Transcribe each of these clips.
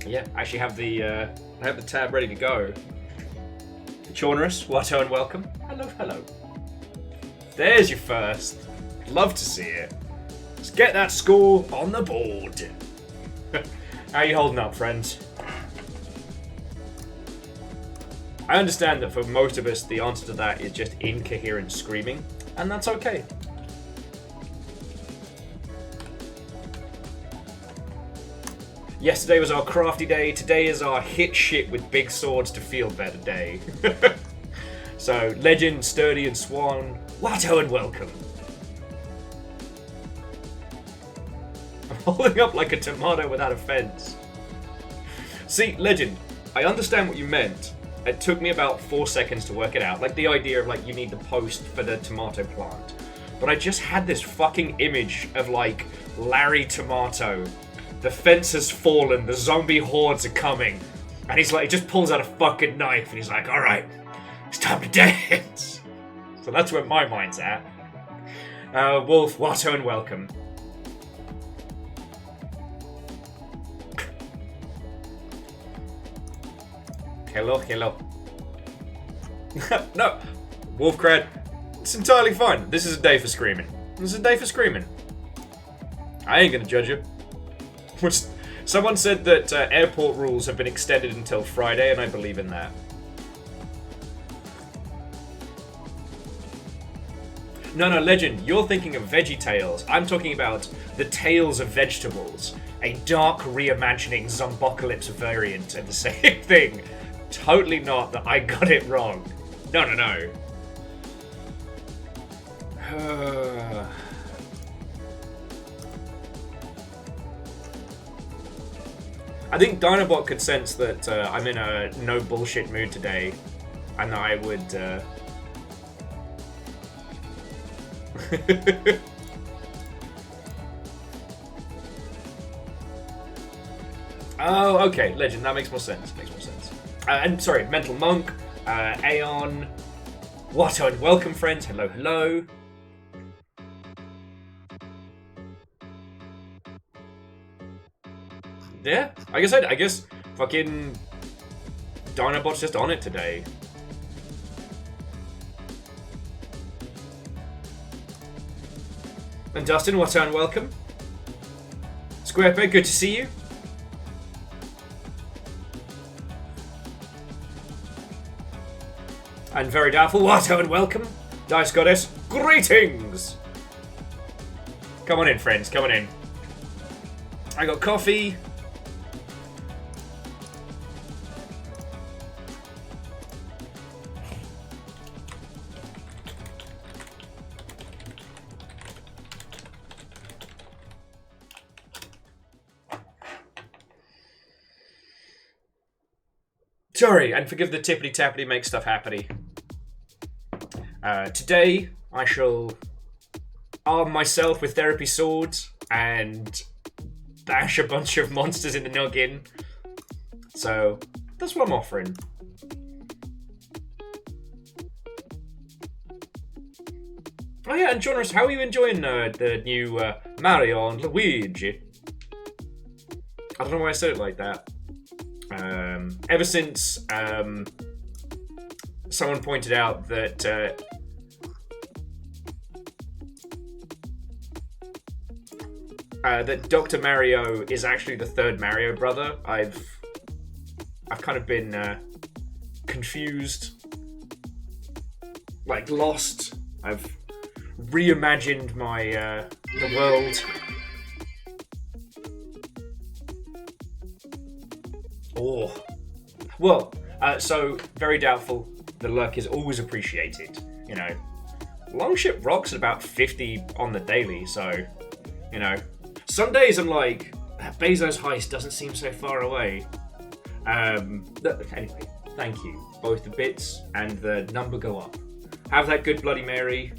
Yeah, I actually have I have the tab ready to go. Chaunerus, Watto, and welcome. Hello, hello. There's your first. Love to see it. Let's get that score on the board. How you holding up, friends? I understand that for most of us, the answer to that is just incoherent screaming, and that's okay. Yesterday was our crafty day, today is our hit shit with big swords to feel better day. So, Legend, Sturdy, and Swan, Watto and welcome. I'm holding up like a tomato without a fence. See, Legend, I understand what you meant. It took me about 4 seconds to work it out. Like the idea of like you need the post for the tomato plant. But I just had this fucking image of like Larry Tomato. The fence has fallen, the zombie hordes are coming. And he's like, he just pulls out a fucking knife and he's like, alright, it's time to dance. So that's where my mind's at. Wolf, Watto, and welcome. Hello, hello. No, Wolfcrad, it's entirely fine. This is a day for screaming. This is a day for screaming. I ain't gonna judge you. Someone said that airport rules have been extended until Friday, and I believe in that. No, Legend, you're thinking of Veggie Tales. I'm talking about the Tales of Vegetables, a dark reimagining Zombocalypse variant of the same thing. Totally not that I got it wrong. No. I think Dinobot could sense that I'm in a no bullshit mood today, and I would. Oh, okay, Legend. That makes more sense. And sorry, Mental Monk, Aeon, Watto, and welcome, friends. Hello, hello. Yeah, I guess fucking Dinobot's just on it today. And Dustin, Watto, and welcome. Squarepeg, good to see you. And Very Doubtful, Watto, and welcome. Dice Goddess, greetings! Come on in, friends, come on in. I got coffee. Sorry, and forgive the tippity-tappity make stuff happy. Today, I shall arm myself with therapy swords and bash a bunch of monsters in the noggin. So, that's what I'm offering. Oh yeah, and Jonas, how are you enjoying the new Mario and Luigi? I don't know why I said it like that. Ever since someone pointed out that that Dr. Mario is actually the third Mario brother, I've kind of been confused, like lost. I've reimagined my the world. Oh, well, so Very Doubtful. The lurk is always appreciated. You know, Longship rocks at about 50 on the daily, so you know, some days I'm like, Bezos' heist doesn't seem so far away. Anyway, thank you. Both the bits and the number go up. Have that good Bloody Mary.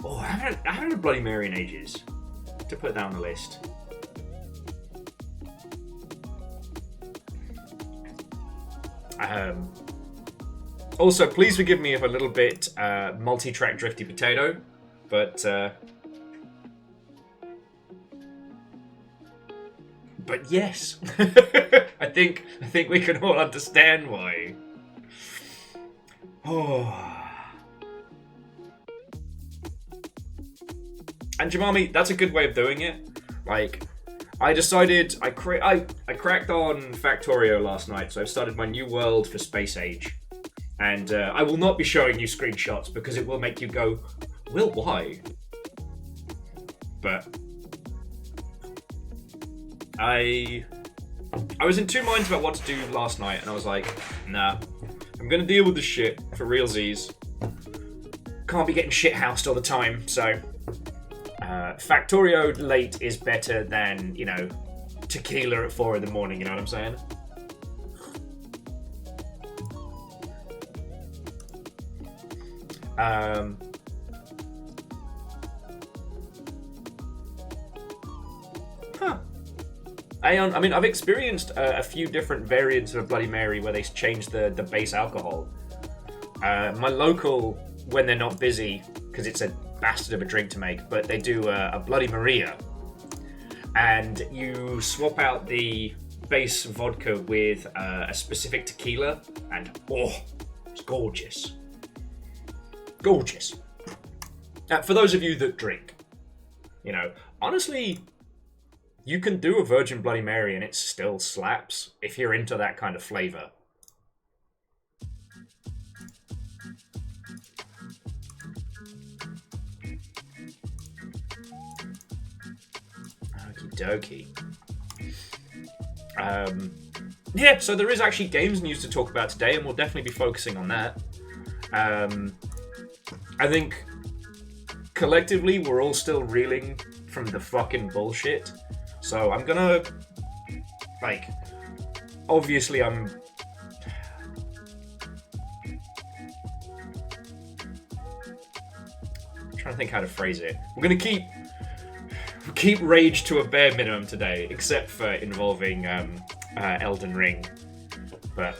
Oh, I haven't had a Bloody Mary in ages. To put that on the list. Also, please forgive me if a little bit multi-track drifty potato, but yes. I think we can all understand why. Oh. And Jemami, that's a good way of doing it. Like, I decided I cracked on Factorio last night, so I've started my new world for Space Age, and I will not be showing you screenshots because it will make you go, "Will, why?" But I was in two minds about what to do last night, and I was like, nah, I'm gonna deal with this shit for realsies. Can't be getting shit housed all the time, so Factorio late is better than, you know, tequila at 4 in the morning, you know what I'm saying? I mean, I've experienced a few different variants of a Bloody Mary where they change the base alcohol. My local, when they're not busy, because it's a bastard of a drink to make, but they do a Bloody Maria. And you swap out the base vodka with a specific tequila, and oh, it's gorgeous. Gorgeous. For those of you that drink, you know, honestly, you can do a Virgin Bloody Mary and it still slaps if you're into that kind of flavor. Okie dokie. Yeah, so there is actually games news to talk about today, and we'll definitely be focusing on that. I think collectively we're all still reeling from the fucking bullshit. So I'm gonna, like, obviously I'm trying to think how to phrase it. We're gonna keep rage to a bare minimum today, except for involving Elden Ring. But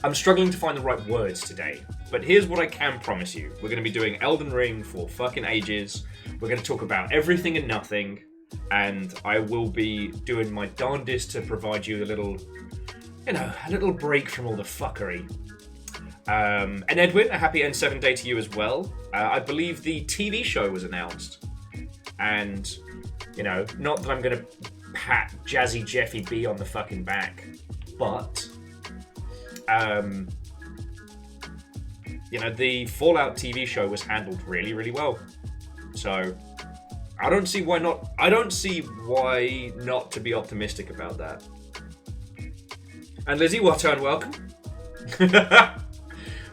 I'm struggling to find the right words today. But here's what I can promise you. We're going to be doing Elden Ring for fucking ages. We're going to talk about everything and nothing. And I will be doing my darndest to provide you a little, you know, a little break from all the fuckery. And Edwin, a happy N7 day to you as well. I believe the TV show was announced. And, you know, not that I'm going to pat Jazzy Jeffy B on the fucking back, but, you know, the Fallout TV show was handled really, really well. So I don't see why not to be optimistic about that. And Lizzie, what and welcome.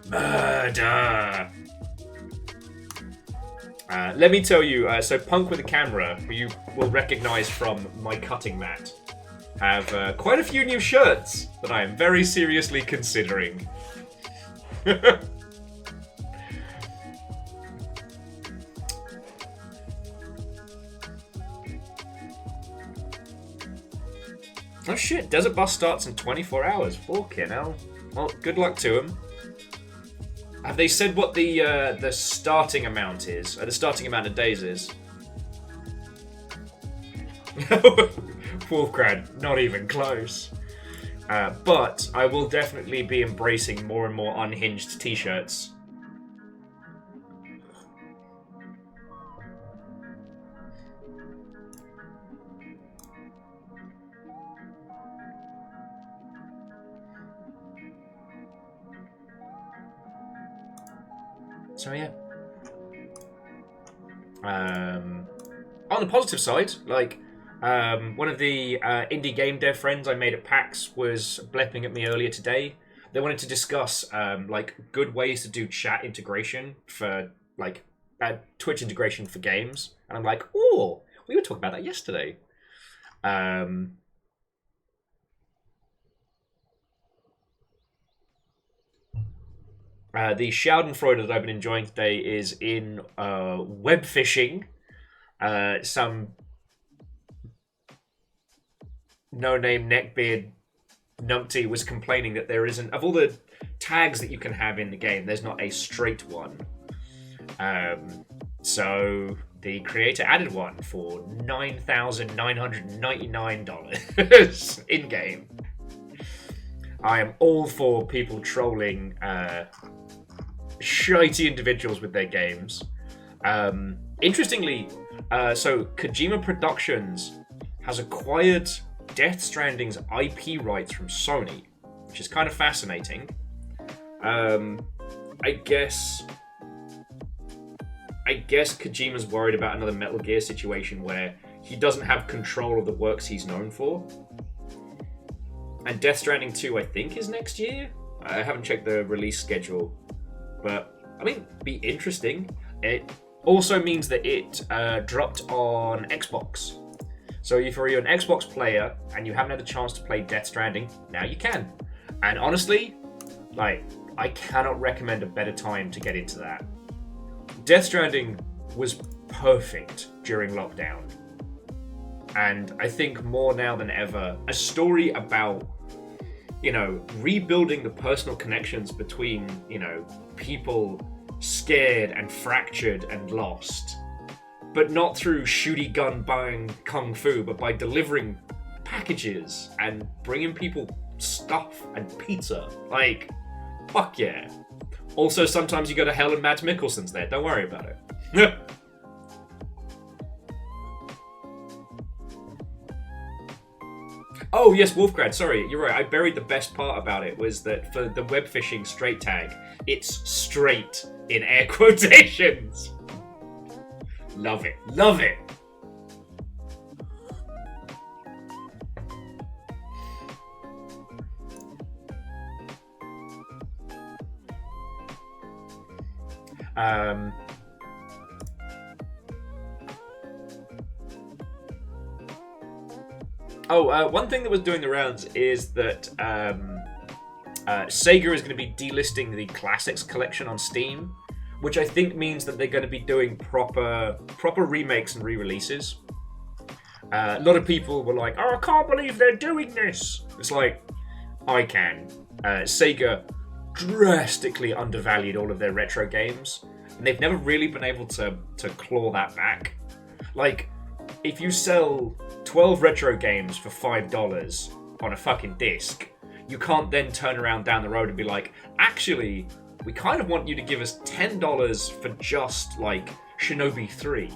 Murder. Let me tell you, so Punk with a Camera, who you will recognize from my cutting mat, have quite a few new shirts that I am very seriously considering. Oh shit, Desert Bus starts in 24 hours. Fucking hell. Well, good luck to them. Have they said what the starting amount is? The starting amount of days is? Wolfgrad, not even close. But I will definitely be embracing more and more unhinged t-shirts. So yeah. On the positive side, like, one of the indie game dev friends I made at PAX was blepping at me earlier today. They wanted to discuss like good ways to do chat integration for like Twitch integration for games, and I'm like, oh, we were talking about that yesterday. The Schadenfreude that I've been enjoying today is in web fishing. Some no-name neckbeard Numpty was complaining that there isn't, of all the tags that you can have in the game, there's not a straight one. So the creator added one for $9,999 in game. I am all for people trolling shitey individuals with their games. Interestingly, so Kojima Productions has acquired Death Stranding's IP rights from Sony, which is kind of fascinating. I guess Kojima's worried about another Metal Gear situation where he doesn't have control of the works he's known for. And Death Stranding 2, I think, is next year? I haven't checked the release schedule. But, I mean, be interesting. It also means that it dropped on Xbox. So if you're an Xbox player and you haven't had a chance to play Death Stranding, now you can. And honestly, like, I cannot recommend a better time to get into that. Death Stranding was perfect during lockdown. And I think more now than ever, a story about, you know, rebuilding the personal connections between, you know, people scared and fractured and lost. But not through shooty gun bang kung fu, but by delivering packages and bringing people stuff and pizza. Like, fuck yeah. Also, sometimes you go to hell and Mads Mikkelsen's there. Don't worry about it. Oh, yes, Wolfgrad. Sorry, you're right. I buried the best part about it was that for the web phishing straight tag, it's straight in air quotations. Love it. Love it. One thing that was doing the rounds is that Sega is going to be delisting the Classics collection on Steam, which I think means that they're going to be doing proper remakes and re-releases. A lot of people were like, "Oh, I can't believe they're doing this." It's like, I can. Sega drastically undervalued all of their retro games, and they've never really been able to claw that back. Like, if you sell 12 retro games for $5 on a fucking disc, you can't then turn around down the road and be like, actually, we kind of want you to give us $10 for just, like, Shinobi 3.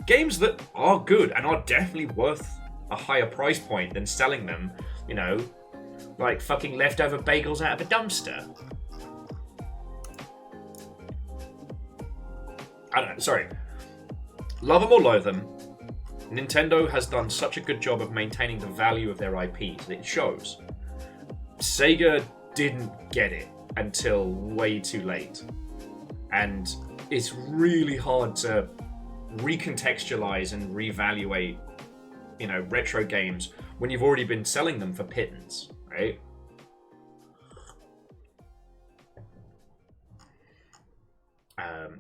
Games that are good and are definitely worth a higher price point than selling them, you know, like fucking leftover bagels out of a dumpster. I don't know, sorry. Love them or loathe them, Nintendo has done such a good job of maintaining the value of their IPs that it shows. Sega didn't get it until way too late. And it's really hard to recontextualize and reevaluate, you know, retro games when you've already been selling them for pittance, right?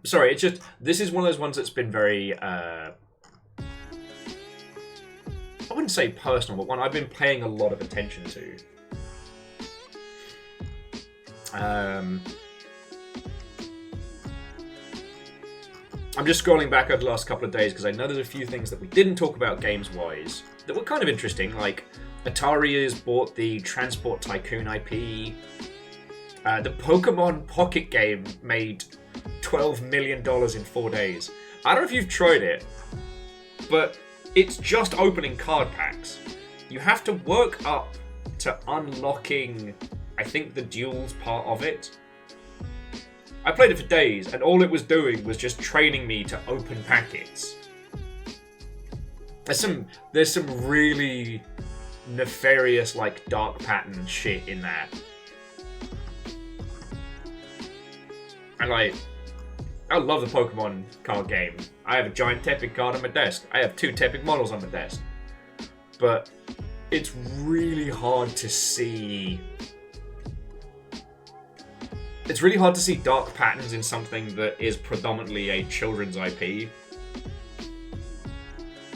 Sorry, it's just, this is one of those ones that's been very, I wouldn't say personal, but one I've been paying a lot of attention to. I'm just scrolling back over the last couple of days because I know there's a few things that we didn't talk about games-wise that were kind of interesting, like Atari has bought the Transport Tycoon IP. The Pokemon Pocket game made $12 million in 4 days. I don't know if you've tried it, but it's just opening card packs. You have to work up to unlocking, I think, the duels part of it. I played it for days, and all it was doing was just training me to open packets. There's some really nefarious, like, dark pattern shit in that. And, like, I love the Pokemon card game. I have a giant Tepig card on my desk. I have 2 Tepig models on my desk. But it's really hard to see... It's really hard to see dark patterns in something that is predominantly a children's IP.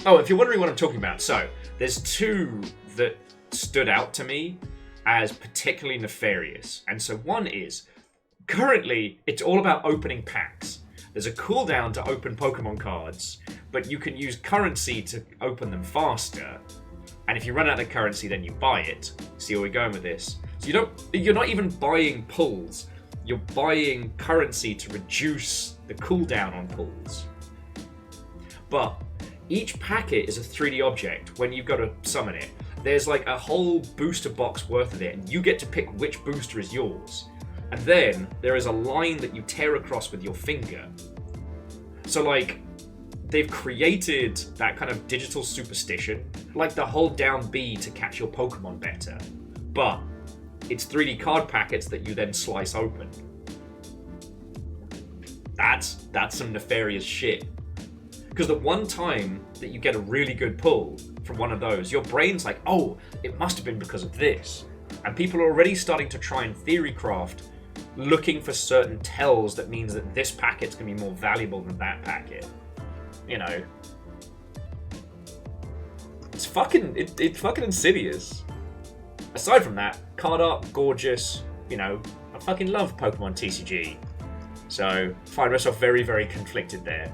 Oh, if you're wondering what I'm talking about, so there's 2 that stood out to me. as particularly nefarious. And so one is, currently, it's all about opening packs. There's a cooldown to open Pokemon cards, but you can use currency to open them faster. And if you run out of currency, then you buy it. See where we're going with this? So you're not even buying pulls. You're buying currency to reduce the cooldown on pulls. But each packet is a 3D object when you've got to summon it. There's like a whole booster box worth of it, and you get to pick which booster is yours. And then there is a line that you tear across with your finger. So like, they've created that kind of digital superstition, like the hold down B to catch your Pokemon better. But it's 3D card packets that you then slice open. That's some nefarious shit. Because the one time that you get a really good pull from one of those, your brain's like, oh, it must have been because of this. And people are already starting to try and theory craft, looking for certain tells that means that this packet's going to be more valuable than that packet. You know. It's fucking insidious. Aside from that, card art, gorgeous. You know, I fucking love Pokemon TCG. So, find myself very, very conflicted there.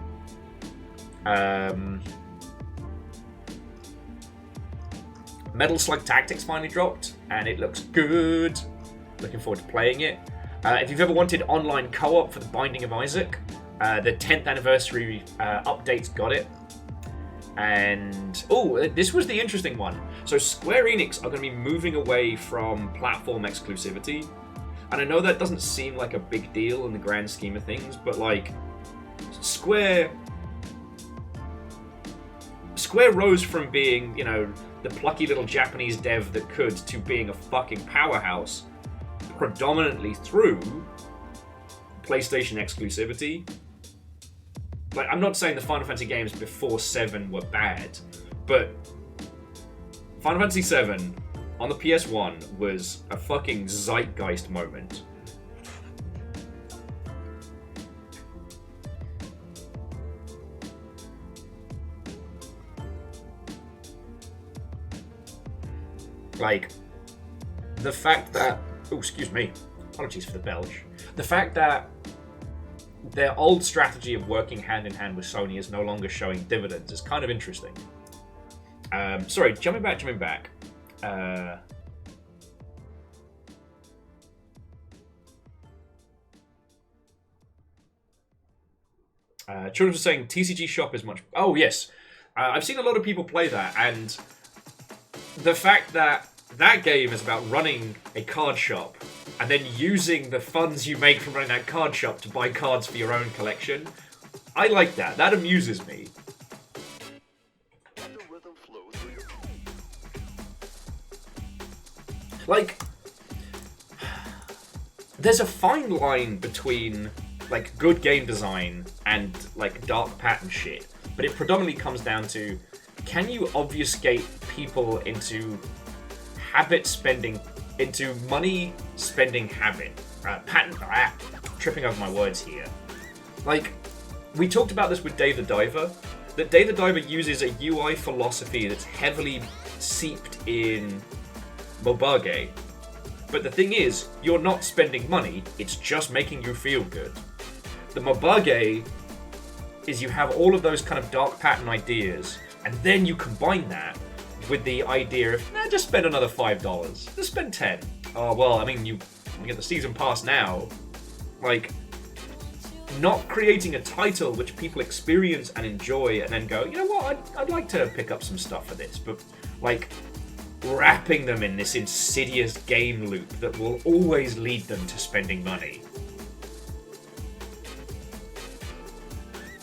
Metal Slug Tactics finally dropped, and it looks good. Looking forward to playing it. If you've ever wanted online co-op for The Binding of Isaac, the 10th anniversary updates got it. And, this was the interesting one. So Square Enix are going to be moving away from platform exclusivity. And I know that doesn't seem like a big deal in the grand scheme of things, but like, Square rose from being, you know, the plucky little Japanese dev that could, to being a fucking powerhouse, predominantly through PlayStation exclusivity. Like, I'm not saying the Final Fantasy games before 7 were bad, but Final Fantasy 7 on the PS1 was a fucking zeitgeist moment. Like, the fact that... Oh, excuse me. Apologies for the belch. The fact that their old strategy of working hand-in-hand with Sony is no longer showing dividends is kind of interesting. Sorry, jumping back. Children were saying TCG Shop is much... Oh, yes. I've seen a lot of people play that, and the fact that that game is about running a card shop and then using the funds you make from running that card shop to buy cards for your own collection, I like that. That amuses me. Like, there's a fine line between, like, good game design and, like, dark pattern shit. But it predominantly comes down to, can you obfuscate people into money spending habit? Tripping over my words here. Like, we talked about this with Dave the Diver, that Dave the Diver uses a UI philosophy that's heavily seeped in Mobage. But the thing is, you're not spending money, it's just making you feel good. The Mobage is you have all of those kind of dark pattern ideas, and then you combine that with the idea of, just spend another $5. Just spend 10. Oh, well, I mean, you get the season pass now. Like, not creating a title which people experience and enjoy and then go, you know what, I'd like to pick up some stuff for this, but, like, wrapping them in this insidious game loop that will always lead them to spending money.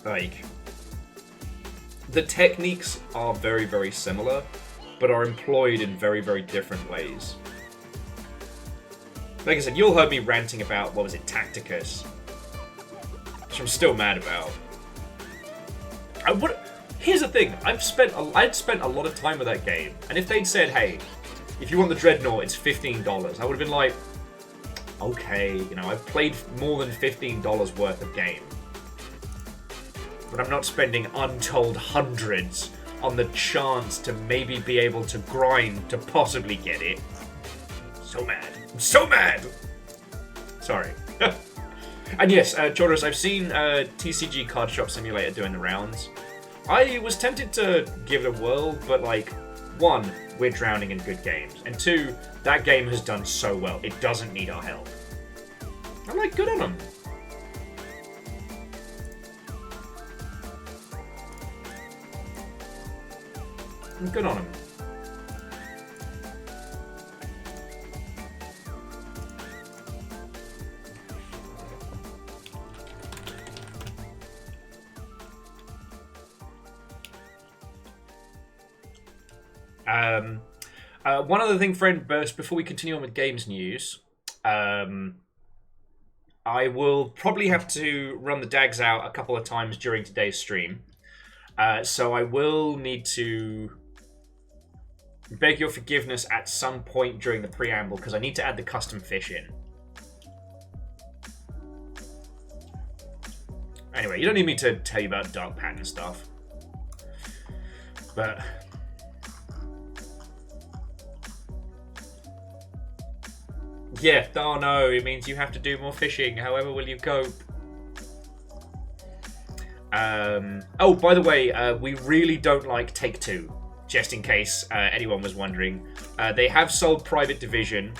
Like, the techniques are very, very similar, but are employed in very, very different ways. Like I said, you all heard me ranting about, what was it, Tacticus, which I'm still mad about. Here's the thing, I'd spent a lot of time with that game, and if they'd said, hey, if you want the Dreadnought, it's $15, I would have been like, okay, you know, I've played more than $15 worth of game. But I'm not spending untold hundreds on the chance to maybe be able to grind to possibly get it. So mad. I'm so mad! Sorry. And yes, Choros, I've seen TCG Card Shop Simulator doing the rounds. I was tempted to give it a whirl, but like, 1, we're drowning in good games, and 2, that game has done so well, it doesn't need our help. I'm like, good on them. Good on him. One other thing, friend burst, before we continue on with games news. I will probably have to run the dags out a couple of times during today's stream. So I will need to beg your forgiveness at some point during the preamble, because I need to add the custom fish in. Anyway, you don't need me to tell you about dark pattern stuff. But yeah, oh no, it means you have to do more fishing. However will you cope? Oh, by the way, we really don't like Take-Two, just in case anyone was wondering. They have sold Private Division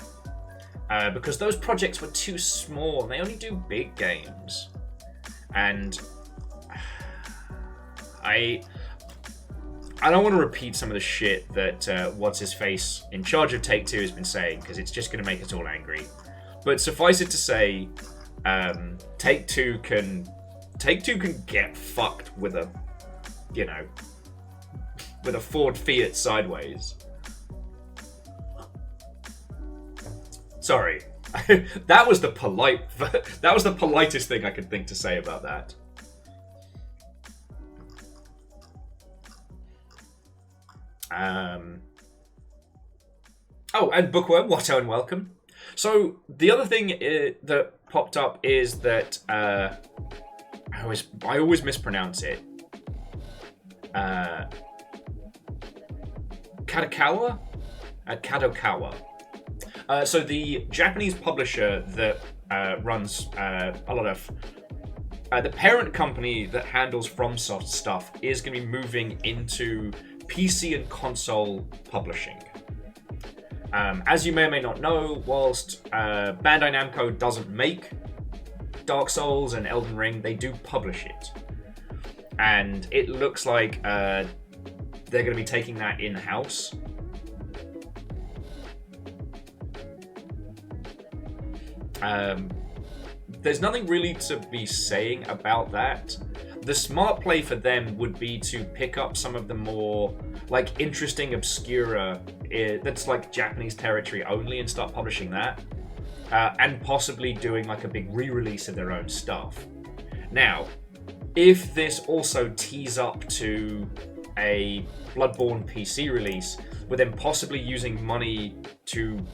because those projects were too small. They only do big games. And I don't want to repeat some of the shit that What's-His-Face in charge of Take-Two has been saying, because it's just going to make us all angry. But suffice it to say, Take-Two can get fucked with a, you know, with a Ford Fiat sideways. Sorry. that was the politest thing I could think to say about that. Oh, and Bookworm, Watto and welcome. So the other thing that popped up is that I always mispronounce it. Kadokawa? Kadokawa. So the Japanese publisher that runs a lot of... the parent company that handles FromSoft stuff is going to be moving into PC and console publishing. As you may or may not know, whilst Bandai Namco doesn't make Dark Souls and Elden Ring, they do publish it. And it looks like they're going to be taking that in-house. There's nothing really to be saying about that. The smart play for them would be to pick up some of the more like interesting obscura that's like Japanese territory only and start publishing that, and possibly doing like a big re-release of their own stuff. Now, if this also tees up to a Bloodborne PC release, with them possibly using money to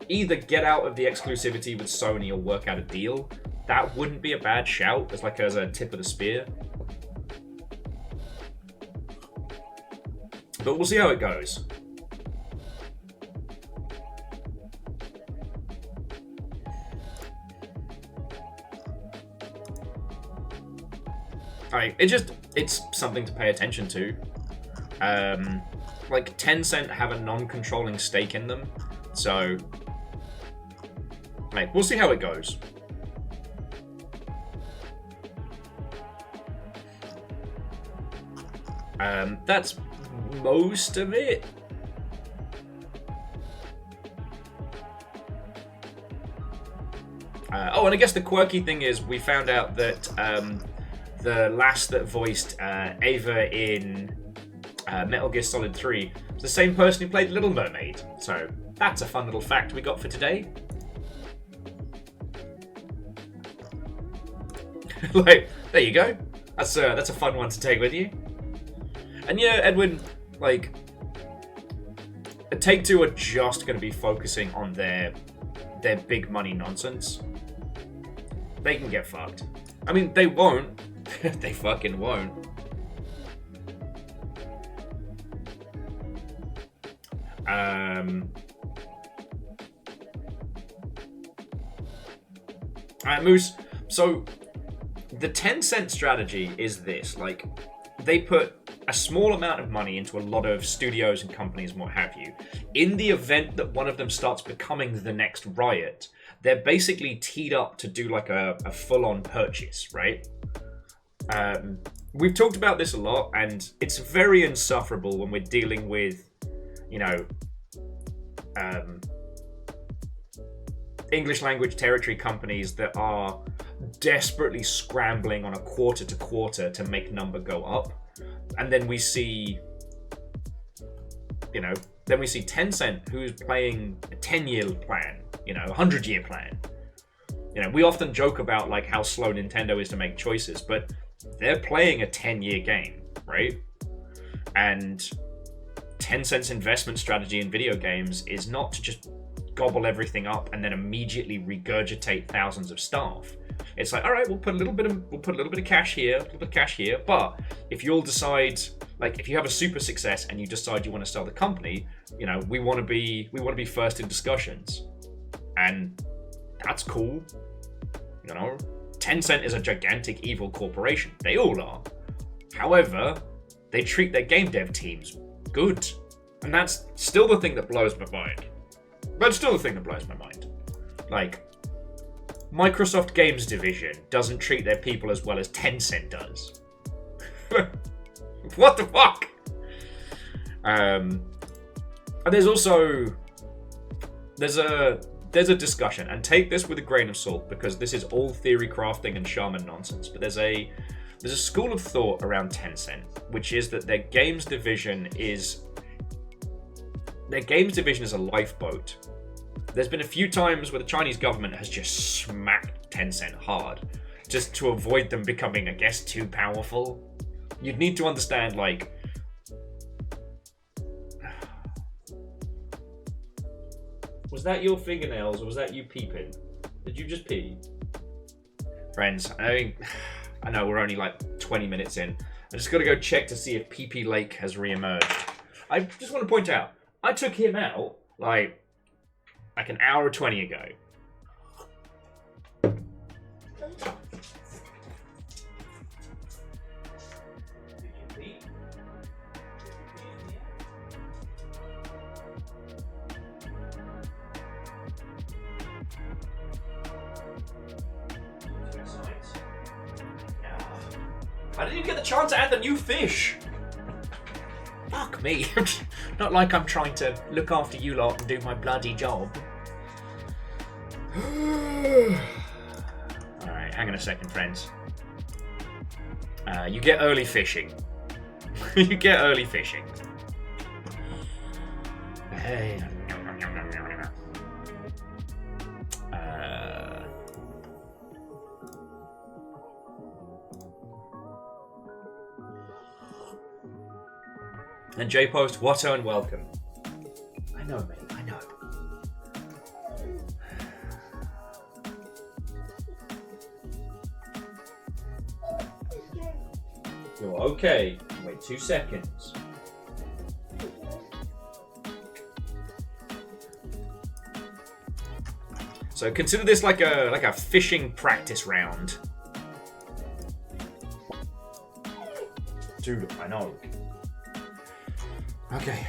either get out of the exclusivity with Sony or work out a deal, that wouldn't be a bad shout as a tip of the spear. But we'll see how it goes. Alright, it's something to pay attention to. Like Tencent have a non-controlling stake in them, so right, we'll see how it goes. That's most of it. Oh, and I guess the quirky thing is we found out that the lass that voiced Ava in Metal Gear Solid 3 is the same person who played Little Mermaid. So that's a fun little fact we got for today. Like, there you go. That's a fun one to take with you. And yeah, Edwin, like, Take-Two are just going to be focusing on their big money nonsense. They can get fucked. I mean, they won't. They fucking won't. Moose, so the Tencent strategy is this. Like, they put a small amount of money into a lot of studios and companies and what have you. In the event that one of them starts becoming the next Riot, they're basically teed up to do like a full-on purchase, right? We've talked about this a lot, and it's very insufferable when we're dealing with, you know, English language territory companies that are desperately scrambling on a quarter to quarter to make number go up. And then we see, you know, Tencent, who's playing a 10-year plan, you know, a 100-year plan. You know, we often joke about like how slow Nintendo is to make choices, but they're playing a 10-year game, right? And Tencent's investment strategy in video games is not to just gobble everything up and then immediately regurgitate thousands of staff. It's like, all right, we'll put a little bit of cash here, but if you'll decide, like, if you have a super success and you decide you want to sell the company, you know, we want to be first in discussions, and that's cool. You know, Tencent is a gigantic evil corporation. They all are. However, they treat their game dev teams good, and that's still the thing that blows my mind. Like, Microsoft Games Division doesn't treat their people as well as Tencent does. What the fuck? And there's a discussion, and take this with a grain of salt because this is all theory crafting and shaman nonsense. But there's a school of thought around Tencent, which is that their games division is a lifeboat. There's been a few times where the Chinese government has just smacked Tencent hard, just to avoid them becoming, I guess, too powerful. You'd need to understand, like, was that your fingernails or was that you peeping? Did you just pee? Friends, I know we're only like 20 minutes in. I just got to go check to see if PP Lake has re-emerged. I just want to point out, I took him out like an hour 20 ago. I didn't even get the chance to add the new fish. Fuck me. Not like I'm trying to look after you lot and do my bloody job. Alright, hang on a second, friends. You get early fishing. You get early fishing. Hey. And J-Post, Watto and welcome. I know, mate, I know. You're okay. Wait 2 seconds. So consider this like a fishing practice round. Dude, I know. Okay.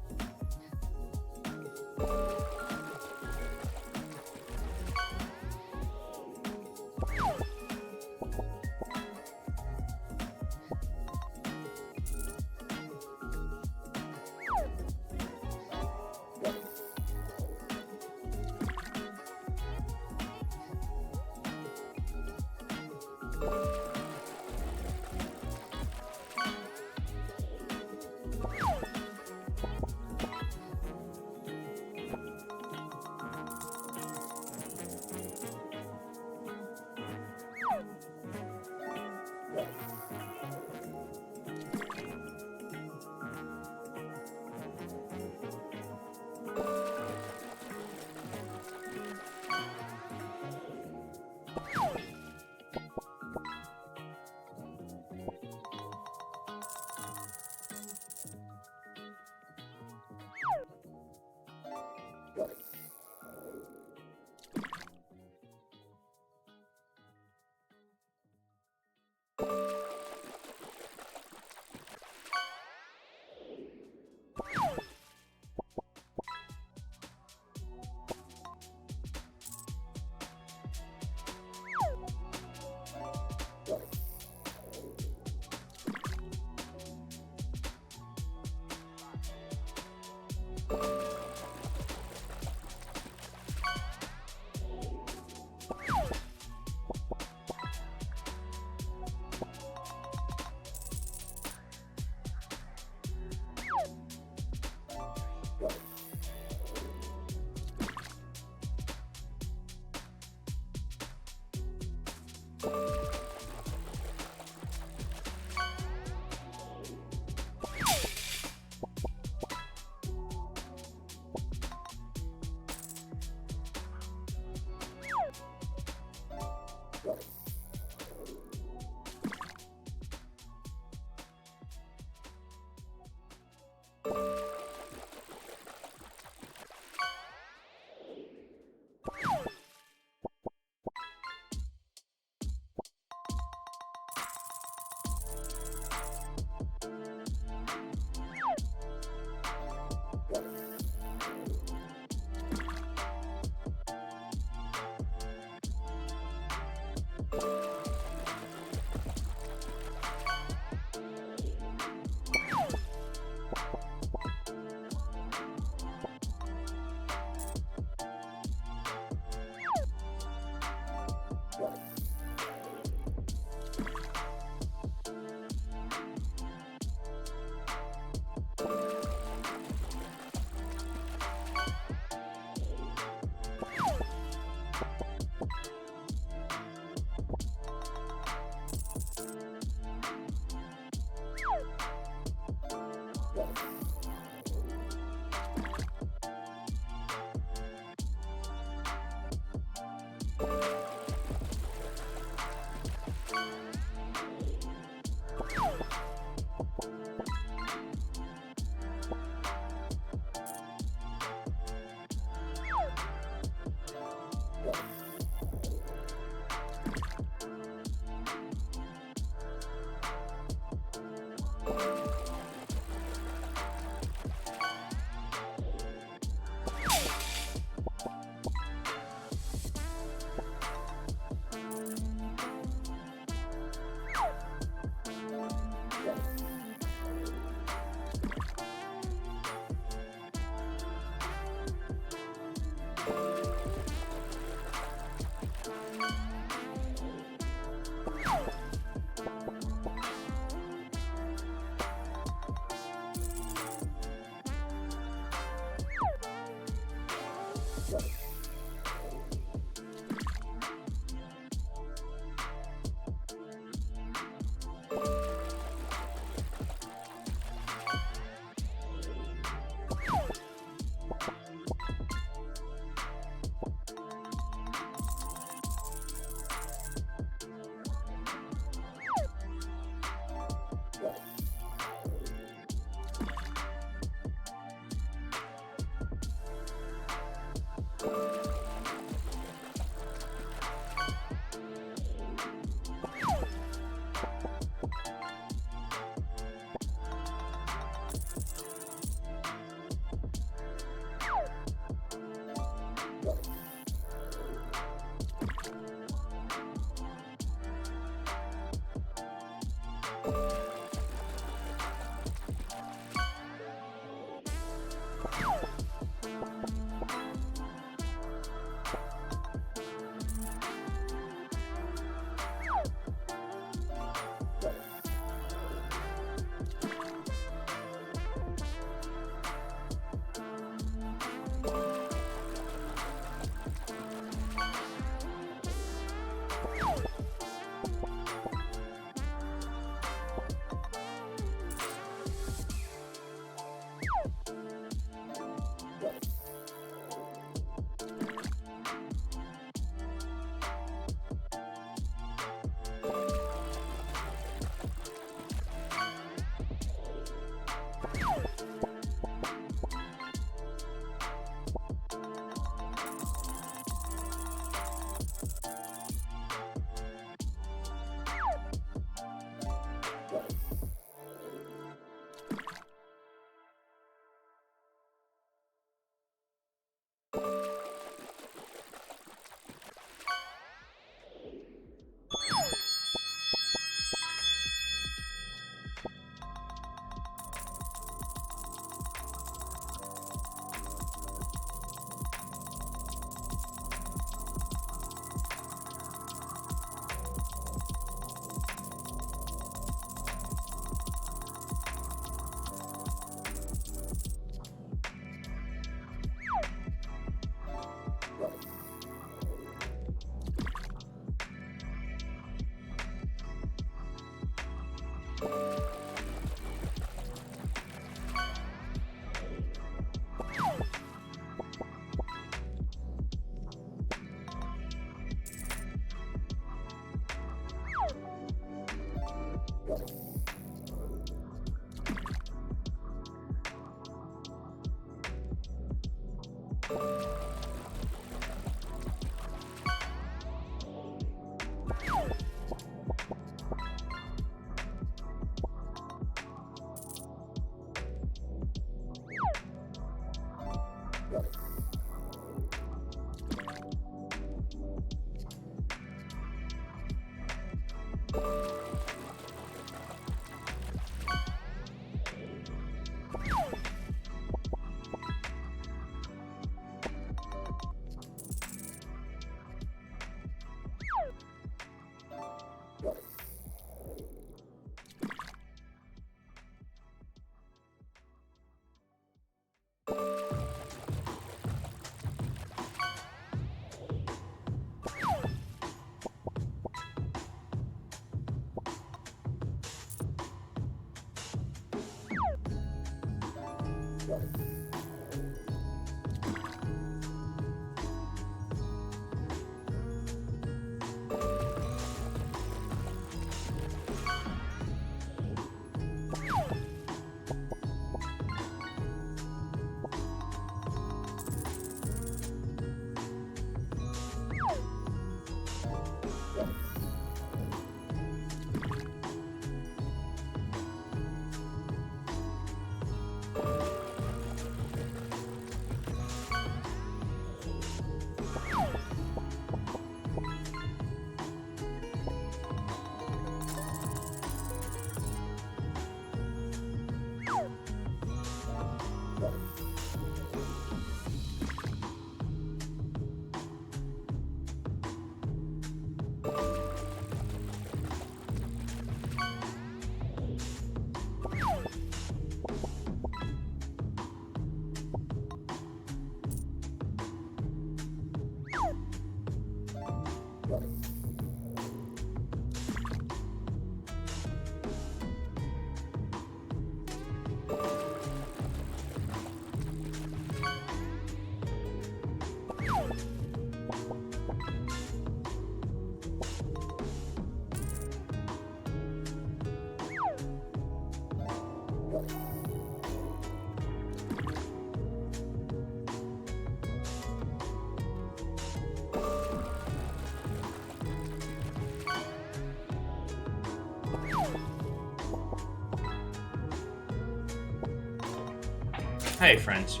Hey, friends.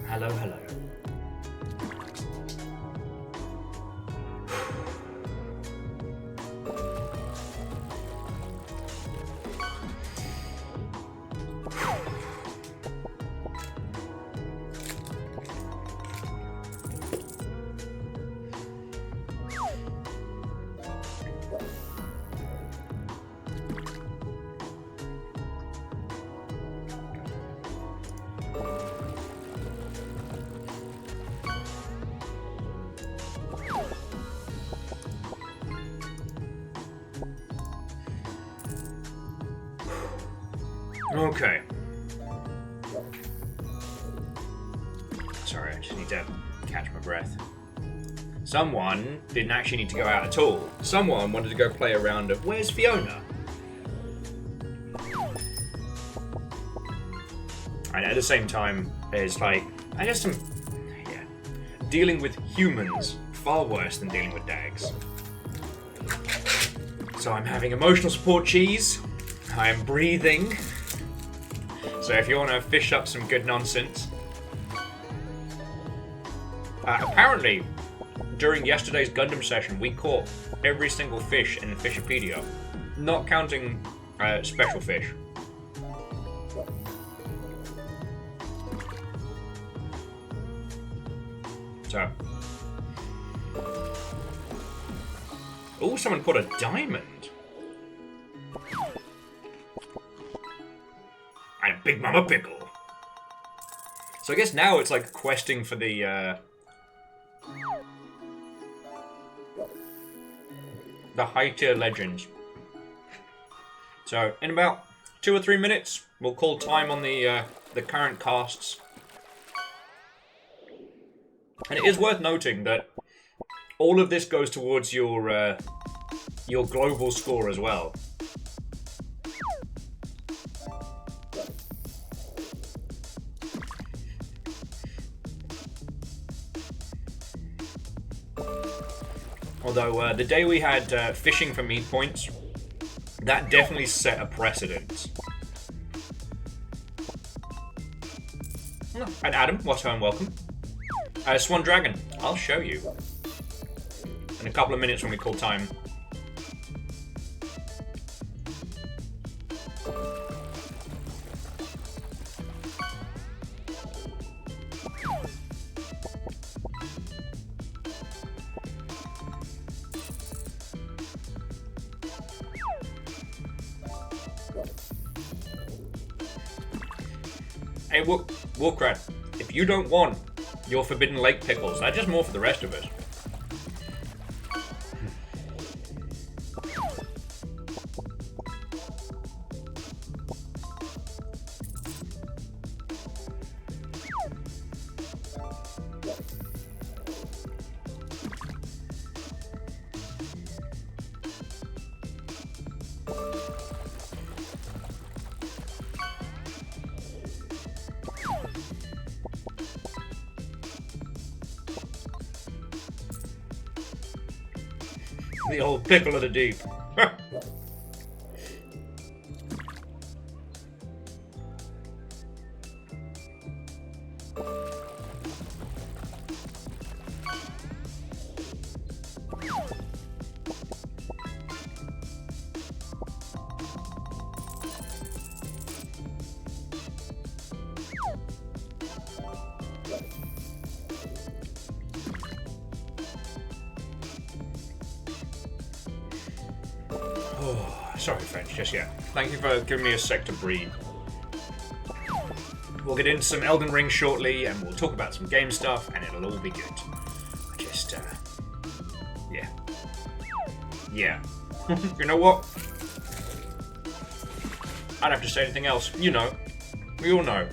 Hello, hello. Okay. Sorry, I just need to catch my breath. Someone didn't actually need to go out at all. Someone wanted to go play a round of Where's Fiona? And at the same time, it's like, I just am, yeah, dealing with humans far worse than dealing with dags. So I'm having emotional support cheese. I am breathing. So if you want to fish up some good nonsense. Apparently, during yesterday's Gundam session, we caught every single fish in the Fishopedia, not counting special fish. So. Oh, someone put a diamond. And a Big Mama Pickle. So I guess now it's like questing for the high tier legends. So in about 2 or 3 minutes, we'll call time on the current casts. And it is worth noting that all of this goes towards your global score as well. Although the day we had fishing for meat points, that definitely set a precedent. And Adam, what's her and welcome. Swan Dragon, I'll show you. In a couple of minutes when we call time. Hey, Wolfcrat, if you don't want your Forbidden Lake pickles, that's just more for the rest of us. The old pickle of the deep. Sorry, friends, just yet. Thank you for giving me a sec to breathe. We'll get into some Elden Ring shortly, and we'll talk about some game stuff, and it'll all be good. Just, yeah. Yeah. You know what? I don't have to say anything else. You know. We all know.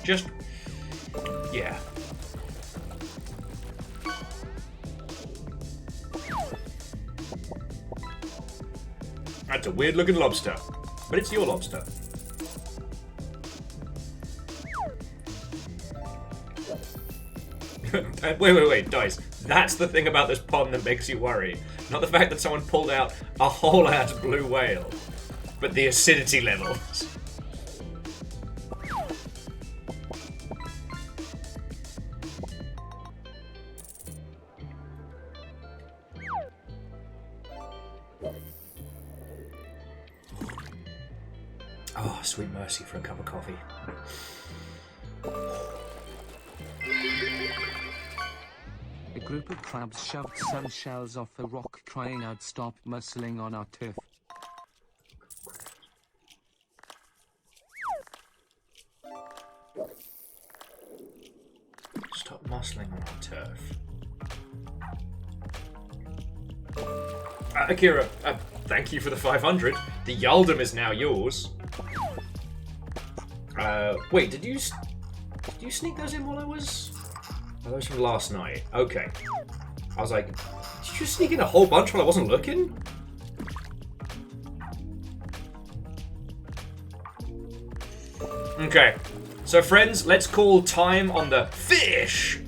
Just, yeah. That's a weird looking lobster, but it's your lobster. wait, Dice. That's the thing about this pond that makes you worry. Not the fact that someone pulled out a whole ass blue whale, but the acidity levels. Oh, sweet mercy for a cup of coffee. A group of crabs shoved some shells off a rock, crying out, "Stop muscling on our turf." Stop muscling on our turf. Akira, thank you for the 500. The Yaldum is now yours. Wait, did you sneak those in while I was... Oh, those from last night. Okay. I was like, did you sneak in a whole bunch while I wasn't looking? Okay. So friends, let's call time on the fish!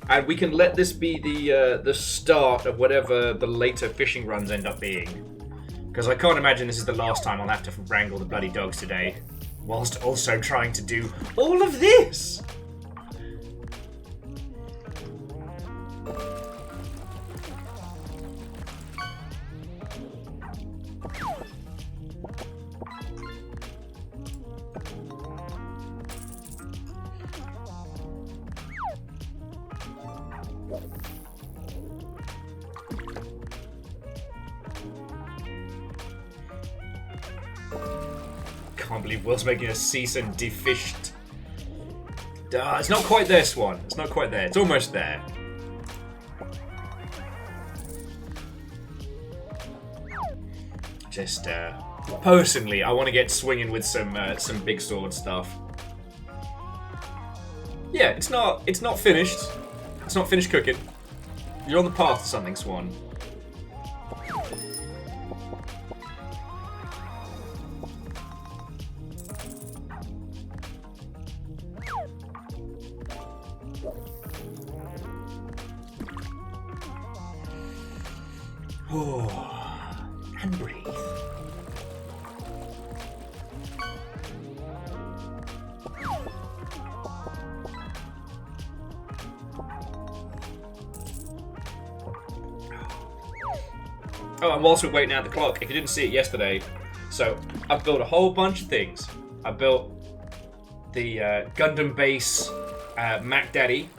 And we can let this be the start of whatever the later fishing runs end up being. Because I can't imagine this is the last time I'll have to wrangle the bloody dogs today. Whilst also trying to do all of this! Can't believe Will's making a cease and defished. It's not quite this one. It's not quite there. It's almost there. Just personally, I want to get swinging with some big sword stuff. Yeah, it's not finished. It's not finished cooking. You're on the path to something, Swan. Oh, and breathe. Oh, and whilst we're waiting out the clock, if you didn't see it yesterday, so I've built a whole bunch of things. I built the Gundam base Mac Daddy.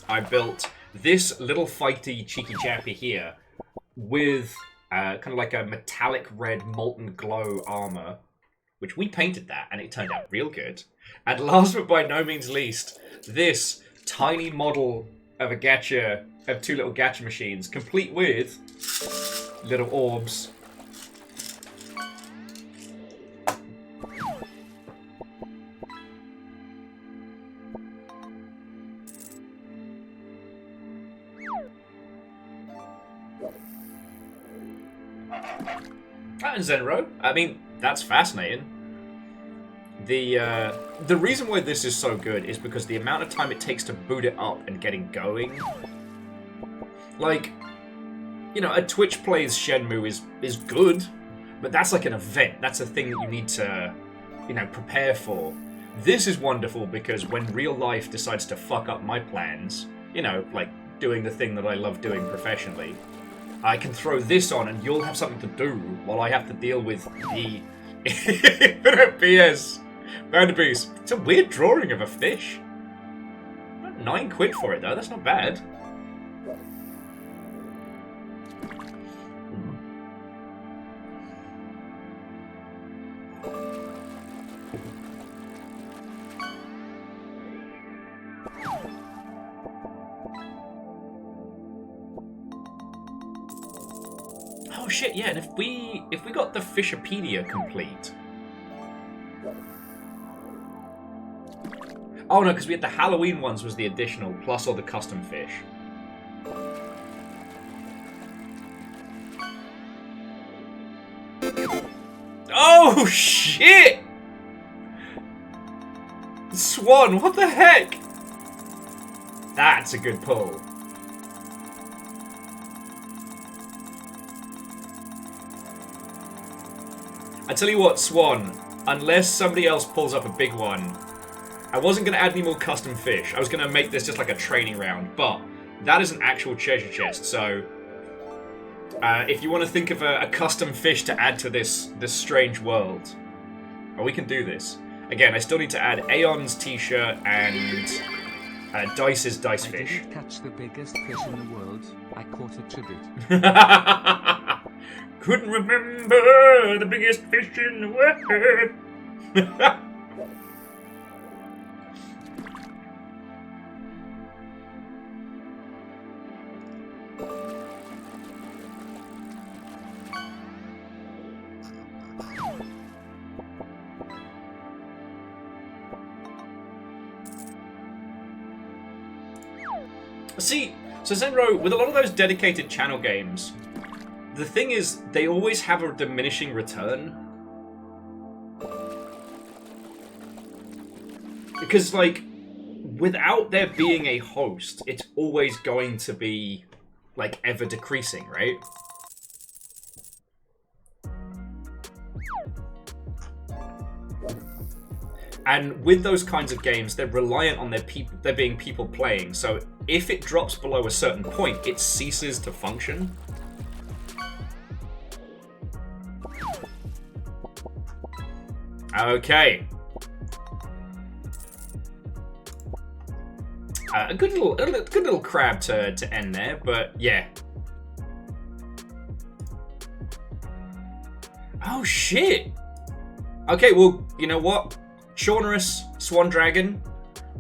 I built this little fighty cheeky chappy here with kind of like a metallic red molten glow armor, which we painted that and it turned out real good. And last but by no means least, this tiny model of a gacha, of two little gacha machines, complete with little orbs. And Zenro. I mean, that's fascinating. The reason why this is so good is because the amount of time it takes to boot it up and getting going. Like, you know, a Twitch plays Shenmue is good, but that's like an event. That's a thing that you need to, you know, prepare for. This is wonderful because when real life decides to fuck up my plans, you know, like doing the thing that I love doing professionally, I can throw this on and you'll have something to do while I have to deal with the infinite BS Vanderbeest. It's a weird drawing of a fish. £9 for it though, that's not bad. Oh shit, yeah, and if we got the Fishopedia complete. Oh no, because we had the Halloween ones was the additional, plus all the custom fish. Oh shit! Swan, what the heck? That's a good pull. I tell you what, Swan, unless somebody else pulls up a big one, I wasn't going to add any more custom fish. I was going to make this just like a training round, but that is an actual treasure chest, so if you want to think of a custom fish to add to this strange world, we can do this. Again, I still need to add Aeon's t-shirt and Dice's dice fish. I didn't catch the biggest fish in the world. I caught a tribute. Couldn't remember the biggest fish in the world. See, so Zenro, with a lot of those dedicated channel games, the thing is, they always have a diminishing return. Because, like, without there being a host, it's always going to be, like, ever decreasing, right? And with those kinds of games, they're reliant on there being people playing. So if it drops below a certain point, it ceases to function. Okay. A good little crab to end there, but yeah. Oh shit. Okay, well, you know what? Chaunerus, Swan Dragon,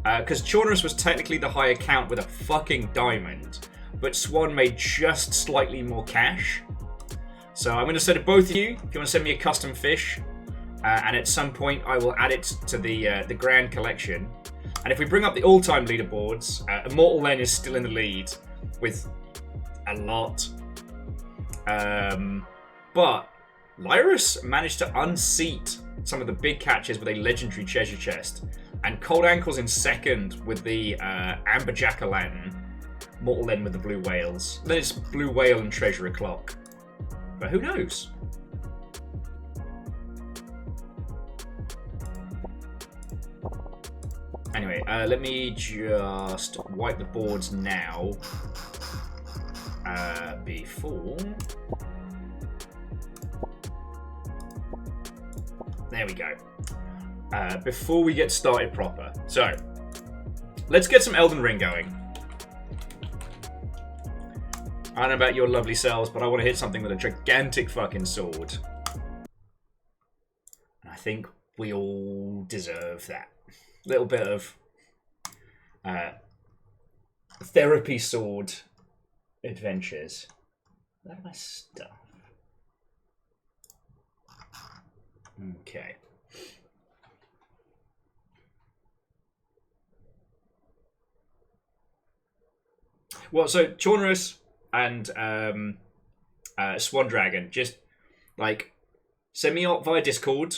because Chaunerus was technically the higher count with a fucking diamond, but Swan made just slightly more cash. So I'm going to say to both of you, if you want to send me a custom fish, and at some point I will add it to the grand collection. And if we bring up the all-time leaderboards, Immortal Len is still in the lead with a lot. But Lyrus managed to unseat some of the big catches with a legendary treasure chest. And Cold Ankle's in second with the Amber Jack-o'-lantern. Mortal Len with the blue whales. Then it's blue whale and treasure o'clock. But who knows? Anyway, let me just wipe the boards now. Before... There we go. Before we get started proper. So, let's get some Elden Ring going. I don't know about your lovely selves, but I want to hit something with a gigantic fucking sword. And I think we all deserve that. Little bit of therapy sword adventures. Where's my stuff? Okay. Well, so Chaunerus and Swan Dragon, just like send me out via Discord.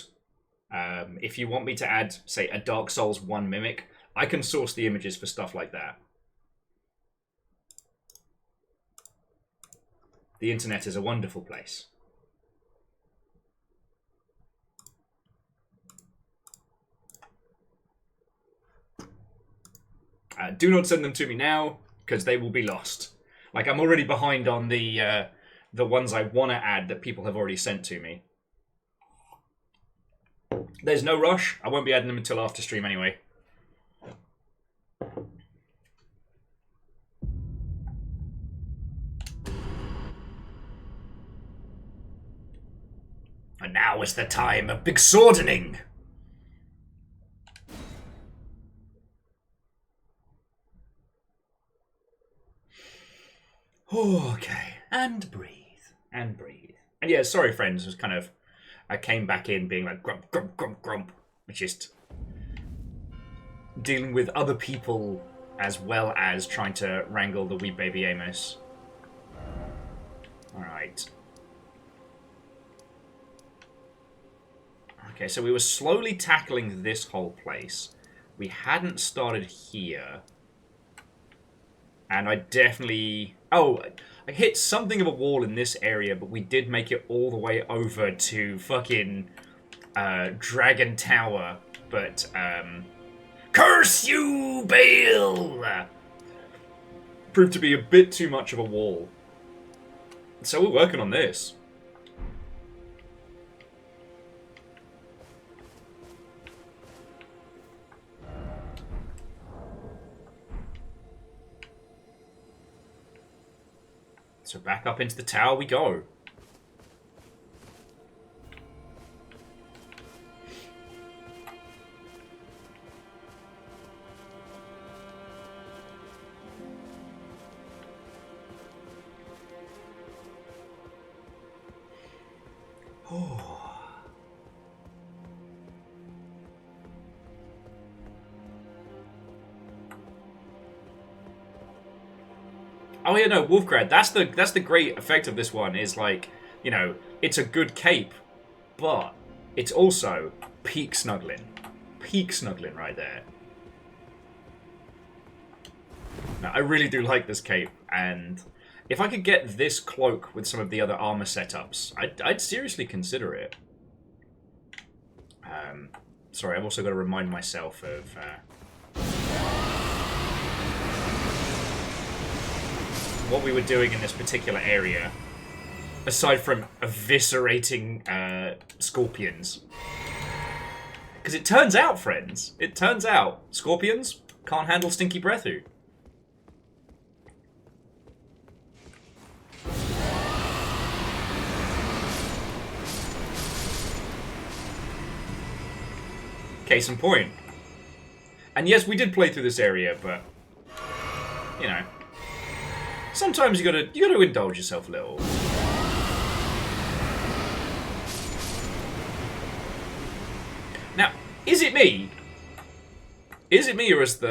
If you want me to add, say, a Dark Souls 1 mimic, I can source the images for stuff like that. The internet is a wonderful place. Do not send them to me now, because they will be lost. Like, I'm already behind on the ones I want to add that people have already sent to me. There's no rush. I won't be adding them until after stream anyway. And now is the time of big swordening. Okay, and breathe, and breathe. And yeah, sorry friends, it was kind of, I came back in being like grump, grump, grump, grump. Just dealing with other people as well as trying to wrangle the wee baby Amos. Alright. Okay, so we were slowly tackling this whole place. We hadn't started here. And I definitely... Oh, I hit something of a wall in this area, but we did make it all the way over to fucking Dragon Tower. But, curse you, Bale! Proved to be a bit too much of a wall. So we're working on this. So back up into the tower we go. Oh yeah, no, Wolfgrad. That's the great effect of this one. Is like, you know, it's a good cape, but it's also peak snuggling right there. Now, I really do like this cape, and if I could get this cloak with some of the other armor setups, I'd seriously consider it. Sorry, I've also got to remind myself of. What we were doing in this particular area, aside from eviscerating scorpions. Because it turns out, friends, scorpions can't handle stinky breathu. Case in point. And yes, we did play through this area, but, you know. Sometimes you gotta indulge yourself a little. Now, is it me? Is it me, or is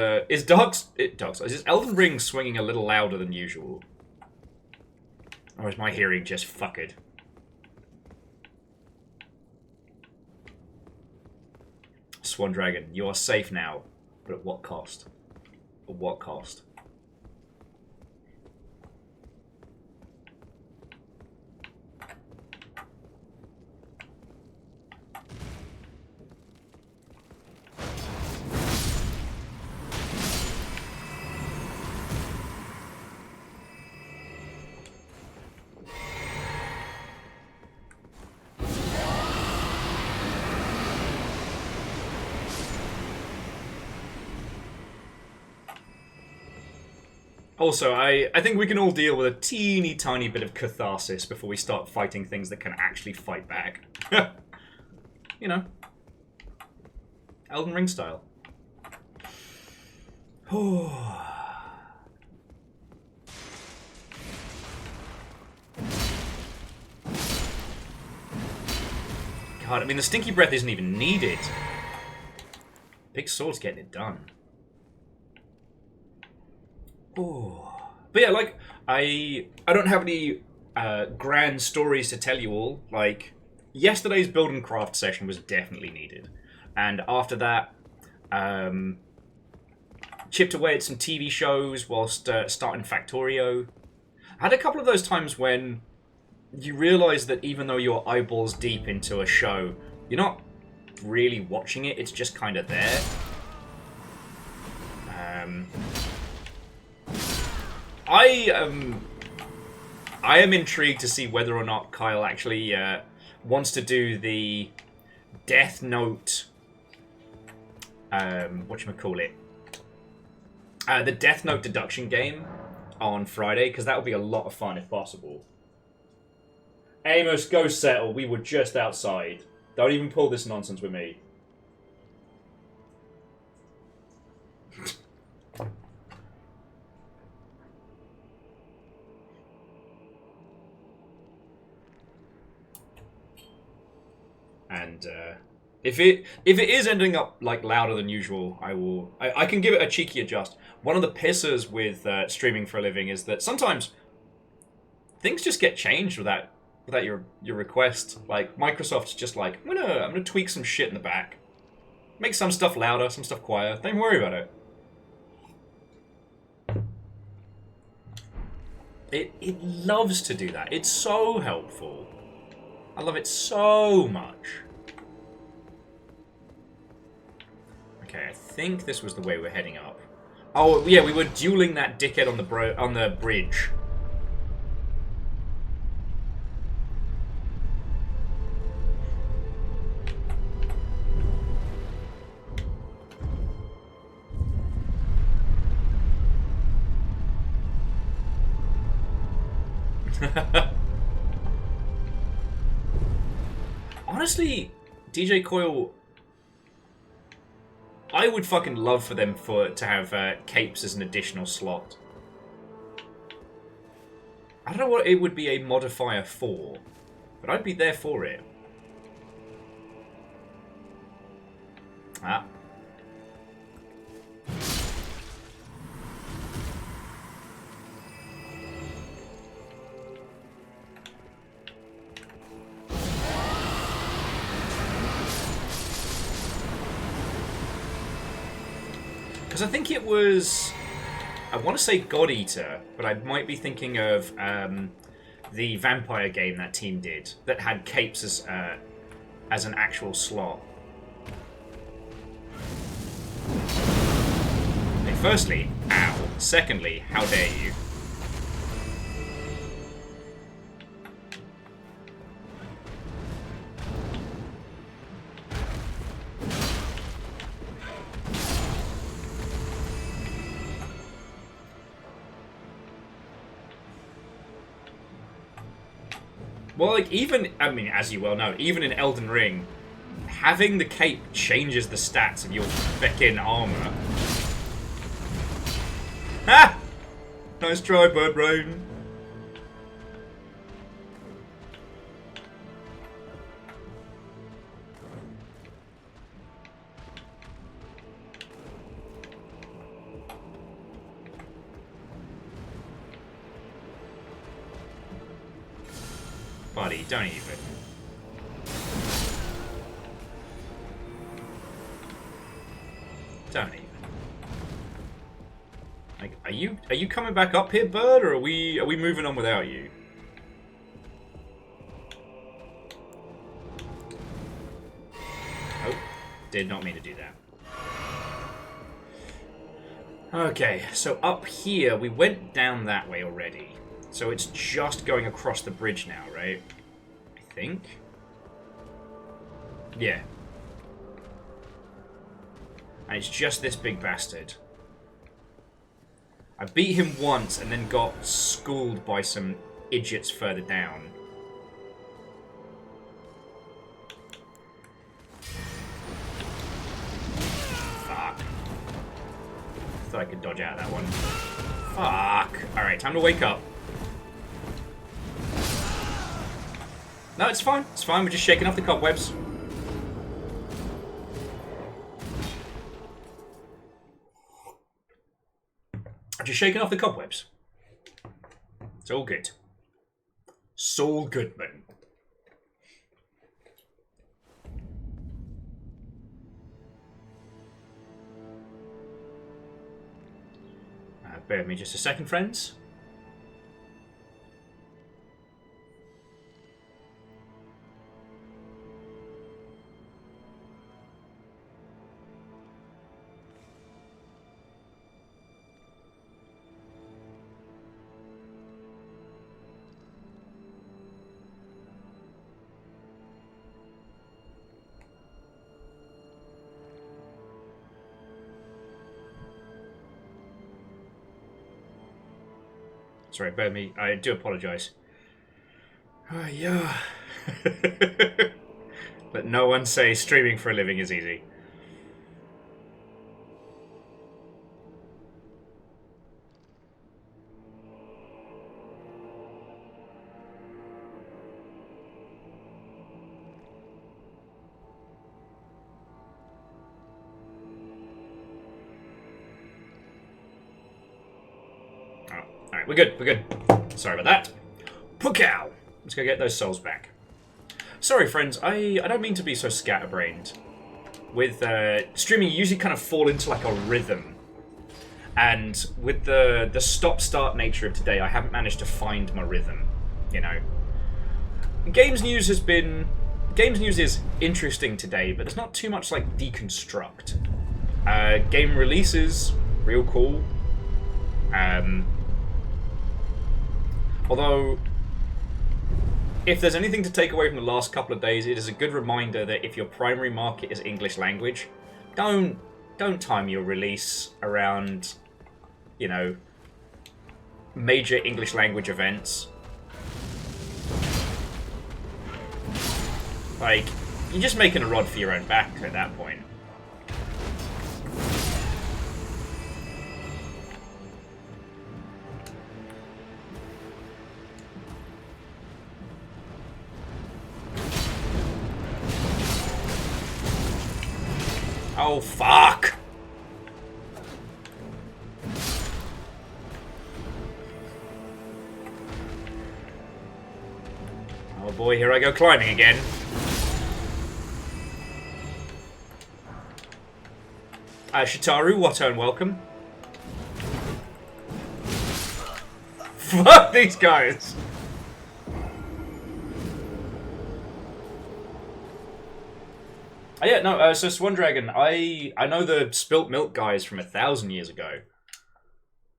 Elden Ring swinging a little louder than usual? Or is my hearing just fucked? Swan Dragon, you are safe now, but at what cost? At what cost? Also, I think we can all deal with a teeny tiny bit of catharsis before we start fighting things that can actually fight back. You know. Elden Ring style. God, I mean, the stinky breath isn't even needed. Big sword's getting it done. Ooh. But yeah, like, I don't have any grand stories to tell you all. Like, yesterday's build and craft session was definitely needed. And after that, chipped away at some TV shows whilst starting Factorio. I had a couple of those times when you realise that even though you're eyeballs deep into a show, you're not really watching it, it's just kind of there. I am intrigued to see whether or not Kyle actually wants to do the Death Note, whatchamacallit, the Death Note deduction game on Friday, because that would be a lot of fun if possible. Amos, go settle. We were just outside. Don't even pull this nonsense with me. And if it is ending up like louder than usual, I can give it a cheeky adjust. One of the pissers with streaming for a living is that sometimes things just get changed without your request. Like Microsoft's just like, I'm gonna tweak some shit in the back, make some stuff louder, some stuff quieter. Don't worry about it. It loves to do that. It's so helpful. I love it so much. Okay, I think this was the way we're heading up. Oh yeah, we were dueling that dickhead on the bridge. Honestly, DJ Coil, I would fucking love for them to have capes as an additional slot. I don't know what it would be a modifier for, but I'd be there for it. Ah. Because I think it was... I want to say God Eater, but I might be thinking of the vampire game that team did that had capes as an actual slot. Okay, firstly, ow. Secondly, how dare you? Well, like, even, I mean, as you well know, even in Elden Ring, having the cape changes the stats of your feckin' armor. Ha! Nice try, Bird Brain. Buddy, don't even. Don't even. Like, are you coming back up here, Bird, or are we moving on without you? Oh, did not mean to do that. Okay, so up here we went down that way already. So it's just going across the bridge now, right? I think. Yeah. And it's just this big bastard. I beat him once and then got schooled by some idiots further down. Fuck. Thought I could dodge out of that one. Fuck. Alright, time to wake up. No, it's fine. It's fine. We're just shaking off the cobwebs. Just shaking off the cobwebs. It's all good. Saul Goodman. Bear with me just a second, friends. Sorry, bear with me. I do apologise. Oh, yeah. Let no one say streaming for a living is easy. We're good, we're good. Sorry about that. Pookow! Let's go get those souls back. Sorry, friends, I don't mean to be so scatterbrained. With streaming, you usually kind of fall into like a rhythm. And with the stop-start nature of today, I haven't managed to find my rhythm, you know. Games news is interesting today, but there's not too much like deconstruct. Game releases, real cool. Although, if there's anything to take away from the last couple of days, it is a good reminder that if your primary market is English language, don't time your release around, you know, major English language events. Like, you're just making a rod for your own back at that point. Oh, fuck! Oh boy, here I go climbing again. Shitaru, what and welcome. Fuck these guys! Yeah, no, so Swan Dragon, I know the Spilt Milk guys from 1,000 years ago.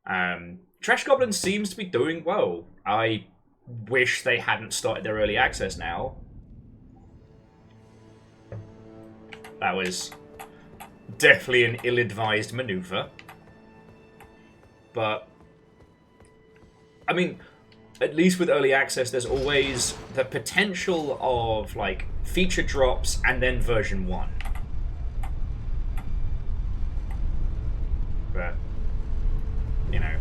Trash Goblin seems to be doing well. I wish they hadn't started their early access now. That was definitely an ill-advised maneuver. But, I mean, at least with early access, there's always the potential of, like, feature drops and then version 1. But, you know,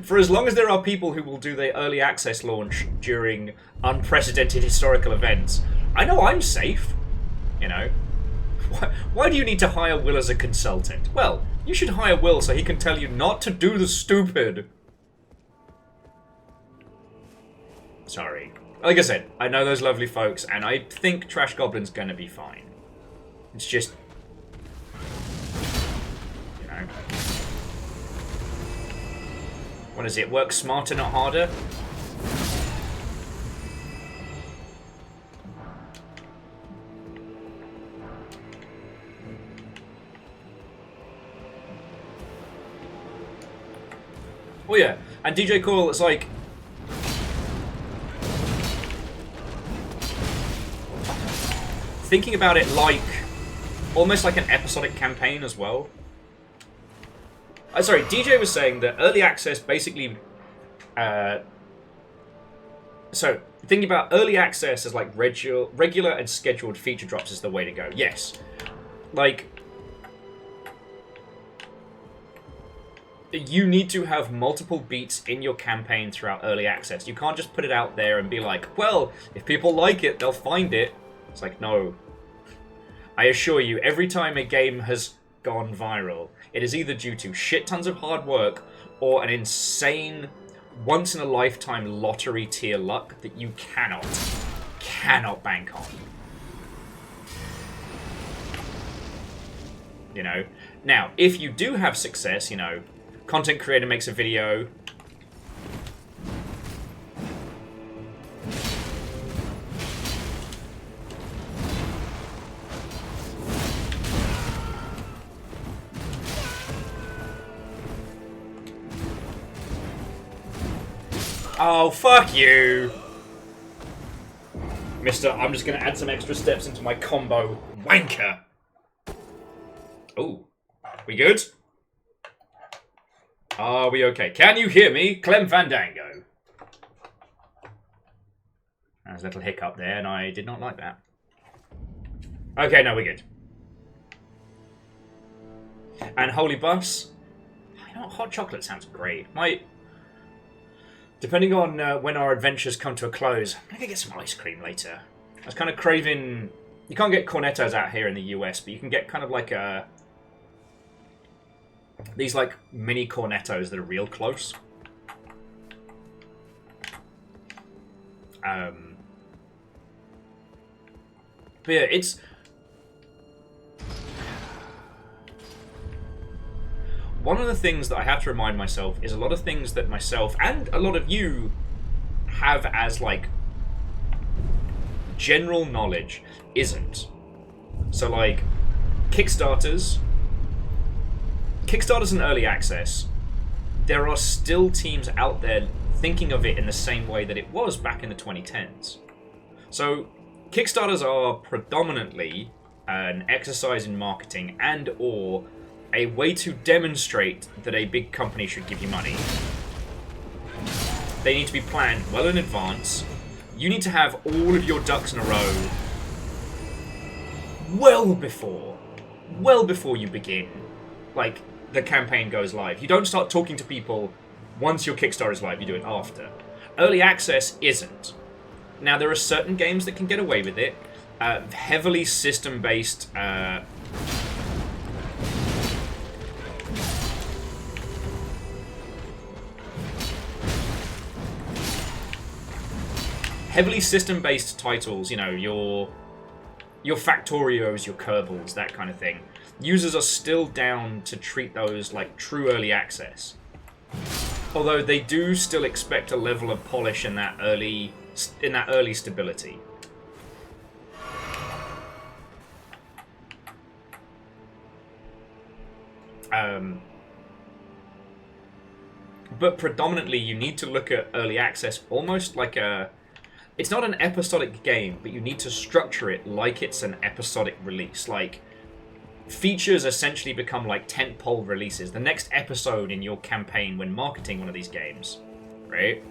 for as long as there are people who will do their early access launch during unprecedented historical events, I know I'm safe, you know. Why do you need to hire Will as a consultant? Well, you should hire Will so he can tell you not to do the stupid. Sorry. Like I said, I know those lovely folks, and I think Trash Goblin's gonna be fine. It's just, you know. What is it? Work smarter, not harder? Oh yeah, and DJ Coil, it's like, thinking about it like, almost like an episodic campaign as well. Sorry, DJ was saying that early access basically, so, thinking about early access as like regular and scheduled feature drops is the way to go. Yes. Like, you need to have multiple beats in your campaign throughout early access. You can't just put it out there and be like, well, if people like it, they'll find it. It's like, no. I assure you, every time a game has gone viral, it is either due to shit tons of hard work or an insane, once-in-a-lifetime lottery tier luck that you cannot bank on. You know? Now, if you do have success, you know, content creator makes a video, oh, fuck you! Mister, I'm just gonna add some extra steps into my combo. Wanker! Ooh. We good? Are we okay? Can you hear me? Clem Fandango. There's a little hiccup there, and I did not like that. Okay, no, we're good. And Holy Bus. You know what? Hot chocolate sounds great. Depending on when our adventures come to a close, I'm gonna get some ice cream later. I was kind of craving... You can't get cornettos out here in the US, but you can get kind of like a... These like mini cornettos that are real close. But yeah, it's... one of the things that I have to remind myself is a lot of things that myself and a lot of you have as, like, general knowledge isn't. So, like, Kickstarters and early access, there are still teams out there thinking of it in the same way that it was back in the 2010s. So, Kickstarters are predominantly an exercise in marketing and or a way to demonstrate that a big company should give you money. They need to be planned well in advance. You need to have all of your ducks in a row well before you begin, like, the campaign goes live. You don't start talking to people once your Kickstarter is live, you do it after. Early access isn't. Now, there are certain games that can get away with it. Heavily system-based... heavily system-based titles, you know, your Factorios, your Kerbals, that kind of thing. Users are still down to treat those like true early access. Although they do still expect a level of polish in that early stability. But predominantly you need to look at early access almost like a... It's not an episodic game, but you need to structure it like it's an episodic release. Like, features essentially become like tentpole releases. The next episode in your campaign when marketing one of these games, right?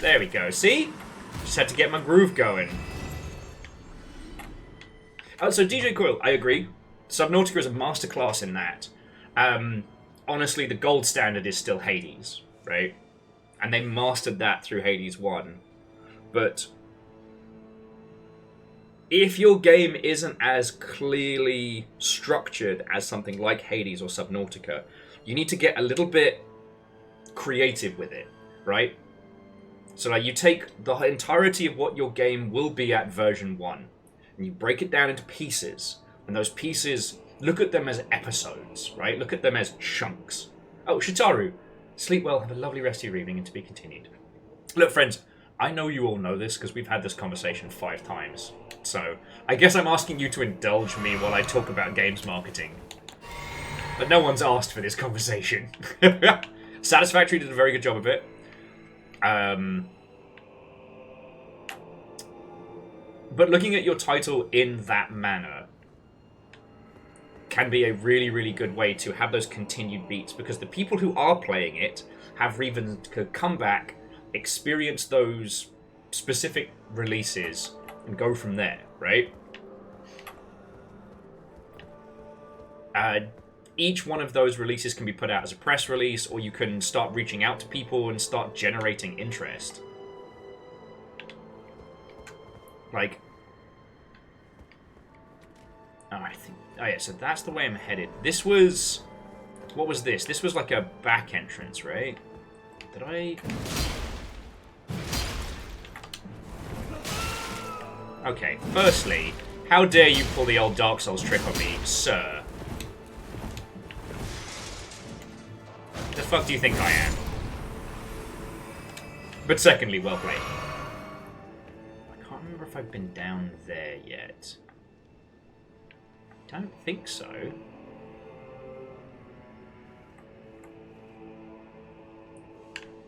There we go. See? Just had to get my groove going. Oh, so DJ Coil, I agree. Subnautica is a masterclass in that. Honestly, the gold standard is still Hades, right? And they mastered that through Hades 1. But if your game isn't as clearly structured as something like Hades or Subnautica, you need to get a little bit creative with it, right? So like, you take the entirety of what your game will be at version 1, and you break it down into pieces, and those pieces, look at them as episodes, right? Look at them as chunks. Oh, Shitaru, sleep well, have a lovely rest of your evening, and to be continued. Look, friends, I know you all know this, because we've had this conversation 5 times, so I guess I'm asking you to indulge me while I talk about games marketing. But no one's asked for this conversation. Satisfactory did a very good job of it. But looking at your title in that manner can be a really, really good way to have those continued beats, because the people who are playing it have reason to come back, experience those specific releases, and go from there, right? Each one of those releases can be put out as a press release, or you can start reaching out to people and start generating interest. Like, oh yeah, so that's the way I'm headed. This was, what was this? This was like a back entrance, right? Did I? Okay, firstly, how dare you pull the old Dark Souls trick on me, sir? The fuck do you think I am? But secondly, well played. I can't remember if I've been down there yet. I don't think so.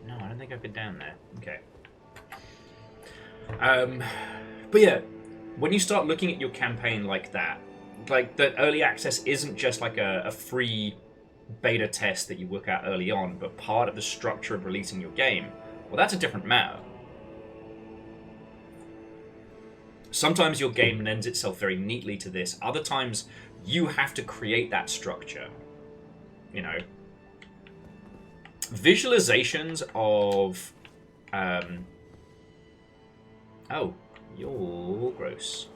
No, I don't think I've been down there. Okay. But yeah, when you start looking at your campaign like that, like that early access isn't just like a free beta test that you look at early on, but part of the structure of releasing your game, well, that's a different matter. Sometimes your game lends itself very neatly to this. Other times, you have to create that structure. You know, visualizations of... oh, you're gross.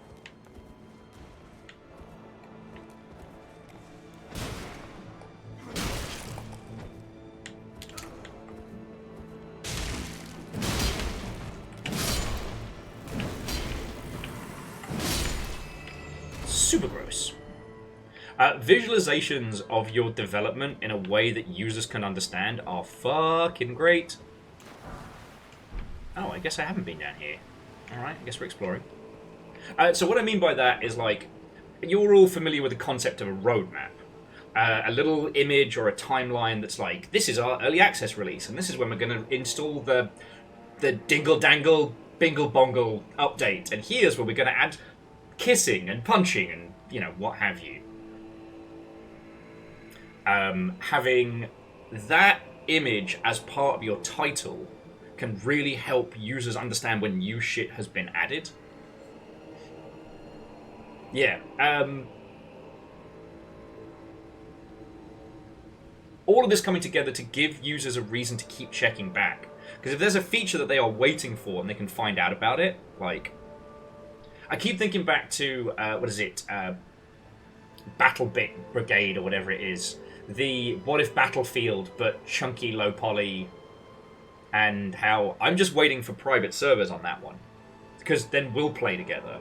super gross. Visualizations of your development in a way that users can understand are fucking great. Oh, I guess I haven't been down here. Alright, I guess we're exploring. So what I mean by that is, like, you're all familiar with the concept of a roadmap. A little image or a timeline that's like, this is our early access release, and this is when we're going to install the dingle-dangle, bingle-bongle update, and here's where we're going to add kissing and punching and, you know, what have you. Having that image as part of your title can really help users understand when new shit has been added. Yeah. All of this coming together to give users a reason to keep checking back. Because if there's a feature that they are waiting for and they can find out about it, like... I keep thinking back to, what is it? Battle Bit Brigade or whatever it is. The What If Battlefield, but chunky, low poly, and how I'm just waiting for private servers on that one. Because then we'll play together.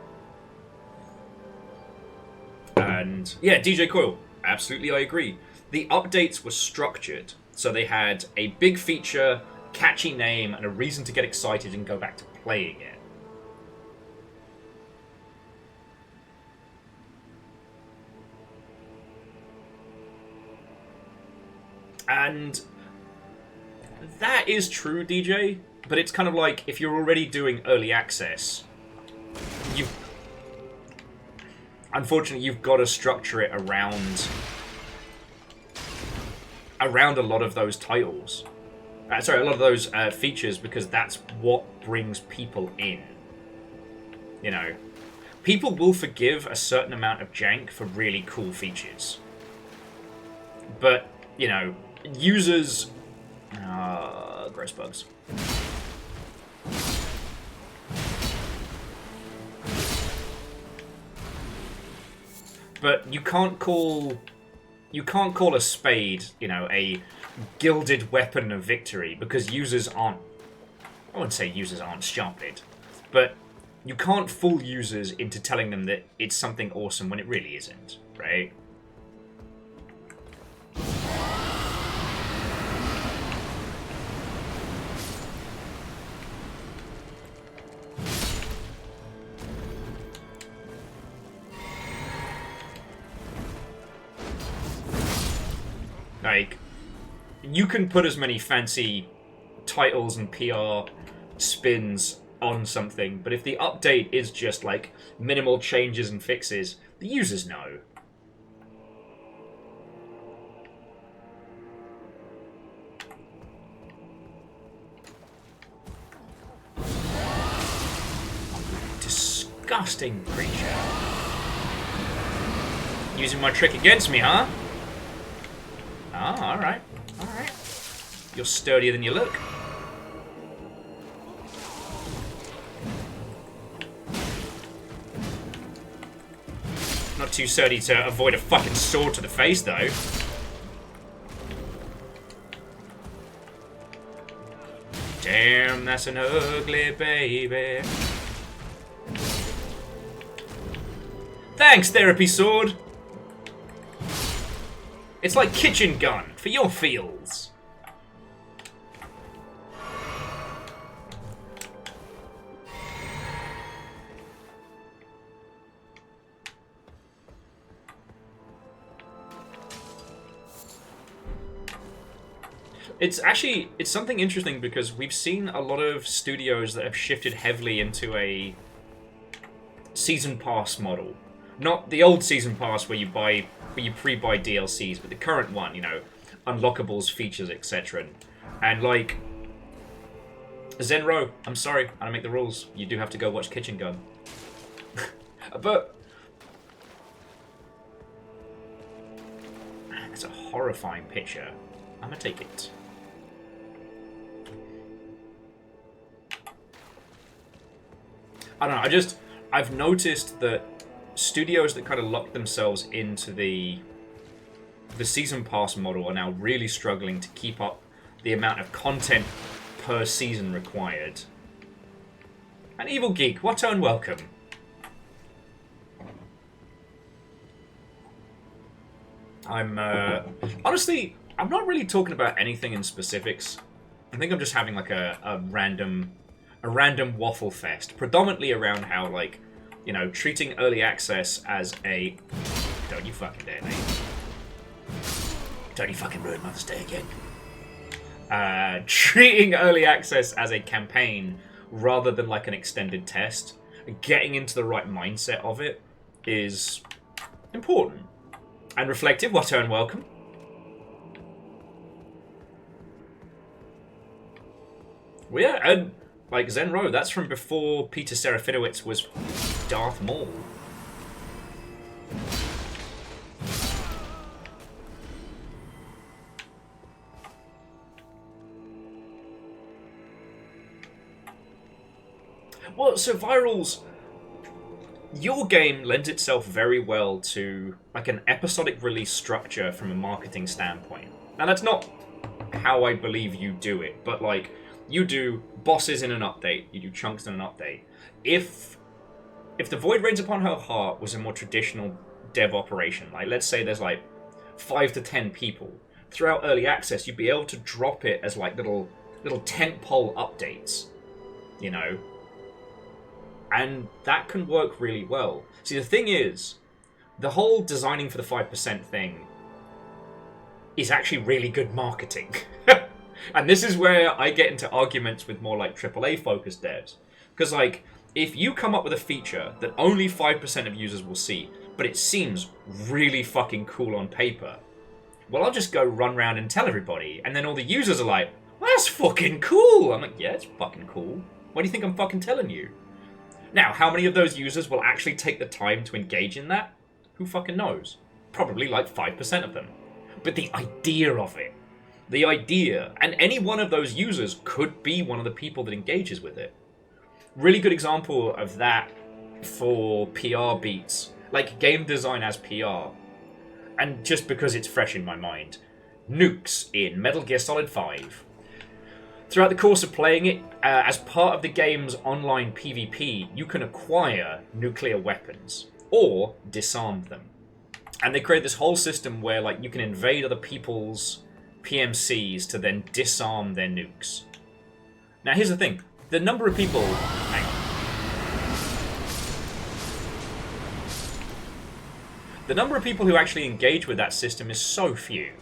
And, yeah, DJ Coil, absolutely I agree. The updates were structured, so they had a big feature, catchy name, and a reason to get excited and go back to playing it. And that is true, DJ, but it's kind of like, if you're already doing early access, unfortunately, you've got to structure it around a lot of those titles. Sorry, a lot of those features, because that's what brings people in. You know, people will forgive a certain amount of jank for really cool features. But, you know, users... gross bugs. But you can't call a spade, you know, a gilded weapon of victory, because users aren't... I wouldn't say users aren't sharp-witted, but you can't fool users into telling them that it's something awesome when it really isn't, right? Like, you can put as many fancy titles and PR spins on something, but if the update is just, like, minimal changes and fixes, the users know. Disgusting creature. Using my trick against me, huh? Ah, alright. Alright. You're sturdier than you look. Not too sturdy to avoid a fucking sword to the face, though. Damn, that's an ugly baby. Thanks, therapy sword. It's like kitchen gun for your fields. It's something interesting, because we've seen a lot of studios that have shifted heavily into a season pass model. Not the old season pass where you pre-buy DLCs, but the current one, you know, unlockables, features, etc. And like, Zenro, I'm sorry, I don't make the rules. You do have to go watch Kitchen Gun. But it's a horrifying picture. I'm gonna take it. I don't know, I've noticed that studios that kind of lock themselves into the season pass model are now really struggling to keep up the amount of content per season required. An evil geek, what and welcome. I'm, honestly, I'm not really talking about anything in specifics. I think I'm just having, like, a random waffle fest. Predominantly around how, like, you know, treating early access as a... Don't you fucking dare, mate. Don't you fucking ruin Mother's Day again. Treating early access as a campaign rather than, like, an extended test. Getting into the right mindset of it is important. And reflective, what and welcome. Well, yeah, and like Zenro, that's from before Peter Serafinowicz was Darth Maul. Well, so Virals, your game lends itself very well to like an episodic release structure from a marketing standpoint. Now that's not how I believe you do it, but like you do bosses in an update, you do chunks in an update. If the Void Rains Upon Her Heart was a more traditional dev operation, like let's say there's like 5 to 10 people, throughout early access you'd be able to drop it as like little tentpole updates, you know? And that can work really well. See, the thing is, the whole designing for the 5% thing is actually really good marketing. And this is where I get into arguments with more like AAA-focused devs. Because, like, if you come up with a feature that only 5% of users will see, but it seems really fucking cool on paper, well, I'll just go run around and tell everybody, and then all the users are like, well, that's fucking cool! I'm like, yeah, it's fucking cool. Why do you think I'm fucking telling you? Now, how many of those users will actually take the time to engage in that? Who fucking knows? Probably like 5% of them. But the idea of it, and any one of those users could be one of the people that engages with it. Really good example of that for PR beats, like game design as PR. And just because it's fresh in my mind, nukes in Metal Gear Solid 5. Throughout the course of playing it, as part of the game's online PvP, you can acquire nuclear weapons, or disarm them. And they create this whole system where like you can invade other people's PMCs to then disarm their nukes. Now here's the thing, the number of people... Hang on. The number of people who actually engage with that system is so few.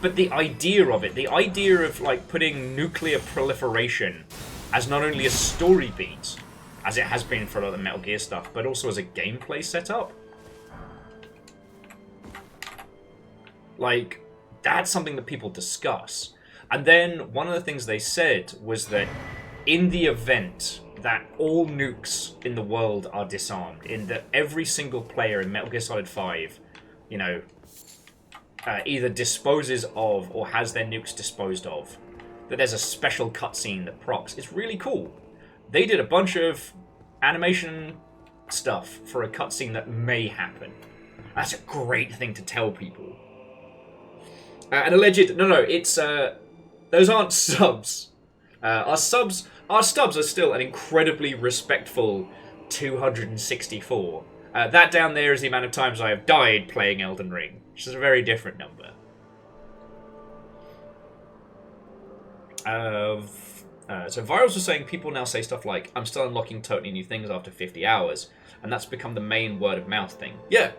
But the idea of it, the idea of like putting nuclear proliferation as not only a story beat, as it has been for a lot of Metal Gear stuff, but also as a gameplay setup, like, that's something that people discuss. And then one of the things they said was that in the event that all nukes in the world are disarmed, in that every single player in Metal Gear Solid 5, you know, either disposes of or has their nukes disposed of, that there's a special cutscene that procs. It's really cool. They did a bunch of animation stuff for a cutscene that may happen. That's a great thing to tell people. An alleged... No, it's... those aren't subs. Our subs are still an incredibly respectful 264. That down there is the amount of times I have died playing Elden Ring, which is a very different number. So Virals was saying people now say stuff like, I'm still unlocking totally new things after 50 hours, and that's become the main word of mouth thing. Yeah.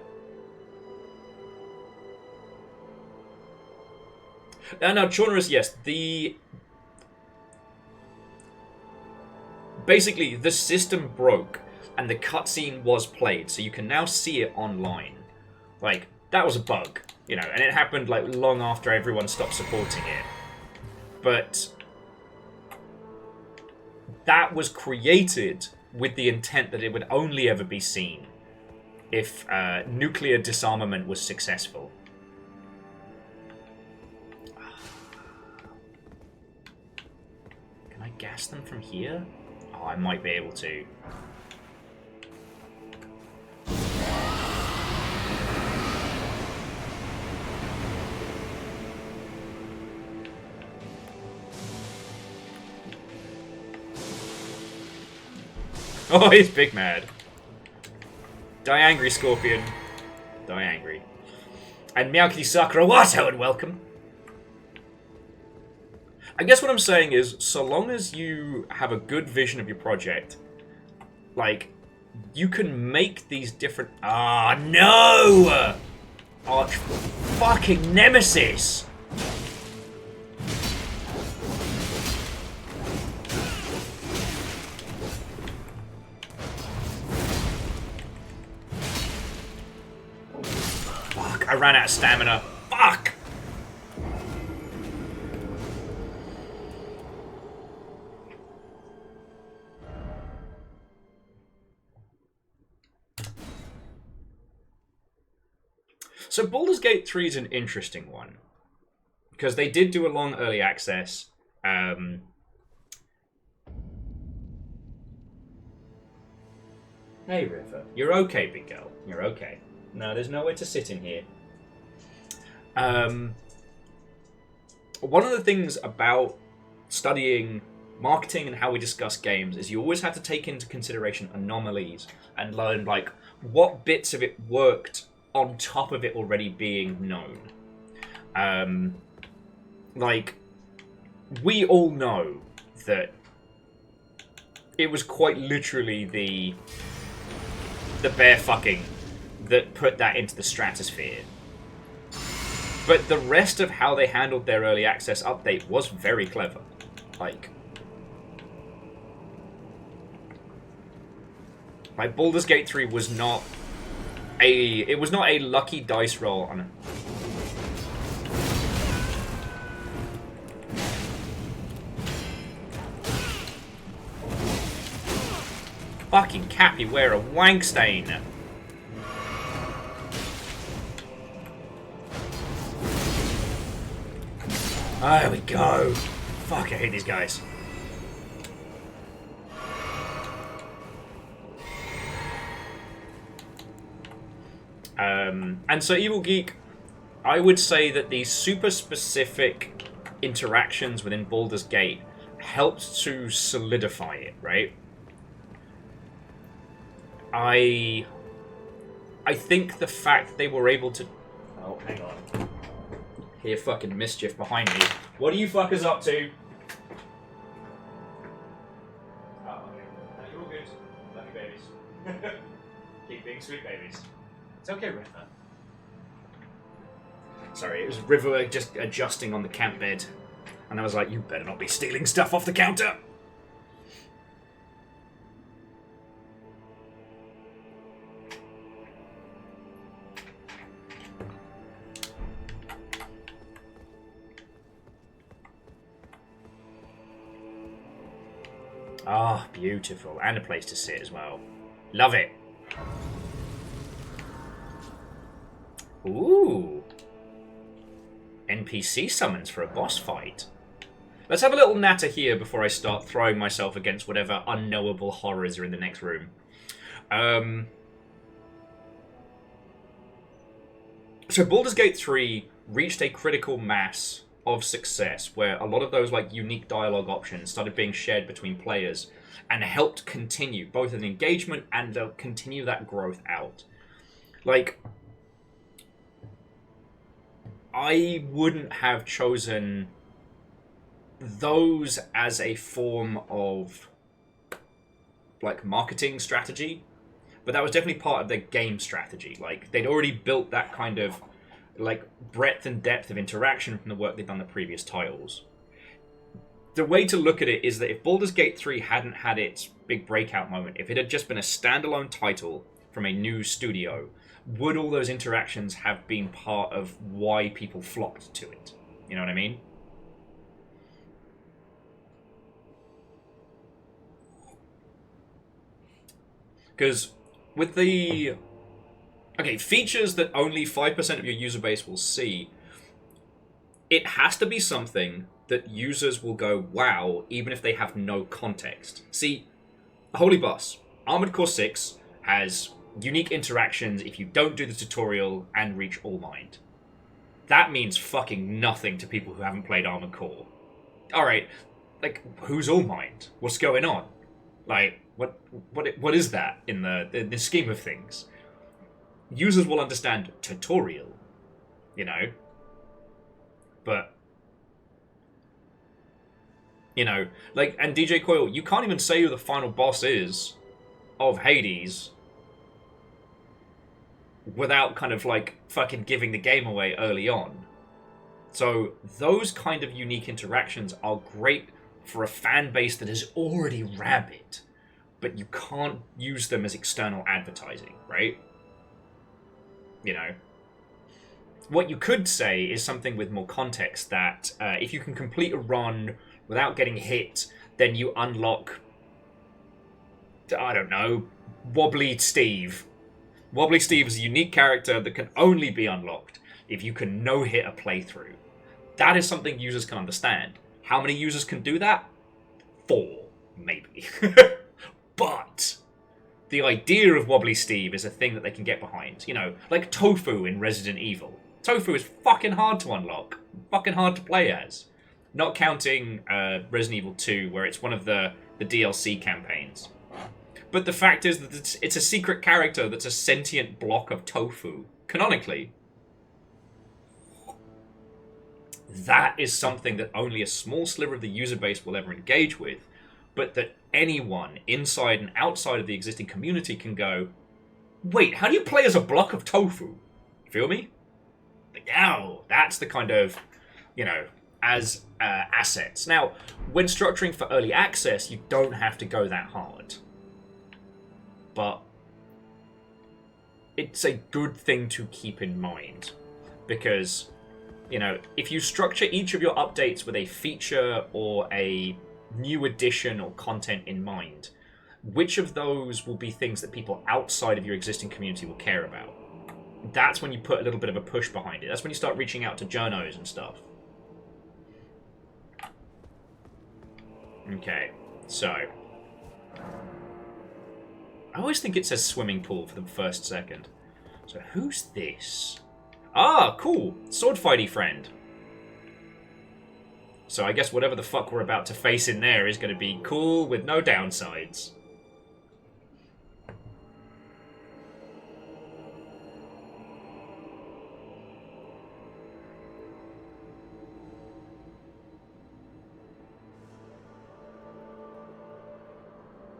Now, Chaunerus, yes, basically, the system broke, and the cutscene was played, so you can now see it online. Like, that was a bug, you know, and it happened, like, long after everyone stopped supporting it. But that was created with the intent that it would only ever be seen if nuclear disarmament was successful. Can I gas them from here? Oh, I might be able to. Oh, he's big mad. Die angry, Scorpion. Die angry. And Meowkity Sakurawato, and welcome. I guess what I'm saying is, so long as you have a good vision of your project, like, you can make these different... Ah, no! Arch fucking nemesis! Fuck, I ran out of stamina. Fuck! So Baldur's Gate 3 is an interesting one. Because they did do a long early access. Hey, River. You're okay, big girl. You're okay. No, there's nowhere to sit in here. One of the things about studying marketing and how we discuss games is you always have to take into consideration anomalies and learn, like, what bits of it worked on top of it already being known. Like, we all know that it was quite literally the bear fucking that put that into the stratosphere. But the rest of how they handled their early access update was very clever. Like Baldur's Gate 3 was not a lucky dice roll on it. Fucking Cappy, wear a wank stain. There we go. Fuck, I hate these guys. And so Evil Geek, I would say that these super specific interactions within Baldur's Gate helped to solidify it, right? I think the fact they were able to... Oh, hang on. Hear fucking mischief behind me. What are you fuckers up to? Oh, okay. No, you're all good. Love you, babies. Keep being sweet babies. It's okay, River. Sorry, it was River just adjusting on the camp bed. And I was like, you better not be stealing stuff off the counter. Ah, beautiful. And a place to sit as well. Love it. Ooh. NPC summons for a boss fight. Let's have a little natter here before I start throwing myself against whatever unknowable horrors are in the next room. So Baldur's Gate 3 reached a critical mass of success where a lot of those like unique dialogue options started being shared between players and helped continue both an engagement and continue that growth out. Like, I wouldn't have chosen those as a form of like marketing strategy, but that was definitely part of their game strategy. Like, they'd already built that kind of like breadth and depth of interaction from the work they'd done the previous titles. The way to look at it is that if Baldur's Gate 3 hadn't had its big breakout moment, if it had just been a standalone title from a new studio, would all those interactions have been part of why people flocked to it? You know what I mean? Because with the... Okay, features that only 5% of your user base will see, it has to be something that users will go, wow, even if they have no context. See, Holy Boss, Armored Core 6 has unique interactions if you don't do the tutorial and reach All Mind. That means fucking nothing to people who haven't played Armored Core. Alright, like, who's All Mind? What's going on? Like, what is that in the scheme of things? users will understand tutorial, you know, but, you know, like, and DJ Coil, you can't even say who the final boss is of Hades without kind of, like, fucking giving the game away early on. So those kind of unique interactions are great for a fan base that is already rabid, but you can't use them as external advertising, right? You know, what you could say is something with more context, that if you can complete a run without getting hit, then you unlock, I don't know, Wobbly Steve. Wobbly Steve is a unique character that can only be unlocked if you can no-hit a playthrough. That is something users can understand. How many users can do that? 4, maybe. But the idea of Wobbly Steve is a thing that they can get behind. You know, like Tofu in Resident Evil. Tofu is fucking hard to unlock. Fucking hard to play as. Not counting Resident Evil 2, where it's one of the DLC campaigns. But the fact is that it's a secret character that's a sentient block of tofu, canonically. That is something that only a small sliver of the user base will ever engage with, but that anyone inside and outside of the existing community can go, wait, how do you play as a block of tofu? Feel me? Like, oh, that's the kind of, you know, as assets. Now, when structuring for early access, you don't have to go that hard. But it's a good thing to keep in mind, because, you know, if you structure each of your updates with a feature or a new addition or content in mind, which of those will be things that people outside of your existing community will care about? That's when you put a little bit of a push behind it. That's when you start reaching out to journos and stuff. Okay, so I always think it says swimming pool for the first second. So who's this? Ah, cool. Sword fighty friend. So I guess whatever the fuck we're about to face in there is going to be cool with no downsides.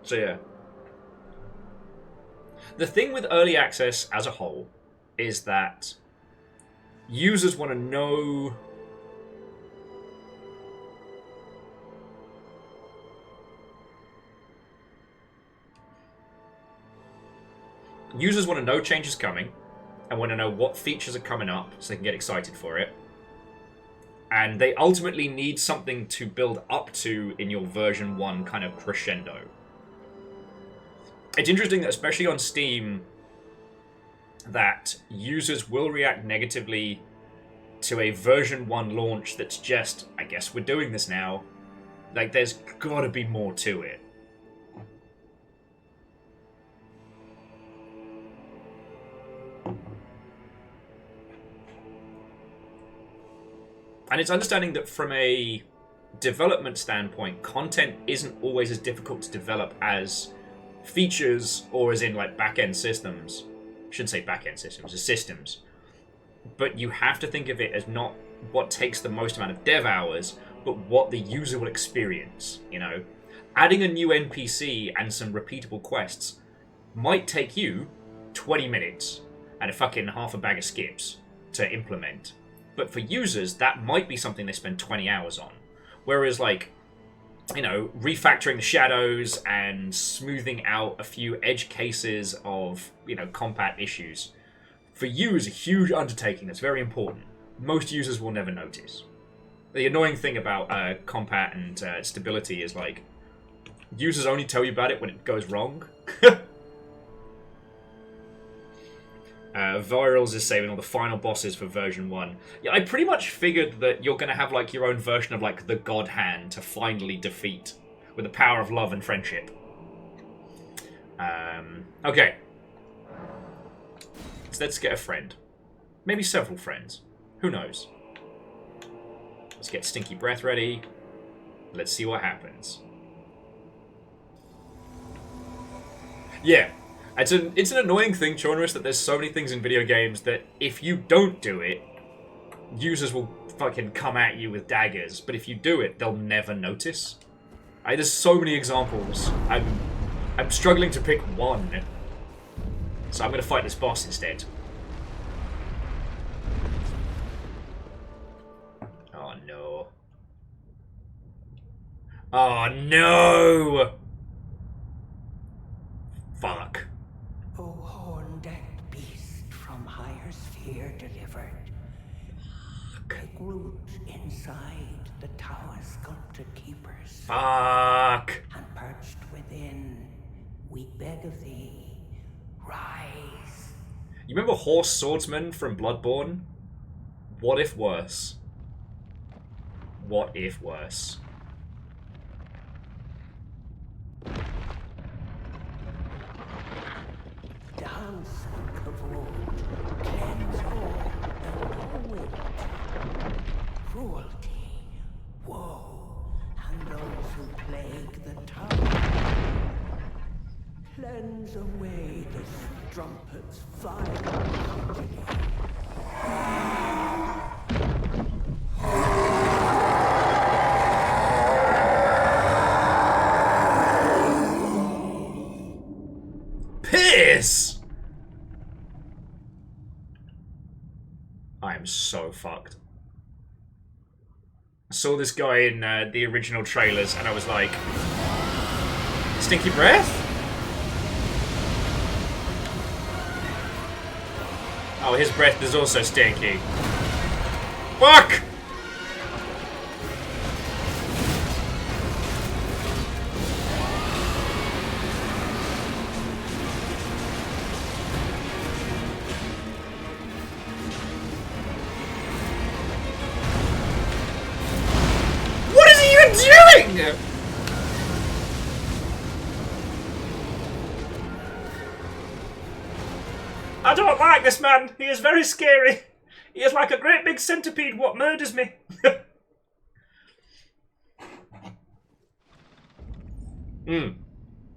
So yeah. The thing with early access as a whole is that users want to know change is coming and want to know what features are coming up so they can get excited for it. And they ultimately need something to build up to in your version 1 kind of crescendo. It's interesting that, especially on Steam, that users will react negatively to a version 1 launch that's just, I guess we're doing this now. Like, there's gotta be more to it. And it's understanding that from a development standpoint, content isn't always as difficult to develop as features, or as in like back-end systems. I shouldn't say back-end systems, as systems. But you have to think of it as not what takes the most amount of dev hours, but what the user will experience, you know? Adding a new NPC and some repeatable quests might take you 20 minutes and a fucking half a bag of skips to implement. But for users, that might be something they spend 20 hours on. Whereas, like, you know, refactoring the shadows and smoothing out a few edge cases of, you know, compat issues, for you is a huge undertaking that's very important. Most users will never notice. The annoying thing about compat and stability is, like, users only tell you about it when it goes wrong. Virals is saving all the final bosses for version 1. Yeah, I pretty much figured that you're going to have, like, your own version of, like, the God Hand to finally defeat with the power of love and friendship. Okay. So let's get a friend. Maybe several friends. Who knows? Let's get Stinky Breath ready. Let's see what happens. Yeah. It's an annoying thing, Chornerus, that there's so many things in video games that if you don't do it, users will fucking come at you with daggers. But if you do it, they'll never notice. There's so many examples. I'm struggling to pick one. So I'm gonna fight this boss instead. Oh no. Oh no! Fuck. O horn-decked beast from higher sphere delivered, take root inside the tower sculpted keepers. Fuck. And perched within, we beg of thee, rise. You remember Horse Swordsman from Bloodborne? What if worse? What if worse? Dance and kavod, cleanse all and know it. Cruelty, woe, and those who plague the tower. Cleanse away the strumpet's vile progeny. Piss! I am so fucked. I saw this guy in the original trailers and I was like, stinky breath? Oh, his breath is also stinky. Fuck! What is he even doing? I don't like this man. He is very scary. He is like a great big centipede what murders me.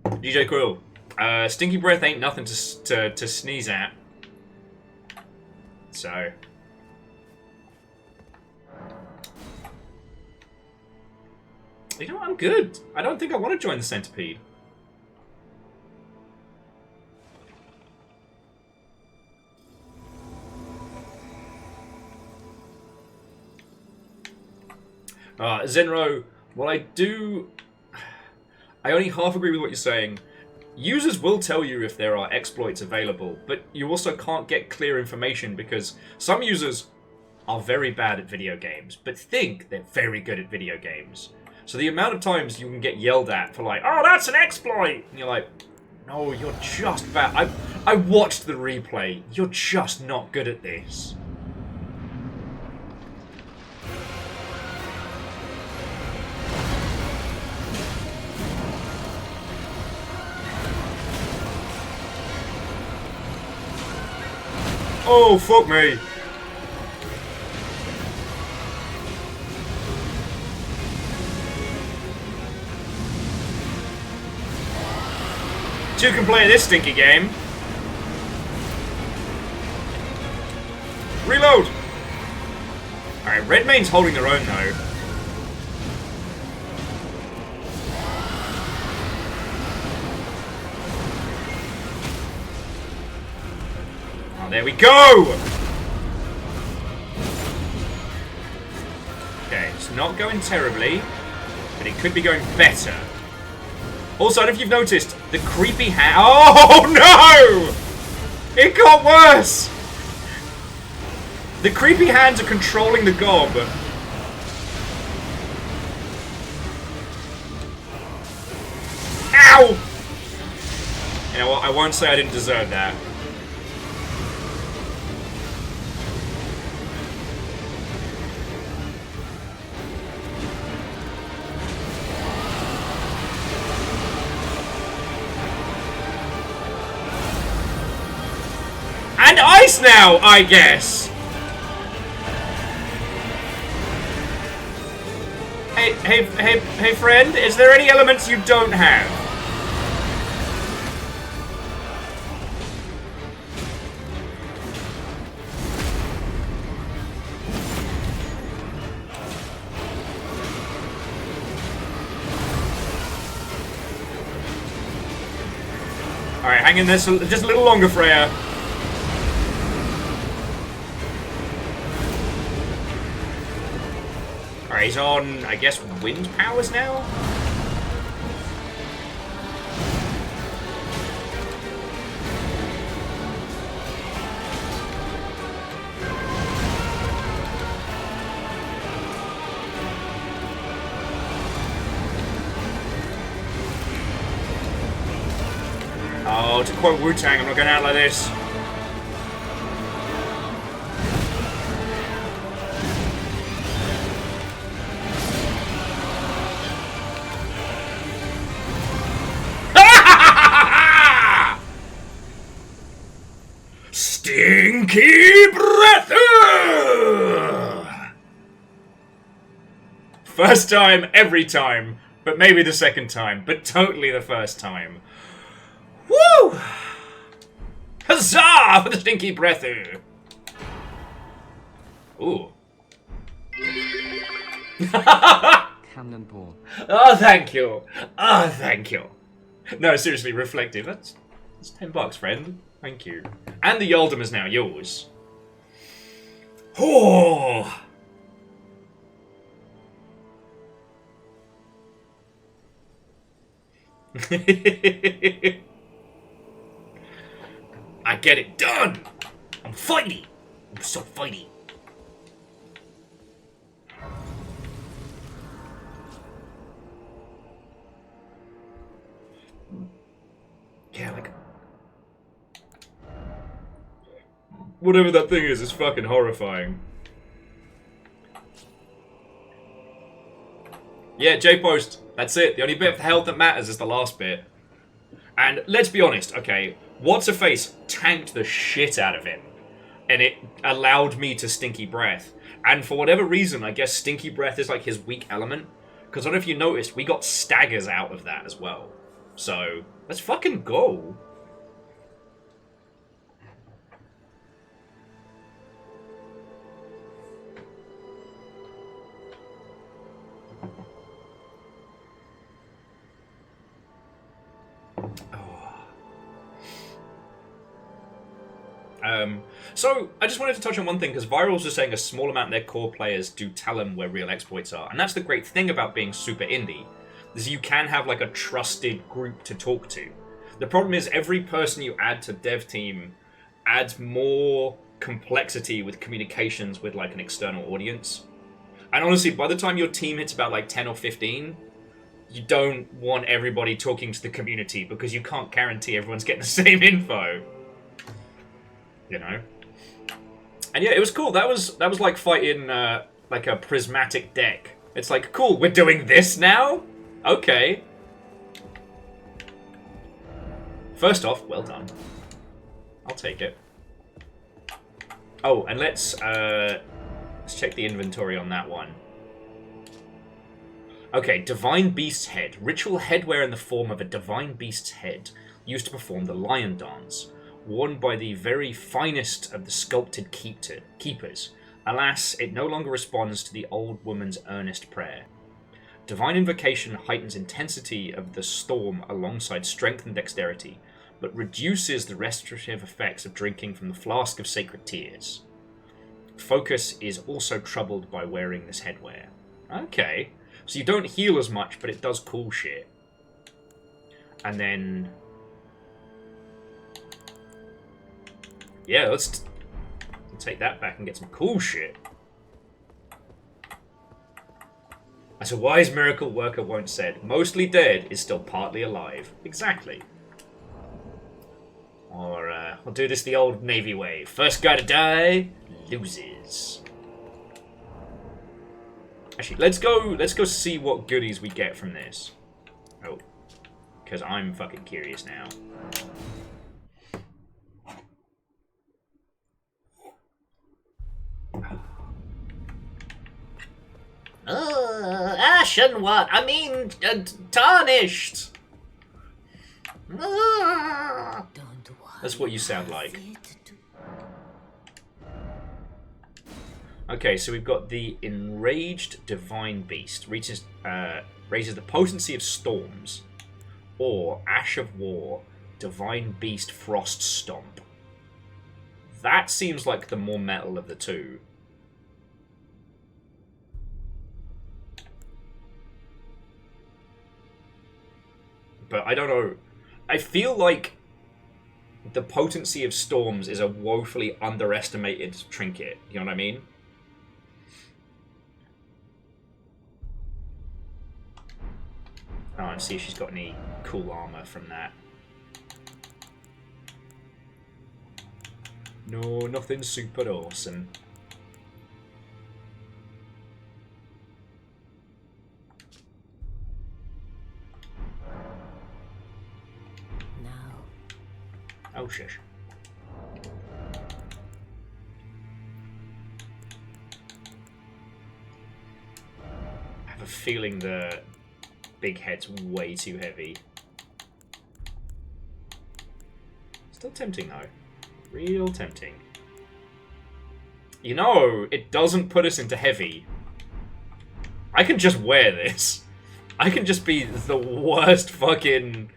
DJ Quill. Stinky breath ain't nothing to sneeze at. So. You know what? I'm good. I don't think I want to join the centipede. Zenro, what I do... I only half agree with what you're saying. Users will tell you if there are exploits available, but you also can't get clear information because some users are very bad at video games, but think they're very good at video games. So the amount of times you can get yelled at for like, oh, that's an exploit! And you're like, no, you're just bad. I watched the replay. You're just not good at this. Oh, fuck me. Two can play this stinky game. Reload! Alright, Redmane's holding their own though. Oh, there we go! Okay, it's not going terribly, but it could be going better. Also, I don't know if you've noticed, the creepy hand... Oh, no! It got worse! The creepy hands are controlling the gob. Ow! You know what, I won't say I didn't deserve that. And ice now, I guess. Hey, friend, is there any elements you don't have? Alright, hang in there just a little longer, Freya. Alright, he's on, I guess, wind powers now? Oh, to quote Wu-Tang, I'm not going out like this. Stinky breath! First time, every time. But maybe the second time. But totally the first time. Woo! Huzzah for the stinky breath! Ooh. Cannonball. Oh, thank you. Oh, thank you. No, seriously, reflective. That's $10, friend. Thank you. And the Yoldom is now yours. Oh! I get it done! I'm fighty! I'm so fighty. Yeah, like... whatever that thing is fucking horrifying. Yeah, J-Post. That's it. The only bit of health that matters is the last bit. And let's be honest, okay, What's-Her-Face tanked the shit out of him. And it allowed me to Stinky Breath. And for whatever reason, I guess Stinky Breath is like his weak element. Because I don't know if you noticed, we got staggers out of that as well. So, let's fucking go. So, I just wanted to touch on one thing, because Virals was saying a small amount of their core players do tell them where real exploits are. And that's the great thing about being super indie, is you can have like a trusted group to talk to. The problem is every person you add to dev team adds more complexity with communications with like an external audience. And honestly, by the time your team hits about like 10 or 15, you don't want everybody talking to the community because you can't guarantee everyone's getting the same info. You know? And yeah, it was cool. That was like fighting like a prismatic deck. It's like, cool, we're doing this now? Okay. First off, well done. I'll take it. Oh, and let's check the inventory on that one. Okay, Divine Beast's Head. Ritual headwear in the form of a Divine Beast's head, used to perform the Lion Dance. Worn by the very finest of the sculpted keepers. Alas, it no longer responds to the old woman's earnest prayer. Divine Invocation heightens intensity of the storm alongside strength and dexterity, but reduces the restorative effects of drinking from the flask of sacred tears. Focus is also troubled by wearing this headwear. Okay, so you don't heal as much, but it does cool shit. And then... yeah, let's take that back and get some cool shit. As a wise miracle worker once said, mostly dead is still partly alive. Exactly. Or, I'll do this the old Navy way. First guy to die, loses. Actually, let's go see what goodies we get from this. Oh. Because I'm fucking curious now. Ashen what? I mean, tarnished. That's what you sound like. Okay, so we've got the Enraged Divine Beast. Raises the potency of storms. Or Ash of War. Divine Beast Frost Stomp. That seems like the more metal of the two. But I don't know. I feel like the potency of storms is a woefully underestimated trinket. You know what I mean? Oh, and see if she's got any cool armor from that. No, nothing super awesome. Oh, shush. I have a feeling the big head's way too heavy. Still tempting, though. Real tempting. You know, it doesn't put us into heavy. I can just wear this. I can just be the worst fucking...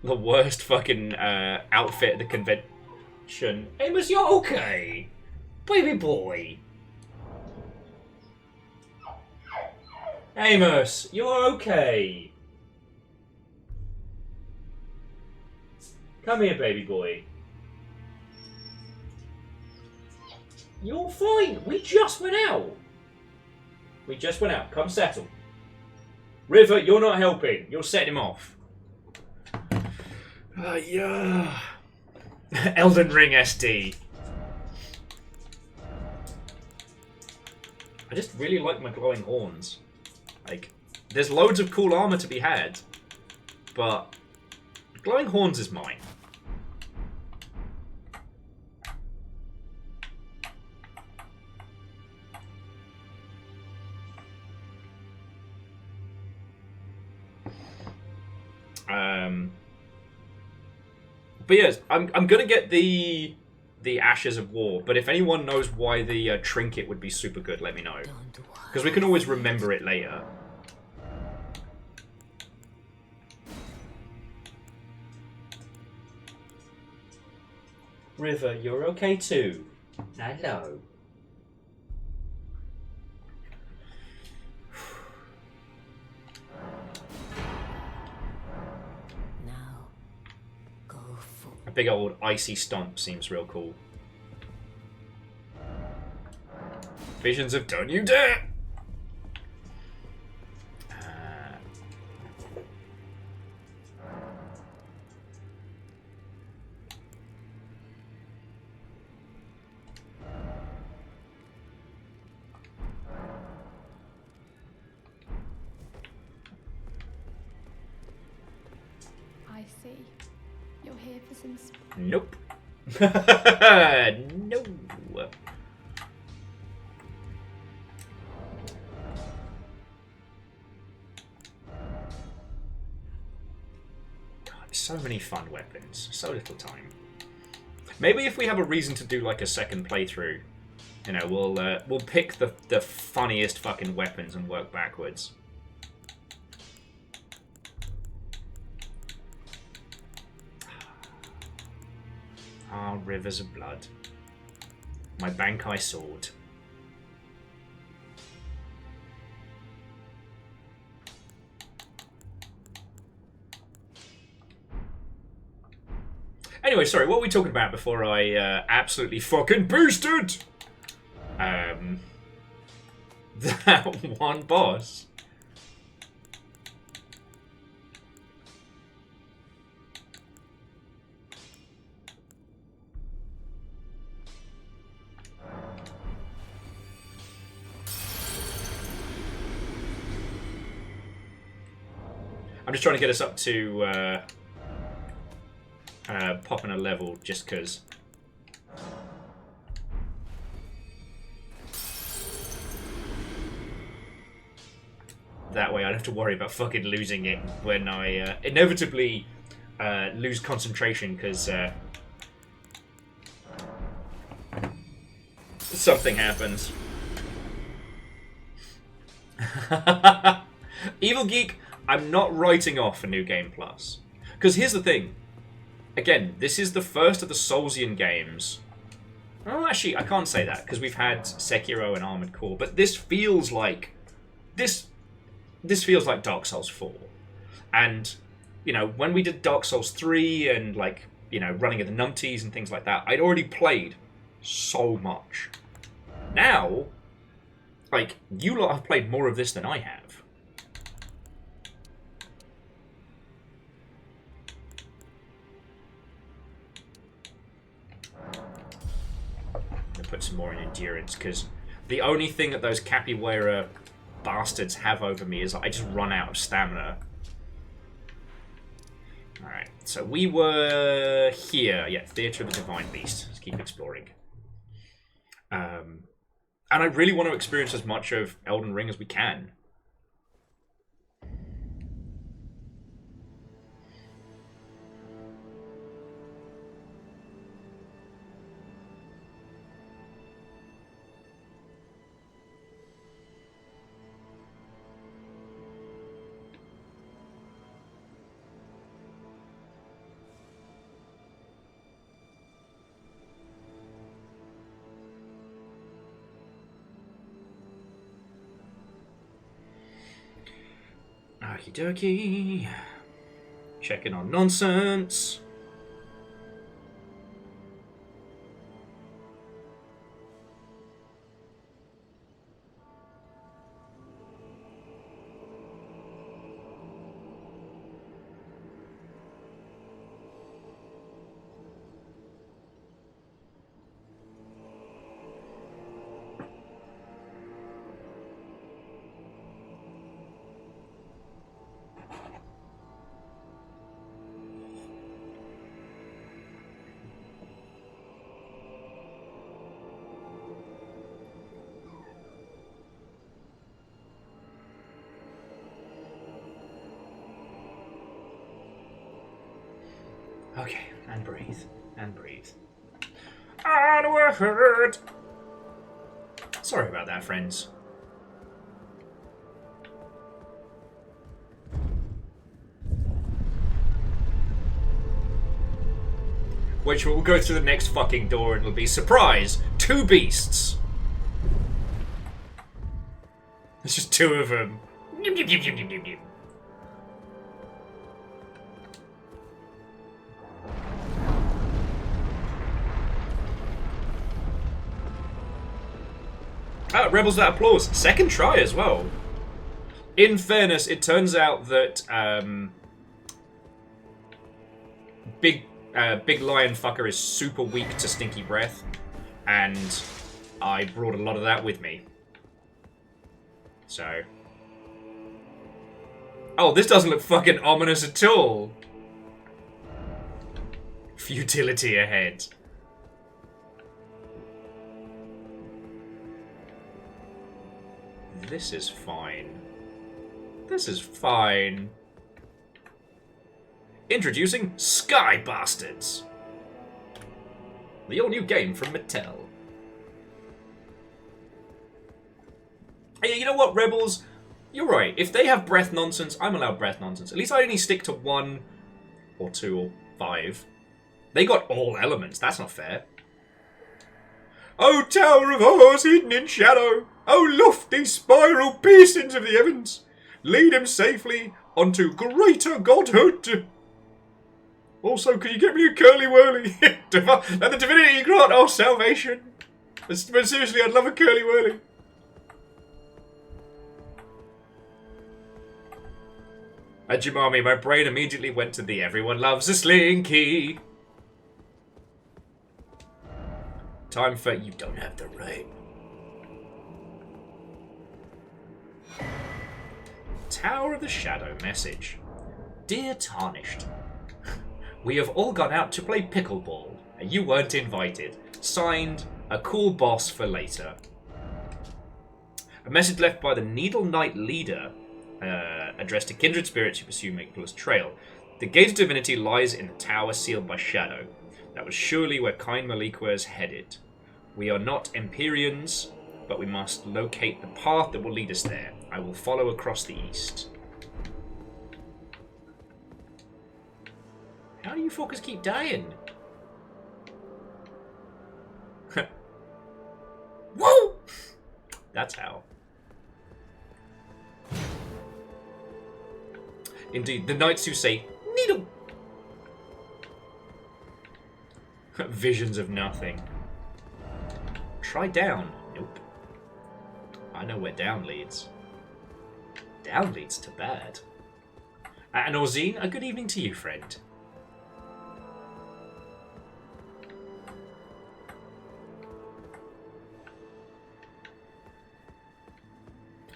The worst fucking outfit at the convention. Amos, you're okay. Baby boy. Amos, you're okay. Come here, baby boy. You're fine. We just went out. We just went out. Come settle. River, you're not helping. You're setting him off. Yeah. Elden Ring SD. I just really like my glowing horns. Like, there's loads of cool armor to be had, but glowing horns is mine. But yes, I'm gonna get the Ashes of War. But if anyone knows why the trinket would be super good, let me know, because we can always remember it later. River, you're okay too. Hello. A big old icy stomp seems real cool. Visions of don't you dare! I see. You're here for some... Nope. No. God, so many fun weapons. So little time. Maybe if we have a reason to do like a second playthrough, you know, we'll pick the funniest fucking weapons and work backwards. Ah, rivers of blood. My Bankai sword. Anyway, sorry, what were we talking about before I absolutely fucking boosted? That one boss. I'm just trying to get us up to popping a level just because. That way I don't have to worry about fucking losing it when I inevitably lose concentration because something happens. Evil Geek, I'm not writing off a New Game Plus. Because here's the thing. Again, this is the first of the Soulsian games. Oh, actually, I can't say that, because we've had Sekiro and Armored Core, but this feels like... This feels like Dark Souls 4. And, you know, when we did Dark Souls 3 and, like, you know, running at the numpties and things like that, I'd already played so much. Now, like, you lot have played more of this than I have. Put some more in endurance, because the only thing that those capoeira bastards have over me is I just run out of stamina. Alright, so we were here. Yeah, Theatre of the Divine Beast. Let's keep exploring. And I really want to experience as much of Elden Ring as we can. Okie dokie. Checking on nonsense. Okay, and breathe, and breathe. Onward! Sorry about that, friends. Which we'll go through the next fucking door and it'll be, surprise, 2 beasts! There's just 2 of them. Ah, Rebels That Applause. Second try as well. In fairness, it turns out that Big Lion Fucker is super weak to Stinky Breath, and I brought a lot of that with me. So... Oh, this doesn't look fucking ominous at all. Futility ahead. This is fine. This is fine. Introducing Sky Bastards. The all-new game from Mattel. Hey, you know what, Rebels? You're right. If they have breath nonsense, I'm allowed breath nonsense. At least I only stick to 1 or 2 or 5. They got all elements. That's not fair. Oh, Tower of Horrors hidden in shadow! Oh, lofty spiral piercings of the heavens! Lead him safely onto greater godhood! Also, could you get me a curly whirly? And the divinity grant our salvation! But seriously, I'd love a curly whirly. Ajimami, my brain immediately went to the everyone loves a slinky. Time for you don't have the right. Tower of the Shadow message. Dear Tarnished, we have all gone out to play pickleball, and you weren't invited. Signed, a cool boss for later. A message left by the Needle Knight leader, addressed to kindred spirits who pursue Makepella's trail. The gate of divinity lies in the tower sealed by shadow. That was surely where kind Maliqua is headed. We are not Empyreans, but we must locate the path that will lead us there. I will follow across the east. you fuckers keep dying? Whoa! That's how. Indeed, the knights who say, needle! Visions of nothing. Try down. Nope. I know where down leads. Down leads to bad. And Orzine, a good evening to you, friend.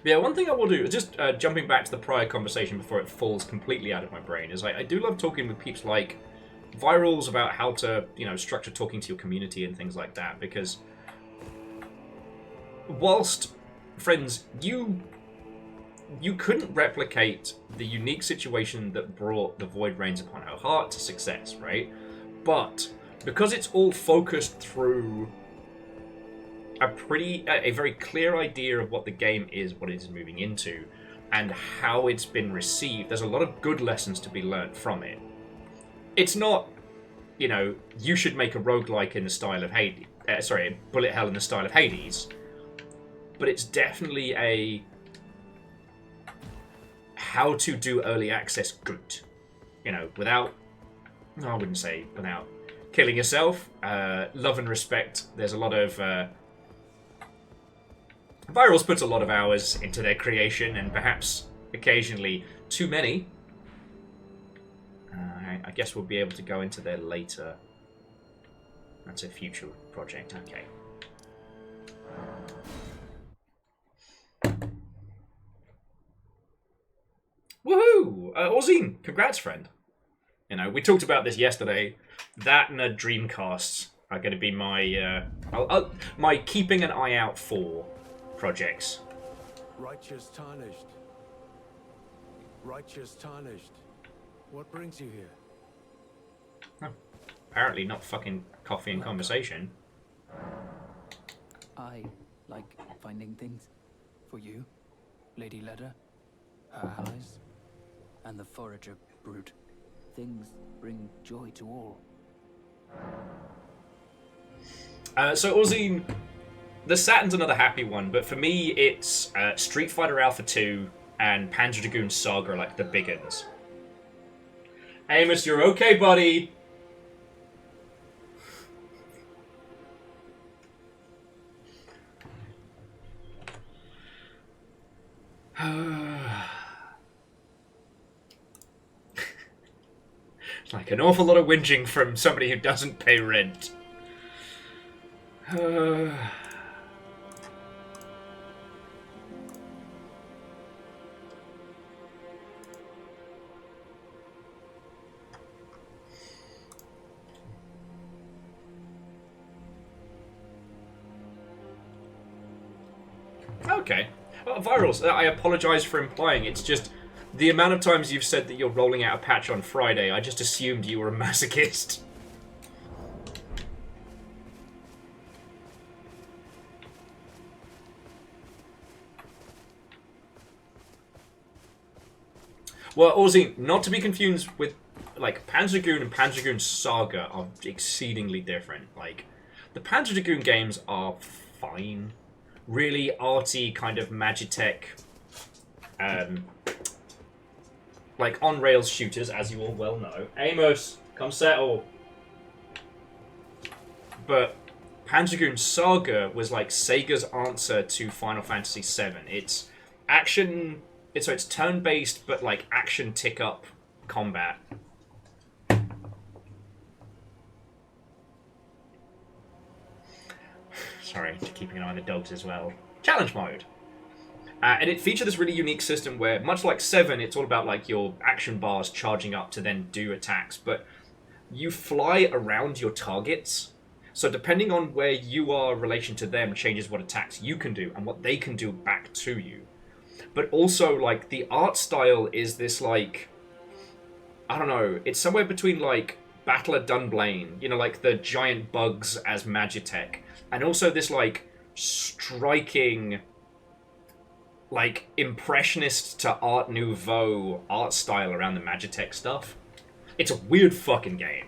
Yeah, one thing I will do, just jumping back to the prior conversation before it falls completely out of my brain, is I do love talking with peeps like Virals about how to, you know, structure talking to your community and things like that, because whilst, friends, you couldn't replicate the unique situation that brought the Void Reigns upon her heart to success, right? But because it's all focused through a very clear idea of what the game is, what it is moving into, and how it's been received, there's a lot of good lessons to be learned from it. It's not, you know, you should make a roguelike in the style of Hades, bullet hell in the style of Hades, but it's definitely a how to do early access good, you know, without, I wouldn't say without killing yourself. Love and respect. There's a lot of Virals puts a lot of hours into their creation, and perhaps occasionally too many. I guess we'll be able to go into there later. That's a future project. Okay. Woohoo! Orzine, congrats, friend. You know, we talked about this yesterday. That and a Dreamcast are going to be my my keeping an eye out for projects. Righteous tarnished. Righteous tarnished. What brings you here? Oh, apparently not fucking coffee and conversation. I like finding things for you, Lady Lotta, her allies, and the forager brute. Things bring joy to all. So Orzine, the Saturn's another happy one, but for me it's Street Fighter Alpha 2 and Panzer Dragoon Saga are like the big ones. Amos, you're okay, buddy. Like an awful lot of whinging from somebody who doesn't pay rent. Okay. Well, Virals, I apologize for implying. It's just the amount of times you've said that you're rolling out a patch on Friday, I just assumed you were a masochist. Well, Orzine, not to be confused with, like, Panzer Dragoon and Panzer Dragoon Saga are exceedingly different. Like, the Panzer Dragoon games are fine. Really arty, kind of Magitech, like, on-rails shooters, as you all well know. Amos, come settle. But Panzer Dragoon Saga was, like, Sega's answer to Final Fantasy VII. It's action... So it's turn-based, but like action tick-up combat. Sorry, keeping an eye on the dogs as well. Challenge mode. And it featured this really unique system where, much like 7, it's all about like your action bars charging up to then do attacks, but you fly around your targets. So depending on where you are in relation to them changes what attacks you can do and what they can do back to you. But also, like, the art style is this, like, I don't know, it's somewhere between, like, Battle at Dunblane, you know, like the giant bugs as Magitech, and also this, like, striking, like, impressionist to Art Nouveau art style around the Magitech stuff. It's a weird fucking game.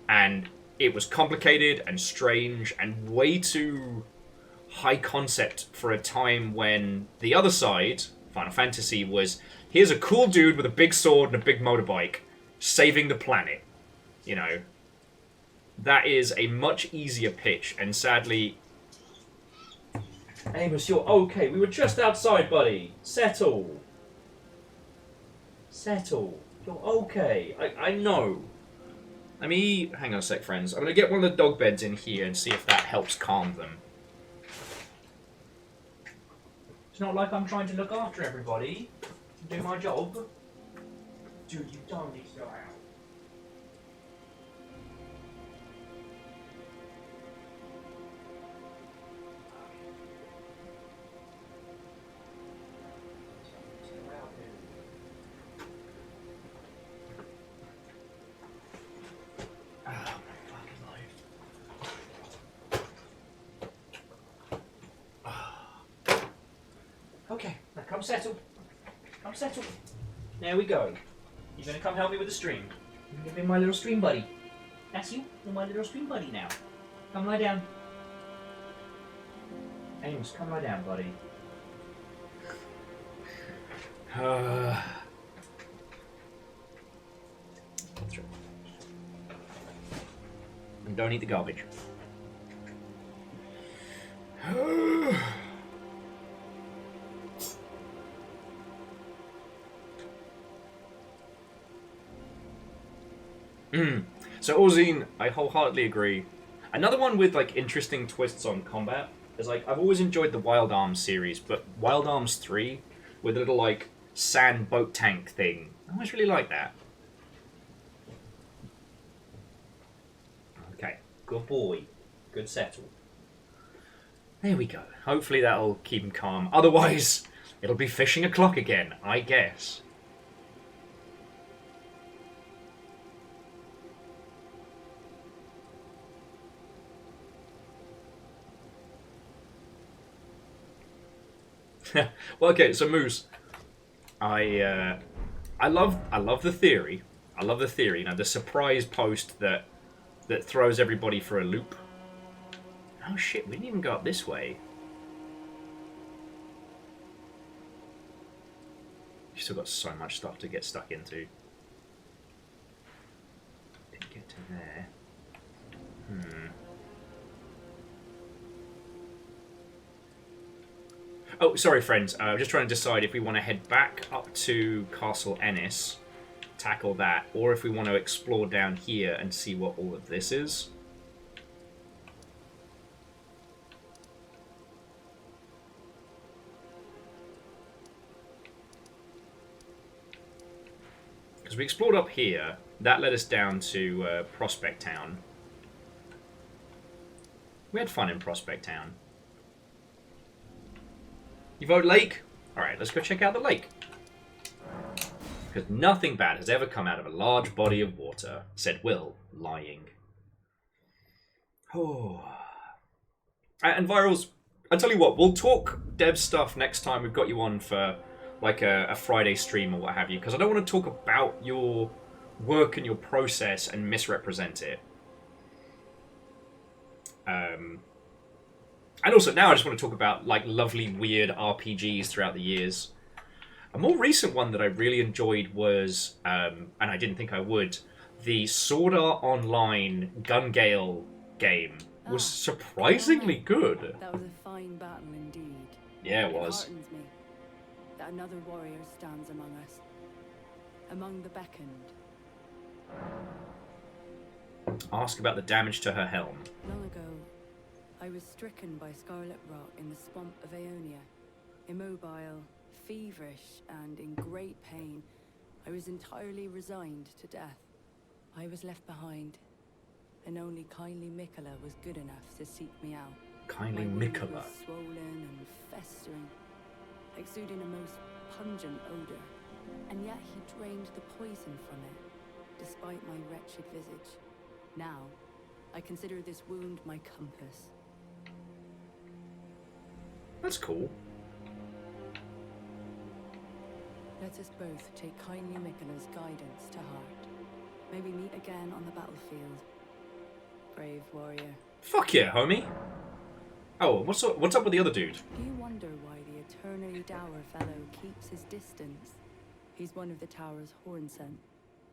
And it was complicated and strange and way too high concept for a time when the other side, Final Fantasy, was here's a cool dude with a big sword and a big motorbike saving the planet. You know, that is a much easier pitch, and sadly... Amos, you're okay. We were just outside, buddy. Settle. Settle. You're okay. I know. Let me... Hang on a sec, friends. I'm going to get one of the dog beds in here and see if that helps calm them. It's not like I'm trying to look after everybody. Do my job. Dude, you don't need to go out. Okay, now come settle. Come settle. There we go. You're gonna come help me with the stream. You're gonna be my little stream buddy. That's you. You're my little stream buddy now. Come lie down. Amos, come lie down, buddy. And don't eat the garbage. So Orzine, I wholeheartedly agree. Another one with like interesting twists on combat is like I've always enjoyed the Wild Arms series, but Wild Arms 3 with a little like sand boat tank thing, I always really like that. Okay, good boy, good settle. There we go. Hopefully that'll keep him calm. Otherwise, it'll be fishing o'clock again, I guess. Well, okay, so Moose, I love the theory. I love the theory. You know, the surprise post that throws everybody for a loop. Oh shit, we didn't even go up this way. You still got so much stuff to get stuck into. Didn't get to there. Oh, sorry, friends. I'm just trying to decide if we want to head back up to Castle Ennis, tackle that, or if we want to explore down here and see what all of this is. Because we explored up here, that led us down to Prospect Town. We had fun in Prospect Town. You vote lake? Alright, let's go check out the lake. Because nothing bad has ever come out of a large body of water, said Will, lying. Oh. And Virals, I'll tell you what, we'll talk dev stuff next time we've got you on for like a Friday stream or what have you, because I don't want to talk about your work and your process and misrepresent it. And also now I just want to talk about like lovely weird RPGs throughout the years. A more recent one that I really enjoyed was, and I didn't think I would, the Sword Art Online Gun Gale game was surprisingly good. That was a fine battle indeed. Yeah, it was. It heartens me that another warrior stands among us, among the beckoned. Ask about the damage to her helm. Long ago, I was stricken by scarlet rot in the swamp of Aeonia. Immobile, feverish, and in great pain, I was entirely resigned to death. I was left behind, and only kindly Mikola was good enough to seek me out. Kindly My wound Mikola. was swollen and festering, exuding a most pungent odor, and yet he drained the poison from it, despite my wretched visage. Now, I consider this wound my compass. That's cool. Let us both take kindly Mikola's guidance to heart. May we meet again on the battlefield, brave warrior. Fuck yeah, homie. Oh, what's up with the other dude? Do you wonder why the eternally dour fellow keeps his distance? He's one of the tower's hornsent.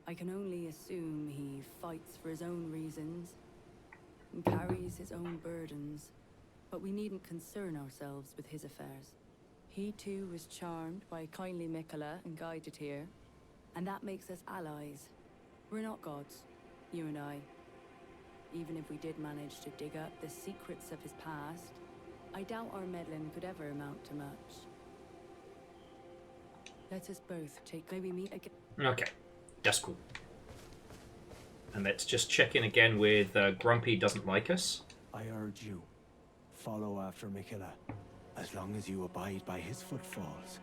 I can only assume he fights for his own reasons and carries his own burdens. But we needn't concern ourselves with his affairs. He too was charmed by kindly Mikola and guided here, and that makes us allies. We're not gods, you and I. Even if we did manage to dig up the secrets of his past, I doubt our meddling could ever amount to much. Let us both take... May we meet again? Okay, that's cool. And let's just check in again with Grumpy doesn't like us. I urge you, follow after Mikola. As long as you abide by his footfalls,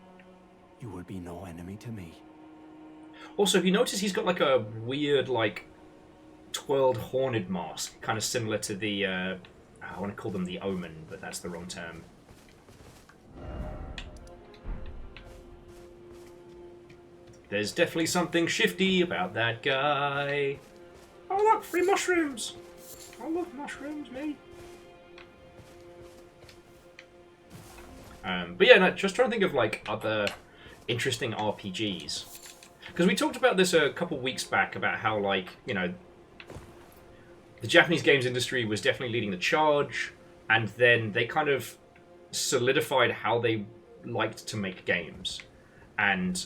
you will be no enemy to me. Also, if you notice, he's got like a weird, like, twirled horned mask, kind of similar to the, I want to call them the Omen, but that's the wrong term. There's definitely something shifty about that guy. Oh look, free mushrooms! I love mushrooms, me. But yeah, no, just trying to think of like other interesting RPGs. Because we talked about this a couple weeks back about how, like, you know, the Japanese games industry was definitely leading the charge, and then they kind of solidified how they liked to make games. And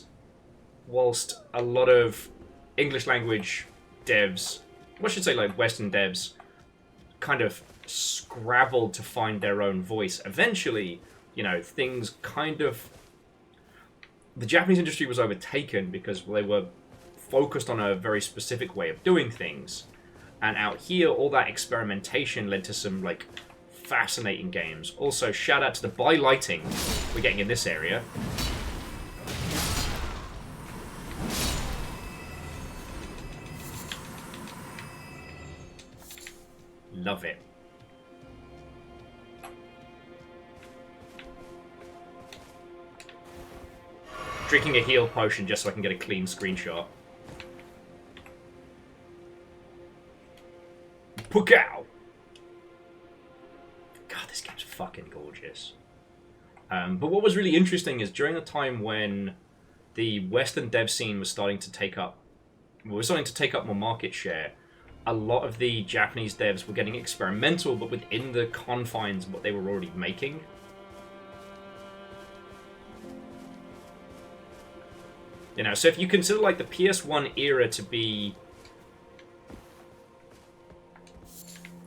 whilst a lot of English language devs, well, I should say like Western devs, kind of scrabbled to find their own voice, eventually, you know, things kind of... The Japanese industry was overtaken because they were focused on a very specific way of doing things. And out here, all that experimentation led to some, like, fascinating games. Also, shout out to the by lighting we're getting in this area. Love it. Drinking a heal potion just so I can get a clean screenshot. Pukow! God, this game's fucking gorgeous. But what was really interesting is during the time when the Western dev scene was starting to take up more market share, a lot of the Japanese devs were getting experimental, but within the confines of what they were already making. You know, so if you consider like the PS1 era to be,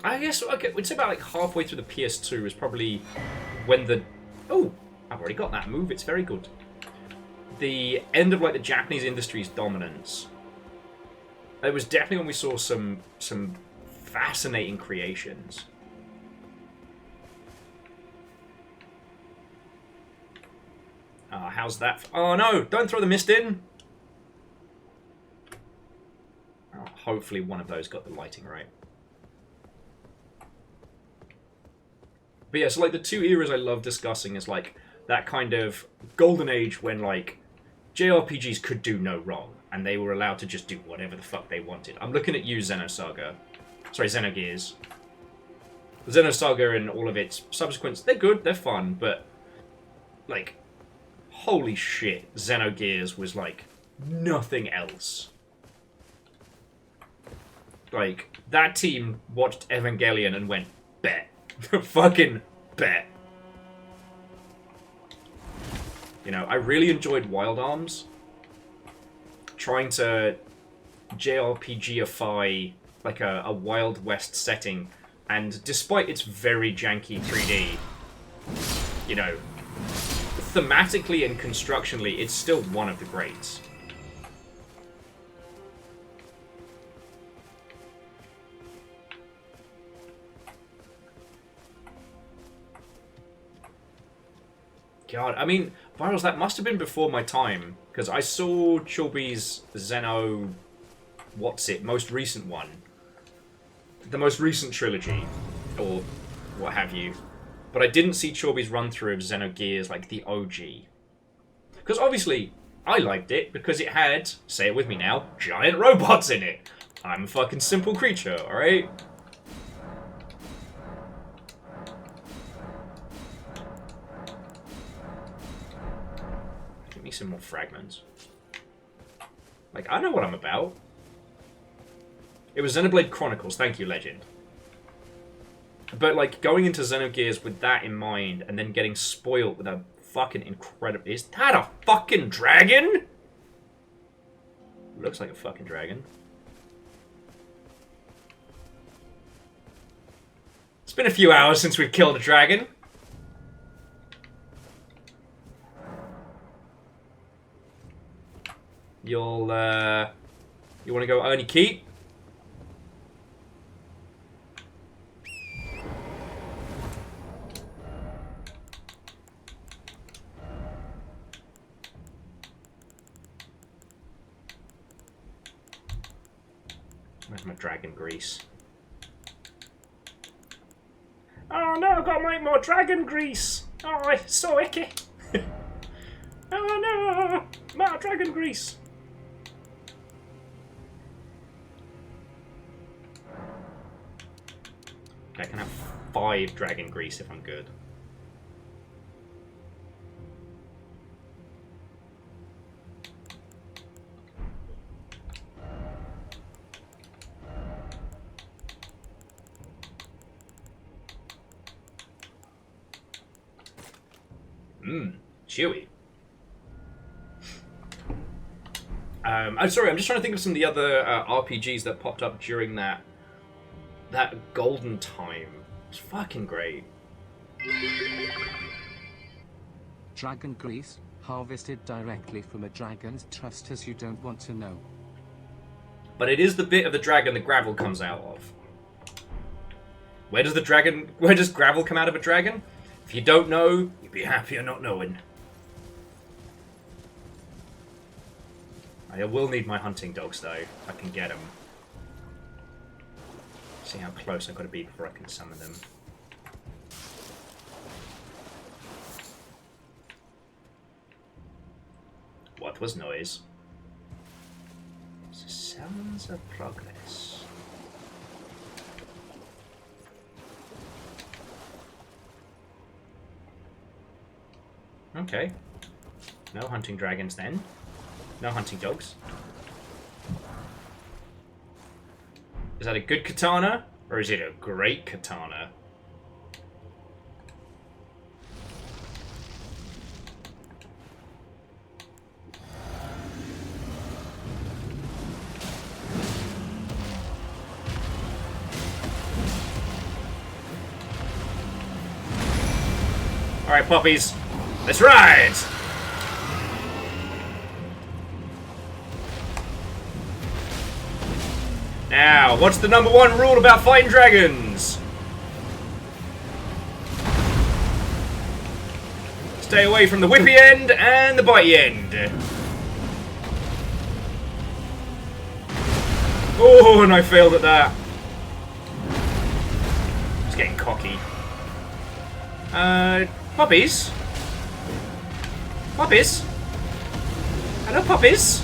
I guess, okay, we'd say about like halfway through the PS2 is probably when the, oh, I've already got that move, it's very good. The end of like the Japanese industry's dominance. It was definitely when we saw some fascinating creations. How's that? Oh no, don't throw the mist in! Oh, hopefully one of those got the lighting right. But yeah, so like the two eras I love discussing is like that kind of golden age when like JRPGs could do no wrong and they were allowed to just do whatever the fuck they wanted. I'm looking at you, Xenosaga. Sorry, Xenogears. Xenosaga and all of its subsequents, they're good, they're fun, but like, holy shit, Xenogears was like nothing else. Like, that team watched Evangelion and went, bet. Fucking bet. You know, I really enjoyed Wild Arms. Trying to JRPG-ify like a Wild West setting, and despite its very janky 3D, you know, thematically and constructionally, it's still one of the greats. God, I mean, Virals, that must have been before my time, because I saw Chorby's Xeno... most recent one. The most recent trilogy, or what have you. But I didn't see Chorby's run-through of Xenogears, like the OG. Because obviously, I liked it because it had, say it with me now, giant robots in it. I'm a fucking simple creature, alright? Give me some more fragments. Like, I know what I'm about. It was Xenoblade Chronicles, thank you, Legend. But, like, going into Xenogears with that in mind, and then getting spoiled with a fucking incredible... Is that a fucking dragon? Looks like a fucking dragon. It's been a few hours since we've killed a dragon. You'll, you want to go Ernie Keep? Where's my dragon grease? Oh no, I've got to make more dragon grease! Oh, it's so icky! Oh no! My dragon grease! Okay, I can have 5 dragon grease if I'm good. Mmm, chewy. I'm sorry, I'm just trying to think of some of the other RPGs that popped up during that golden time. It's fucking great. Dragon grease, harvested directly from a dragon's trusters you don't want to know. But it is the bit of the dragon the gravel comes out of. Where does gravel come out of a dragon? If you don't know, you'd be happier not knowing. I will need my hunting dogs though, if I can get them. See how close I've got to be before I can summon them. What was noise? Sounds of progress. Okay. No hunting dragons then. No hunting dogs. Is that a good katana? Or is it a great katana? Alright, puppies. Let's ride! Now, what's the #1 rule about fighting dragons? Stay away from the whippy end and the bitey end. Oh, and I failed at that. It's getting cocky. Puppies? Puppies? Hello, puppies?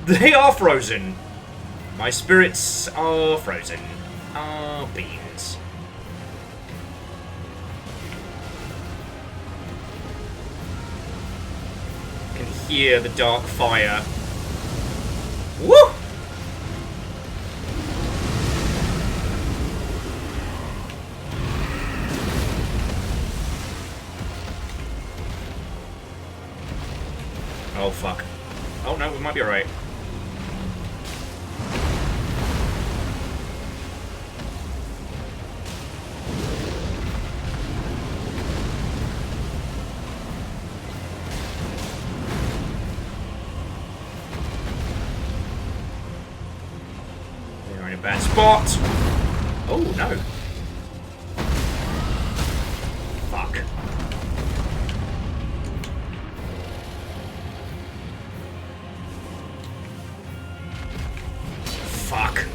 They are frozen. My spirits are frozen. Ah, beans. I can hear the dark fire. Woo! Oh, fuck. Oh, no, we might be alright. We're in a bad spot. Oh, no. Fuck. Fuck.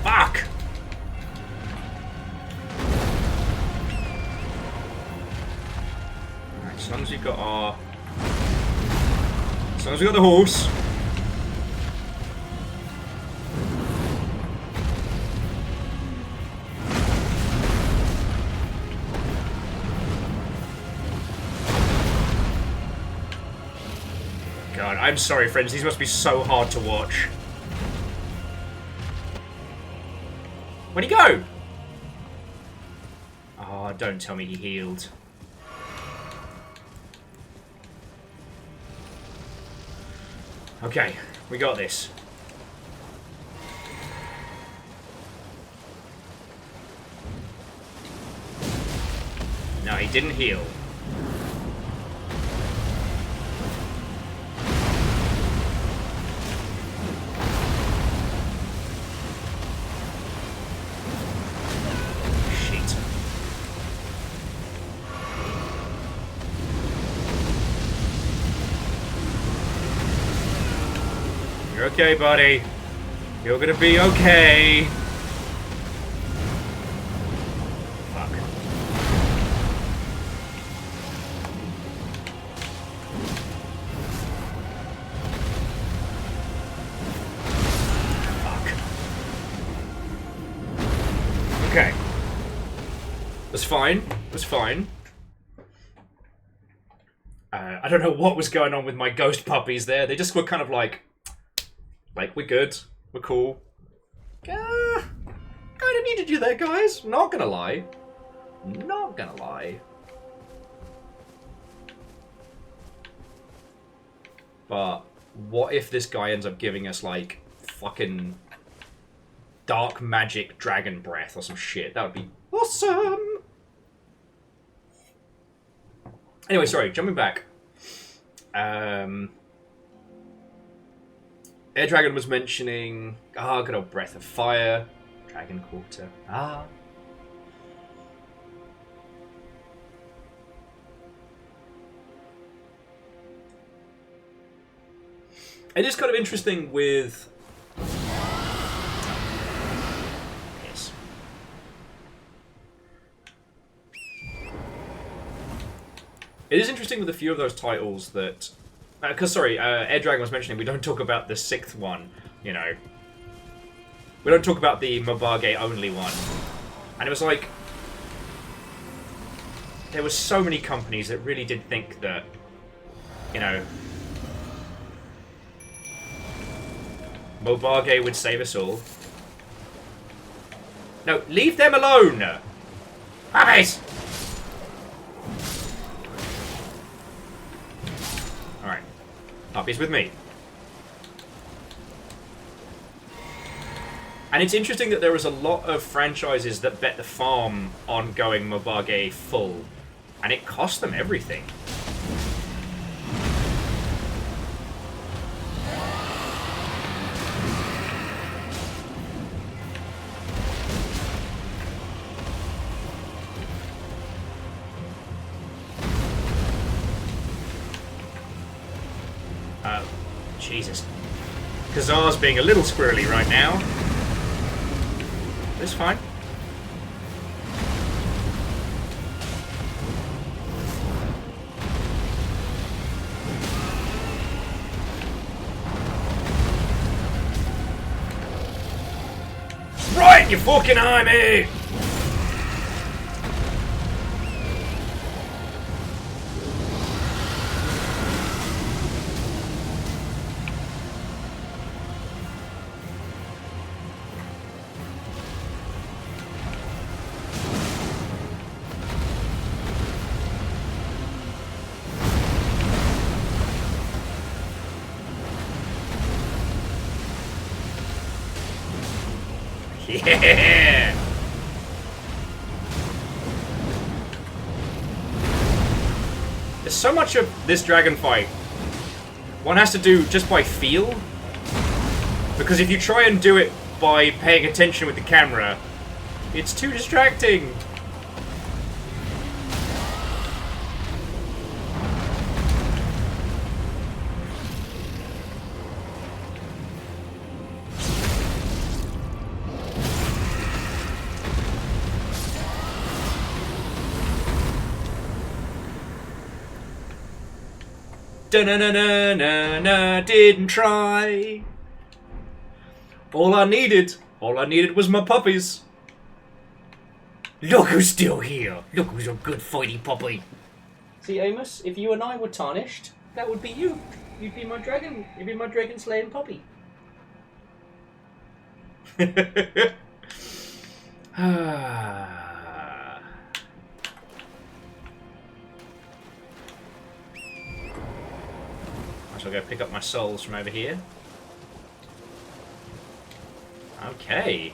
Fuck. long as we've got our... As long as we've got the horse. God, I'm sorry, friends. These must be so hard to watch. Where'd he go? Oh, don't tell me he healed. Okay, we got this. No, he didn't heal. Shit. You're okay, buddy. You're gonna be okay. Fuck. Fuck. Okay. That's fine. That's fine. I don't know what was going on with my ghost puppies there. They just were kind of like, we're good. We're cool. Kind of needed you there, guys. Not gonna lie. Not gonna lie. But what if this guy ends up giving us, like, fucking dark magic dragon breath or some shit? That would be awesome! Anyway, sorry, jumping back. Air Dragon was mentioning... Ah, good old Breath of Fire. Dragon Quarter. Ah. It is kind of interesting with... Yes. It is interesting with a few of those titles that... Because, sorry, Air Dragon was mentioning we don't talk about the 6th one, you know. We don't talk about the Mobage only one. And it was like... There were so many companies that really did think that, you know... Mobage would save us all. No, leave them alone! Puppies! Alright. Puppies with me. And it's interesting that there was a lot of franchises that bet the farm on going Mobage full. And it cost them everything. Jesus. Kazar's being a little squirrely right now. It's fine. Right, you fucking army! Yeah! There's so much of this dragon fight one has to do just by feel. Because if you try and do it by paying attention with the camera, it's too distracting. Da-na-na-na-na-na, didn't try. All I needed was my puppies. Look who's still here. Look who's a good fighty puppy. See, Amos, if you and I were tarnished, that would be you. You'd be my dragon. You'd be my dragon slaying puppy. I shall go pick up my souls from over here. Okay.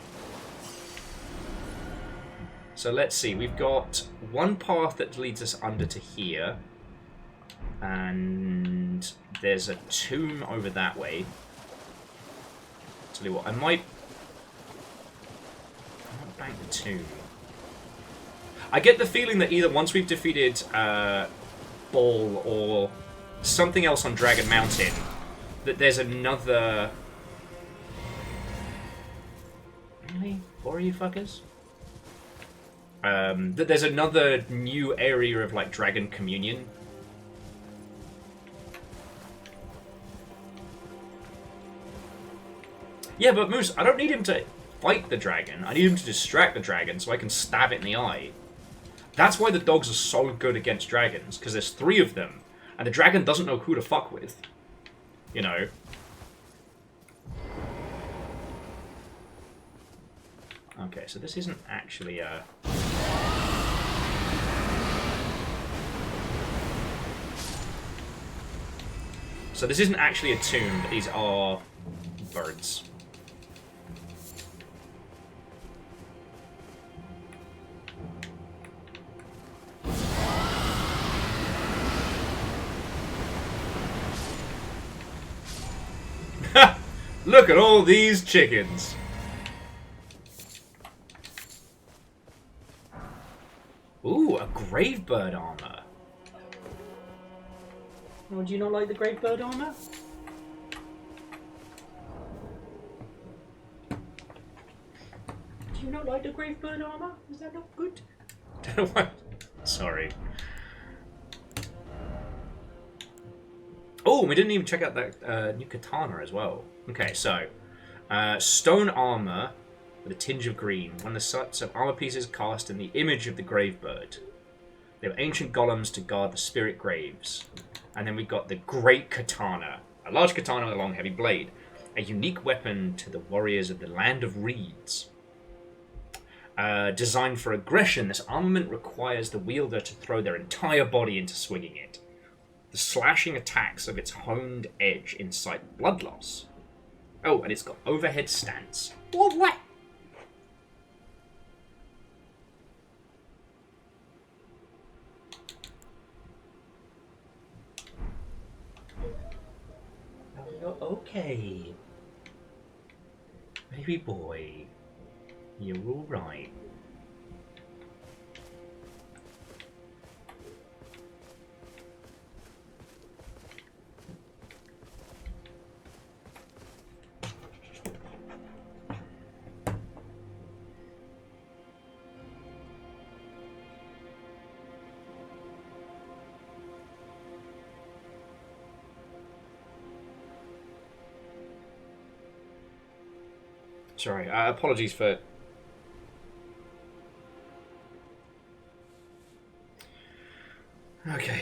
So let's see, we've got one path that leads us under to here. And there's a tomb over that way. Tell you what, I might bank the tomb. I get the feeling that either once we've defeated Ball or something else on Dragon Mountain, that there's another... Really? 4 of you fuckers? That there's another new area of, like, Dragon Communion. Yeah, but Moose, I don't need him to fight the dragon. I need him to distract the dragon so I can stab it in the eye. That's why the dogs are so good against dragons, because there's 3 of them, and the dragon doesn't know who to fuck with. You know? Okay, so this isn't actually a... So this isn't actually a tomb, but these are birds. Look at all these chickens. Ooh, a grave bird armor. Oh, do you not like the grave bird armor? Do you not like the grave bird armor? Is that not good? Don't know why. Sorry. Oh, we didn't even check out that new katana as well. Okay, so stone armor with a tinge of green. One of the sets of armor pieces cast in the image of the grave bird. They were ancient golems to guard the spirit graves. And then we got the great katana, a large katana with a long, heavy blade, a unique weapon to the warriors of the land of reeds. Designed for aggression, this armament requires the wielder to throw their entire body into swinging it. The slashing attacks of its honed edge incite blood loss. Oh, and it's got overhead stance. What? Okay. Baby boy. You're alright. Sorry, apologies for... Okay.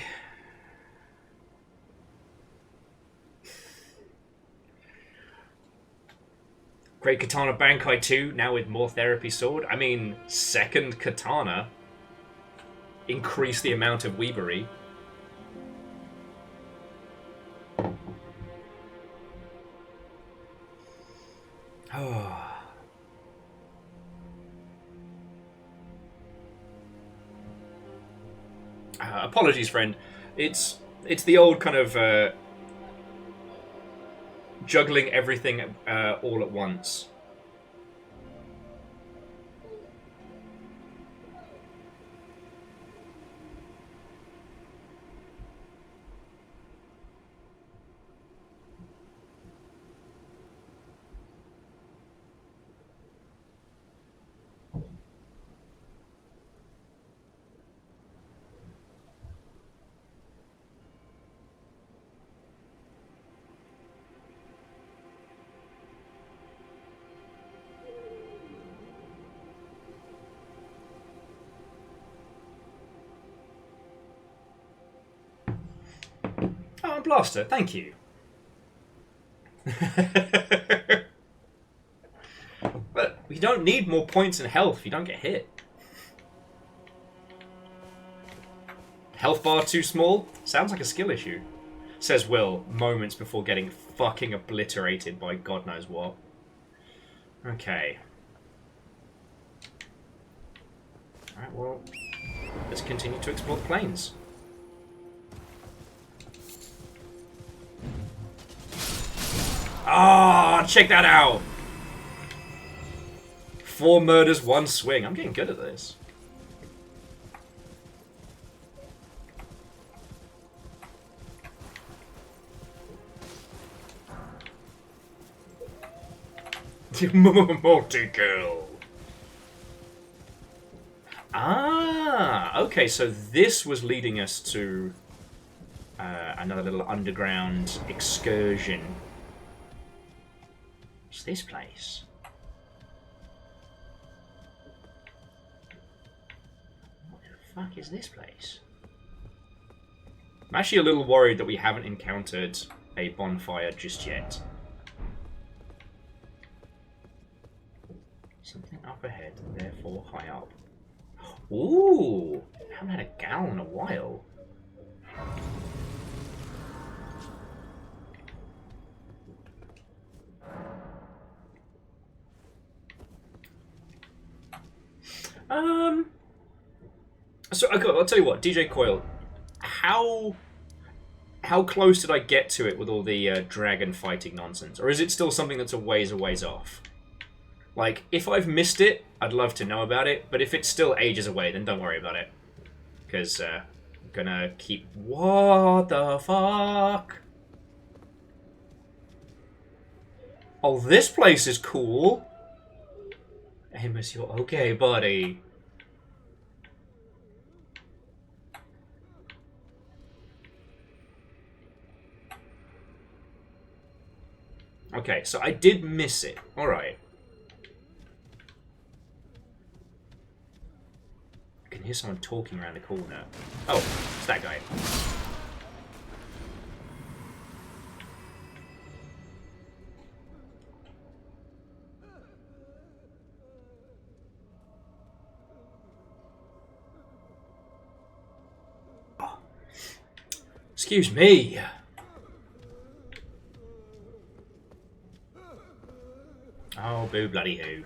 Great Katana Bankai 2, now with more therapy sword. I mean, second katana. Increase the amount of weebery. Oh. Apologies, friend. It's the old kind of juggling everything all at once. blaster, thank you. But you don't need more points and health if you don't get hit. Health bar too small? Sounds like a skill issue. Says Will, moments before getting fucking obliterated by God knows what. Okay. Alright, well, let's continue to explore the plains. Ah, check that out! 4 murders, 1 swing. I'm getting good at this. Multi-kill. Ah, okay, so this was leading us to another little underground excursion. What's this place? What the fuck is this place? I'm actually a little worried that we haven't encountered a bonfire just yet. Something up ahead, therefore high up. Ooh! I haven't had a gal in a while. So okay, I'll tell you what, DJ Coil, how close did I get to it with all the dragon fighting nonsense? Or is it still something that's a ways off? Like, if I've missed it, I'd love to know about it, but if it's still ages away, then don't worry about it. Because, I'm gonna keep... What the fuck? Oh, this place is cool. Hey, monsieur, okay, buddy. Okay, so I did miss it. Alright. I can hear someone talking around the corner. Oh, it's that guy. Oh. Excuse me. Oh, boo bloody hoo.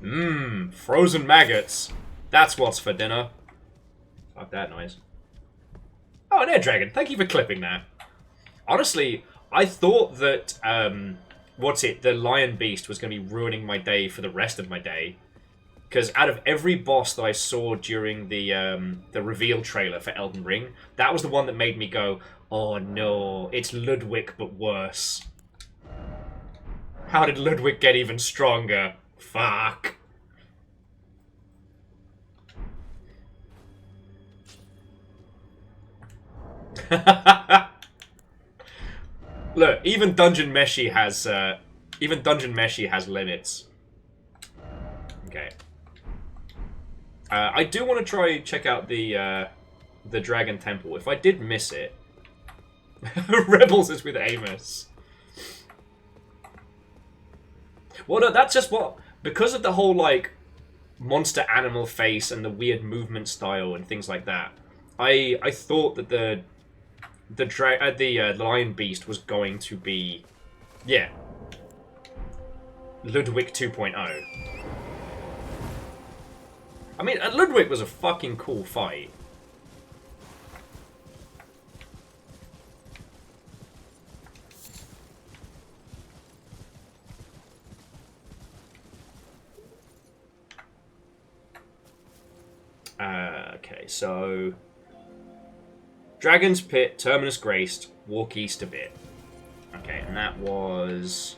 Mmm, frozen maggots. That's what's for dinner. Fuck that noise. Oh, an air dragon. Thank you for clipping that. Honestly, I thought that, the lion beast was going to be ruining my day for the rest of my day. Because out of every boss that I saw during the reveal trailer for Elden Ring, that was the one that made me go, oh no, it's Ludwig but worse. How did Ludwig get even stronger? Fuck. Look, even Dungeon Meshi has limits. Okay. I do want to check out the Dragon Temple. If I did miss it, Rebels is with Amos. Well, no, that's just what, because of the whole like monster animal face and the weird movement style and things like that. I thought that the lion beast was going to be, yeah, Ludwig 2.0. I mean, Ludwig was a fucking cool fight. Okay, so Dragon's Pit, Terminus Graced, walk east a bit. Okay, and that was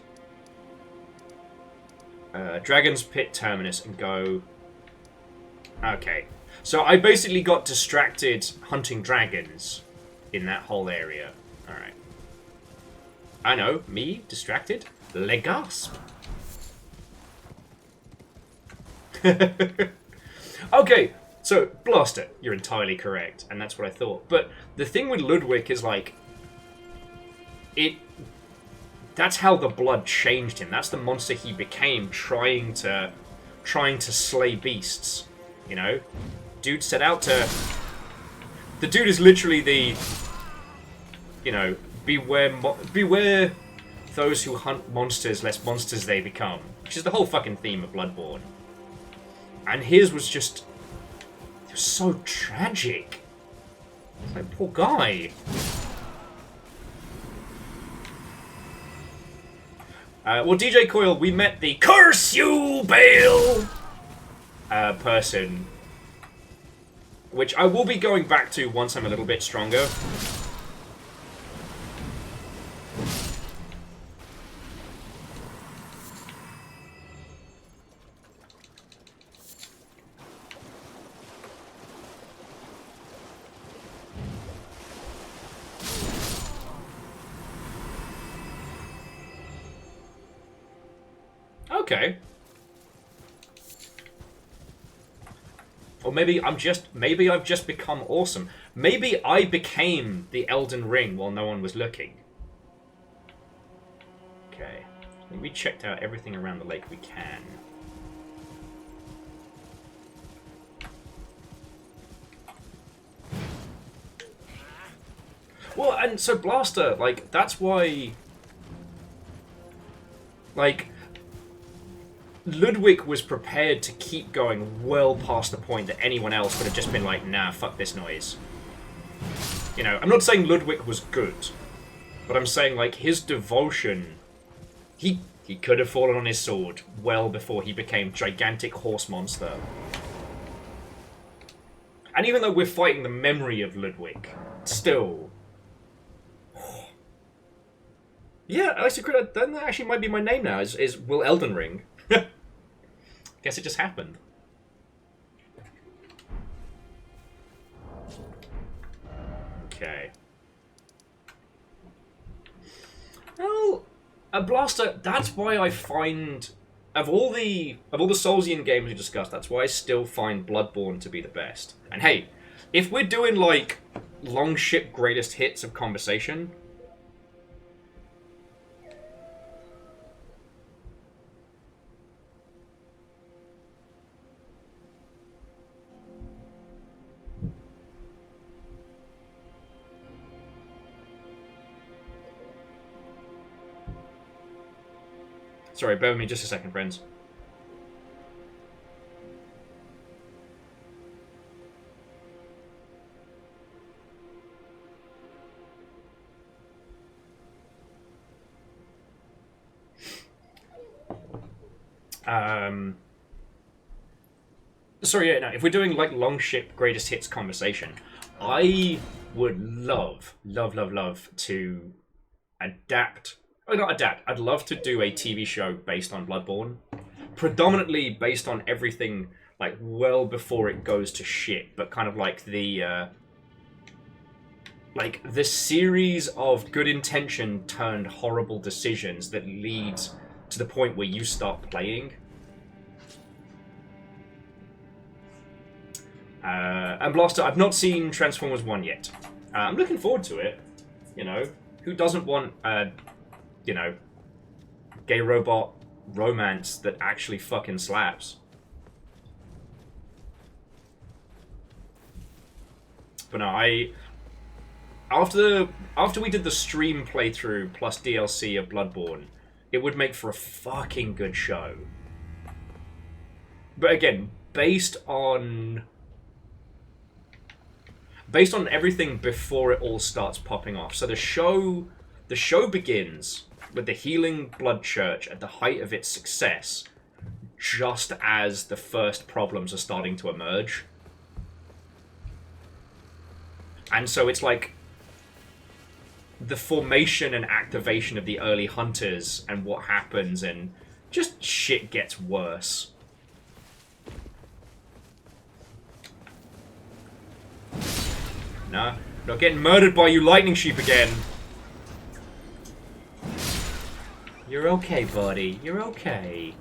Dragon's Pit, Terminus, and go. Okay, so I basically got distracted hunting dragons in that whole area. All right, I know, me distracted. Le gasp. Okay. So, Blaster, you're entirely correct, and that's what I thought. But the thing with Ludwig is, like, that's how the blood changed him. That's the monster he became, trying to slay beasts, you know? Dude set out to... The dude is literally the, you know, beware those who hunt monsters, lest monsters they become. Which is the whole fucking theme of Bloodborne. And his was just... It was so tragic. Like, poor guy. Well, DJ Coil, we met the Curse You, Bale! Person. Which I will be going back to once I'm a little bit stronger. Okay. Or maybe I've just become awesome. Maybe I became the Elden Ring while no one was looking. Okay. I think we checked out everything around the lake we can. Well, and so Blaster, like, that's why... Like... Ludwig was prepared to keep going well past the point that anyone else would have just been like, nah, fuck this noise. You know, I'm not saying Ludwig was good, but I'm saying, like, his devotion... He could have fallen on his sword well before he became gigantic horse monster. And even though we're fighting the memory of Ludwig, still... Yeah, that actually might be my name now, is Will Elden Ring. Guess it just happened. Okay. Well, a Blaster, that's why I find... Of all the Soulsian games we discussed, that's why I still find Bloodborne to be the best. And hey, if we're doing, like, long ship greatest hits of conversation... Sorry, bear with me just a second, friends. Sorry, yeah, no, if we're doing, like, long ship greatest hits conversation, I would love to adapt... Oh, not adapt. I'd love to do a TV show based on Bloodborne. Predominantly based on everything, like, well before it goes to shit. But kind of like the series of good intention turned horrible decisions that leads to the point where you start playing. And Blaster, I've not seen Transformers 1 yet. I'm looking forward to it. You know, who doesn't want... you know, gay robot romance that actually fucking slaps. But no, after we did the stream playthrough plus DLC of Bloodborne, it would make for a fucking good show. But again, based on everything before it all starts popping off. So the show begins with the Healing Blood Church at the height of its success, just as the first problems are starting to emerge. And so it's like the formation and activation of the early hunters and what happens, and just shit gets worse. Nah, not getting murdered by you lightning sheep again. You're okay, buddy. You're okay.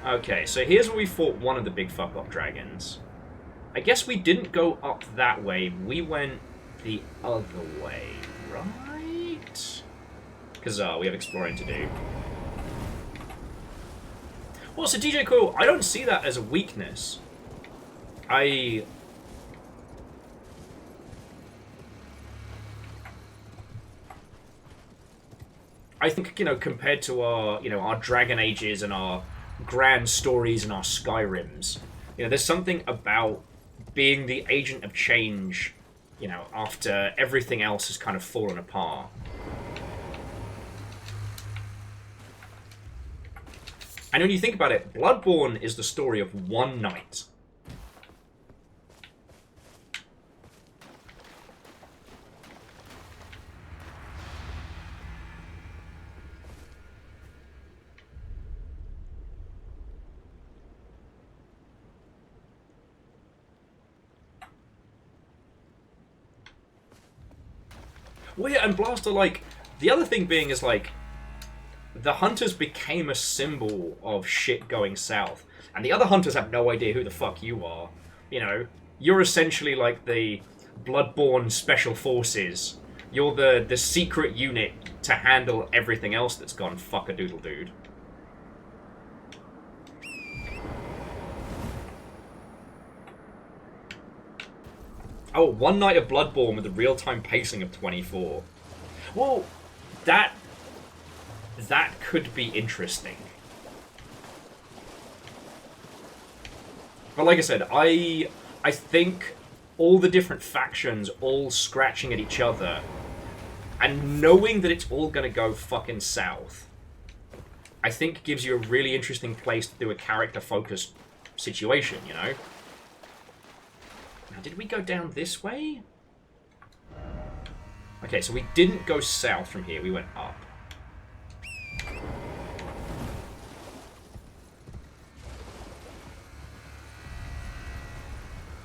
Okay, so here's where we fought one of the big fuck-off dragons. I guess we didn't go up that way. We went the other way, right? Because we have exploring to do. Well, so DJ Coil, I don't see that as a weakness. I think, you know, compared to our, you know, our Dragon Ages and our grand stories and our Skyrims, you know, there's something about being the agent of change, you know, after everything else has kind of fallen apart. And when you think about it, Bloodborne is the story of one knight. Well, yeah, and Blaster, like, the other thing being is, like, the hunters became a symbol of shit going south. And the other hunters have no idea who the fuck you are. You know, you're essentially like the Bloodborne Special Forces. You're the secret unit to handle everything else that's gone fuck-a-doodle-dude. Oh, one night of Bloodborne with a real-time pacing of 24. Well, that could be interesting. But like I said, I think all the different factions all scratching at each other and knowing that it's all gonna go fucking south, I think gives you a really interesting place to do a character-focused situation, you know? Now, did we go down this way? Okay, so we didn't go south from here, we went up.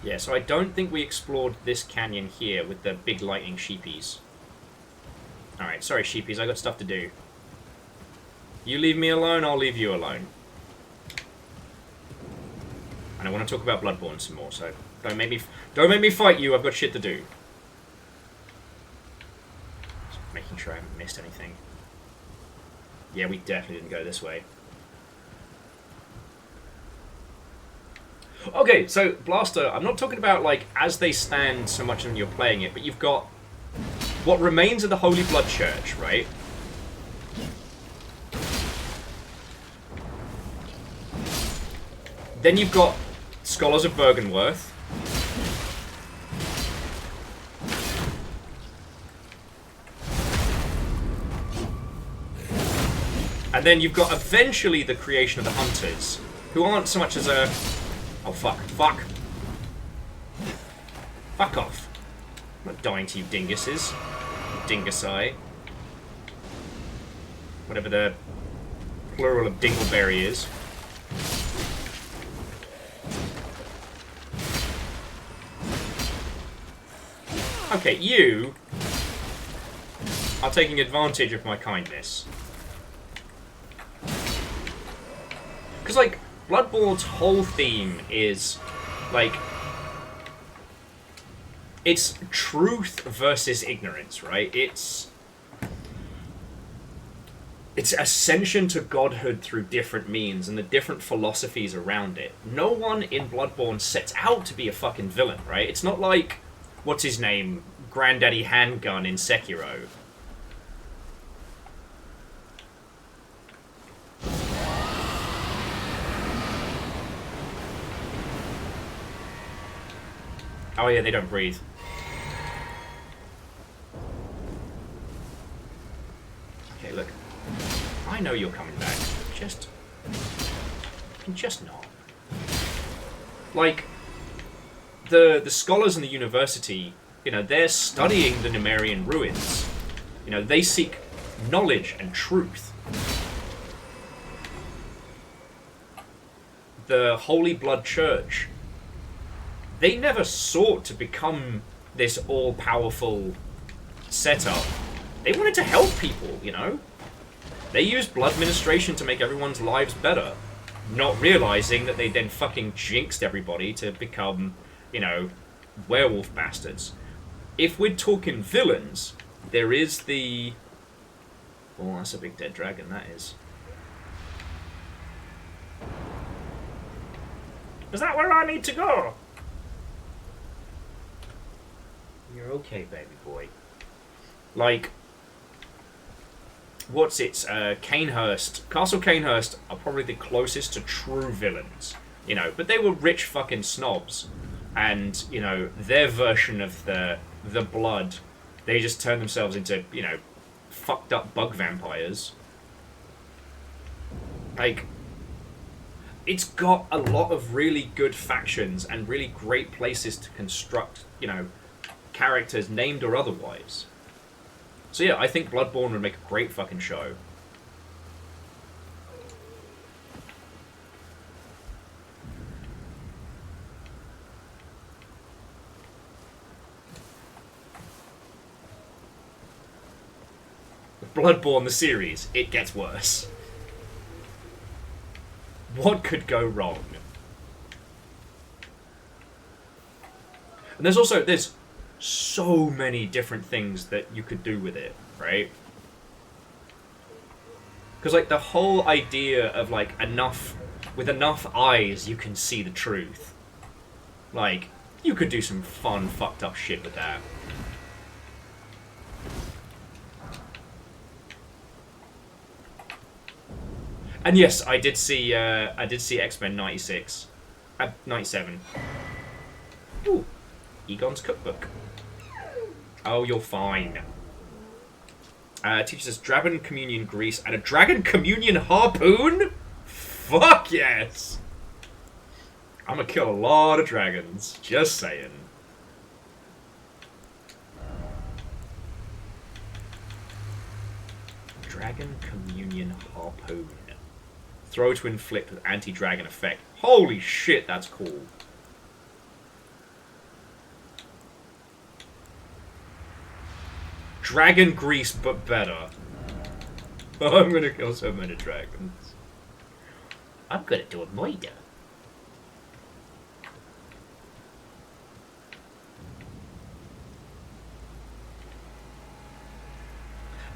Yeah, so I don't think we explored this canyon here with the big lightning sheepies. Alright, sorry sheepies, I got stuff to do. You leave me alone, I'll leave you alone. And I want to talk about Bloodborne some more, so don't make me fight you, I've got shit to do. Just making sure I haven't missed anything. Yeah, we definitely didn't go this way. Okay, so Blaster, I'm not talking about, like, as they stand so much when you're playing it, but you've got what remains of the Holy Blood Church, right? Then you've got Scholars of Bergenworth. And then you've got eventually the creation of the Hunters, who aren't so much as a... Oh, fuck. Fuck. Fuck off. I'm not dying to you dinguses. Dingusi. Whatever the plural of dingleberry is. Okay, you are taking advantage of my kindness. Because, like, Bloodborne's whole theme is, like, it's truth versus ignorance, right? It's ascension to godhood through different means and the different philosophies around it. No one in Bloodborne sets out to be a fucking villain, right? It's not like, what's his name, Granddaddy Handgun in Sekiro. Oh yeah, they don't breathe. Okay, look. I know you're coming back. Just not. Like, the scholars in the university, you know, they're studying the Numerian ruins. You know, they seek knowledge and truth. The Holy Blood Church, they never sought to become this all-powerful setup. They wanted to help people, you know? They used blood ministration to make everyone's lives better. not realizing that they then fucking jinxed everybody to become, you know, werewolf bastards. If we're talking villains, there is the... Oh, that's a big dead dragon, that is. Is that where I need to go? You're okay, baby boy. Like, what's it? Canehurst. Castle Canehurst are probably the closest to true villains. You know, but they were rich fucking snobs. And, you know, their version of the blood, they just turned themselves into, you know, fucked up bug vampires. Like, it's got a lot of really good factions and really great places to construct, you know, characters, named or otherwise. So yeah, I think Bloodborne would make a great fucking show. Bloodborne, the series, it gets worse. What could go wrong? And there's so many different things that you could do with it, right? Because, like, the whole idea of, like, with enough eyes you can see the truth. Like, you could do some fun, fucked up shit with that. And yes, I did see X-Men 96. 97. Ooh. Egon's cookbook. Oh, you're fine. Teaches us Dragon Communion Grease and a Dragon Communion Harpoon? Fuck yes! I'm gonna kill a lot of dragons. Just saying. Dragon Communion Harpoon. Throw to inflict with anti-dragon effect. Holy shit, that's cool. Dragon grease, but better. Oh, I'm gonna kill so many dragons. I'm gonna do a murder.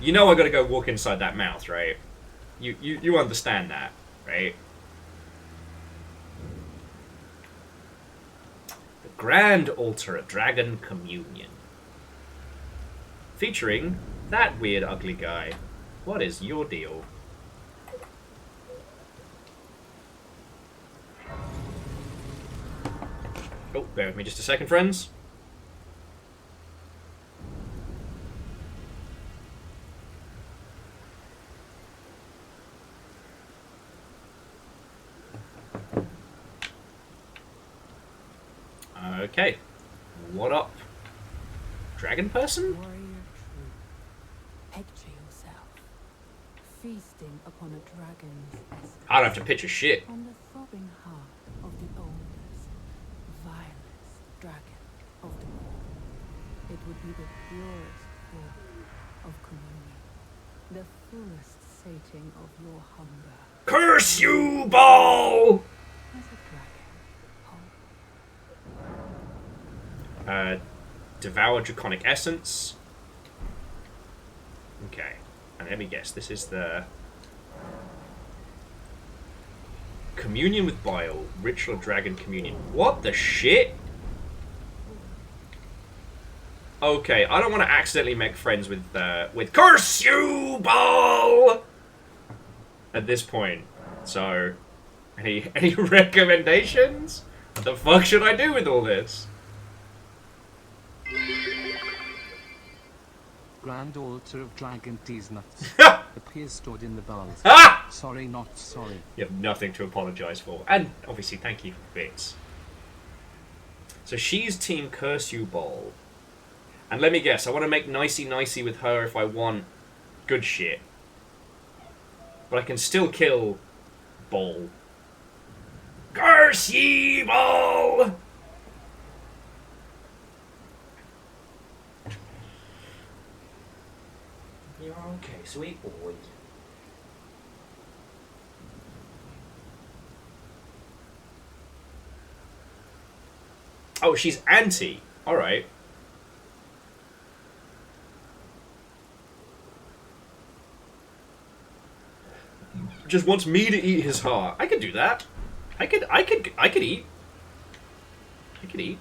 You know I gotta go walk inside that mouth, right? You understand that, right? The Grand Altar of Dragon Communion. Featuring that weird ugly guy. What is your deal? Oh, bear with me just a second, friends. Okay. What up? Dragon person? Warrior true. Picture yourself feasting upon a dragon's essence. I don't have to picture shit. On the throbbing heart of the oldest, vilest dragon of them all. It would be the purest form of communion, the fullest sating of your hunger. Curse you, Ball! As a dragon, Devour Draconic Essence. Okay. And let me guess, this is the... Communion with Bile. Ritual Dragon Communion. What the shit? Okay, I don't want to accidentally make friends with Curse you, Ball! At this point. So, any recommendations? What the fuck should I do with all this? Grand Altar of Dragon Tease Nuts. Appears stored in the bowls. Ah! Sorry, not sorry. You have nothing to apologise for. And, obviously, thank you for bits. So she's Team Curse You Ball. And let me guess, I want to make nicey-nicey with her if I want good shit. But I can still kill Ball. Curse ye, Ball! You're okay, sweet boy. Oh, she's anti. Alright. Just wants me to eat his heart. I could do that. I could eat. I could eat.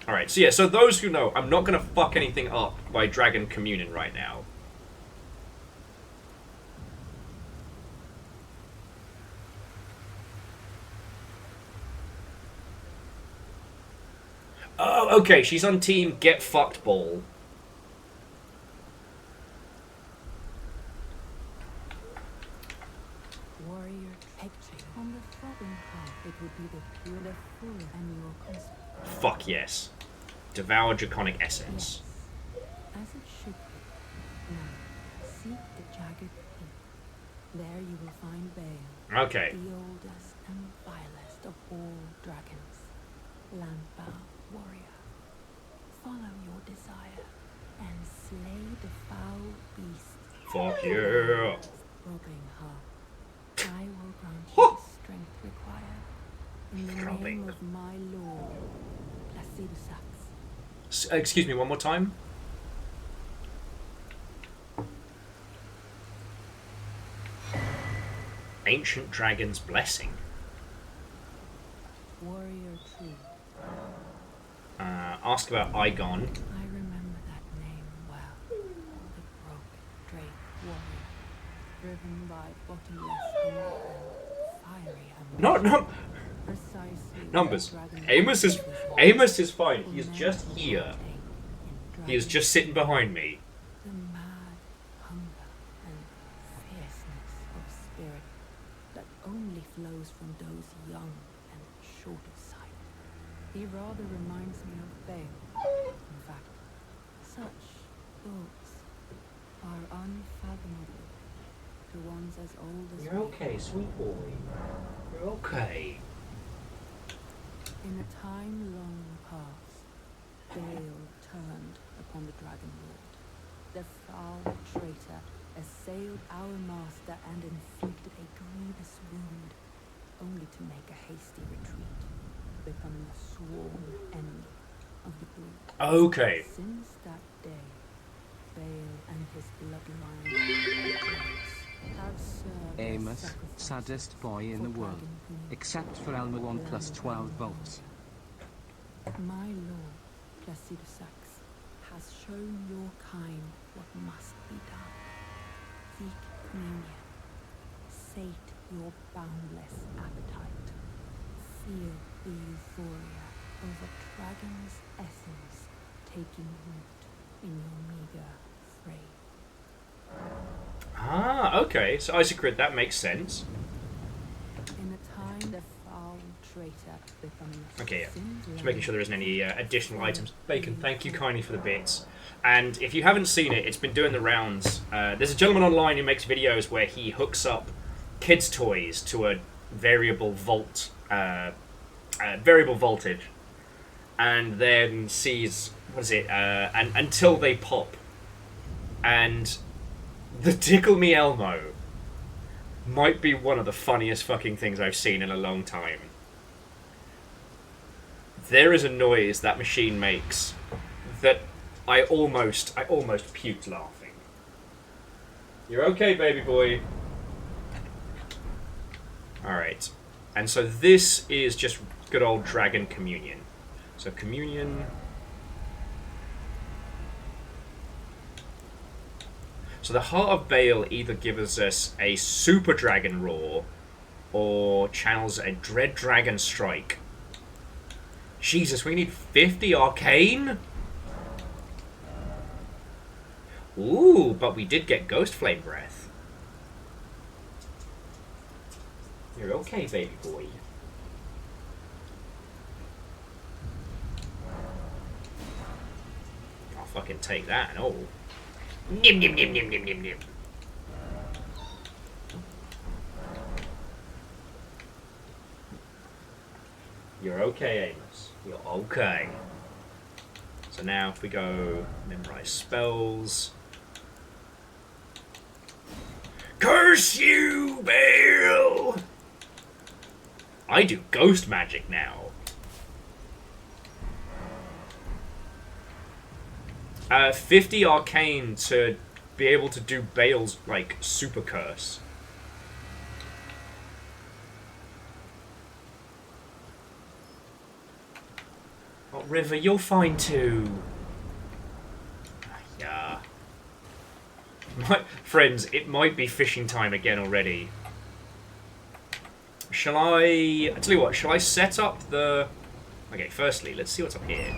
Alright, so yeah, so those who know, I'm not gonna fuck anything up by Dragon Communion right now. Oh, okay, she's on team Get Fucked Ball. Warrior picture on the throbbing heart. It would be the pure full and your consent. Fuck yes. Devour Draconic Essence. Yes, as it should be. Now, seek the jagged peak. There you will find Bale. Okay. The oldest and vilest of all dragons. Landbound warrior. Follow your desire and slay the foul beast. Fuck yeah. Robbing heart. I will grant you the strength required. In the Throbbing. name of my lord, Placidusax. Excuse me, one more time. Ancient Dragon's Blessing. Warrior true. Ask about Igon. I remember that name well. The broken drake warrior, driven by bottomless hunger and fiery ambition. No. Precisely Numbers. where dragon Amos is fine. He's just here. He is just sitting behind me. The mad hunger and fierceness of spirit that only flows from those young and short of sight. He rather reminds me of Bale. In fact, such thoughts are unfathomable to ones as old as You're we. okay, sweet boy. You're okay. In a time long past, Bale turned upon the Dragon Lord. The foul traitor assailed our master and inflicted a grievous wound, only to make a hasty retreat, becoming a sworn enemy of the brood. Okay. Since that day, Bale and his bloodline have served as Amos, sacrifices saddest boy in for the world. Dragon Queen. Except for Elmer 1 plus 12 volts. My lord, Placidusax, has shown your kind what must be done. Seek communion. Sate your boundless appetite. Feel the euphoria of a dragon's essence taking root in your meager frame. Ah, okay. So Isaac, that makes sense. In a time the foul traitor becoming a Okay, yeah. sin Just making sure there isn't any additional items. Bacon, thank you kindly for the bits. And if you haven't seen it, it's been doing the rounds. There's a gentleman online who makes videos where he hooks up kids' toys to a variable voltage, and then sees and until they pop. And the Tickle Me Elmo might be one of the funniest fucking things I've seen in a long time. There is a noise that machine makes that I almost puked laughing. You're okay, baby boy. Alright. And so this is just good old Dragon Communion. So Communion. So the Heart of Bale either gives us a Super Dragon Roar or channels a Dread Dragon Strike. Jesus, we need 50 Arcane? Ooh, but we did get Ghost Flame Breath. You're okay, baby boy. I'll fucking take that and all. Nim nim nim nim nim nim nim. You're okay, Amos. You're okay. So now if we go memorize spells. Curse you, Bale! I do ghost magic now. 50 arcane to be able to do Bale's, like, super curse. Oh, River, you're fine too. Yeah. My friends, it might be fishing time again already. Shall I tell you what, shall I set up the... Okay, firstly, let's see what's up here.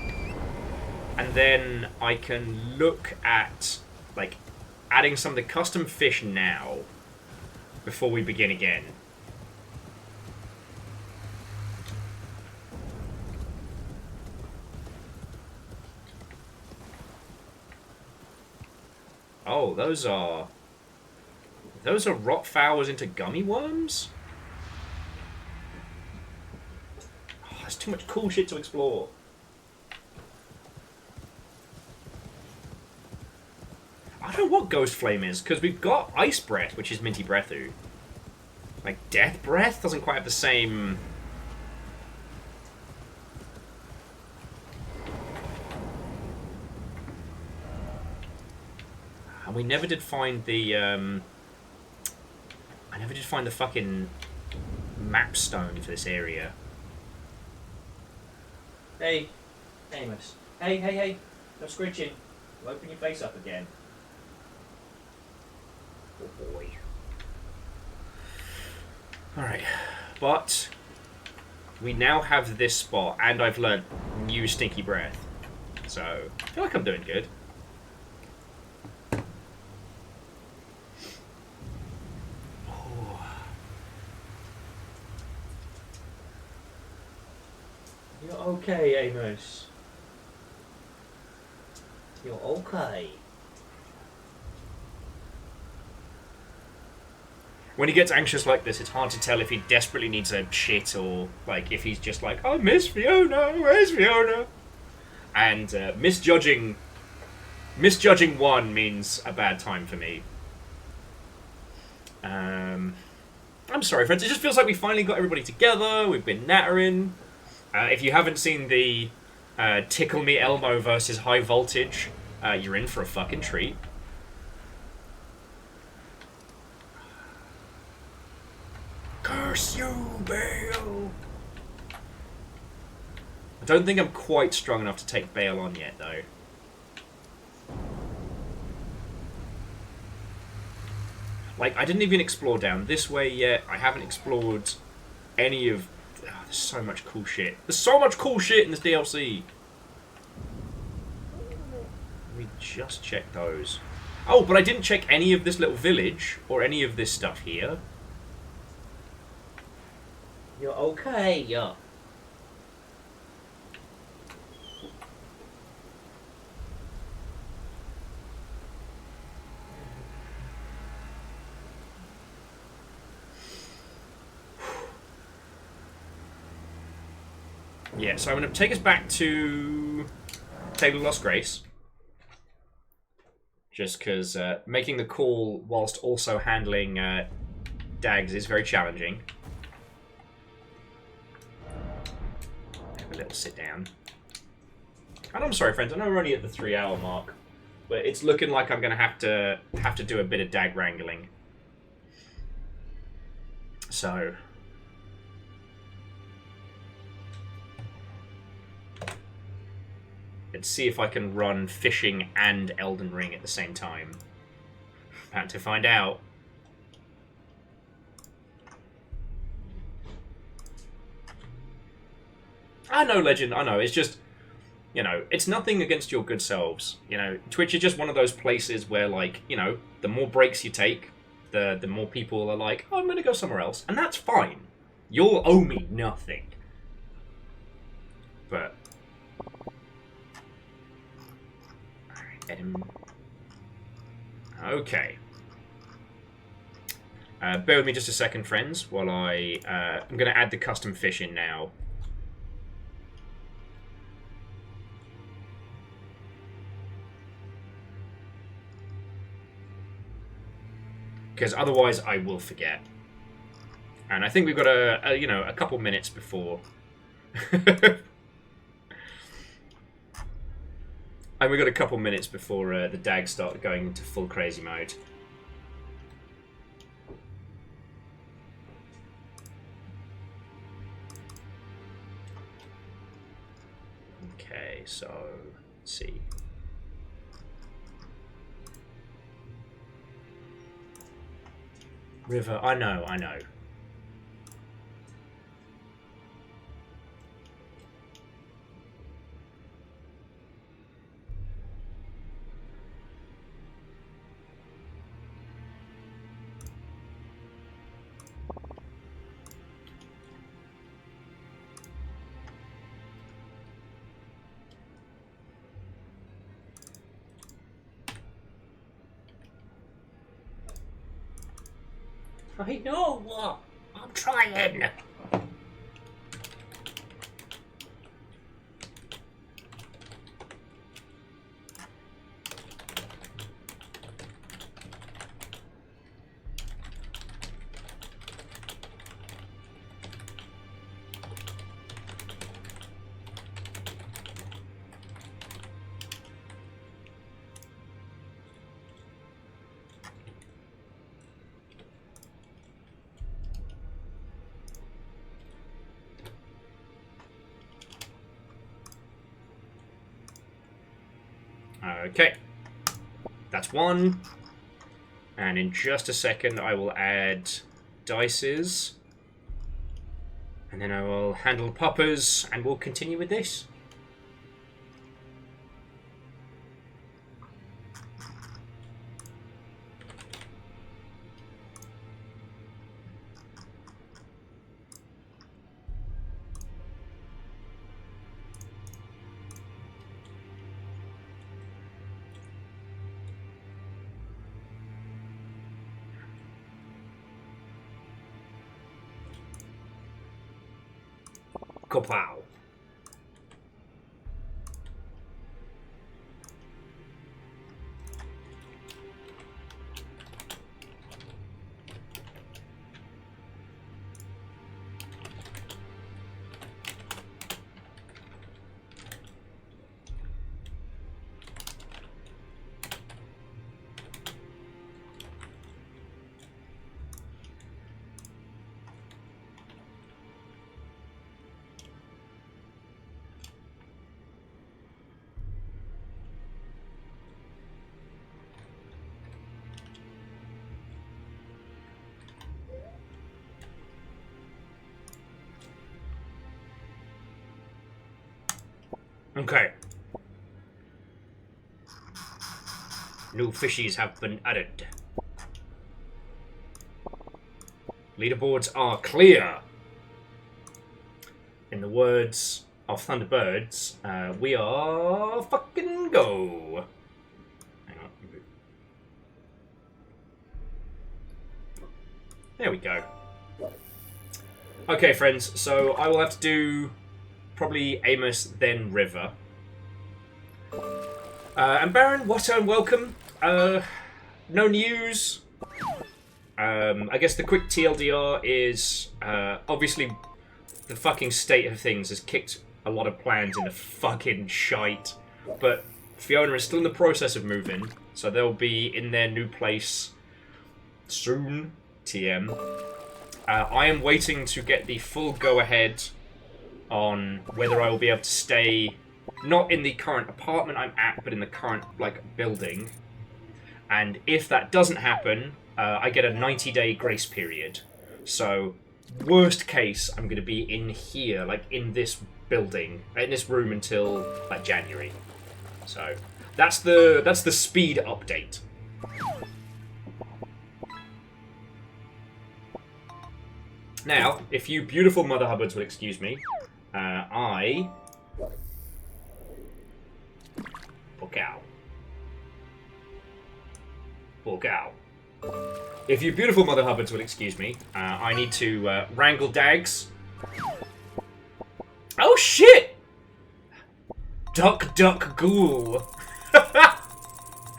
And then I can look at, like, adding some of the custom fish now before we begin again. Oh, those are rot flowers into gummy worms? Oh, there's too much cool shit to explore. I don't know what Ghost Flame is, because we've got Ice Breath, which is Minty Breathu. Like, Death Breath doesn't quite have the same... And we never did find the, I never did find the fucking map stone for this area. Hey, Amos. Hey, hey, hey. No screeching. You'll open your face up again. Oh boy. Alright. But we now have this spot, and I've learnt new Stinky Breath. So, I feel like I'm doing good. You're okay, Amos. You're okay. When he gets anxious like this, it's hard to tell if he desperately needs a shit or, like, if he's just like, oh, Miss Fiona, where's Fiona? And misjudging one means a bad time for me. I'm sorry, friends. It just feels like we finally got everybody together. We've been nattering. If you haven't seen the Tickle Me Elmo versus High Voltage, you're in for a fucking treat. Curse you, Bale! I don't think I'm quite strong enough to take Bale on yet, though. Like, I didn't even explore down this way yet. I haven't explored any of... Oh, there's so much cool shit. There's so much cool shit in this DLC. Let me just check those. Oh, but I didn't check any of this little village or any of this stuff here. You're okay, yeah. Yeah, so I'm going to take us back to Table of Lost Grace. Just because making the call whilst also handling Dags is very challenging. Have a little sit down. And I'm sorry, friends, I know we're only at the 3-hour mark, but it's looking like I'm going to have to do a bit of Dag wrangling. So... let's see if I can run fishing and Elden Ring at the same time. About to find out. I know, Legend, I know. It's just, you know, it's nothing against your good selves. You know, Twitch is just one of those places where, like, you know, the more breaks you take, the more people are like, oh, I'm going to go somewhere else. And that's fine. You'll owe me nothing. But... okay. Bear with me just a second, friends, while I'm going to add the custom fish in now. Because otherwise I will forget. And I think we've got you know, a couple minutes before... And we've got a couple minutes before the dags start going into full crazy mode. Okay, so let's see. River, I know. I know. I'm trying. Okay, that's one. And in just a second, I will add dices. And then I will handle poppers, and we'll continue with this. Kapow. Okay. New fishies have been added. Leaderboards are clear. In the words of Thunderbirds, we are fucking go. Hang on. There we go. Okay, friends, so I will have to do probably Amos, then River. And Baron, what and welcome. No news. I guess the quick TLDR is obviously the fucking state of things has kicked a lot of plans into fucking shite. But Fiona is still in the process of moving, so they'll be in their new place soon. TM. I am waiting to get the full go-ahead on whether I will be able to stay not in the current apartment I'm at, but in the current building. And if that doesn't happen, I get a 90-day grace period. So worst case, I'm going to be in here, in this building, in this room until January. So that's the speed update. Now, if you beautiful Mother Hubbards will excuse me, I... Bocow. If you beautiful Mother Hubbards will excuse me, I need to wrangle dags. Oh shit! Duck, duck, ghoul.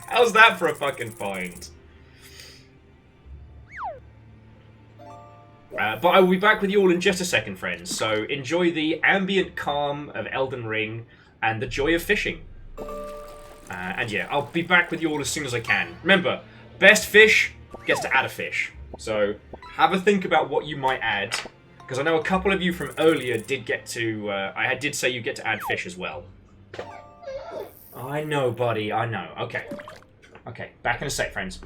How's that for a fucking find? But I will be back with you all in just a second, friends. So enjoy the ambient calm of Elden Ring and the joy of fishing. And yeah, I'll be back with you all as soon as I can. Remember, best fish gets to add a fish. So have a think about what you might add. Because I know a couple of you from earlier did get to... I did say you get to add fish as well. I know, buddy. I know. Okay. Okay, back in a sec, friends.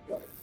you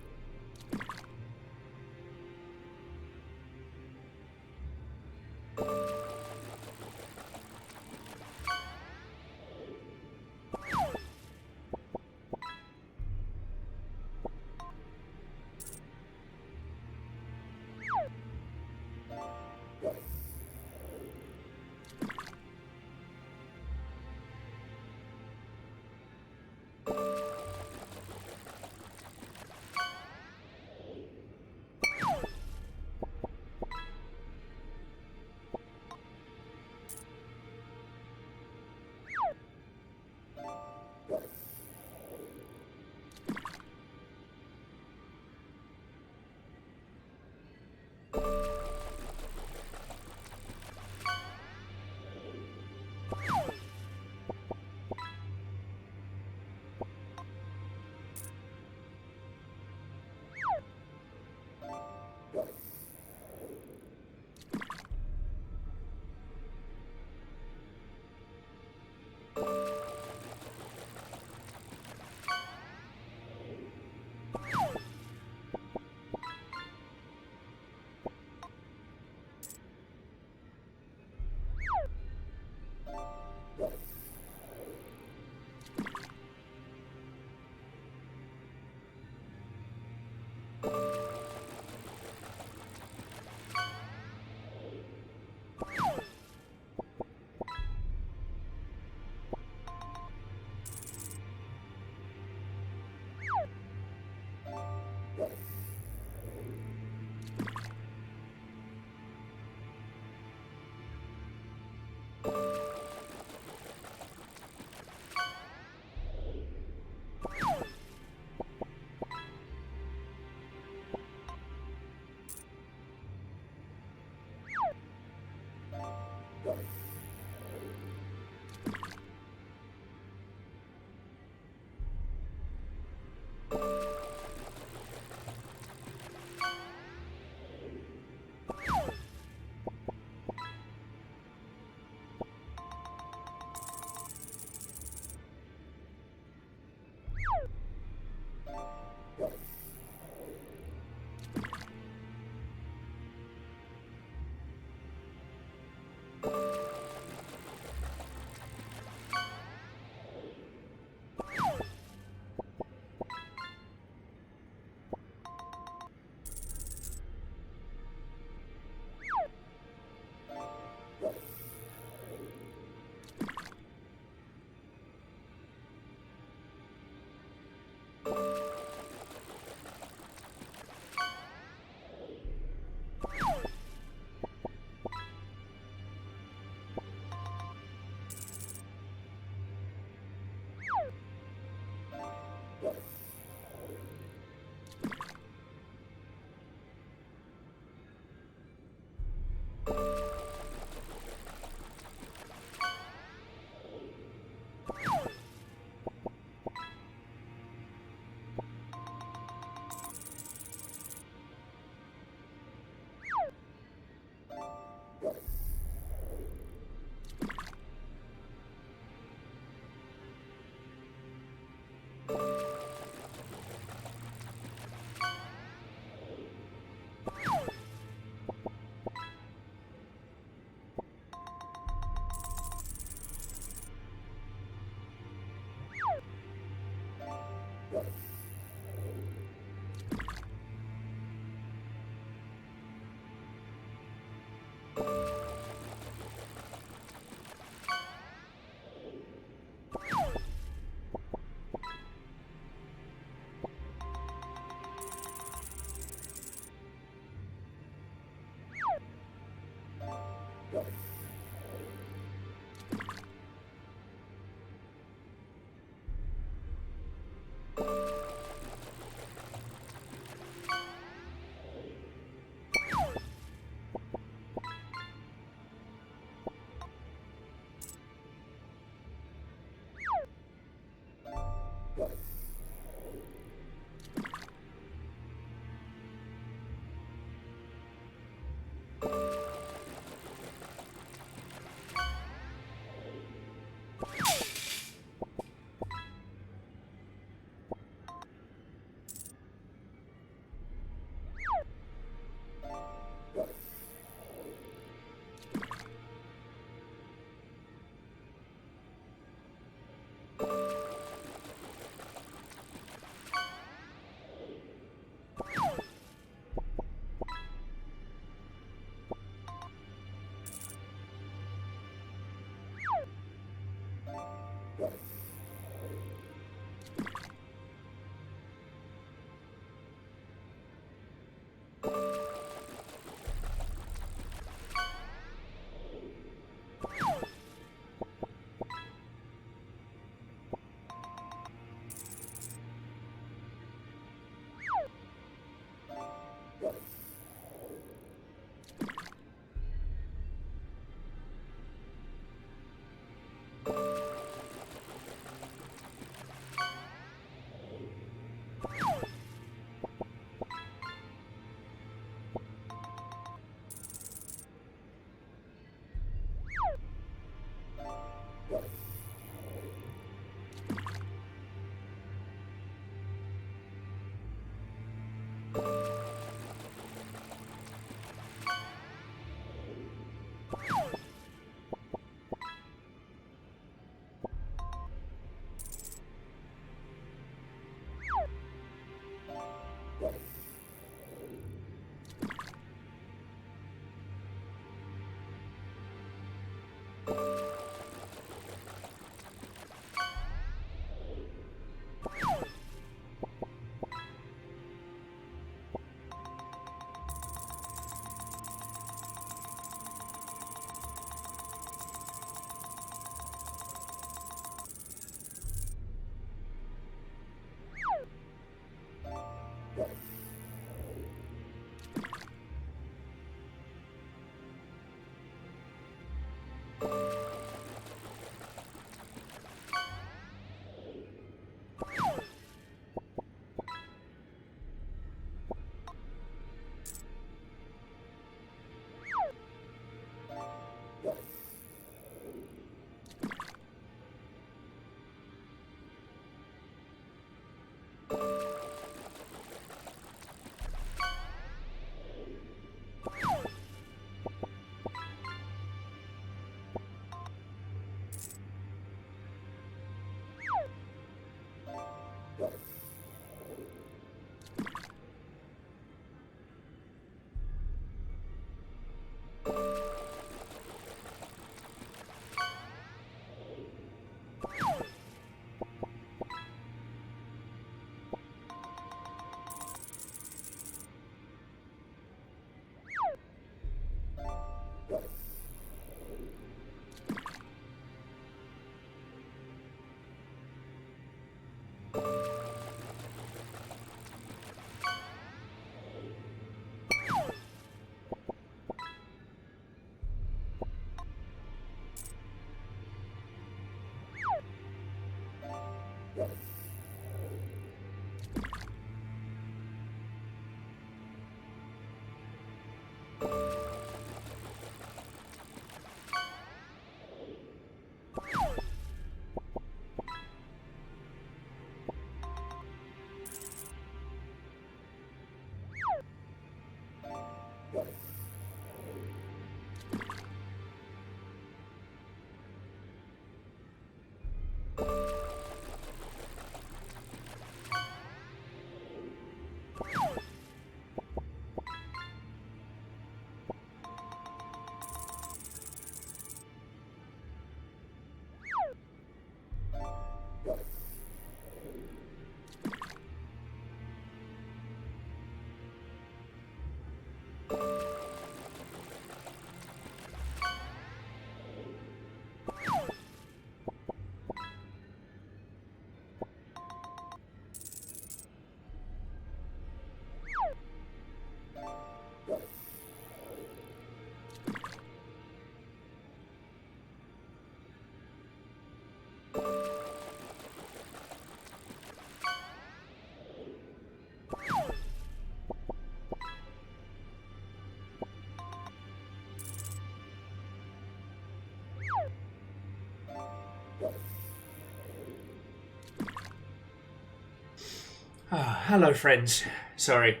Hello, friends. Sorry.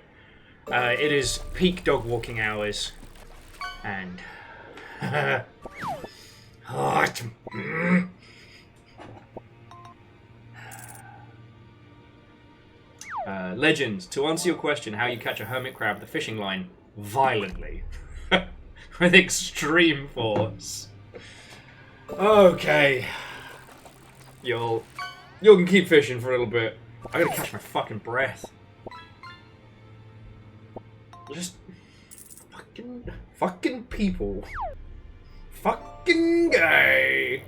It is peak dog walking hours. And... Legend, to answer your question, how you catch a hermit crab with a fishing line? Violently. With extreme force. Okay. You can keep fishing for a little bit. I gotta catch my fucking breath. Just... Fucking people. Fucking gay.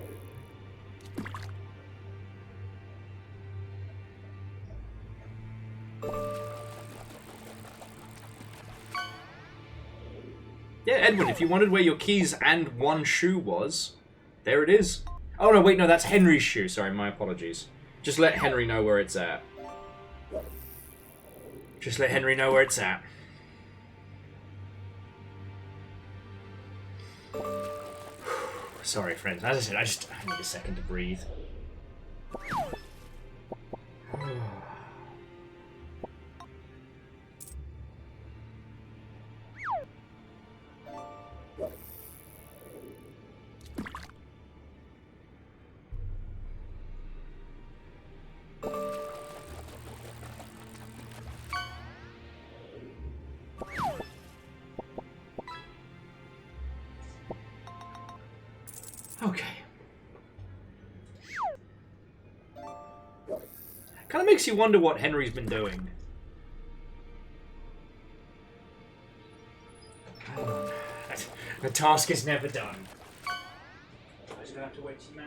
Yeah, Edwin, if you wondered where your keys and one shoe was, there it is. Oh no, wait, no, that's Henry's shoe. Sorry, my apologies. Just let Henry know where it's at. Just let Henry know where it's at. Sorry, friends. As I said, I need a second to breathe. Okay. Kind of makes you wonder what Henry's been doing. Hang on. The task is never done. I just have to wait some man.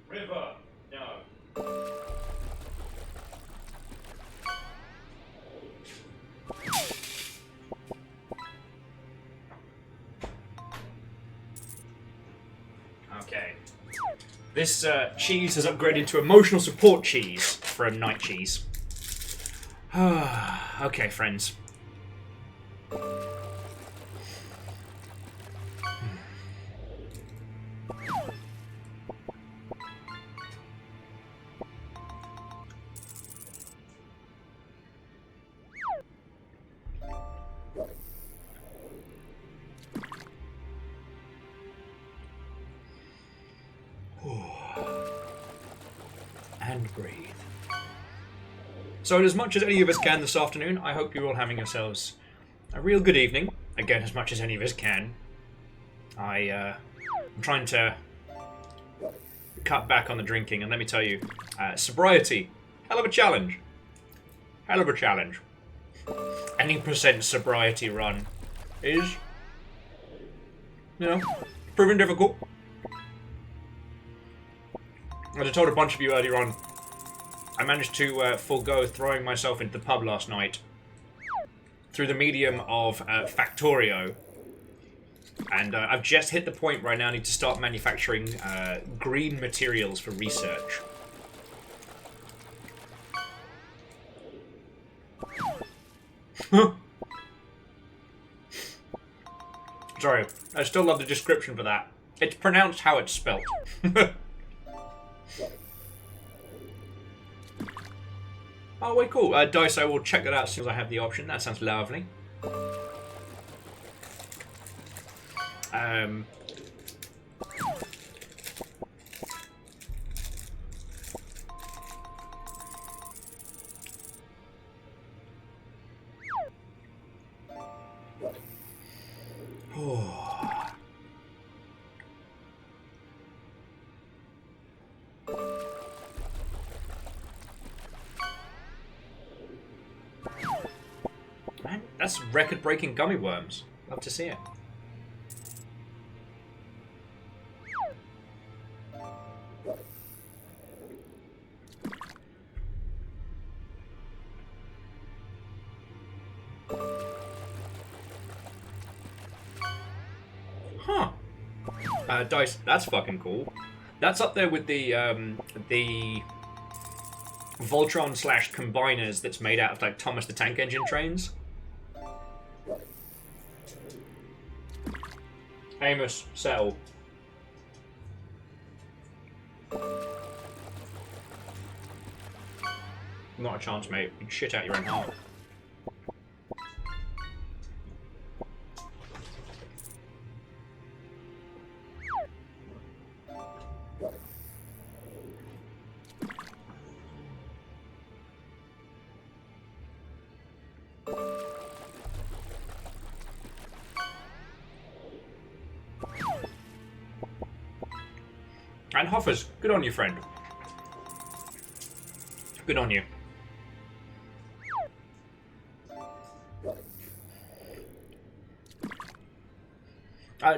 River, no. Okay. This cheese has upgraded to emotional support cheese from night cheese. Okay, friends. And breathe. So, as much as any of us can this afternoon, I hope you're all having yourselves a real good evening. Again, as much as any of us can. I'm trying to cut back on the drinking, and let me tell you, sobriety, hell of a challenge. Hell of a challenge. Any % sobriety run is, you know, proving difficult. As I told a bunch of you earlier on, I managed to forego throwing myself into the pub last night through the medium of Factorio. And I've just hit the point where I now need to start manufacturing green materials for research. Sorry, I still love the description for that. It's pronounced how it's spelt. Oh, wait, cool. Dice, I will check that out as soon as I have the option. That sounds lovely. Man, that's record-breaking gummy worms. Love to see it. Dice, that's fucking cool. That's up there with the Voltron / combiners that's made out of like Thomas the Tank Engine trains. Amos, settle. Not a chance, mate. You'd shit out your own heart. And Hoffers, good on you, friend. Good on you.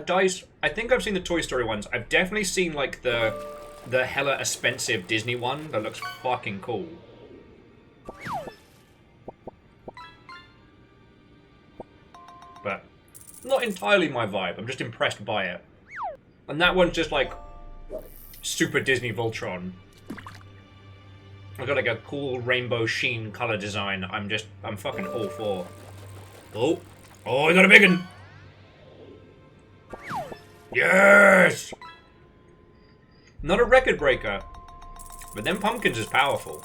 Dice, I think I've seen the Toy Story ones. I've definitely seen, like, the hella expensive Disney one that looks fucking cool. But not entirely my vibe. I'm just impressed by it. And that one's just, like, super Disney Voltron. I've got, like, a cool rainbow sheen color design. I'm fucking all for. Oh, I got a big one! Yes! Not a record breaker, but them pumpkins is powerful.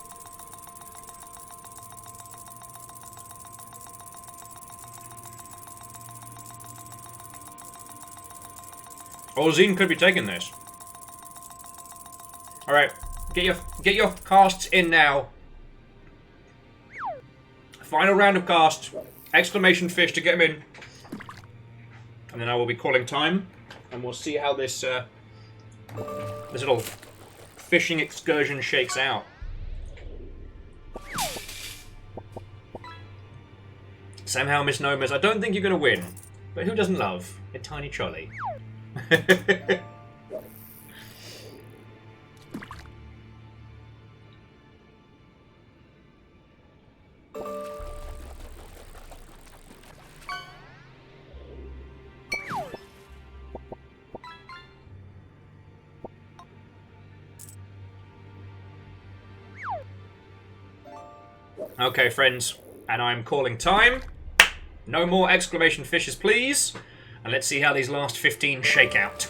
Oh, Zine could be taking this. All right, get your casts in now. Final round of casts. Exclamation fish to get him in, and then I will be calling time. And we'll see how this this little fishing excursion shakes out. Somehow misnomers. I don't think you're going to win, but who doesn't love a tiny trolley? Okay, friends, and I'm calling time. No more exclamation fishes, please. And let's see how these last 15 shake out.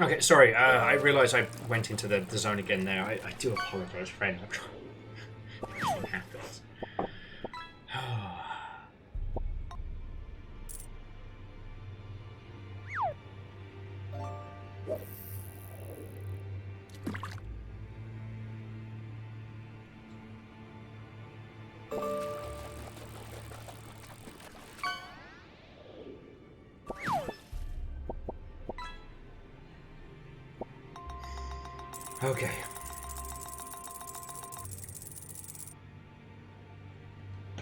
Okay, sorry, I realised I went into the zone again there. I do apologise, friend. I'm trying. Everything happens. Okay.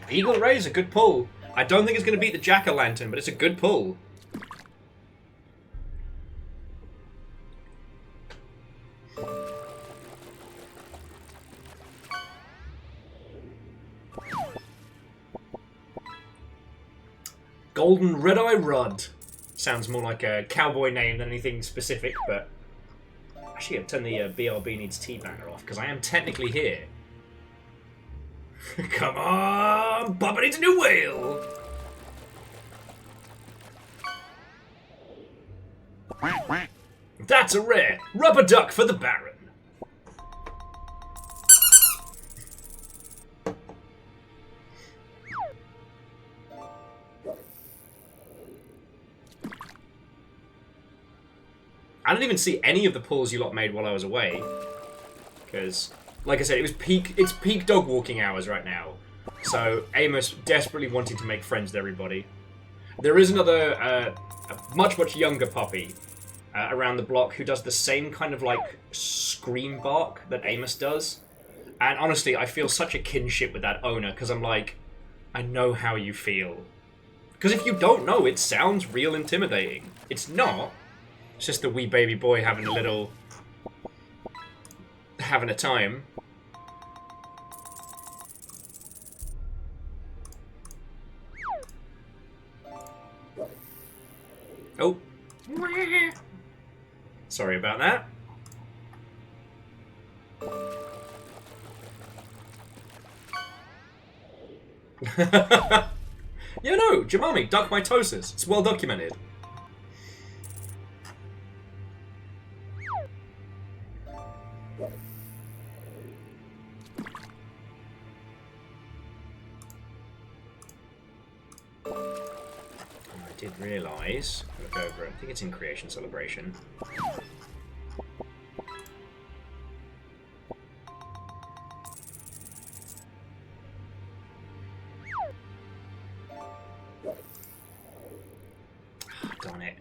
Eagle Ray's a good pull. I don't think it's going to beat the Jack-o'-lantern, but it's a good pull. Golden Red-Eye Rudd. Sounds more like a cowboy name than anything specific, but... Actually, I've turned the BRB needs tea banner off, because I am technically here. Come on, Papa needs a new whale! That's a rare rubber duck for the Baron. I didn't even see any of the pulls you lot made while I was away. Because, like I said, it's peak dog walking hours right now. So, Amos desperately wanting to make friends with everybody. There is another, a much, much younger puppy around the block who does the same kind of, like, scream bark that Amos does. And honestly, I feel such a kinship with that owner, because I'm like, I know how you feel. Because if you don't know, it sounds real intimidating. It's not. It's just a wee baby boy having a little... having a time. Oh. Sorry about that. Yeah, no, Jamami, duck mitosis. It's well documented. I did realise, look over it, I think it's in Creation Celebration. Darn it.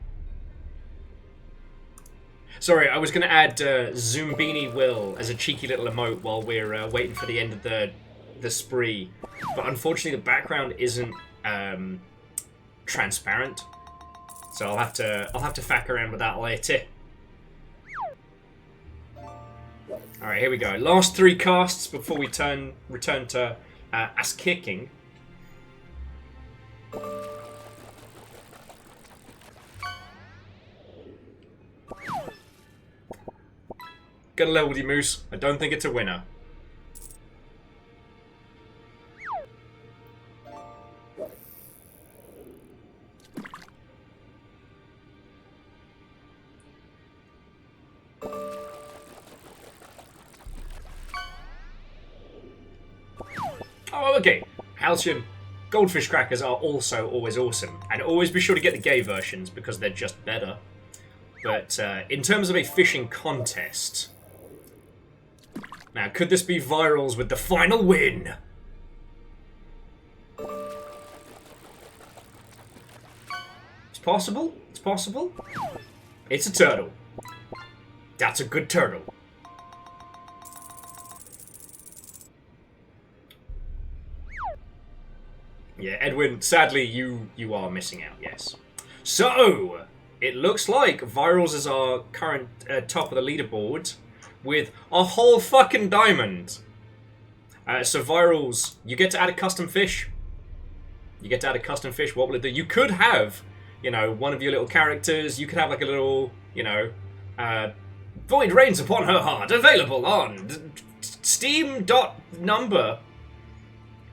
Sorry, I was going to add Zoombini Will as a cheeky little emote while we're waiting for the end of the spree. But unfortunately the background isn't transparent. So I'll have to fack around with that later. Alright, here we go. Last 3 casts before we return to ass kicking. Gonna level with you, Moose. I don't think it's a winner. Oh, okay. Halcyon. Goldfish crackers are also always awesome. And always be sure to get the gay versions because they're just better. But in terms of a fishing contest... Now, could this be Virals with the final win? It's possible. It's possible. It's a turtle. That's a good turtle. Yeah, Edwin, sadly, you are missing out, yes. So, it looks like Virals is our current top of the leaderboard with a whole fucking diamond. So Virals, you get to add a custom fish. You get to add a custom fish. What will it do? You could have, you know, one of your little characters. You could have like a little, you know, Void Rains Upon Her Heart, available on Steam.number.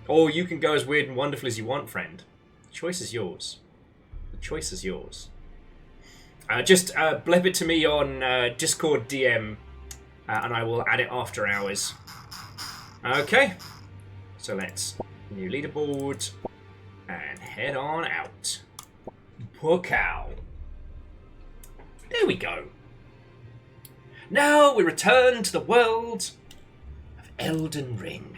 Or you can go as weird and wonderful as you want, friend. The choice is yours. The choice is yours. Just bleb it to me on Discord DM, and I will add it after hours. Okay. So let's new leaderboard and head on out. Poor cow. There we go. Now we return to the world of Elden Ring.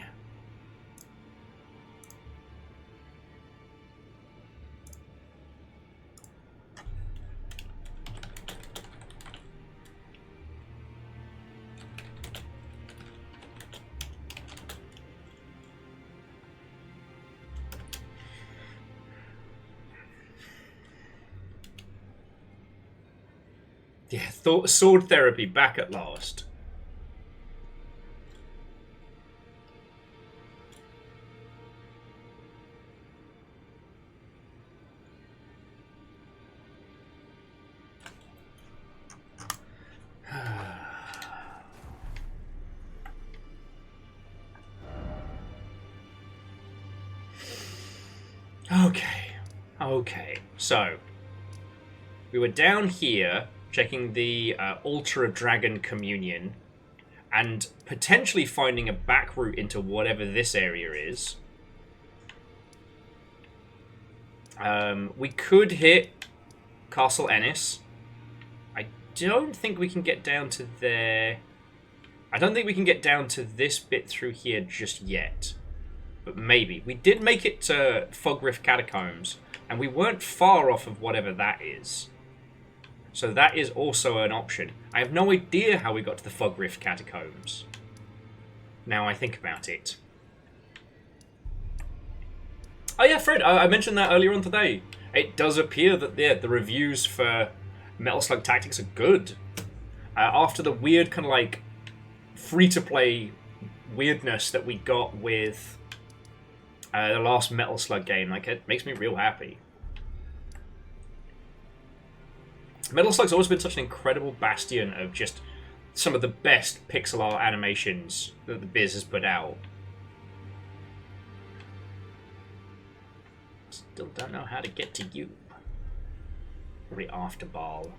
Yeah, sword therapy back at last. Okay, so we were down here checking the Altar of Dragon Communion and potentially finding a back route into whatever this area is. We could hit Castle Ennis. I don't think we can get down to there. I don't think we can get down to this bit through here just yet. But maybe. We did make it to Fogriff Catacombs, and we weren't far off of whatever that is. So that is also an option. I have no idea how we got to the Fogriff Catacombs. Now I think about it. Oh yeah, Fred, I mentioned that earlier on today. It does appear that the reviews for Metal Slug Tactics are good. After the weird kind of like free-to-play weirdness that we got with the last Metal Slug game, like, it makes me real happy. Metal Slug's always been such an incredible bastion of just some of the best pixel art animations that the biz has put out. Still don't know how to get to you. Probably after Ball.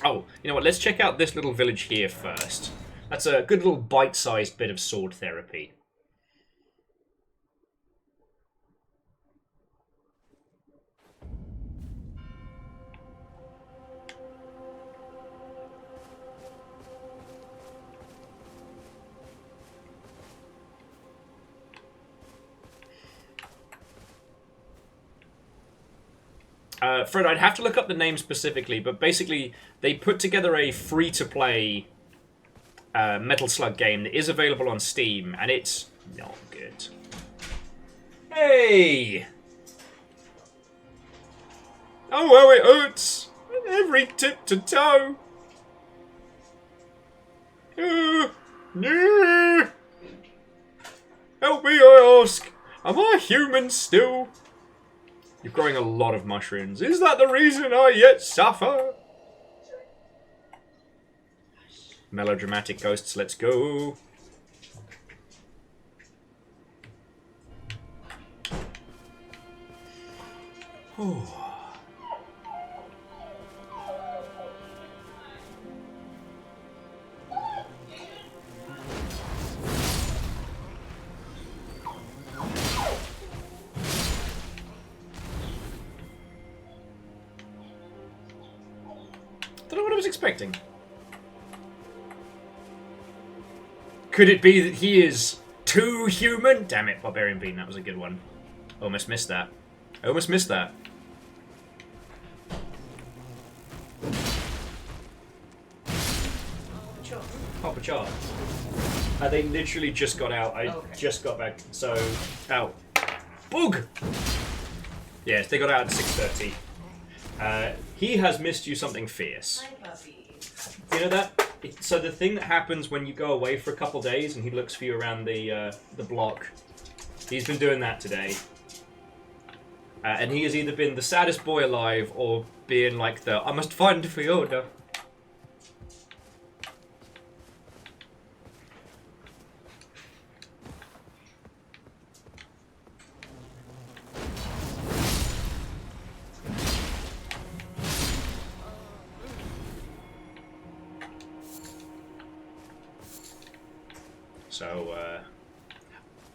Oh, you know what? Let's check out this little village here first. That's a good little bite-sized bit of sword therapy. Fred, I'd have to look up the name specifically, but basically they put together a free-to-play Metal Slug game that is available on Steam, and it's not good. Hey! Oh, how it hurts! Every tip to toe! No! Help me, I ask! Am I human still? You're growing a lot of mushrooms. Is that the reason I yet suffer? Melodramatic ghosts, let's go. Don't know what I was expecting. Could it be that he is too human? Damn it, Barbarian Bean, that was a good one. Almost missed that. I almost missed that. Papa Char. They literally just got out. I just got back. So, ow. Boog! Yes, they got out at 6:30. He has missed you something fierce. Hi, puppy. Do you know that? So the thing that happens when you go away for a couple days and he looks for you around the block, he's been doing that today. And he has either been the saddest boy alive or being like the, I must find Fiona.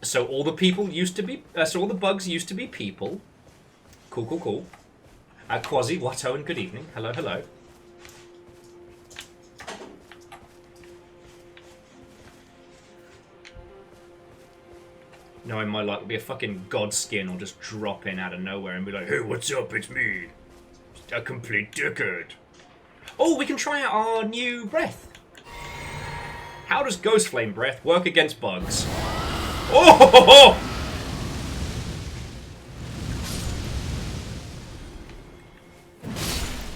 So all the people used to be, so all the bugs used to be people. Cool, cool, cool. Quasi, Watto, and good evening. Hello, hello. Knowing my luck, be a fucking god skin or just drop in out of nowhere and be like, hey, what's up, it's me. A complete dickhead. Oh, we can try out our new breath. How does Ghost Flame Breath work against bugs? Oh!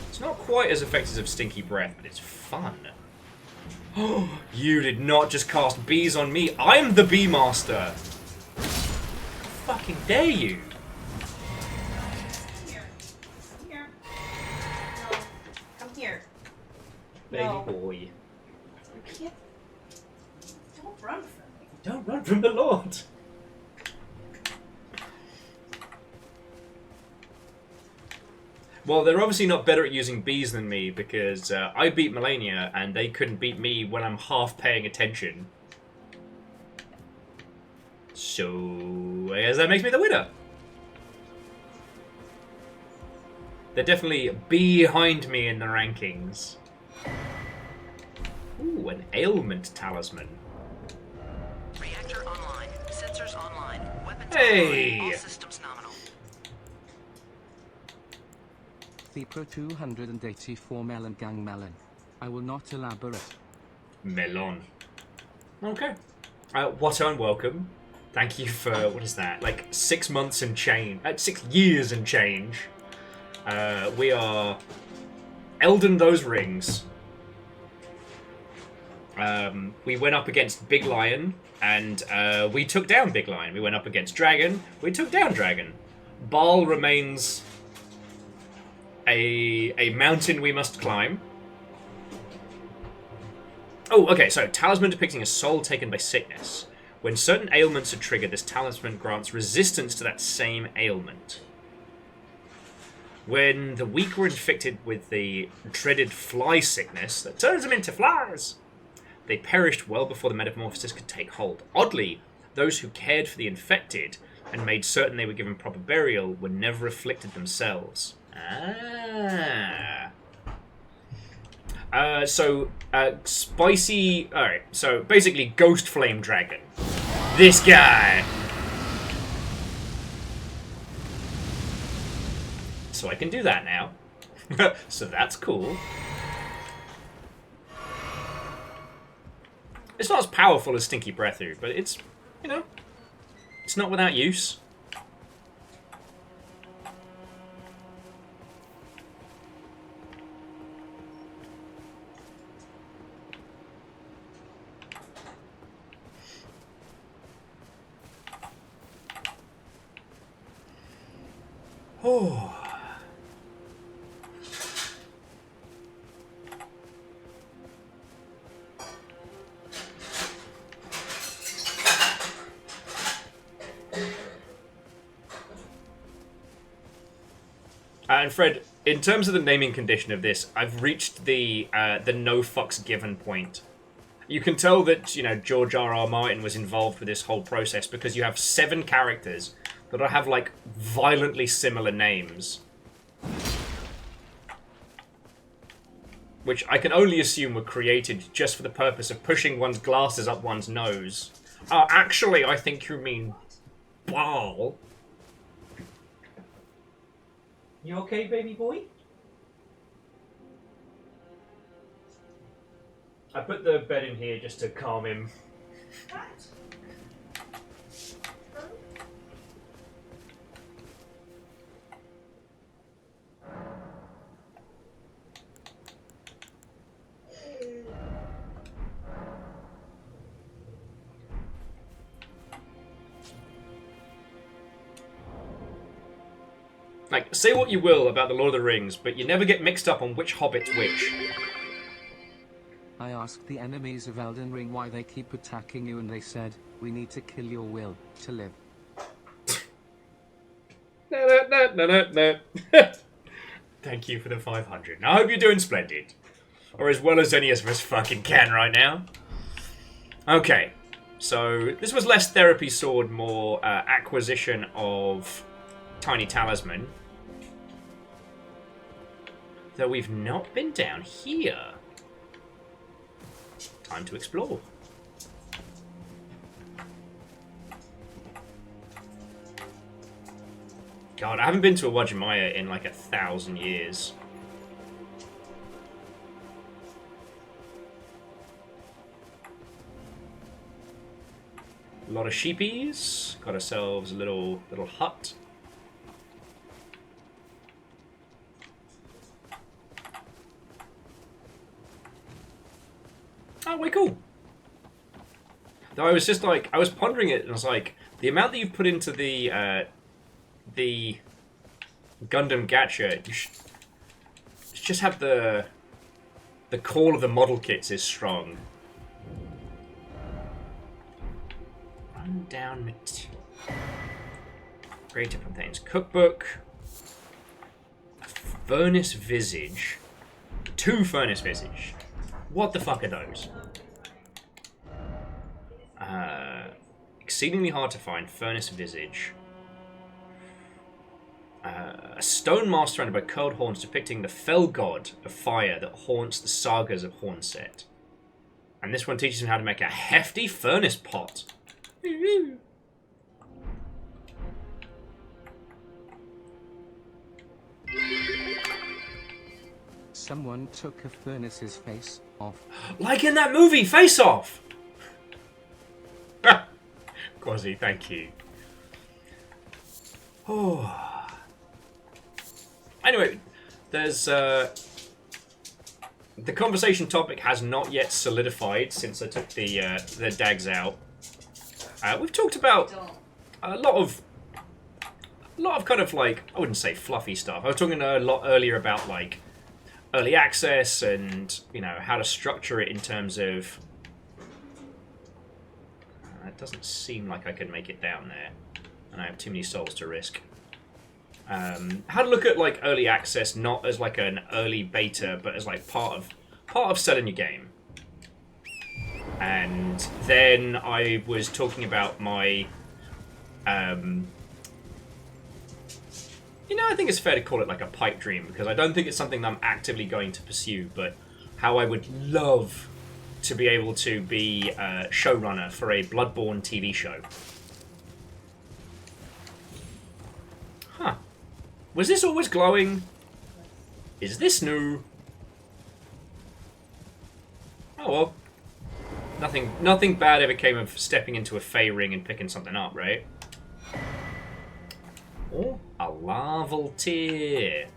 It's not quite as effective as Stinky Breath, but it's fun. Oh, you did not just cast bees on me. I'm the bee master. How fucking dare you? Here. Here. No. Come here. Baby No. boy. You can't. Don't run from me. Don't run from the Lord. Well, they're obviously not better at using bees than me because I beat Melania and they couldn't beat me when I'm half paying attention. So, I guess that makes me the winner. They're definitely behind me in the rankings. Ooh, an ailment talisman. Reactor online. Sensors online. Weapons Hey! online. All systems nominal. Thepro 284 melon gang melon. I will not elaborate. Melon. Okay. What unwelcome. Thank you for, what is that? Like 6 months and change. 6 years and change. We are Elden those rings. We went up against Big Lion, and we took down Big Lion. We went up against Dragon, we took down Dragon. Baal remains a mountain we must climb. Oh, okay, so talisman depicting a soul taken by sickness. When certain ailments are triggered, this talisman grants resistance to that same ailment. When the weak were infected with the dreaded fly sickness that turns them into flies, they perished well before the metamorphosis could take hold. Oddly, those who cared for the infected and made certain they were given proper burial were never afflicted themselves. Spicy... Alright, so basically Ghost Flame Dragon. This guy! So I can do that now. So that's cool. It's not as powerful as Stinky Breathu, but it's, you know, it's not without use. Oh. And Fred, in terms of the naming condition of this, I've reached the no fucks given point. You can tell that, you know, George R.R. Martin was involved with this whole process because you have 7 characters that have, like, violently similar names. Which I can only assume were created just for the purpose of pushing one's glasses up one's nose. Actually, I think you mean Baal. You okay, baby boy? I put the bed in here just to calm him. Like, say what you will about the Lord of the Rings, but you never get mixed up on which hobbit's which. I asked the enemies of Elden Ring why they keep attacking you, and they said, we need to kill your will to live. No. Thank you for the 500. I hope you're doing splendid. Or as well as any of us fucking can right now. Okay. So, this was less therapy sword, more acquisition of tiny talisman. Though we've not been down here. Time to explore. God, I haven't been to a Wajimaya in like 1,000 years. A lot of sheepies. Got ourselves a little hut. Oh, way cool. Though I was just like, I was pondering it, and I was like, the amount that you've put into the Gundam Gacha, you should just have the call of the model kits is strong. Run down material. Creative contains cookbook. Furnace Visage. 2 Furnace Visage. What the fuck are those? Exceedingly hard to find. Furnace Visage. A stone mask surrounded by curled horns depicting the fell god of fire that haunts the sagas of Hornset. And this one teaches him how to make a hefty furnace pot. Someone took a furnace's face off. Like in that movie, Face Off! Quasi, thank you. Oh. Anyway, there's the conversation topic has not yet solidified since I took the dags out. We've talked about a lot of kind of like, I wouldn't say fluffy stuff. I was talking a lot earlier about like early access and, you know, how to structure it in terms of. It doesn't seem like I can make it down there, and I have too many souls to risk. How to look at like early access not as like an early beta, but as like part of selling your game. And then I was talking about my, you know, I think it's fair to call it like a pipe dream, because I don't think it's something that I'm actively going to pursue, but how I would love to be able to be a showrunner for a Bloodborne TV show. Huh. Was this always glowing? Is this new? Oh well. Nothing bad ever came of stepping into a Fey ring and picking something up, right? Or a larval tear.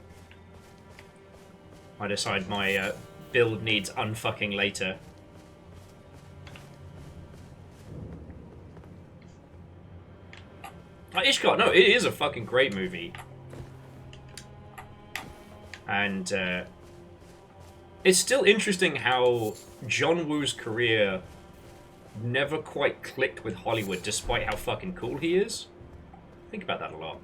I decide my build needs unfucking later. Ishgard, no, it is a fucking great movie. And it's still interesting how John Woo's career never quite clicked with Hollywood, despite how fucking cool he is. Think about that a lot.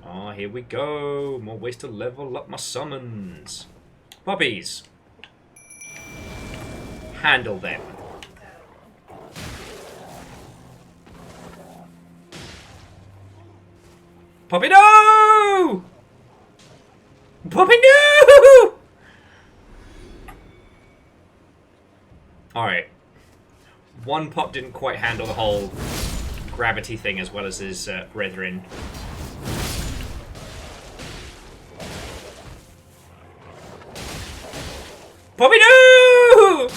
Ah, here we go. More ways to level up my summons. Puppies. Handle them. Puppy, no! Puppy, no! Alright. One pup didn't quite handle the whole gravity thing as well as his brethren. Puppy, no!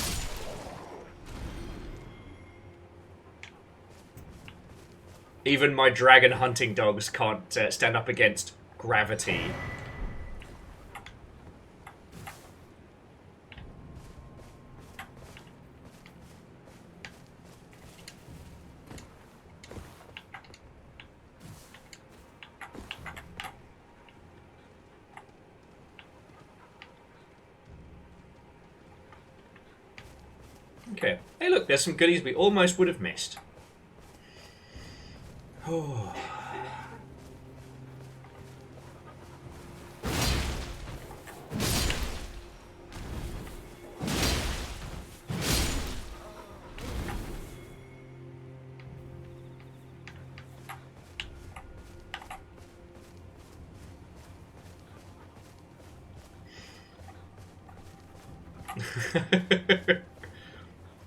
Even my dragon hunting dogs can't stand up against gravity. Okay. Hey look, there's some goodies we almost would have missed. Oh.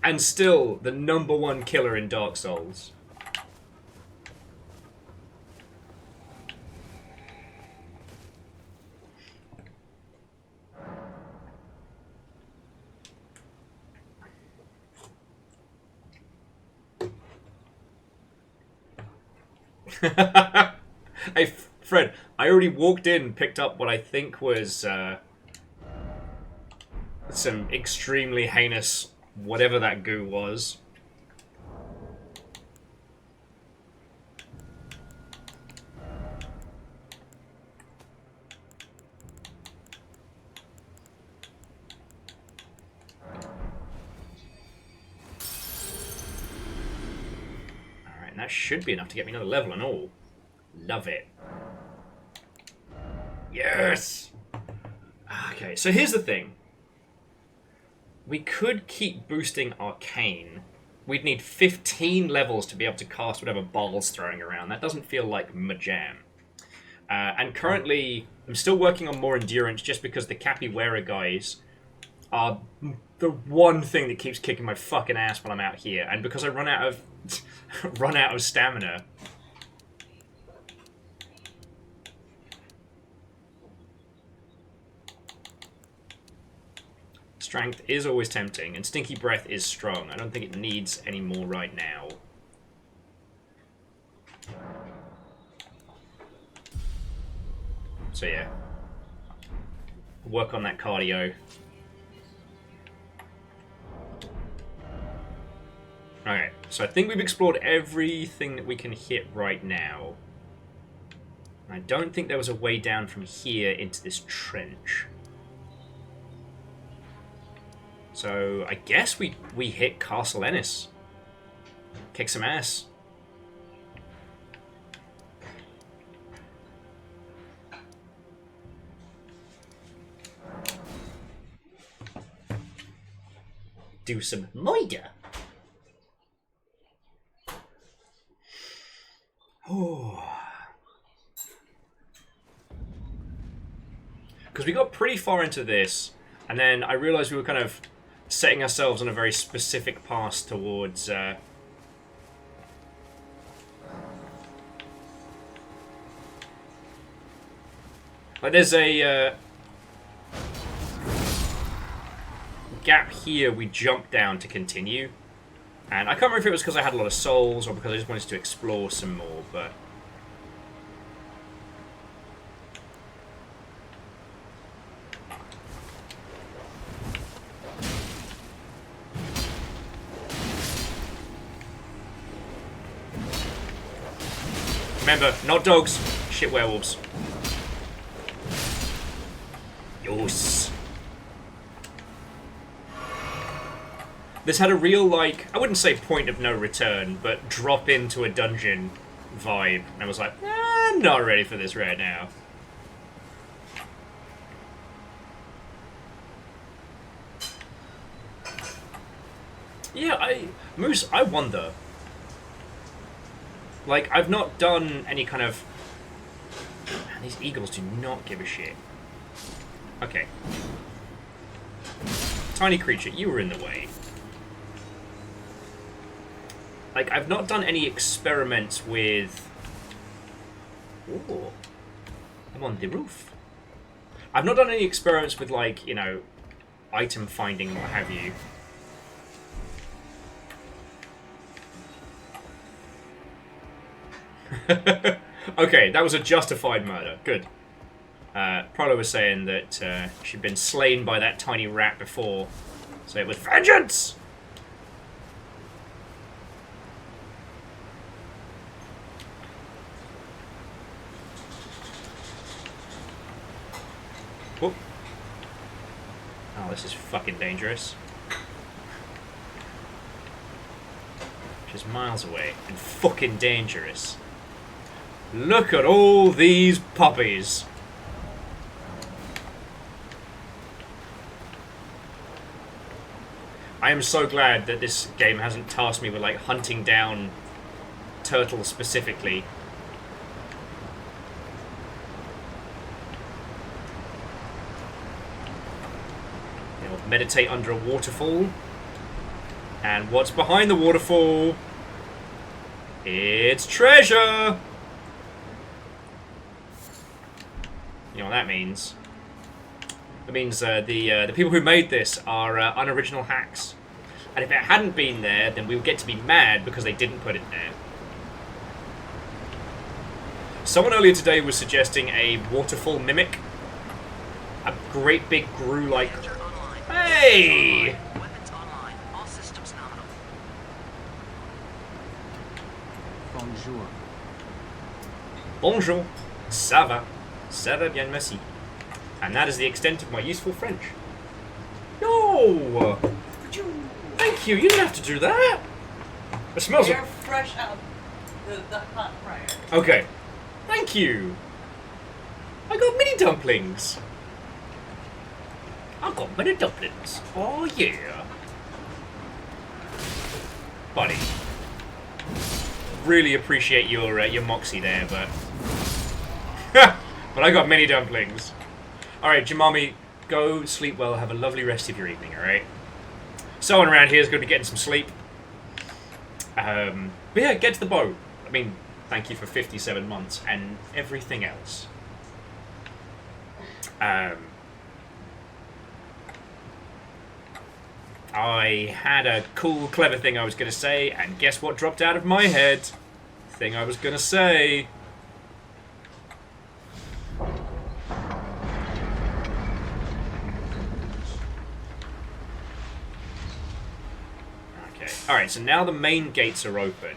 And still the #1 killer in Dark Souls. Hey, Fred, I already walked in and picked up what I think was some extremely heinous whatever that goo was. Alright, and that should be enough to get me another level and all. Love it. Yes! Okay, so here's the thing. We could keep boosting Arcane. We'd need 15 levels to be able to cast whatever Ball's throwing around. That doesn't feel like majam. And currently, I'm still working on more endurance just because the Cappy Wearer guys are the one thing that keeps kicking my fucking ass when I'm out here. And because I run out of run out of stamina. Strength is always tempting, and Stinky Breath is strong. I don't think it needs any more right now. So yeah. Work on that cardio. Okay, so I think we've explored everything that we can hit right now. I don't think there was a way down from here into this trench. So I guess we hit Castle Ennis. Kick some ass. Do some murder. Oh. Because we got pretty far into this, and then I realized we were kind of setting ourselves on a very specific path towards like there's a gap here we jumped down to continue, and I can't remember if it was because I had a lot of souls or because I just wanted to explore some more, but remember, not dogs, shit werewolves. Yes. This had a real, like, I wouldn't say point of no return, but drop into a dungeon vibe. And I was like, I'm not ready for this right now. Yeah, Moose, I wonder. Like, I've not done any kind of... Man, these eagles do not give a shit. Okay. Tiny creature, you were in the way. Like, I've not done any experiments with... Ooh. I'm on the roof. I've not done any experiments with, like, you know, item finding, what have you. Okay, that was a justified murder. Good. Prolo was saying that she'd been slain by that tiny rat before, so it was vengeance! Whoop. Oh, this is fucking dangerous. Just miles away and fucking dangerous. Look at all these puppies. I am so glad that this game hasn't tasked me with, like, hunting down turtles specifically. You know, meditate under a waterfall. And what's behind the waterfall? It's treasure! You know what that means? That means the people who made this are unoriginal hacks. And if it hadn't been there, then we would get to be mad because they didn't put it there. Someone earlier today was suggesting a waterfall mimic. A great big Gru-like... Hey! Weapons online. All systems nominal. Bonjour. Bonjour. Ça va. Ça va bien, merci. And that is the extent of my useful French. No! Thank you, you didn't have to do that! It smells They're fresh out the hot fryer. Okay. Thank you. I got mini dumplings. I got mini dumplings. Oh yeah. Buddy. Really appreciate your moxie there, but... but I got mini dumplings. Alright, Jemami, go sleep well. Have a lovely rest of your evening, alright? Someone around here is going to be getting some sleep. But yeah, get to the boat. I mean, thank you for 57 months and everything else. I had a cool, clever thing I was going to say, and guess what dropped out of my head? Thing I was going to say. Okay, alright, so now the main gates are open.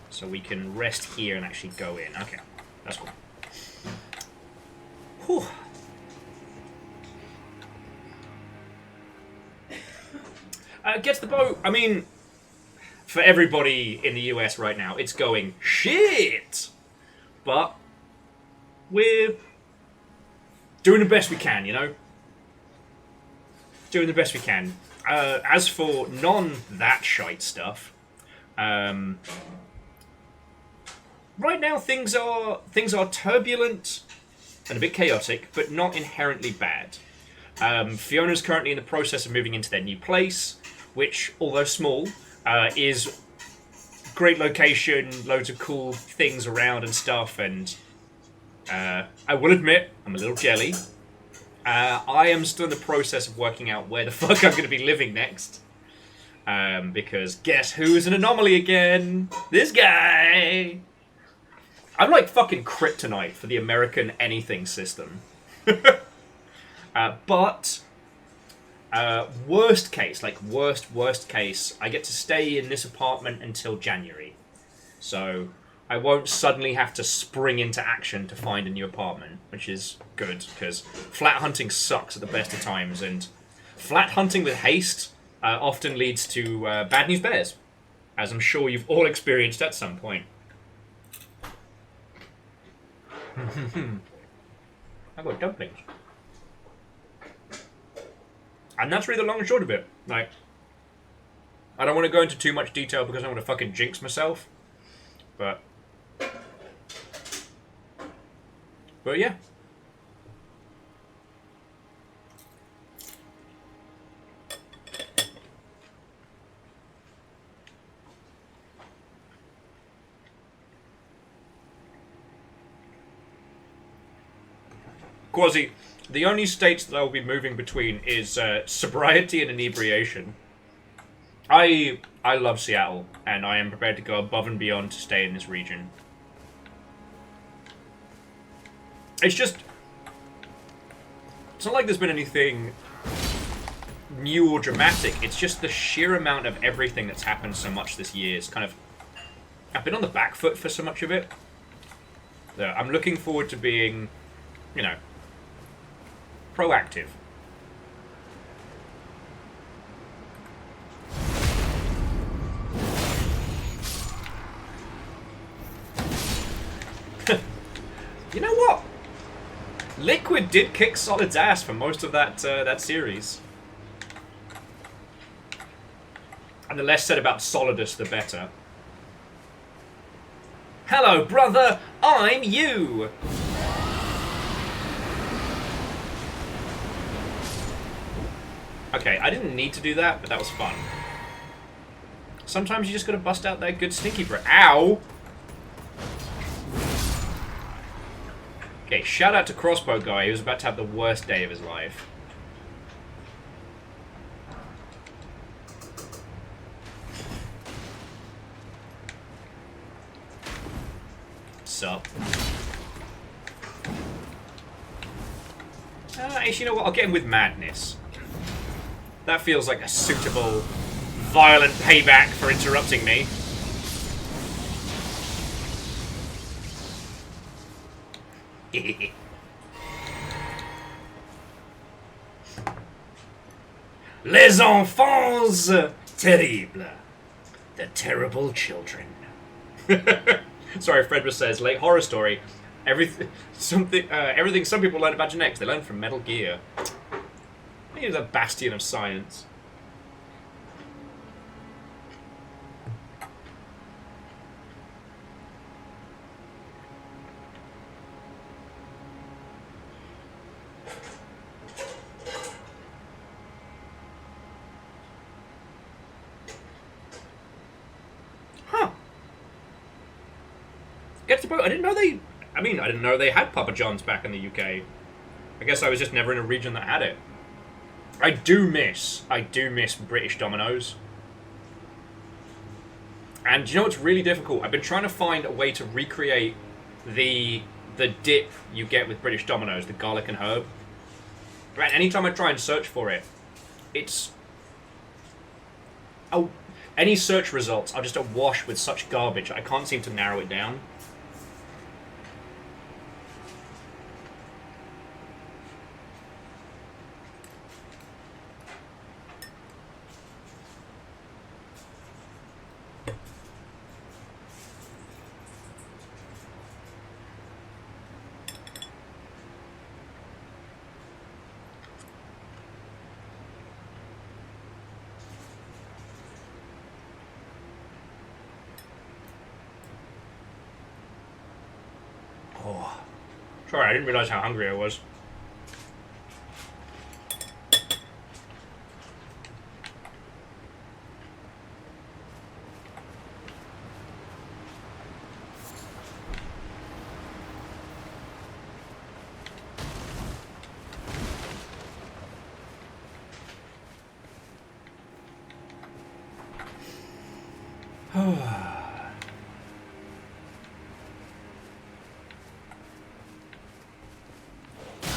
So we can rest here and actually go in. Okay, that's cool. Whew. Get to the boat. I mean, for everybody in the US right now, it's going shit. But we're doing the best we can, you know? Doing the best we can. As for non-that shite stuff, right now things are turbulent and a bit chaotic, but not inherently bad. Fiona's currently in the process of moving into their new place, which, although small, is great location, loads of cool things around and stuff, and I will admit, I'm a little jelly. I am still in the process of working out where the fuck I'm going to be living next. Because guess who's an anomaly again? This guy! I'm like fucking kryptonite for the American anything system. But... worst case, like worst case, I get to stay in this apartment until January. So I won't suddenly have to spring into action to find a new apartment, which is good, because flat hunting sucks at the best of times, and flat hunting with haste often leads to bad news bears, as I'm sure you've all experienced at some point. I got dumplings. And that's really the long and short of it. Like, I don't want to go into too much detail because I don't want to fucking jinx myself. But yeah. Quasi, the only states that I will be moving between is sobriety and inebriation. I love Seattle, and I am prepared to go above and beyond to stay in this region. It's just... It's not like there's been anything new or dramatic. It's just the sheer amount of everything that's happened so much this year. It's kind of... I've been on the back foot for so much of it. So I'm looking forward to being, you know, proactive. You know what? Liquid did kick Solid's ass for most of that that series. And the less said about Solidus, the better. Hello, brother! I'm you! Okay, I didn't need to do that, but that was fun. Sometimes you just gotta bust out that good stinky breath. Ow! Okay, shout out to Crossbow Guy, who's about to have the worst day of his life. Sup? Actually, you know what? I'll get him with Madness. That feels like a suitable, violent payback for interrupting me. Les enfants terribles. The terrible children. Sorry, Fredra says, late horror story. Everything some people learn about genetics, they learn from Metal Gear. He is a bastion of science. Huh. Get to boat. I didn't know they... I mean, I didn't know they had Papa John's back in the UK. I guess I was just never in a region that had it. I do miss British Domino's. And you know what's really difficult? I've been trying to find a way to recreate the dip you get with British Domino's, the garlic and herb. Right, anytime I try and search for it, it's... Oh, any search results are just awash with such garbage, I can't seem to narrow it down. Oh. Sorry, I didn't realize how hungry I was.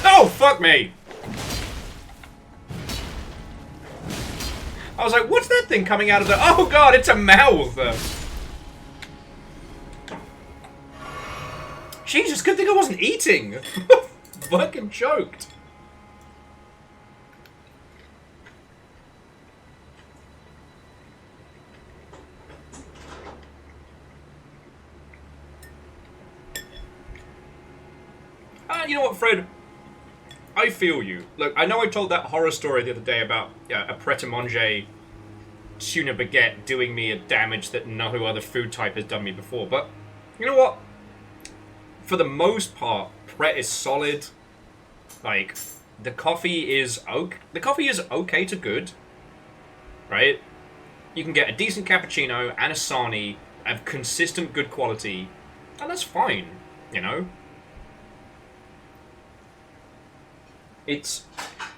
Oh, fuck me! I was like, what's that thing coming out of the... Oh god, it's a mouth! Jesus, good thing I wasn't eating! Fucking choked. You know what, Fred? I feel you. Look, I know I told that horror story the other day about a pret-a-manger tuna baguette doing me a damage that no other food type has done me before, but you know what? For the most part, Pret is solid. Like, the coffee is okay to good, right? You can get a decent cappuccino and a sarnie of consistent good quality, and that's fine, you know? It's...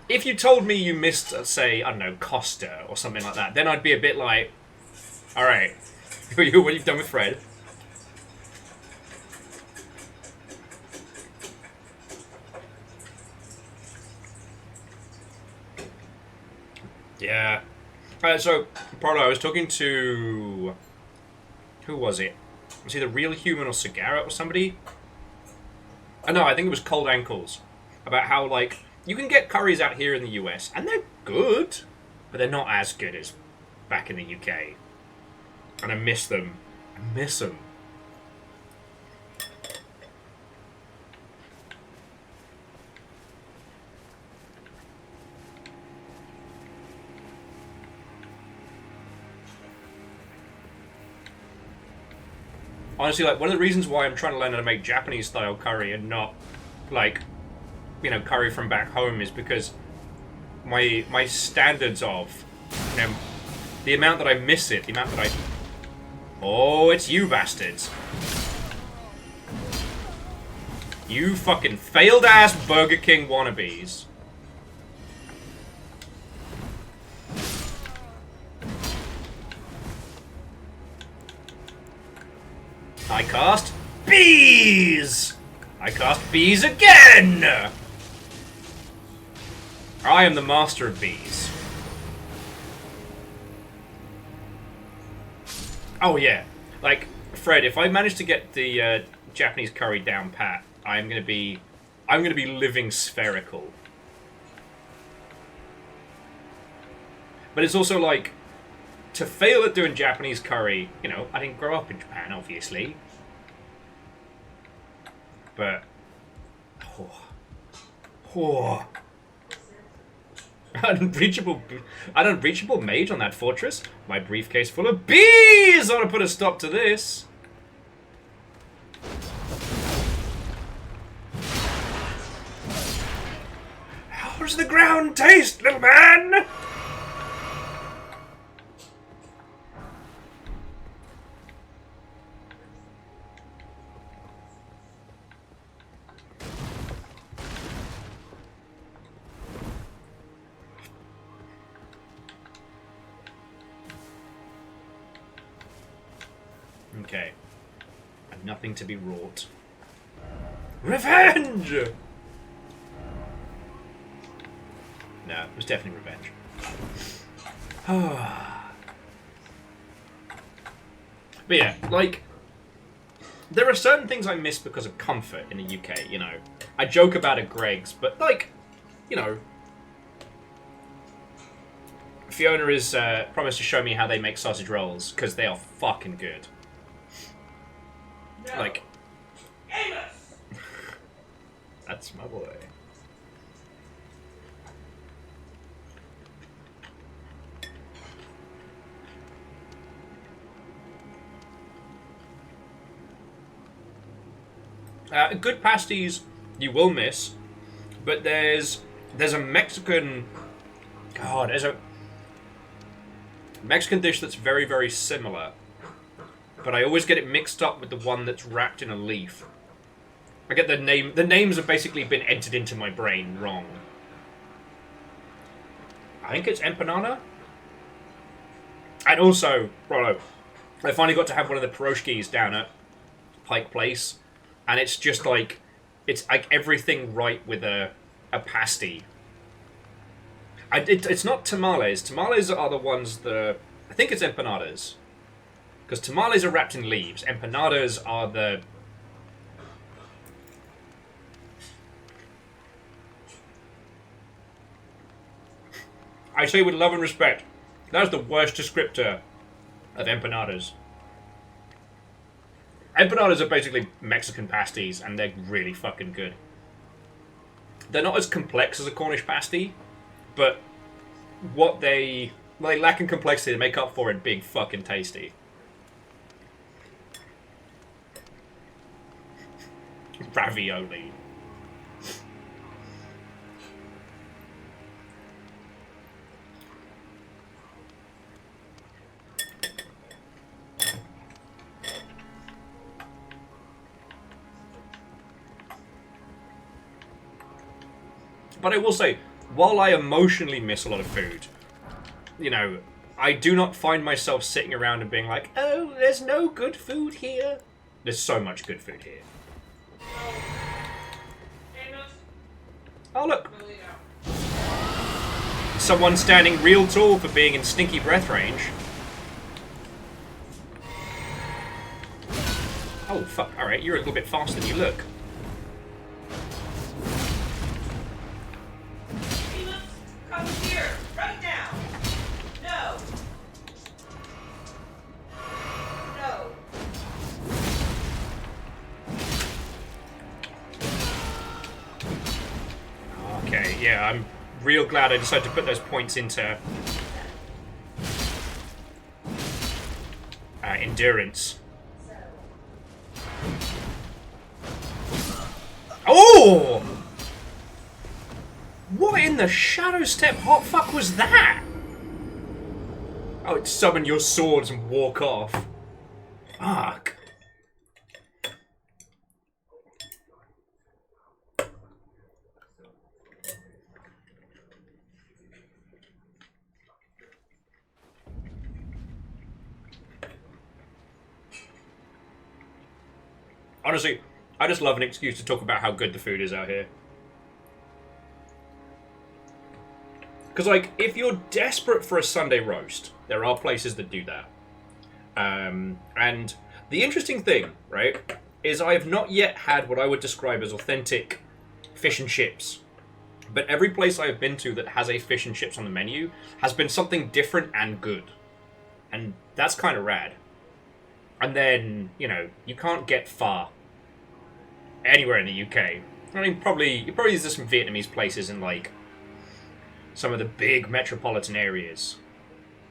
If you told me you missed, say, I don't know, Costa or something like that, then I'd be a bit like, alright, what you've done with Fred. Yeah. So, Parlo, I was talking to... Who was it? Was he the Real Human or Cigarette or somebody? Oh, no, I think it was Cold Ankles. About how, like, you can get curries out here in the US, and they're good, but they're not as good as back in the UK. And I miss them. I miss them. Honestly, like, one of the reasons why I'm trying to learn how to make Japanese-style curry and not, like, you know, curry from back home is because my standards of, you know, the amount that I miss it, the amount that I... Oh, it's you bastards. You fucking failed-ass Burger King wannabes. I cast bees! I cast bees again! I am the master of bees. Oh yeah, like, Fred, if I manage to get the Japanese curry down pat, I'm gonna be living spherical. But it's also like, to fail at doing Japanese curry, you know, I didn't grow up in Japan, obviously. But... Oh. Oh. Unreachable mage on that fortress. My briefcase full of bees ought to put a stop to this. How does the ground taste, little man? Okay. And nothing to be wrought. Revenge! No, it was definitely revenge. But yeah, like, there are certain things I miss because of comfort in the UK, you know. I joke about a Greggs, but, like, you know, Fiona has promised to show me how they make sausage rolls, because they are fucking good. No. Like, Amos! That's my boy. Good pasties you will miss, but there's a Mexican... God, there's a Mexican dish that's very, very similar, but I always get it mixed up with the one that's wrapped in a leaf. I get the names have basically been entered into my brain wrong. I think it's empanada? And also, Rollo, I finally got to have one of the pierogies down at Pike Place, and it's just like, it's like everything right with a pasty. It's not tamales. Tamales are the ones that... I think it's empanadas. Because tamales are wrapped in leaves. Empanadas are the... I say with love and respect, that's the worst descriptor of empanadas. Empanadas are basically Mexican pasties, and they're really fucking good. They're not as complex as a Cornish pasty, but what they lack in complexity to make up for it being fucking tasty. Ravioli. But I will say, while I emotionally miss a lot of food, you know, I do not find myself sitting around and being like, oh, there's no good food here. There's so much good food here. Oh, look. Someone standing real tall for being in stinky breath range. Oh, fuck. Alright, you're a little bit faster than you look. Come here, right now. No. No. Okay, yeah, I'm real glad I decided to put those points into endurance. Oh! What in the shadow step hot fuck was that? Oh, it's summon your swords and walk off. Fuck. Honestly, I just love an excuse to talk about how good the food is out here. Because, like, if you're desperate for a Sunday roast, there are places that do that. And the interesting thing, right, is I have not yet had what I would describe as authentic fish and chips. But every place I have been to that has a fish and chips on the menu has been something different and good. And that's kind of rad. And then, you know, you can't get far. anywhere in the UK. I mean, probably there's some Vietnamese places in like some of the big metropolitan areas.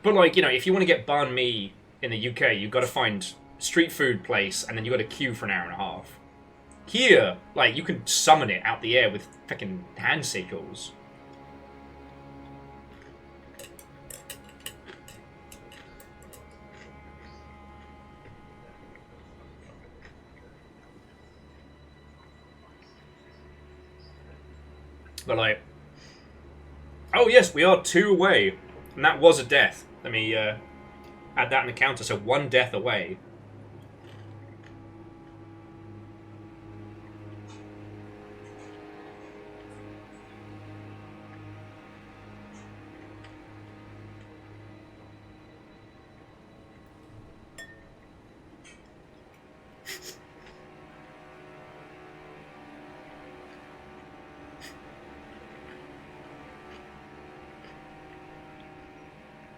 But like, you know, if you want to get banh mi in the UK, you've got to find a street food place and then you've got to queue for an hour and a half. Here, like, you can summon it out the air with fucking hand signals. But like, oh yes, we are 2 away, and that was a death. Let me add that in the counter, so 1 death away.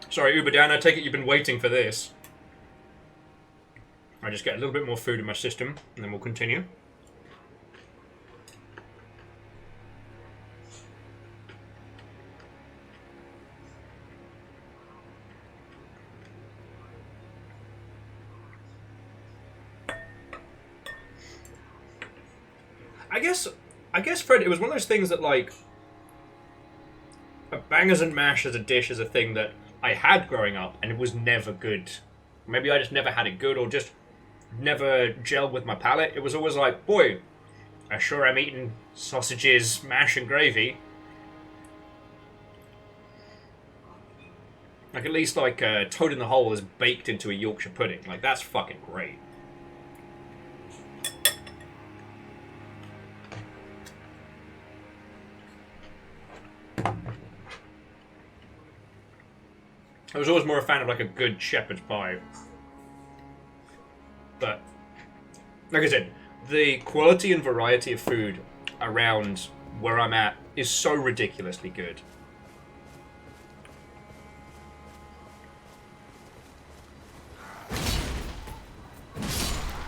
Sorry, Uber Dan, I take it you've been waiting for this. I just get a little bit more food in my system, and then we'll continue. I guess, Fred, it was one of those things that, like, a bangers and mash as a dish is a thing that I had growing up, and it was never good. Maybe I just never had it good, or just never gelled with my palate. It was always like, boy, I sure am eating sausages, mash, and gravy. Like, at least, like, Toad in the Hole is baked into a Yorkshire pudding. Like, that's fucking great. I was always more a fan of, like, a good shepherd's pie. But, like I said, the quality and variety of food around where I'm at is so ridiculously good.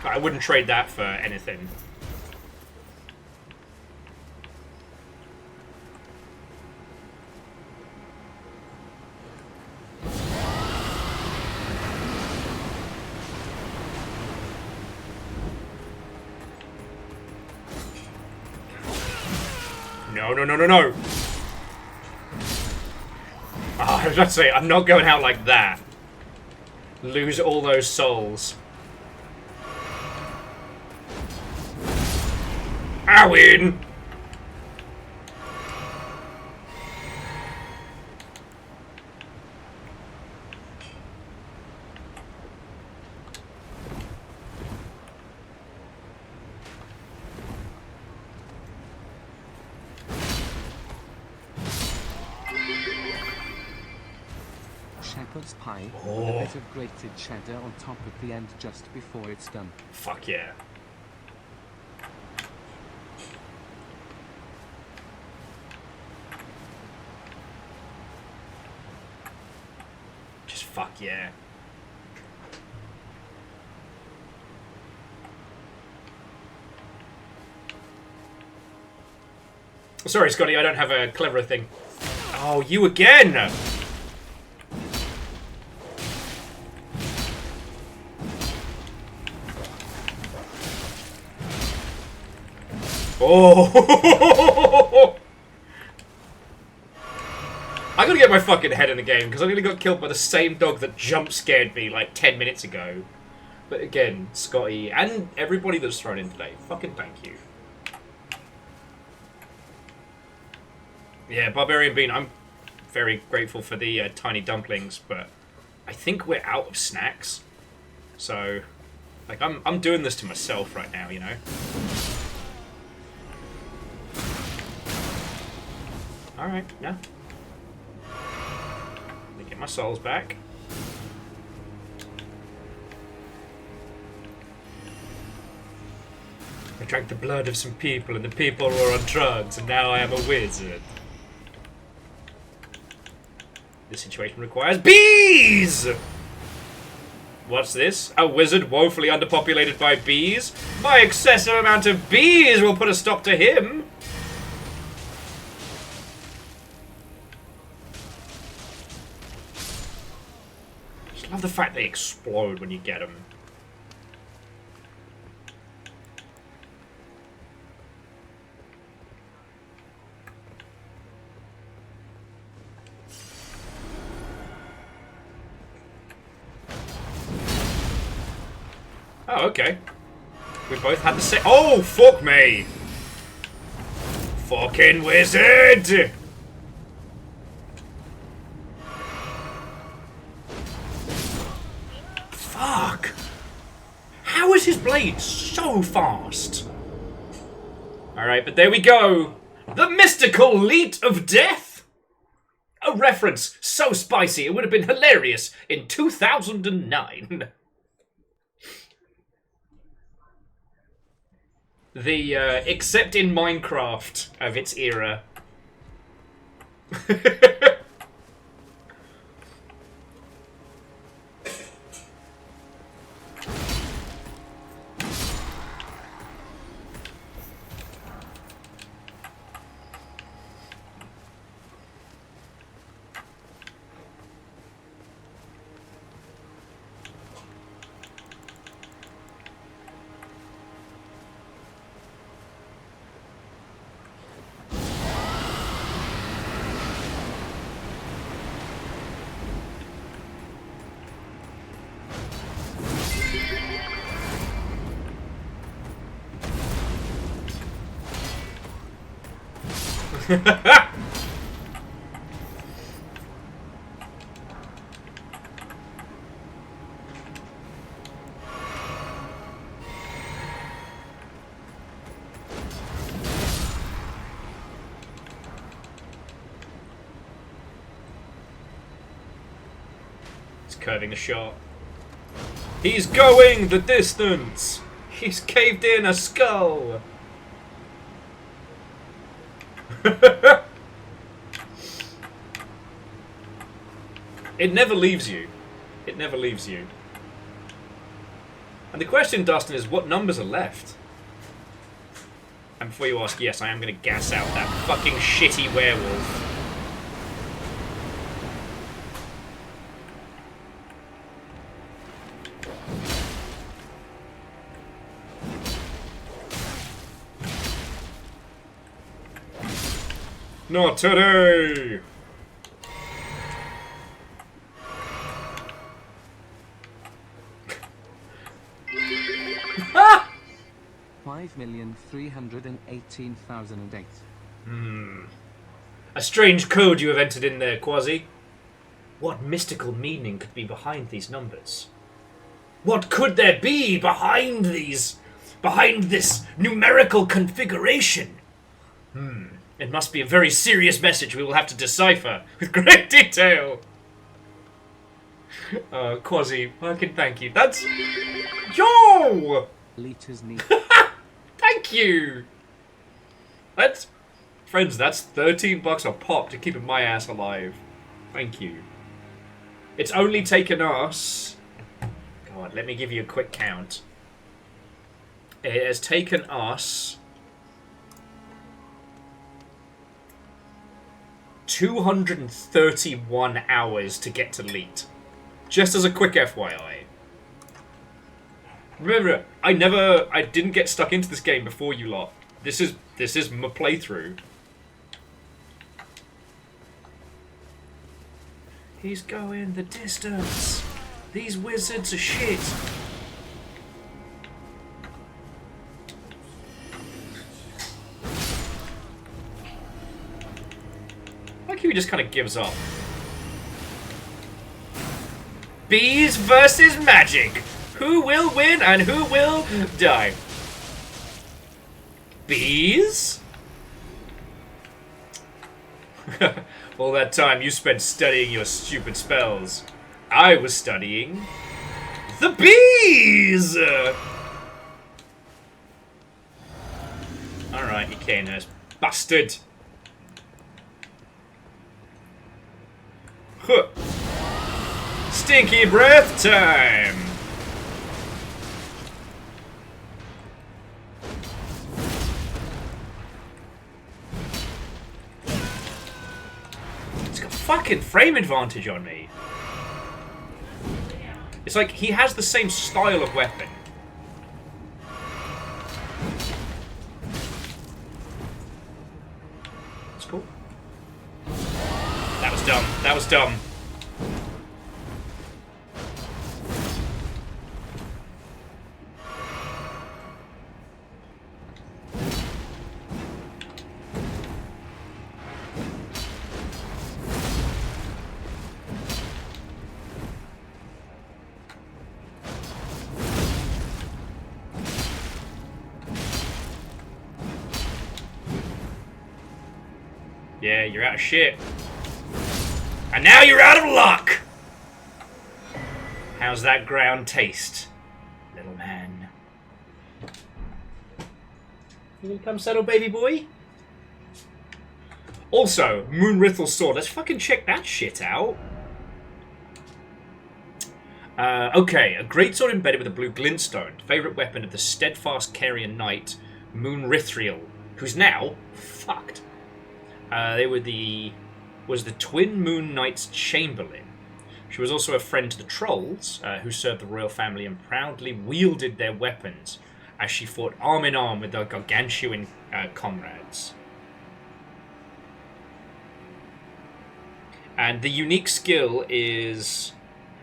I wouldn't trade that for anything. No. Oh, I was about to say, I'm not going out like that. Lose all those souls. I win! Shepherd's pie with a bit of grated cheddar on top at the end just before it's done. Fuck yeah. Just fuck yeah. Sorry, Scotty, I don't have a cleverer thing. Oh, you again! Oh! I gotta get my fucking head in the game, because I nearly got killed by the same dog that jump scared me like 10 minutes ago. But again, Scotty, and everybody that's thrown in today, fucking thank you. Yeah, Barbarian Bean, I'm very grateful for the tiny dumplings, but I think we're out of snacks. So, like, I'm doing this to myself right now, you know? Alright, yeah. Let me get my souls back. I drank the blood of some people, and the people were on drugs, and now I am a wizard. This situation requires bees! What's this? A wizard woefully underpopulated by bees? My excessive amount of bees will put a stop to him! Just love the fact they explode when you get them. Oh, okay. We both had the same. Oh, fuck me! Fucking wizard! Fuck! How is his blade so fast? Alright, but there we go! The mystical leet of death! A reference so spicy it would have been hilarious in 2009. The, except in Minecraft of its era. It's curving a shot. He's going the distance! He's caved in a skull! It never leaves you. It never leaves you. And the question, Dustin, is what numbers are left? And before you ask, yes, I am going to gas out that fucking shitty werewolf. Not today! 5,318,008. A strange code you have entered in there, Quasi. What mystical meaning could be behind these numbers? What could there be behind these... behind this numerical configuration? It must be a very serious message we will have to decipher with great detail. Quasi, I can thank you. That's... Yo! Liters neat. Thank you! That's... Friends, that's 13 bucks a pop to keeping my ass alive. Thank you. It's only taken us... God, let me give you a quick count. It has taken us... 231 hours to get to Leet. Just as a quick FYI. Remember, I didn't get stuck into this game before you lot. This is my playthrough. He's going the distance. These wizards are shit. Like he just kind of gives up. Bees versus magic. Who will win and who will die? Bees? All that time you spent studying your stupid spells. I was studying the bees! Alright, you came there, bastard. Huh. Stinky breath time! fucking frame advantage on me. It's like he has the same style of weapon. That's cool. That was dumb. That was dumb. Yeah, you're out of shit. And now you're out of luck! How's that ground taste, little man? You gonna come settle, baby boy? Also, Moonrithle's sword. Let's fucking check that shit out. Okay, a greatsword embedded with a blue glintstone. Favorite weapon of the steadfast Carian knight, Moonrithle, who's now fucked. Was the Twin Moon Knight's Chamberlain. She was also a friend to the trolls, who served the royal family and proudly wielded their weapons as she fought arm in arm with their gargantuan comrades. And the unique skill is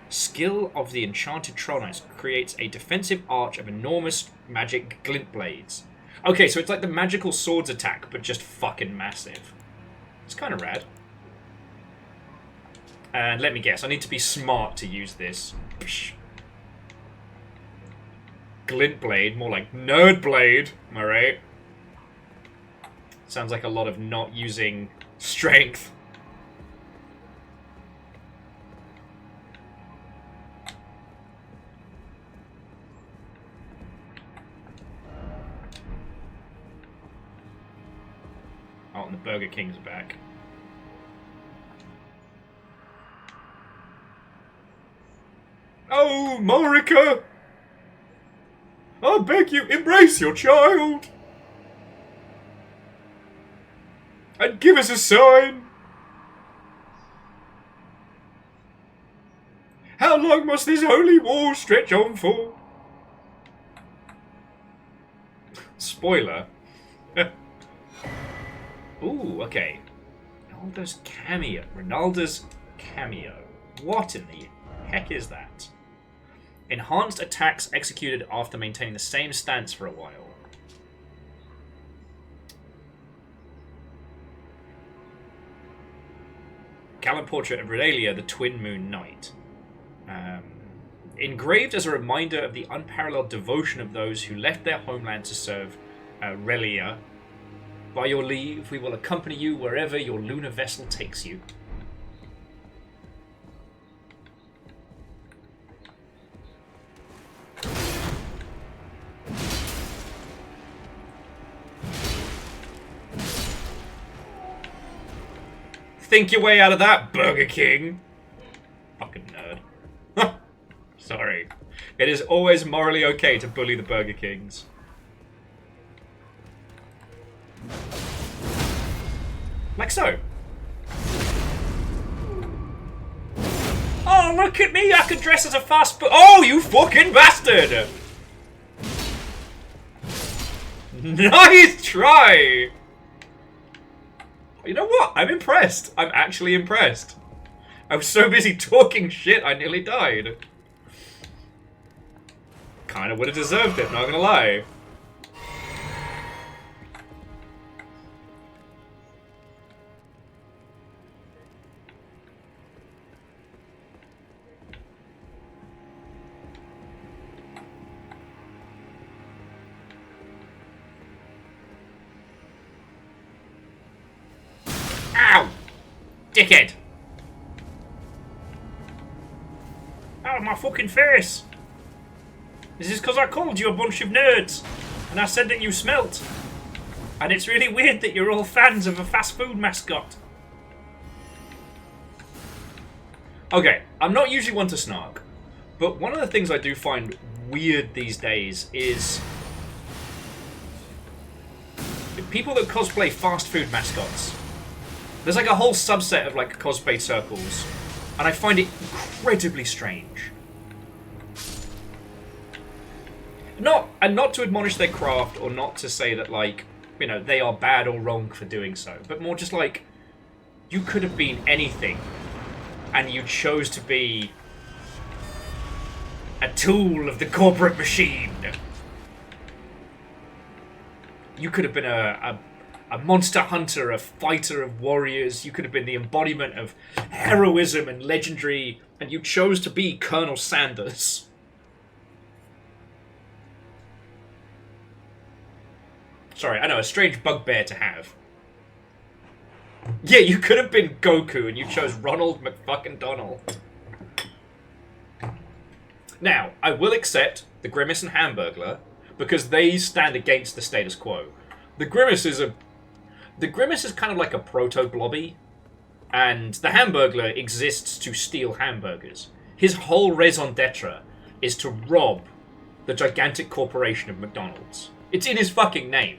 Skill of the Enchanted Troll Knights creates a defensive arch of enormous magic glint blades. Okay, so it's like the magical swords attack, but just fucking massive. It's kind of rad. And let me guess, I need to be smart to use this. Psh. Glint blade, more like nerd blade, am I right? Sounds like a lot of not using strength. Oh, and the Burger King's back. Oh, Marika! I beg you, embrace your child! And give us a sign! How long must this holy war stretch on for? Spoiler. Ooh, okay. Ronaldo's cameo. What in the heck is that? Enhanced attacks executed after maintaining the same stance for a while. Gallant portrait of Regalia, the Twin Moon Knight. Engraved as a reminder of the unparalleled devotion of those who left their homeland to serve Relia. By your leave, we will accompany you wherever your lunar vessel takes you. Think your way out of that, Burger King! Fucking nerd. Sorry. It is always morally okay to bully the Burger Kings. Like so. Oh, look at me! I could dress as a fast food. Oh, you fucking bastard! Nice try! You know what? I'm impressed. I'm actually impressed. I was so busy talking shit, I nearly died. Kinda would have deserved it, not gonna lie. Ow! Dickhead! Out of my fucking face! This is because I called you a bunch of nerds, and I said that you smelt. And it's really weird that you're all fans of a fast food mascot. Okay, I'm not usually one to snark, but one of the things I do find weird these days is people that cosplay fast food mascots. There's like a whole subset of like cosplay circles, and I find it incredibly strange. Not to admonish their craft, or not to say that, like, you know, they are bad or wrong for doing so, but more just like, you could have been anything, and you chose to be a tool of the corporate machine. You could have been a monster hunter, a fighter of warriors. You could have been the embodiment of heroism and legendary, and you chose to be Colonel Sanders. Sorry, I know, a strange bugbear to have. Yeah, you could have been Goku, and you chose Ronald McFucking-Donald. Now, I will accept the Grimace and Hamburglar, because they stand against the status quo. The Grimace is kind of like a proto-blobby, and the Hamburglar exists to steal hamburgers. His whole raison d'etre is to rob the gigantic corporation of McDonald's. It's in his fucking name.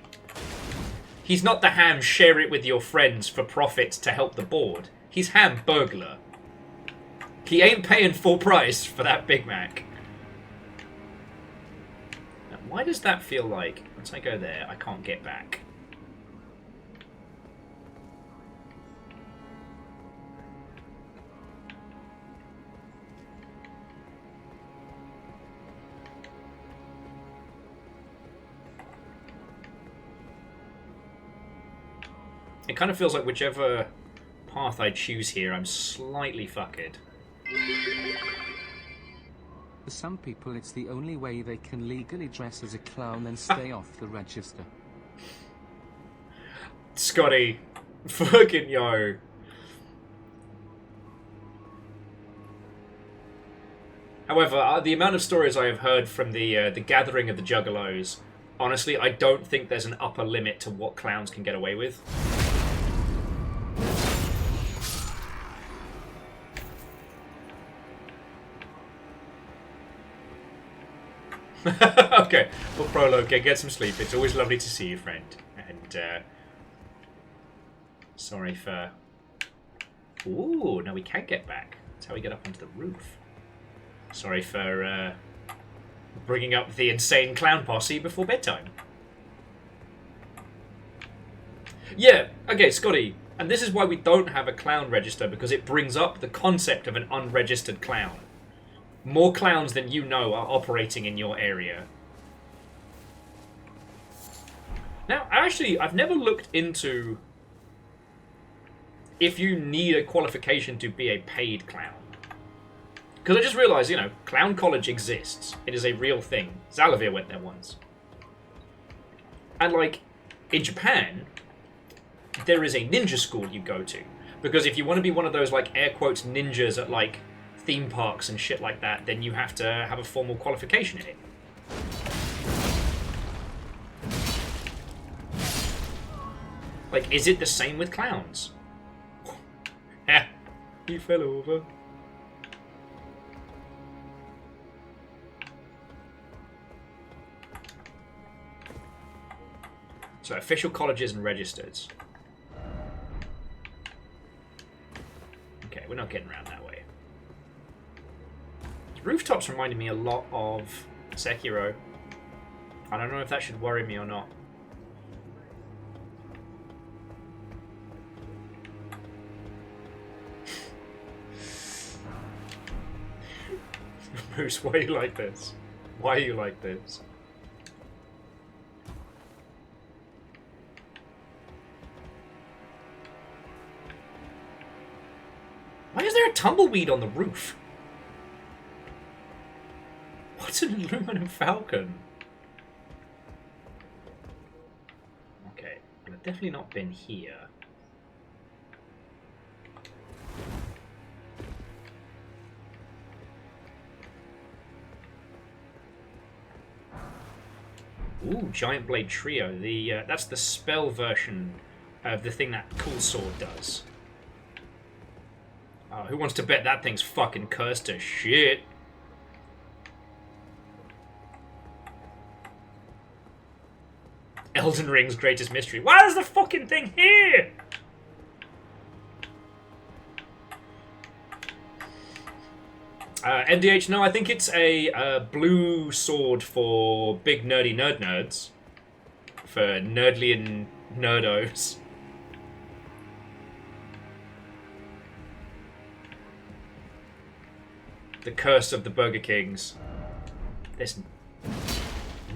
He's not the ham share it with your friends for profit to help the board. He's Hamburglar. He ain't paying full price for that Big Mac. Now, why does that feel like, once I go there, I can't get back? It kind of feels like whichever path I choose here, I'm slightly fucked. For some people, it's the only way they can legally dress as a clown and stay off the register. Scotty, fucking yo. However, the amount of stories I have heard from the gathering of the Juggalos, honestly, I don't think there's an upper limit to what clowns can get away with. Okay, well, Prologue, get some sleep. It's always lovely to see you, friend. And, sorry for... Ooh, now we can get back. That's how we get up onto the roof. Sorry for, bringing up the insane clown posse before bedtime. Yeah, okay, Scotty. And this is why we don't have a clown register, because it brings up the concept of an unregistered clown. More clowns than you know are operating in your area. Now, actually, I've never looked into if you need a qualification to be a paid clown. Because I just realised, you know, clown college exists. It is a real thing. Zalavir went there once. And, like, in Japan, there is a ninja school you go to. Because if you want to be one of those, like, air quotes ninjas at, like, theme parks and shit like that, then you have to have a formal qualification in it. Like, is it the same with clowns? Heh, he fell over. So, official colleges and registers. Okay, we're not getting around that way. Rooftops reminded me a lot of Sekiro. I don't know if that should worry me or not. Moose, why are you like this? Why are you like this? Why is there a tumbleweed on the roof? What's an aluminum falcon? Okay, I've definitely not been here. Ooh, Giant Blade Trio. That's the spell version of the thing that Cool Sword does. Who wants to bet that thing's fucking cursed to shit? Elden Ring's greatest mystery. Why is the fucking thing here? NDH, no, I think it's a blue sword for big nerdy nerds. For nerdly and nerdos. The curse of the Burger Kings.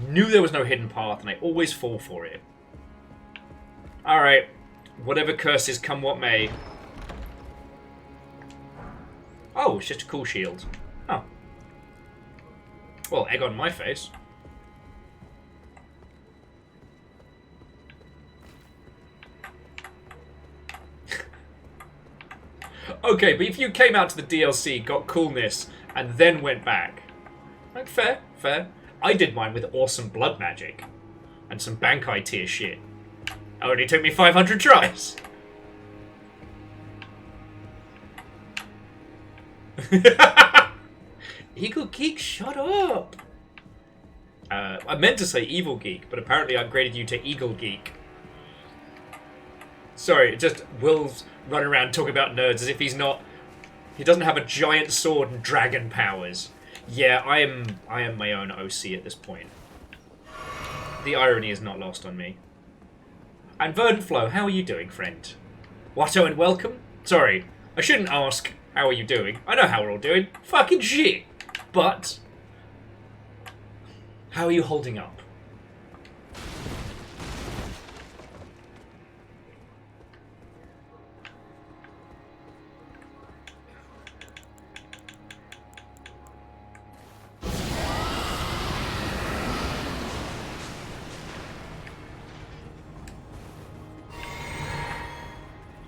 Knew there was no hidden path, and I always fall for it. Alright. Whatever curses come what may. Oh, it's just a cool shield. Oh. Well, egg on my face. Okay, but if you came out to the DLC, got coolness, and then went back. Like, fair, fair. I did mine with awesome blood magic. And some Bankai tier shit. Only took me 500 tries. Eagle Geek, shut up! I meant to say Evil Geek, but apparently I upgraded you to Eagle Geek. Sorry, just Will's running around talking about nerds as if he's not... He doesn't have a giant sword and dragon powers. Yeah, I am my own OC at this point. The irony is not lost on me. And Verdantflow, how are you doing, friend? Watto and welcome? Sorry, I shouldn't ask, how are you doing? I know how we're all doing. Fucking shit! But... how are you holding up?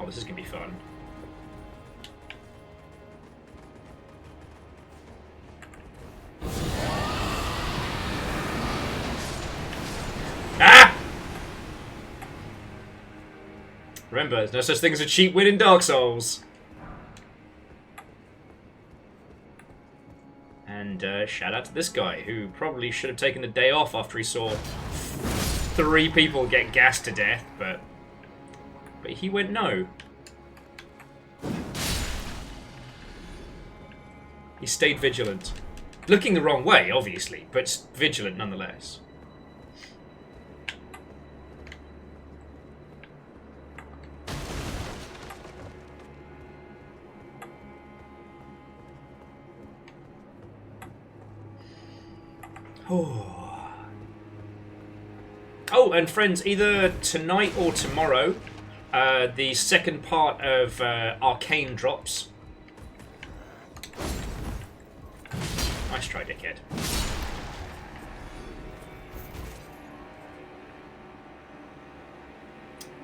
Oh, this is gonna be fun. Ah! Remember, there's no such thing as a cheap win in Dark Souls. And shout out to this guy, who probably should have taken the day off after he saw 3 people get gassed to death, but he went no. He stayed vigilant. Looking the wrong way, obviously, but vigilant nonetheless. Oh, and friends, either tonight or tomorrow, the second part of Arcane drops. Nice try, dickhead.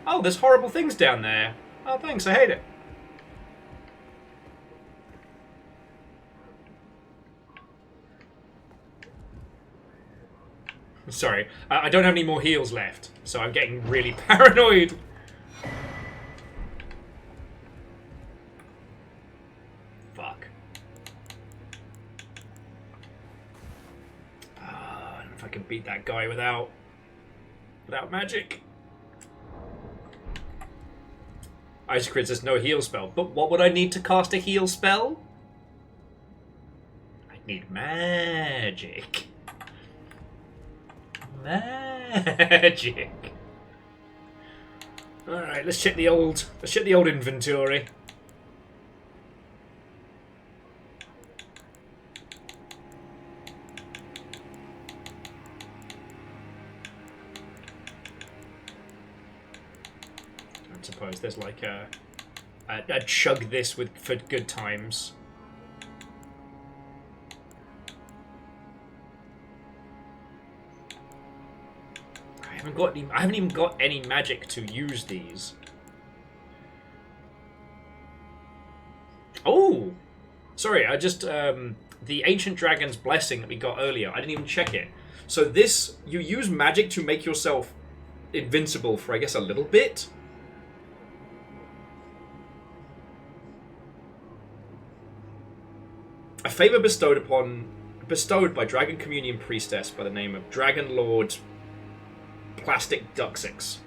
Oh, there's horrible things down there. Oh, thanks, I hate it. Sorry, I don't have any more heals left, so I'm getting really paranoid. Fuck. I don't know if I can beat that guy without magic. Ice Crits says no heal spell, but what would I need to cast a heal spell? I'd need magic. Magic. All right, let's check the old inventory. I suppose there's like a chug this for good times. I haven't even got any magic to use these. Oh! Sorry, I just... the Ancient Dragon's Blessing that we got earlier, I didn't even check it. So this, you use magic to make yourself invincible for, I guess, a little bit? A favor bestowed by Dragon Communion Priestess by the name of Dragon Lord Plastic Duxix.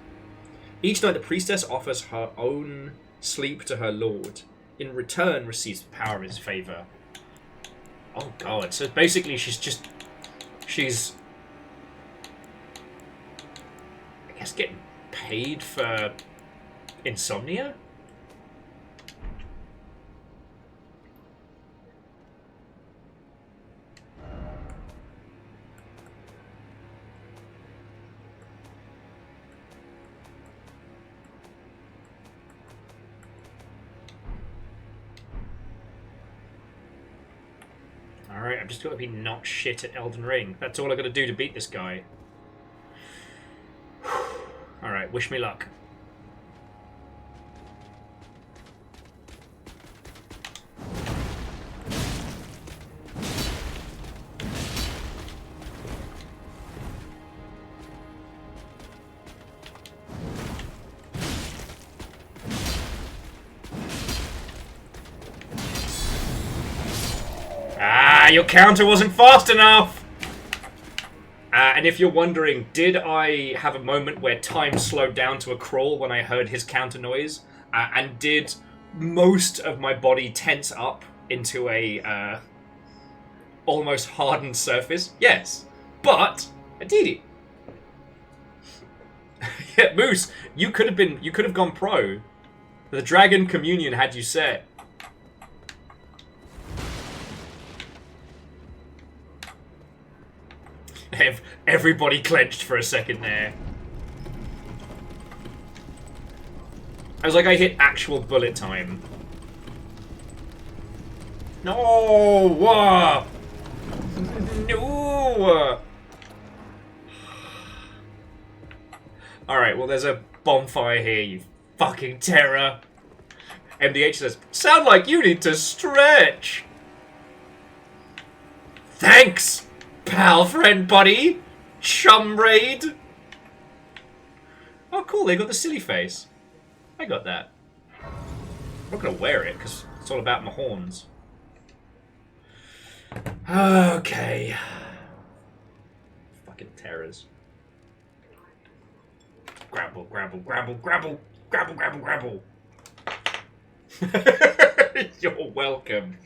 Each night the priestess offers her own sleep to her lord. In return receives the power of his favor. Oh god, so basically she's I guess getting paid for insomnia? Alright, I've just got to be not shit at Elden Ring. That's all I got to do to beat this guy. Alright, wish me luck. Your counter wasn't fast enough! And if you're wondering, did I have a moment where time slowed down to a crawl when I heard his counter noise? And did most of my body tense up into a almost hardened surface? Yes. But I did it. Yeah, Moose, you could have gone pro. The Dragon Communion had you set. Everybody clenched for a second there. I was like, I hit actual bullet time. No! No! Alright, well, there's a bonfire here, you fucking terror. MDH says, sound like you need to stretch. Thanks, pal, friend, buddy. Chum raid. Oh, cool, they got the silly face. I got that. I'm not gonna wear it, because it's all about my horns. Okay. Fucking terrors. Grapple, grapple, grapple, grapple, grapple, grapple, grapple. You're welcome.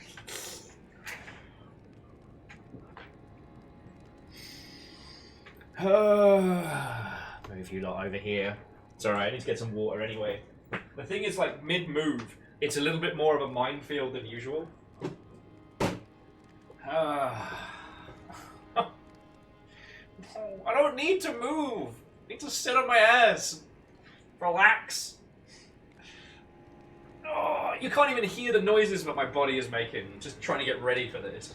Move you lot over here. It's alright, I need to get some water anyway. The thing is, like, mid-move, it's a little bit more of a minefield than usual. I don't need to move. I need to sit on my ass. Relax. Oh, you can't even hear the noises that my body is making. I'm just trying to get ready for this.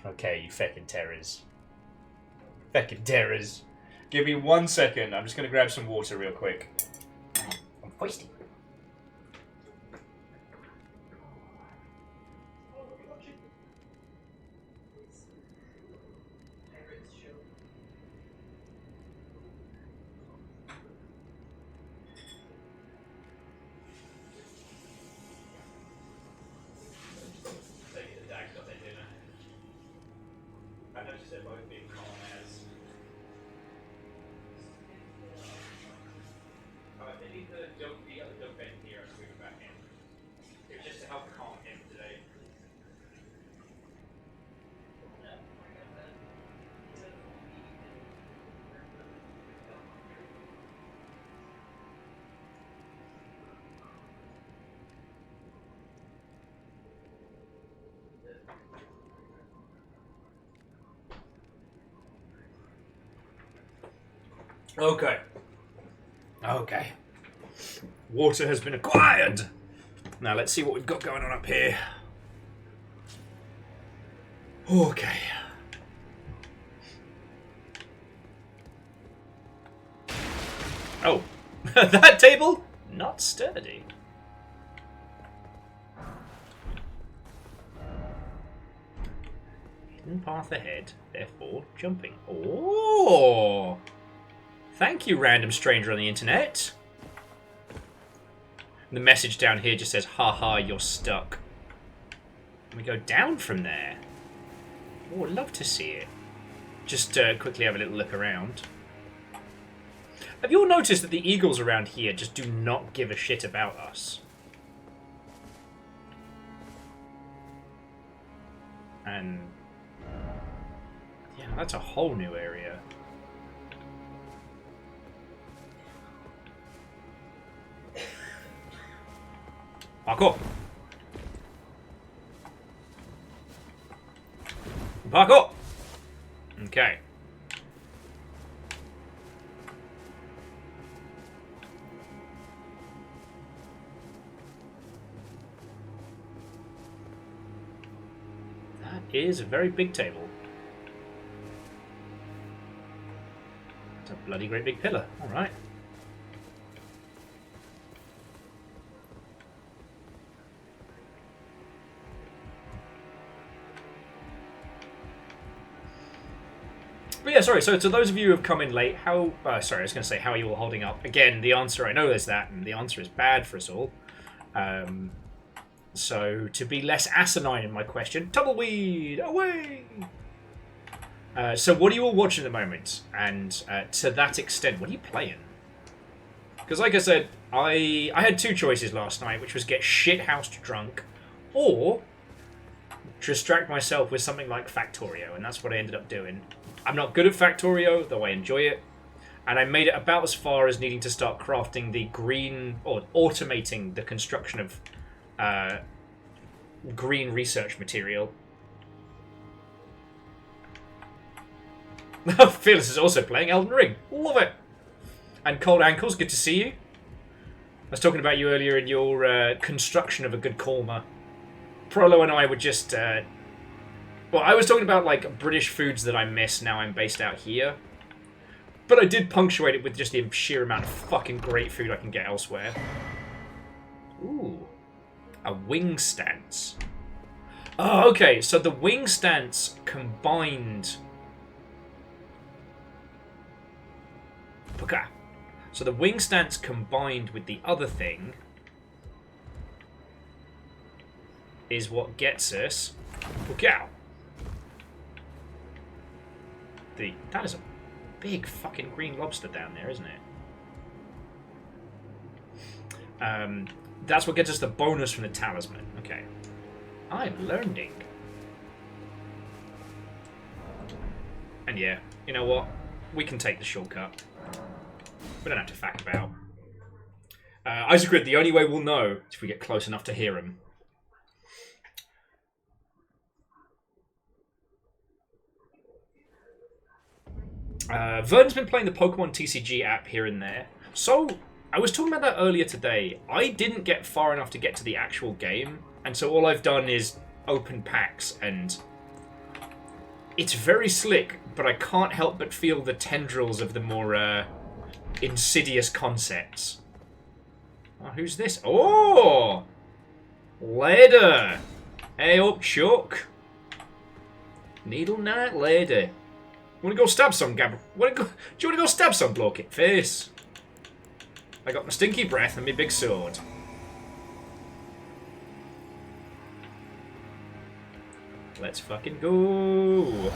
Okay, you feckin' terrors. Feckin' terrors. Give me 1 second. I'm just gonna grab some water real quick. I'm feisty. Okay. Okay. Water has been acquired. Now let's see what we've got going on up here. Okay. Oh. That table? Not sturdy. Hidden path ahead, therefore jumping. Oh! Thank you, random stranger on the internet. The message down here just says, haha, you're stuck. And we go down from there. Oh, I'd love to see it. Just quickly have a little look around. Have you all noticed that the eagles around here just do not give a shit about us? And... yeah, that's a whole new area. Parkour! Parkour! Okay. That is a very big table. It's a bloody great big pillar. Alright. But yeah, sorry, so to those of you who have come in late, how... sorry, I was going to say, how are you all holding up? Again, the answer, I know there's that, and the answer is bad for us all. So, to be less asinine in my question, tumbleweed, away! So what are you all watching at the moment? And to that extent, what are you playing? Because like I said, I had two choices last night, which was get shit-housed drunk, or distract myself with something like Factorio, and that's what I ended up doing. I'm not good at Factorio, though I enjoy it. And I made it about as far as needing to start crafting the green, or automating the construction of green research material. Fearless is also playing Elden Ring. Love it! And Cold Ankles, good to see you. I was talking about you earlier in your construction of a good korma. Prolo and I were just... well, I was talking about, like, British foods that I miss now I'm based out here. But I did punctuate it with just the sheer amount of fucking great food I can get elsewhere. Ooh. A wing stance. Oh, okay, so the wing stance combined... Puka. So the wing stance combined with the other thing is what gets us... Puka. That is a big fucking green lobster down there, isn't it? That's what gets us the bonus from the talisman. Okay. I'm learning. And yeah, you know what? We can take the shortcut. We don't have to fact about. Isaac Grid, the only way we'll know is if we get close enough to hear him. Vern's been playing the Pokemon TCG app here and there. So, I was talking about that earlier today. I didn't get far enough to get to the actual game. And so all I've done is open packs. And it's very slick, but I can't help but feel the tendrils of the more insidious concepts. Oh, who's this? Oh! Lady! Hey up, Chuck. Needle Knight Lady. Want to go stab some Gab? Do you want to go stab some bloke in face? I got my stinky breath and my big sword. Let's fucking go.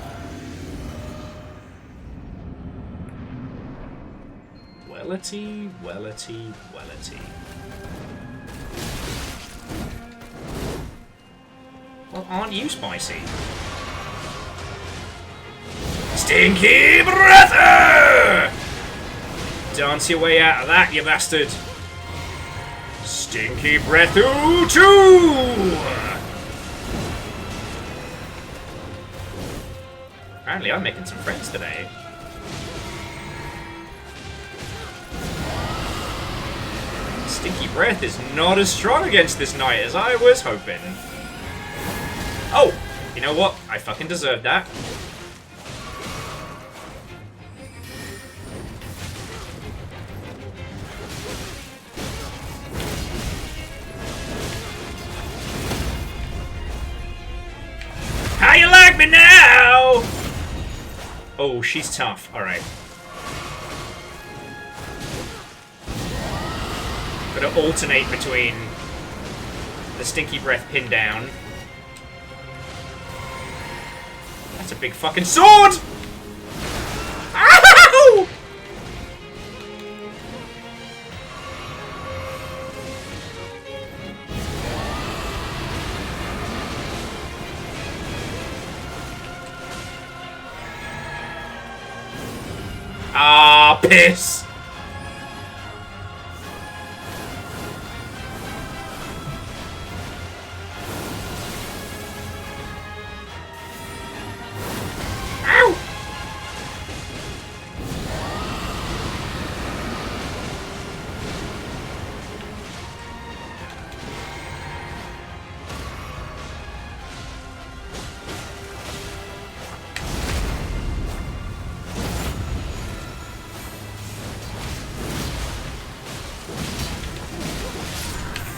Wellity, wellity, wellity. Well, aren't you spicy? Stinky breather! Dance your way out of that, you bastard! Stinky breath too! Apparently I'm making some friends today. Stinky breath is not as strong against this knight as I was hoping. Oh! You know what? I fucking deserved that. How you like me now? Oh, she's tough. Alright. Gotta alternate between the stinky breath pin down. That's a big fucking sword! Ow! piss! Ow!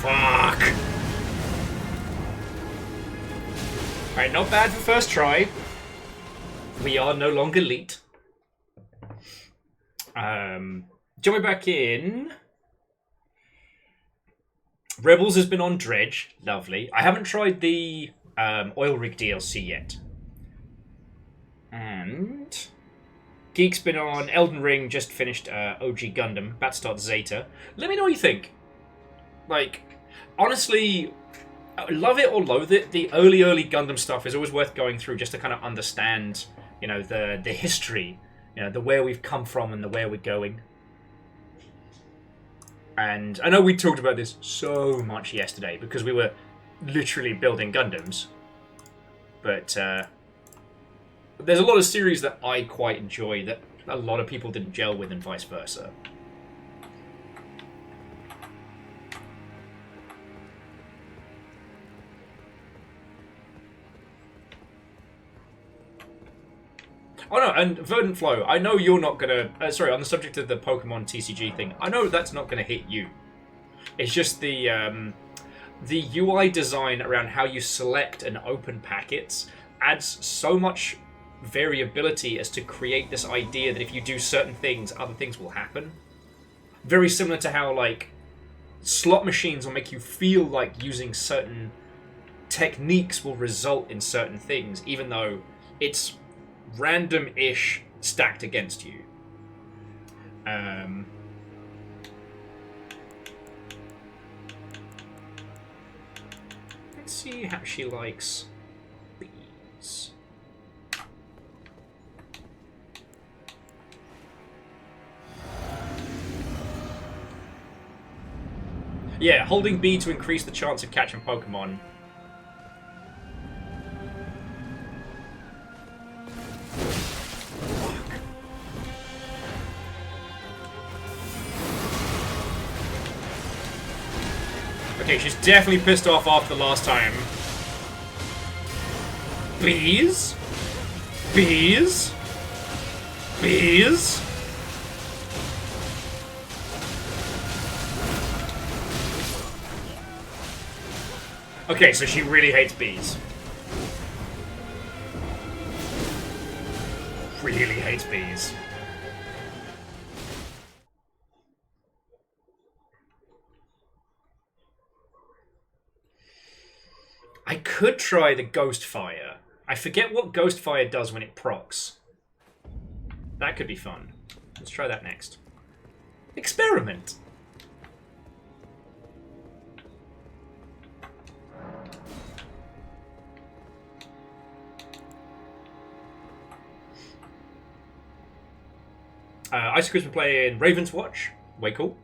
Fuck. Alright, not bad for first try. We are no longer elite. Jumping back in. Rebels has been on Dredge. Lovely. I haven't tried the oil rig DLC yet. And Geek's been on Elden Ring, just finished OG Gundam. About to start Zeta. Let me know what you think. Like, honestly, love it or loathe it, the early Gundam stuff is always worth going through just to kind of understand, you know, the history, you know, the where we've come from and the where we're going. And I know we talked about this so much yesterday because we were literally building Gundams. But there's a lot of series that I quite enjoy that a lot of people didn't gel with and vice versa. Oh no, and Verdant Flow, I know you're not gonna... sorry, on the subject of the Pokemon TCG thing, I know that's not gonna hit you. It's just the UI design around how you select and open packets adds so much variability as to create this idea that if you do certain things, other things will happen. Very similar to how, like, slot machines will make you feel like using certain techniques will result in certain things, even though it's random-ish stacked against you. Let's see how she likes these. Yeah, holding B to increase the chance of catching Pokemon. Okay, she's definitely pissed off after the last time. Bees? Bees? Bees? Okay, so she really hates bees. Really hates bees. I could try the Ghost Fire. I forget what Ghost Fire does when it procs. That could be fun. Let's try that next. Experiment. Icicle's been playing Raven's Watch. Way cool.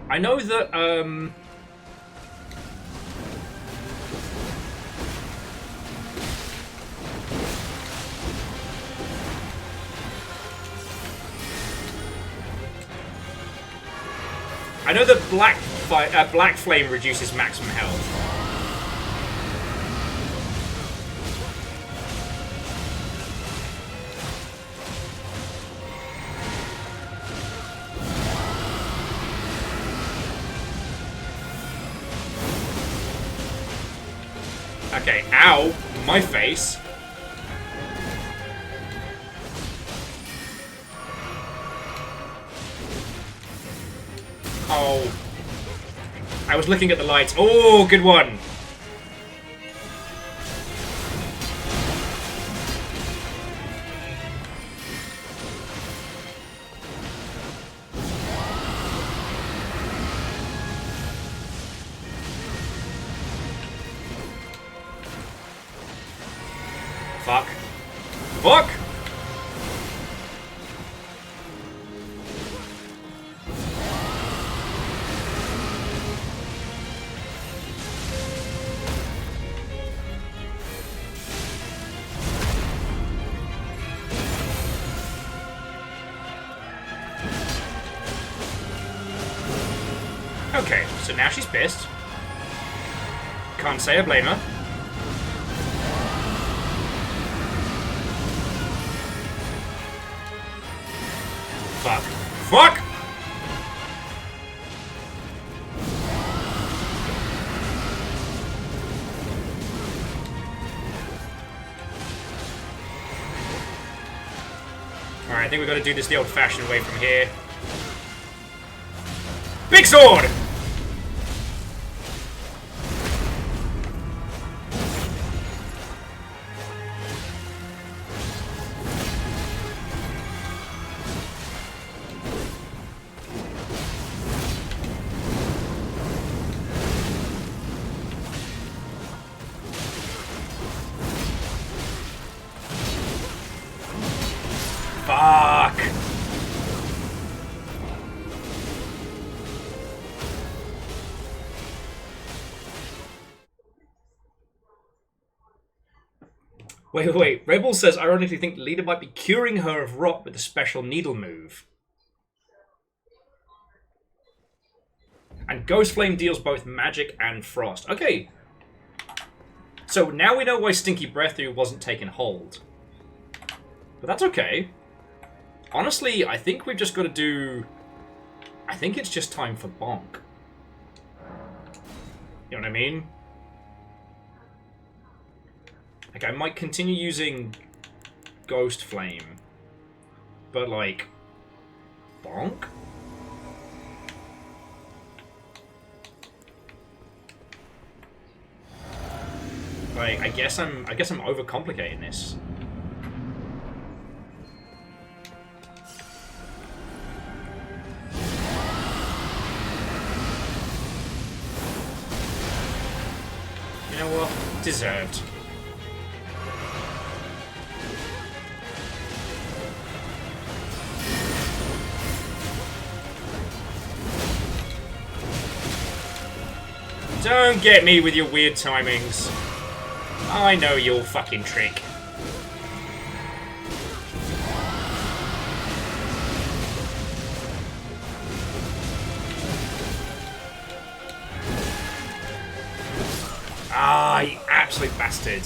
I know that, Black Flame reduces maximum health. Okay, ow, my face. Oh. I was looking at the lights. Oh, good one. fuck? Okay, so now she's pissed. Can't say I blame her. Fuck. Fuck! Alright, I think we've got to do this the old-fashioned way from here. Big sword! Fuck! Wait. Rebel says, ironically think the leader might be curing her of rot with the special needle move. And Ghost Flame deals both magic and frost. Okay. So now we know why Stinky Breath wasn't taking hold. But that's okay. Honestly, I think we've just got to do... I think it's just time for bonk. You know what I mean? Like, I might continue using Ghost Flame. But, like... bonk? Like, I guess I'm overcomplicating this. You know what? Deserved. Don't get me with your weird timings. I know your fucking trick. Ah, you absolute bastard.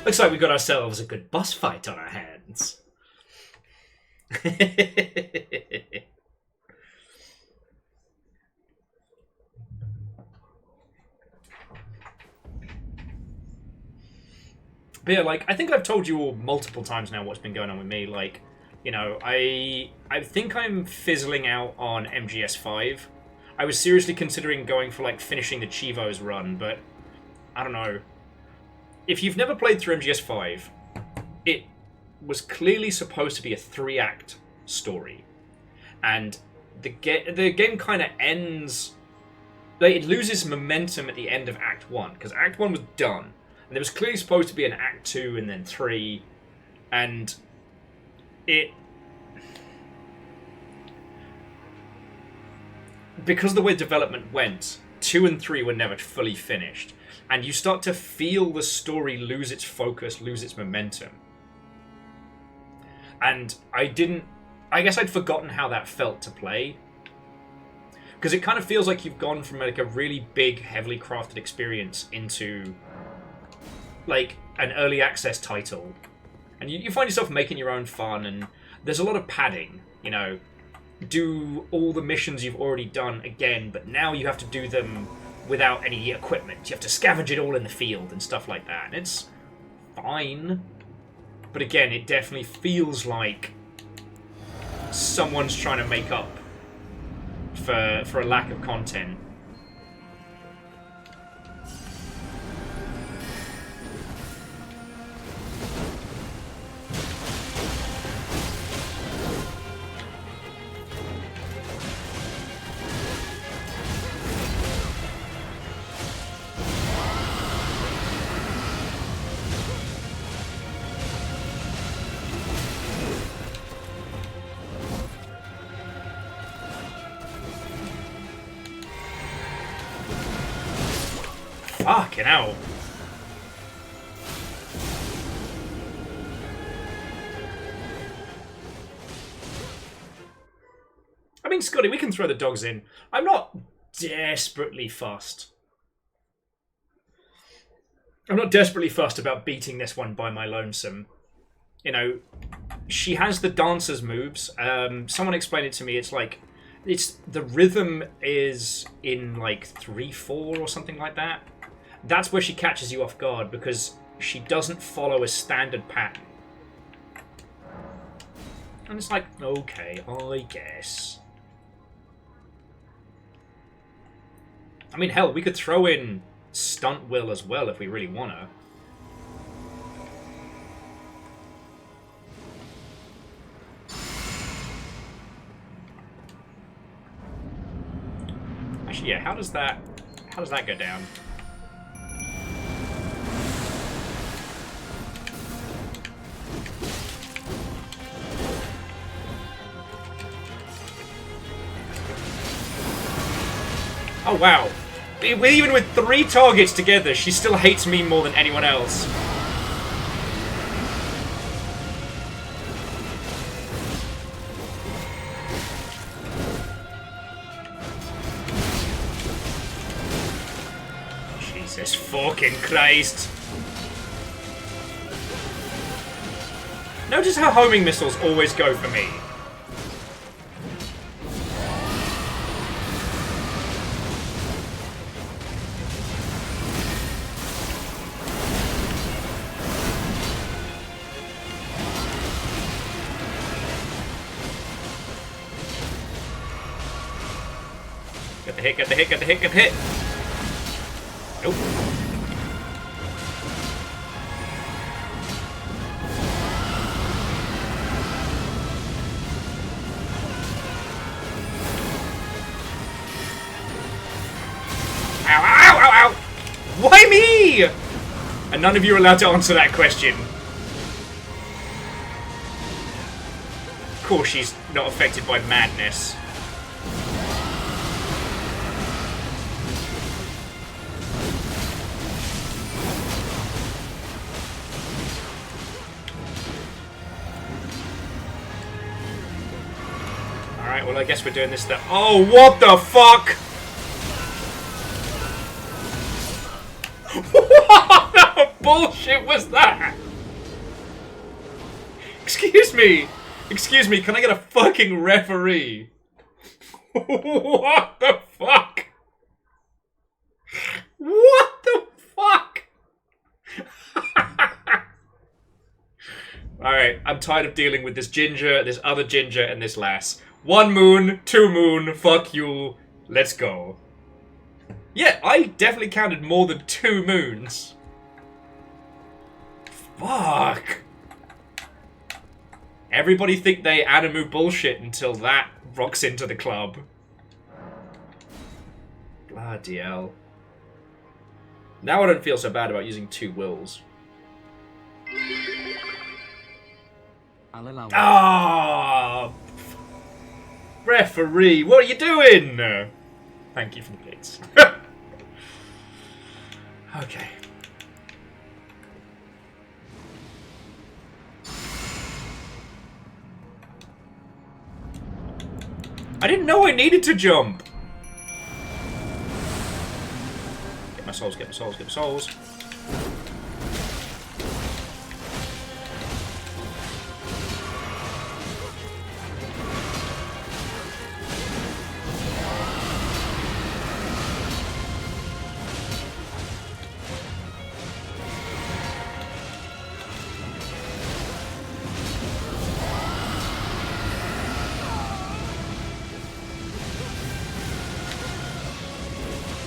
Looks like we got ourselves a good boss fight on our hands. But yeah, like, I think I've told you all multiple times now what's been going on with me. Like, you know, I think I'm fizzling out on MGS5. I was seriously considering going for, like, finishing the Chivo's run, but I don't know. If you've never played through MGS5, it was clearly supposed to be a 3-act story. And the game kind of ends... Like, it loses momentum at the end of Act 1, because Act 1 was done. And there was clearly supposed to be an Act 2 and then 3, and it... Because of the way development went, 2 and 3 were never fully finished. And you start to feel the story lose its focus, lose its momentum. And I guess I'd forgotten how that felt to play. Because it kind of feels like you've gone from like a really big, heavily crafted experience into like an early access title. And you find yourself making your own fun, and there's a lot of padding, you know. Do all the missions you've already done again, but now you have to do them without any equipment. You have to scavenge it all in the field and stuff like that. And it's fine. But again, it definitely feels like someone's trying to make up for a lack of content. Fucking hell. I mean, Scotty, we can throw the dogs in. I'm not desperately fussed. I'm not desperately fussed about beating this one by my lonesome. You know, she has the dancer's moves. Someone explained it to me. It's like, the rhythm is in like 3/4 or something like that. That's where she catches you off guard because she doesn't follow a standard pattern. And it's like, okay, I guess. I mean, hell, we could throw in Stunt Will as well if we really wanna. Actually, yeah, how does that go down? Oh wow. Even with 3 targets together, she still hates me more than anyone else. Jesus fucking Christ. Notice how homing missiles always go for me. Get the hit. Nope. Ow! Why me? And none of you are allowed to answer that question. Of course she's not affected by madness. Alright, well I guess we're doing this stuff. Oh, what the fuck? What the bullshit was that? Excuse me, can I get a fucking referee? What the fuck? What the fuck? Alright, I'm tired of dealing with this ginger, this other ginger, and this lass. 1 moon, 2 moon, fuck you, let's go. Yeah, I definitely counted more than 2 moons. Fuck. Everybody think they Animu bullshit until that rocks into the club. Bloody hell. Now I don't feel so bad about using 2 wills. I'll allow it. Ah! Referee, what are you doing? Thank you for the bits. Okay. I didn't know I needed to jump. Get my souls, get my souls, get my souls.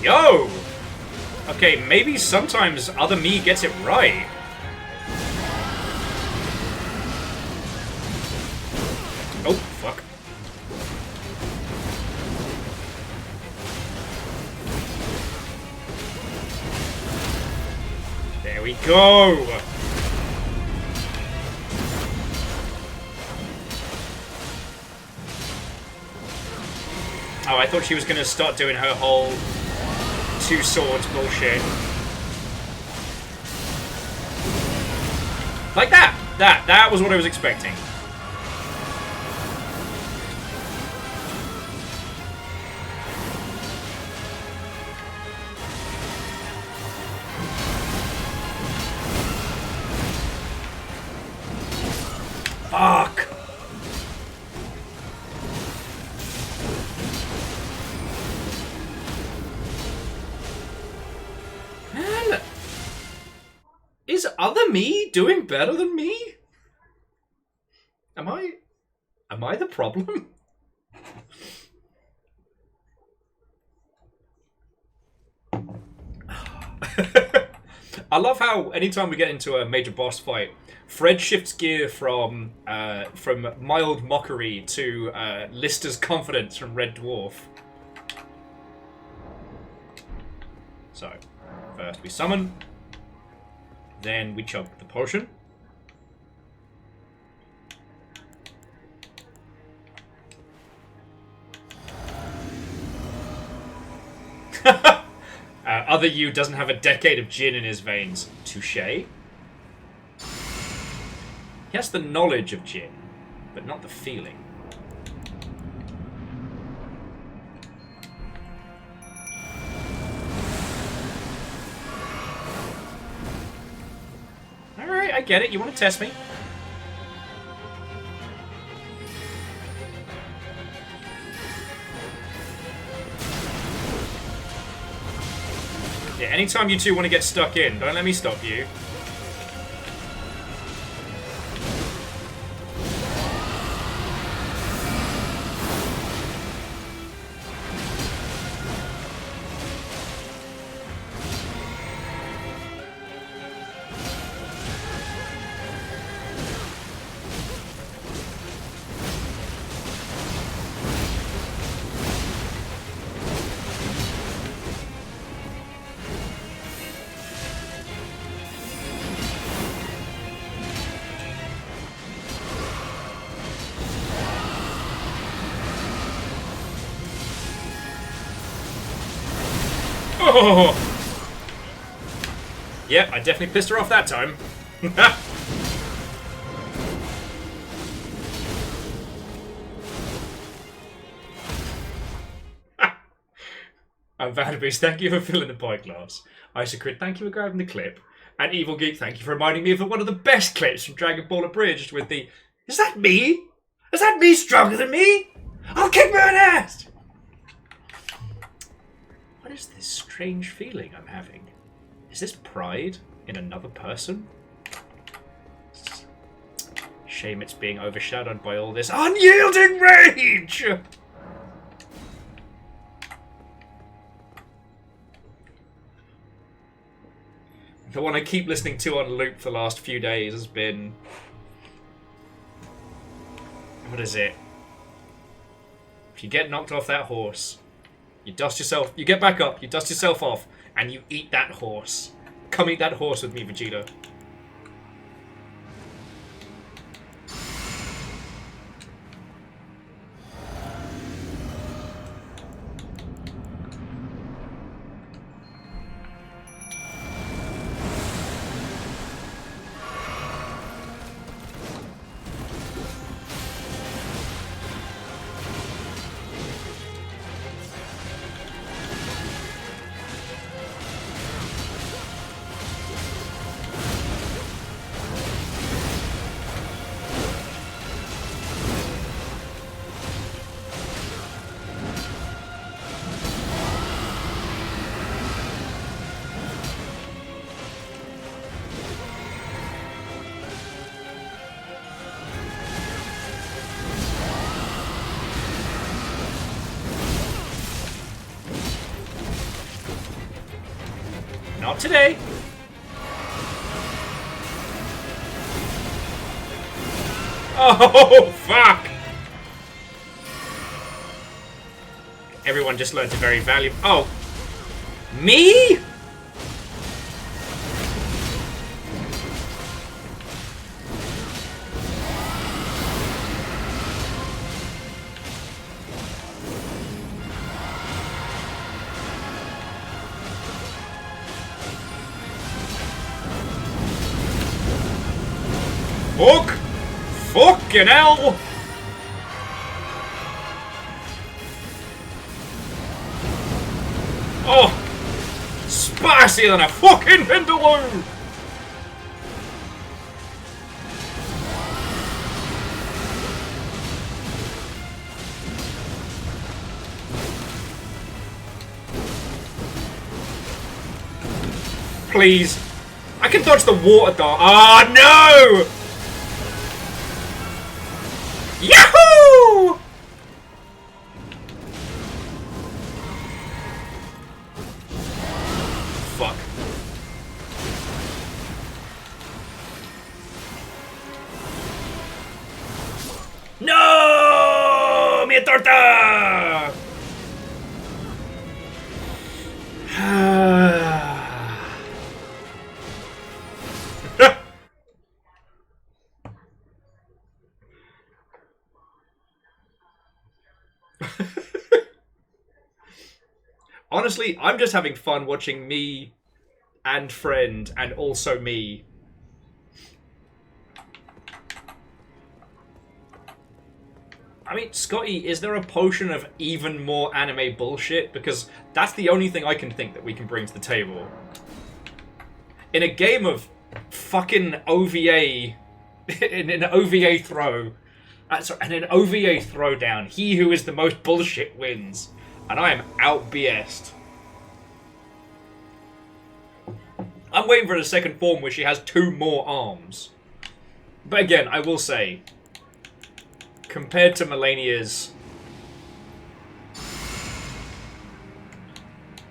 Yo! Okay, maybe sometimes other me gets it right. Oh, fuck. There we go! Oh, I thought she was gonna start doing her whole 2 swords bullshit. Like that! That was what I was expecting. Fuck! Man! Is other me doing better than me? Am I the problem? I love how anytime we get into a major boss fight, Fred shifts gear from mild mockery to Lister's confidence from Red Dwarf. So, first we summon, then we chug the potion. Other you doesn't have a decade of gin in his veins. Touché. He has the knowledge of gin, but not the feeling. Alright, I get it. You want to test me? Yeah, anytime you two want to get stuck in, don't let me stop you. Oh! Yep, I definitely pissed her off that time. Vanderbeast, thank you for filling the pie glass. Isocrit, thank you for grabbing the clip. And Evil Geek, thank you for reminding me of one of the best clips from Dragon Ball Abridged with the... Is that me? Is that me stronger than me? I'll kick my own ass! What is this strange feeling I'm having? Is this pride in another person? Shame it's being overshadowed by all this unyielding rage! The one I keep listening to on loop the last few days has been... What is it? If you get knocked off that horse... You dust yourself, you get back up, you dust yourself off, and you eat that horse. Come eat that horse with me, Vegeta. Not today. Oh, fuck! Everyone just learned a very valuable... Oh! Me?! Fuck! Fucking hell! Oh! Spicier than a fucking vindaloo! Please. I can dodge the water dart. Ah, no! Yahoo! Fuck. No! Mi torta! Honestly, I'm just having fun watching me and friend and also me. I mean, Scotty, is there a potion of even more anime bullshit? Because that's the only thing I can think that we can bring to the table. In a game of fucking OVA, in an OVA throw, sorry, in an OVA throwdown, he who is the most bullshit wins. And I am out BS'd. I'm waiting for the second form where she has 2 more arms. But again, I will say, compared to Melania's...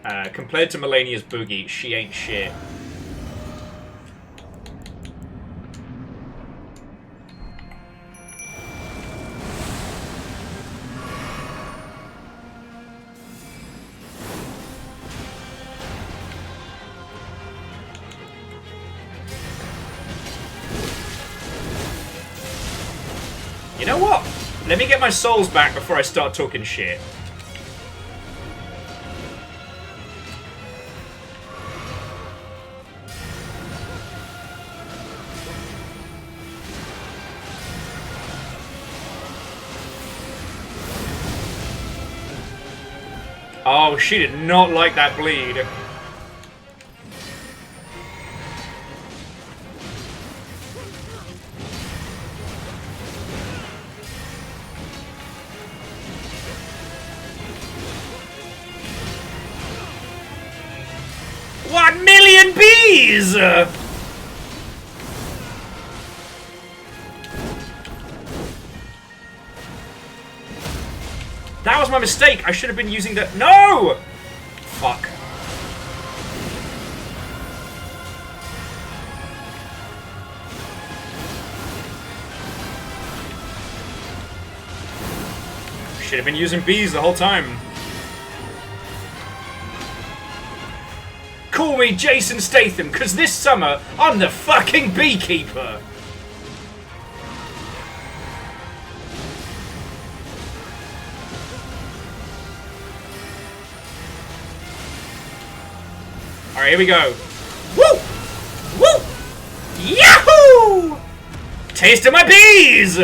boogie, she ain't shit. You know what? Let me get my souls back before I start talking shit. Oh, she did not like that bleed. Bees! That was my mistake. I should have been using the... No! Fuck. Should have been using bees the whole time. Call me Jason Statham, because this summer, I'm the fucking beekeeper! Alright, here we go. Woo! Woo! Yahoo! Taste of my bees!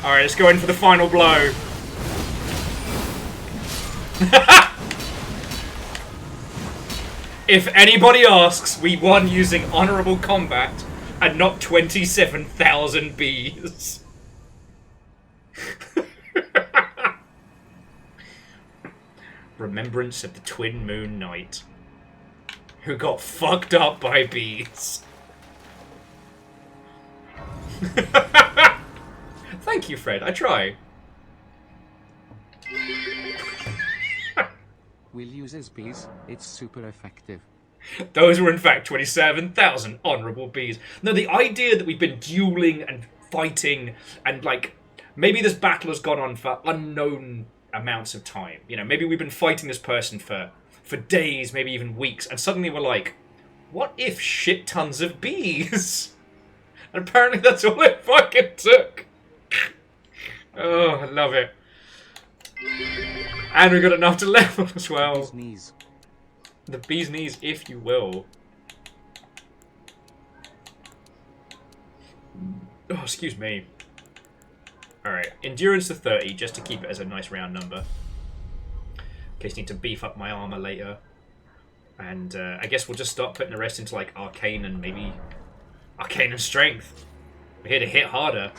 Alright, let's go in for the final blow. If anybody asks, we won using honorable combat and not 27,000 bees. Remembrance of the Twin Moon Knight, who got fucked up by bees. Thank you, Fred. I try. We'll use his bees. It's super effective. Those were in fact 27,000 honourable bees. No, the idea that we've been dueling and fighting and like maybe this battle has gone on for unknown amounts of time. You know, maybe we've been fighting this person for days, maybe even weeks, and suddenly we're like, what if shit tons of bees? And apparently that's all it fucking took. Oh, I love it. And we got enough to level as well. Bee's knees. The bee's knees, if you will. Oh, excuse me. Alright, endurance to 30, just to keep it as a nice round number. In case I need to beef up my armor later. And I guess we'll just start putting the rest into like arcane and maybe arcane and strength. We're here to hit harder.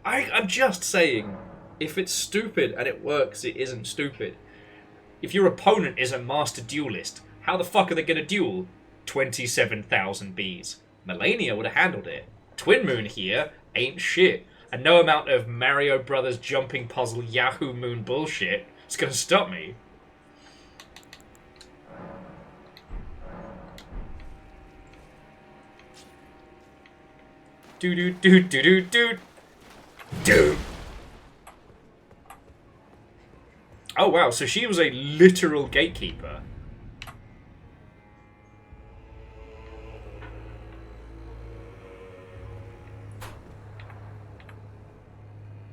I'm just saying, if it's stupid and it works, it isn't stupid. If your opponent is a master duelist, how the fuck are they going to duel 27,000 bees? Melania would have handled it. Twin Moon here ain't shit. And no amount of Mario Brothers jumping puzzle Yahoo Moon bullshit is going to stop me. Do do do do do do do. Oh wow, so she was a literal gatekeeper.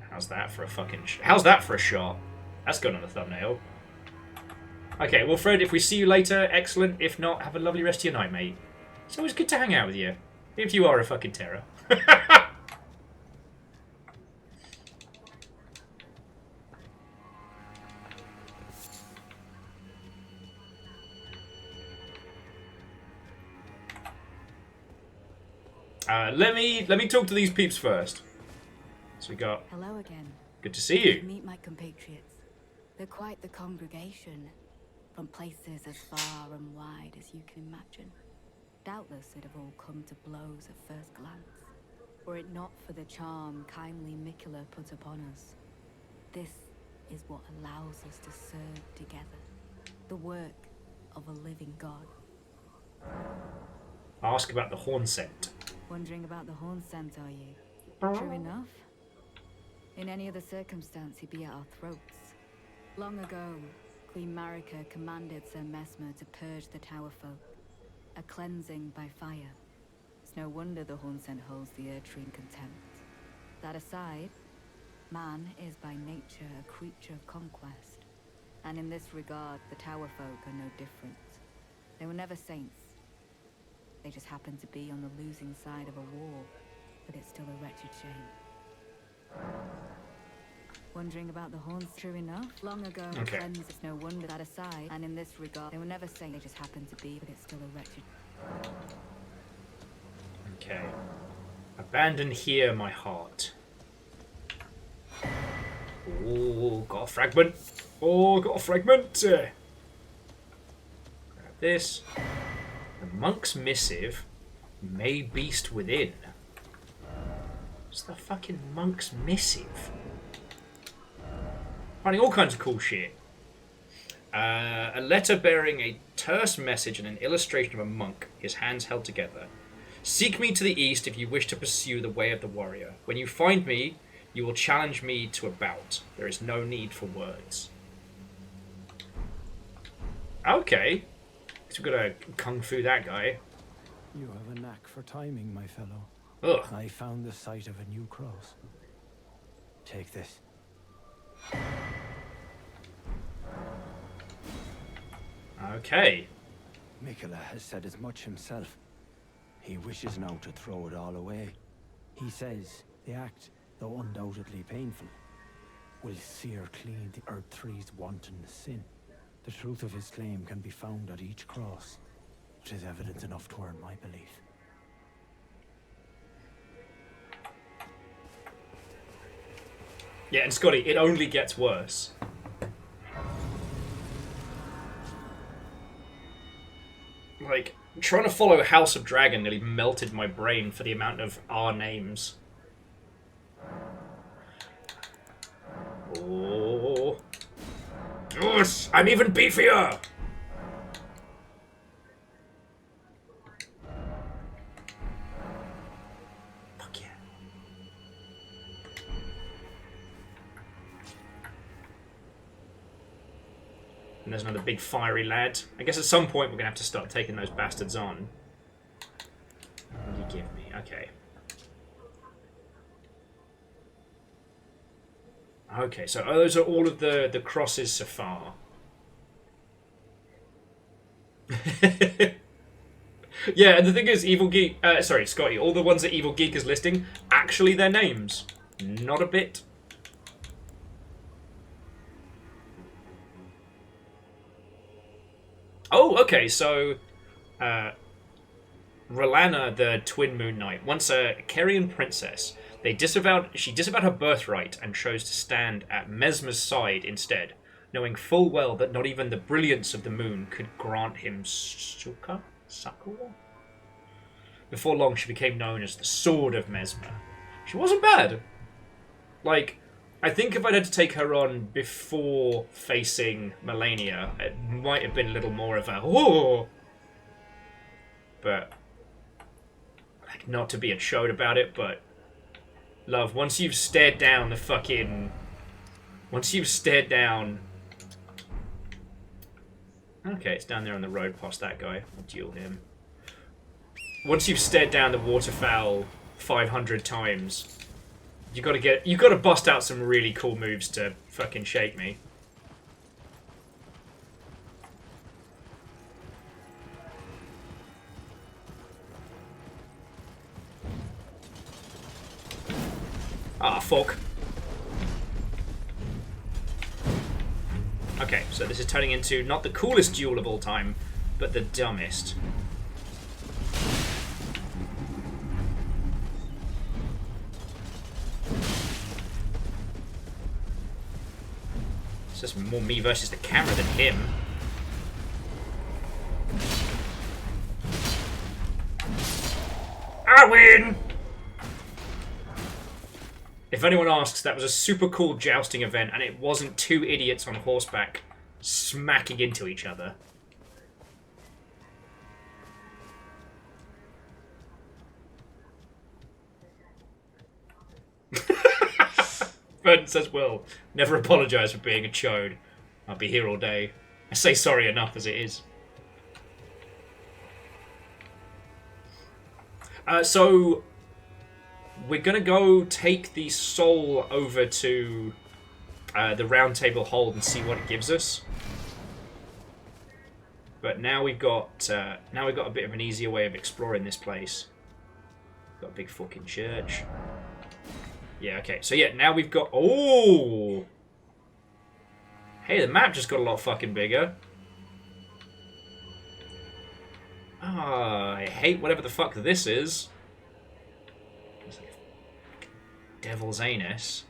How's that for a fucking how's that for a shot? That's good on the thumbnail. Okay, well Fred, if we see you later, excellent. If not, have a lovely rest of your night, mate. It's always good to hang out with you. If you are a fucking terror. Let me talk to these peeps first. So we got. Hello again. Good to see you. Meet my compatriots. They're quite the congregation, from places as far and wide as you can imagine. Doubtless they'd have all come to blows at first glance, were it not for the charm kindly Miquella put upon us. This is what allows us to serve together, the work of a living god. Ask about the horn scent. Wondering about the horn scent, are you? True enough. In any other circumstance, he'd be at our throats. Long ago, Queen Marika commanded Sir Messmer to purge the Tower folk. A cleansing by fire. It's no wonder the horn scent holds the Erd Tree in contempt. That aside, man is by nature a creature of conquest. And in this regard, the Tower folk are no different. They were never saints. They just happened to be on the losing side of a war, but it's still a wretched shame. Wondering about the horns, true enough. Long ago, cleanse is no wonder that aside, and in this regard, they were never saying they just happened to be, but it's still a wretched. Okay. Abandon here my heart. Oh, got a fragment. Oh, got a fragment. Grab this. The monk's missive. May beast within. What's the fucking monk's missive? Finding all kinds of cool shit. A letter bearing a terse message and an illustration of a monk, his hands held together. Seek me to the east if you wish to pursue the way of the warrior. When you find me, you will challenge me to a bout. There is no need for words. Okay. So we've got to kung fu that guy. You have a knack for timing, my fellow. Ugh. I found the site of a new cross. Take this. Okay. Miquella has said as much himself. He wishes now to throw it all away. He says the act, though undoubtedly painful, will sear clean the Earth Tree's wanton sin. The truth of his claim can be found at each cross. It is evidence enough to earn my belief. Yeah, and Scotty, it only gets worse. Like, trying to follow House of Dragon nearly melted my brain for the amount of R names. Oh. Yes, I'm even beefier! Fuck yeah. And there's another big fiery lad. I guess at some point we're going to have to start taking those bastards on. What do you give me? Okay. Okay, so those are all of the crosses so far. Yeah, and the thing is, Evil Geek... sorry, Scotty, all the ones that Evil Geek is listing, actually their names. Not a bit. Oh, okay, so... R'hllana, the Twin Moon Knight, once a Kerian princess. She disavowed her birthright and chose to stand at Mesmer's side instead, knowing full well that not even the brilliance of the moon could grant him succor? Before long, she became known as the Sword of Mesmer. She wasn't bad. Like, I think if I'd had to take her on before facing Melania, it might have been a little more of a oh. But like, not to be a chode about it, but love, once you've stared down the fucking... Once you've stared down... Okay, it's down there on the road past that guy. I'll duel him. Once you've stared down the waterfowl 500 times, you gotta bust out some really cool moves to fucking shake me. Ah, fuck. Okay, so this is turning into not the coolest duel of all time, but the dumbest. It's just more me versus the camera than him. I win! If anyone asks, that was a super cool jousting event, and it wasn't two idiots on horseback smacking into each other. Vernon says, well, never apologise for being a chode. I'll be here all day. I say sorry enough as it is. So... we're gonna go take the soul over to the Round Table Hold and see what it gives us. But now we've got a bit of an easier way of exploring this place. Got a big fucking church. Yeah, okay. So yeah, now we've got... Oh! Hey, the map just got a lot fucking bigger. Ah, I hate whatever the fuck this is. Devil's anus.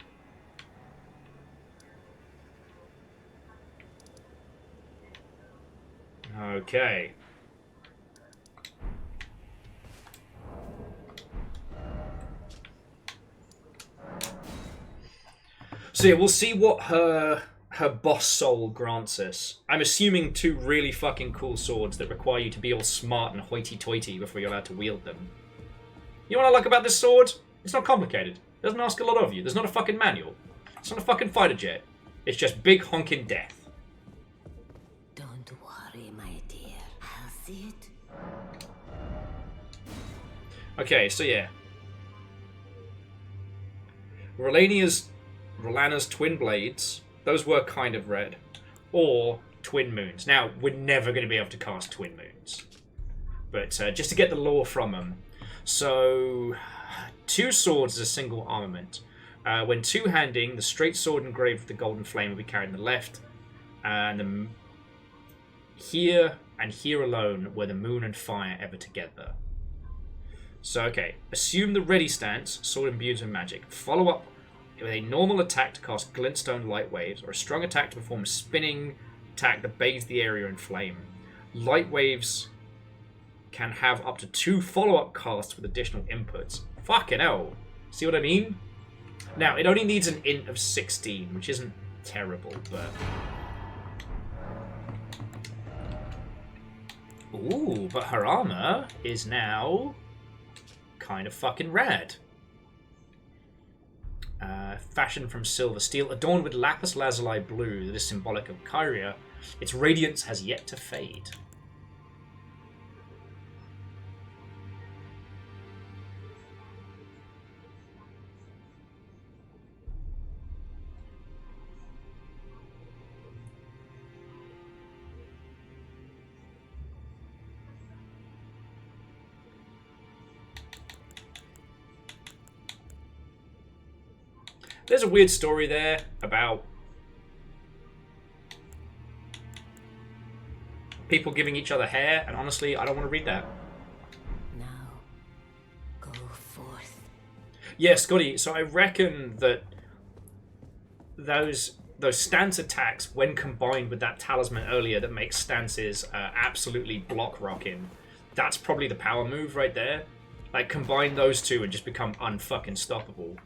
Okay. So yeah, we'll see what her boss soul grants us. I'm assuming 2 really fucking cool swords that require you to be all smart and hoity-toity before you're allowed to wield them. You know what I like about this sword? It's not complicated. It doesn't ask a lot of you. There's not a fucking manual. It's not a fucking fighter jet. It's just big honking death. Don't worry, my dear. I'll see it. Okay, so yeah. R'hllana's twin blades, those were kind of red. Or twin moons. Now, we're never going to be able to cast twin moons. But just to get the lore from them. So, 2 swords is a single armament. When two-handing, the straight sword engraved with the golden flame will be carried in the left. And here and here alone were the moon and fire ever together. So, okay. Assume the ready stance, sword imbued with magic. Follow up with a normal attack to cast glintstone light waves, or a strong attack to perform a spinning attack that bathes the area in flame. Light waves can have up to 2 follow-up casts with additional inputs. Fucking hell. See what I mean? Now, it only needs an int of 16, which isn't terrible, but... Ooh, but her armor is now kind of fucking rad. Fashioned from silver steel, adorned with lapis lazuli blue that is symbolic of Kyria, its radiance has yet to fade. There's a weird story there about people giving each other hair, and honestly, I don't want to read that. Now, go forth. Yeah, Scotty, so I reckon that those stance attacks, when combined with that talisman earlier that makes stances absolutely block rocking, that's probably the power move right there. Like, combine those two and just become unfucking stoppable.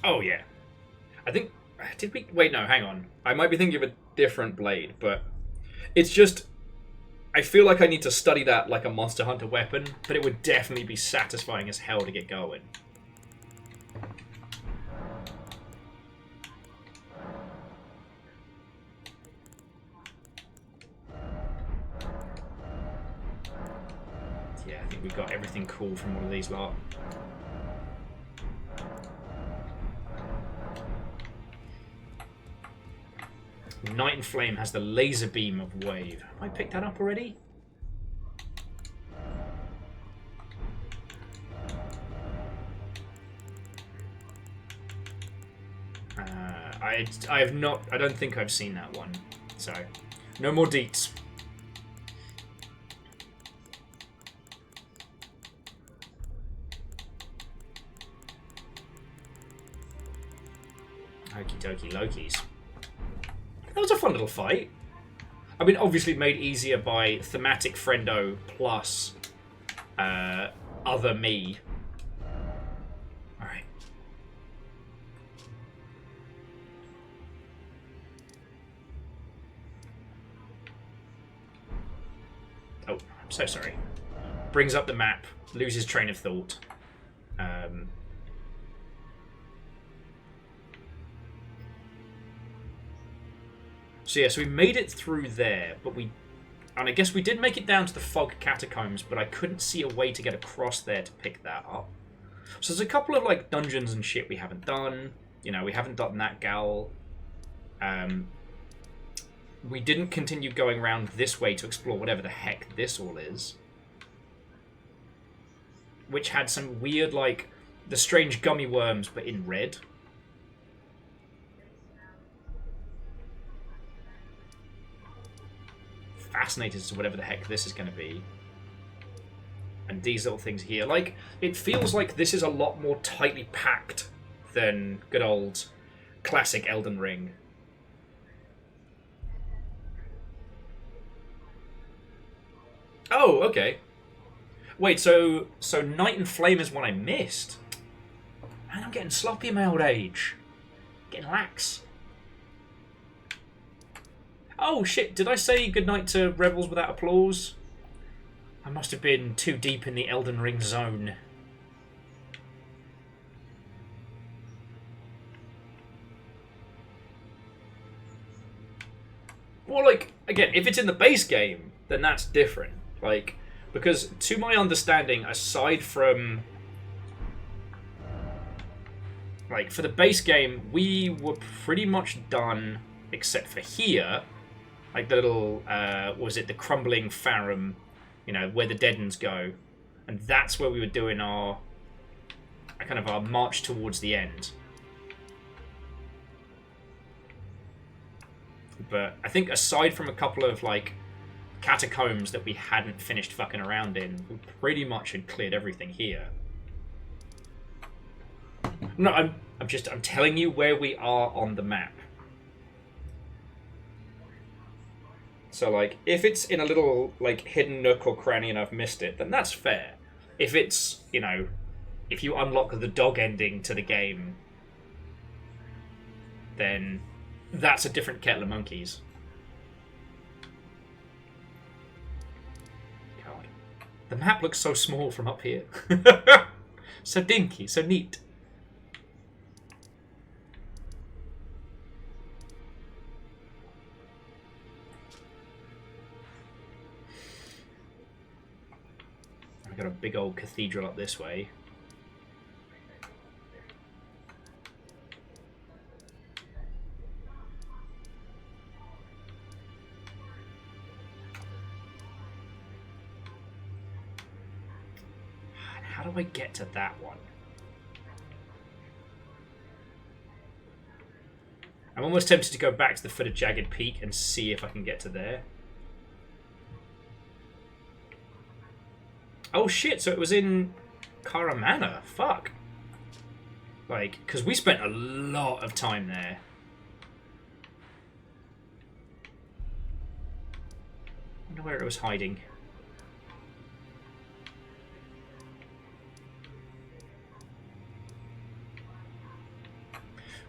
Oh, yeah. I think... Did we... Wait, no, hang on. I might be thinking of a different blade, but... It's just... I feel like I need to study that like a Monster Hunter weapon, but it would definitely be satisfying as hell to get going. Yeah, I think we've got everything cool from all of these lot. Night and Flame has the laser beam of wave. Have I picked that up already? I have not. I don't think I've seen that one. So, no more deets. Okie dokie Lokis. That was a fun little fight. I mean, obviously made easier by thematic friendo plus other me. Alright. Oh, I'm so sorry. Brings up the map, loses train of thought. So yeah, so we made it through there, but and I guess we did make it down to the Fog Catacombs, but I couldn't see a way to get across there to pick that up. So there's a couple of like dungeons and shit we haven't done. You know, we haven't done that gal. We didn't continue going around this way to explore whatever the heck this all is. Which had some weird, like, the strange gummy worms, but in red. Fascinated as to whatever the heck this is going to be. And these little things here. Like, it feels like this is a lot more tightly packed than good old classic Elden Ring. Oh, okay. Wait, so Night and Flame is one I missed? Man, I'm getting sloppy in my old age. Getting lax. Oh shit, did I say goodnight to Rebels Without Applause? I must have been too deep in the Elden Ring zone. Well, like, again, if it's in the base game, then that's different. Like, because to my understanding, aside from... Like, for the base game, we were pretty much done, except for here. Like the little, was it the crumbling Farum, you know, where the dead ones go. And that's where we were doing our march towards the end. But I think aside from a couple of, like, catacombs that we hadn't finished fucking around in, we pretty much had cleared everything here. No, I'm telling you where we are on the map. So, like, if it's in a little, like, hidden nook or cranny and I've missed it, then that's fair. If it's, you know, if you unlock the dog ending to the game, then that's a different kettle of monkeys. God. The map looks so small from up here. So dinky, so neat. Got a big old cathedral up this way. how do I get to that one? I'm almost tempted to go back to the foot of Jagged Peak and see if I can get to there. Oh shit, so it was in Karamana. Fuck. Like, because we spent a lot of time there. I wonder where it was hiding.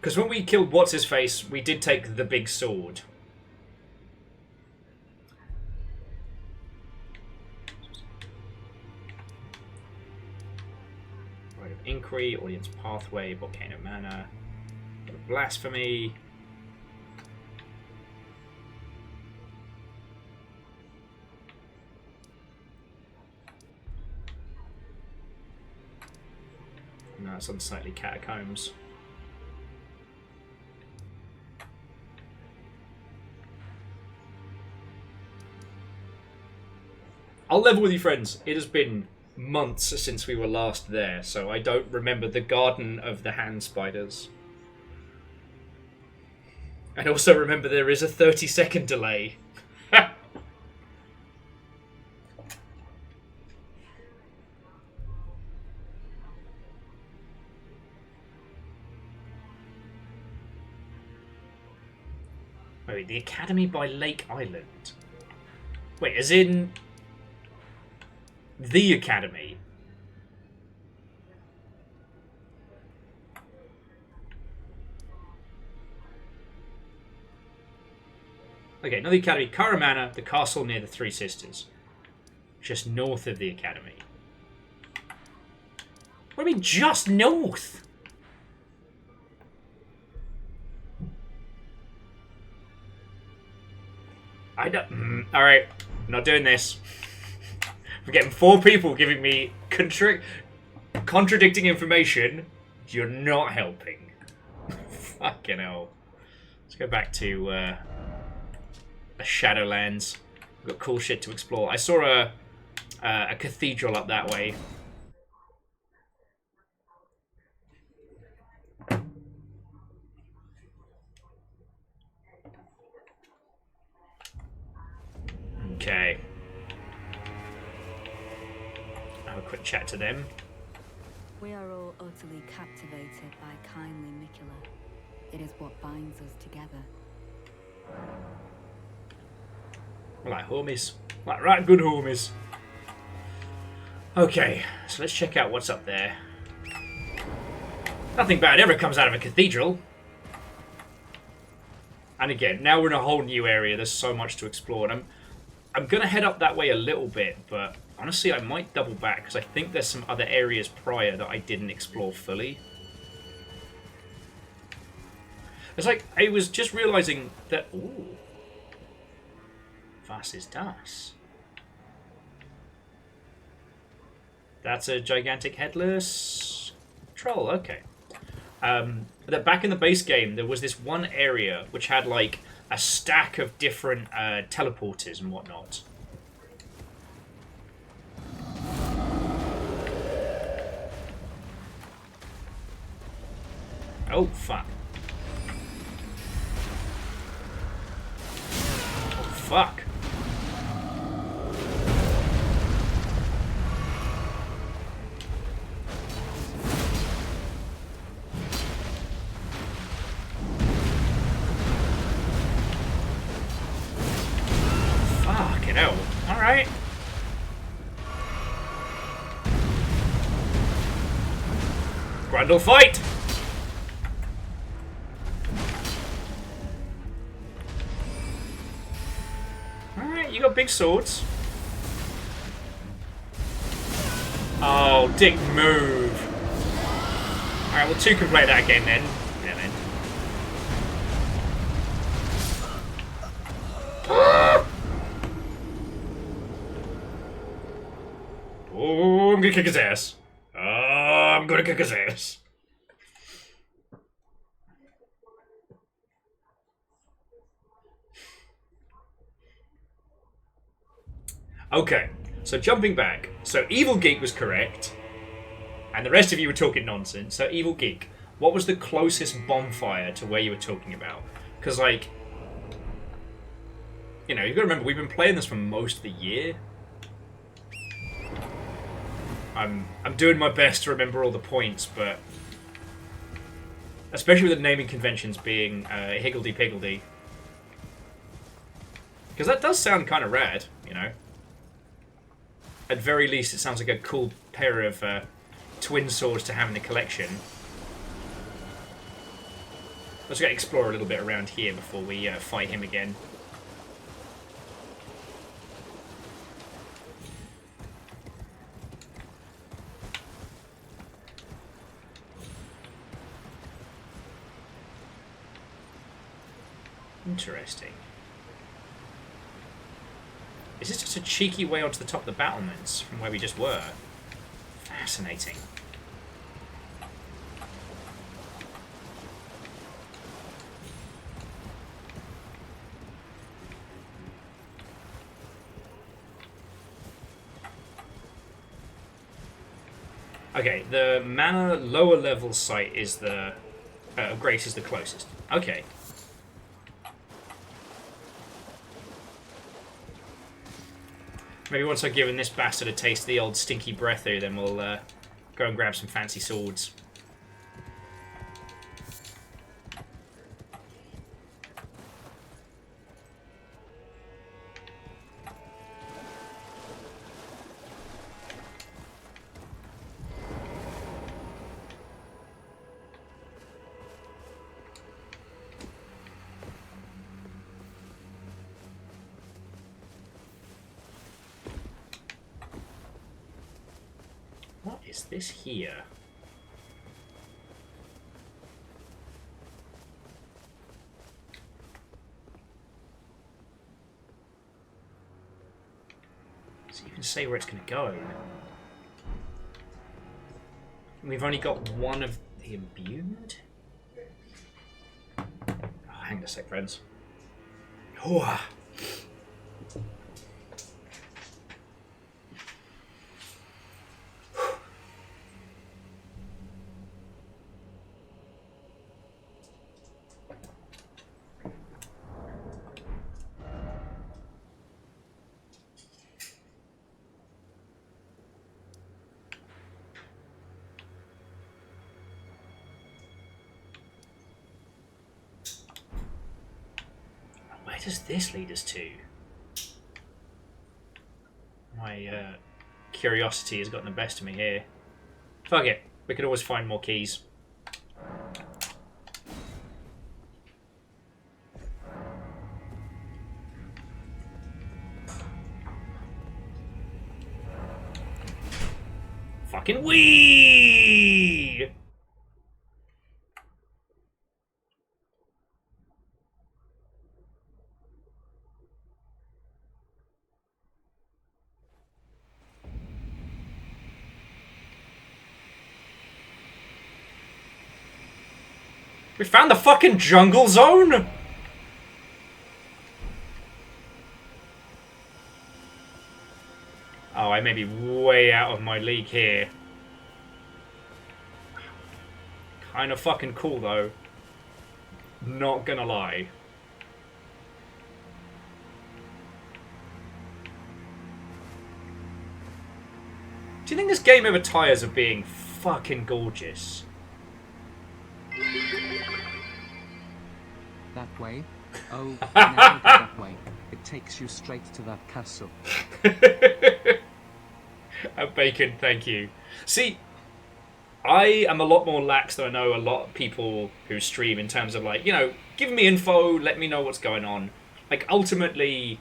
Because when we killed What's-His-Face, we did take the big sword. Right of Inquiry, Audience Pathway, Volcano Manor, Blasphemy. No, it's Unsightly Catacombs. I'll level with you, friends. It has been months since we were last there, so I don't remember the Garden of the Hand Spiders. And also remember there is a 30-second delay. Wait, the Academy by Lake Island. Wait, as in the Academy? Okay, not the Academy. Karamana, the castle near the Three Sisters. Just north of the Academy. What do you mean, just north? I don't... Alright, I'm not doing this. We're getting 4 people giving me contradicting information. You're not helping. Fucking hell. Let's go back to the Shadowlands. We've got cool shit to explore. I saw a cathedral up that way. Okay. Have a quick chat to them. We are all utterly captivated by kindly Mikula. It is what binds us together. We're like homies. Like right good homies. Okay, so let's check out what's up there. Nothing bad ever comes out of a cathedral. And again, now we're in a whole new area. There's so much to explore. And I'm going to head up that way a little bit, but honestly, I might double back because I think there's some other areas prior that I didn't explore fully. It's like, I was just realizing that... Ooh. Was ist das? That's a gigantic headless troll, okay. That back in the base game, there was this one area which had like a stack of different teleporters and whatnot. Oh, fuck. Oh, fuck. Fucking hell. Alright. Grundle fight! Alright, you got big swords. Oh, dick move. Alright, well, 2 can play that game then. Yeah, then. Oh, I'm gonna kick his ass. Oh, I'm gonna kick his ass. Okay, so jumping back. So Evil Geek was correct. And the rest of you were talking nonsense. So, Evil Geek, what was the closest bonfire to where you were talking about? Because, like, you know, you've got to remember, we've been playing this for most of the year. I'm doing my best to remember all the points, but especially with the naming conventions being higgledy-piggledy. Because that does sound kind of rad, you know. At very least, it sounds like a cool pair of twin swords to have in the collection. Let's go explore a little bit around here before we fight him again. Interesting. Is this just a cheeky way onto the top of the battlements from where we just were? Fascinating. Okay, the manor lower level site is the... Grace is the closest. Okay. Maybe once I've given this bastard a taste of the old stinky breather, then we'll go and grab some fancy swords. What is this here? Does it even say where it's going to go? We've only got one of the imbued? Oh, hang on a sec, friends. Oh. Where does this lead us to? My curiosity has gotten the best of me here. Fuck it. We could always find more keys. Fucking weed! We found the fucking jungle zone? Oh, I may be way out of my league here. Kind of fucking cool, though. Not gonna lie. Do you think this game ever tires of being fucking gorgeous? That way? Oh, now go that way. It takes you straight to that castle. Bacon, thank you. See, I am a lot more lax than I know a lot of people who stream in terms of, like, you know, give me info, let me know what's going on. Like, ultimately,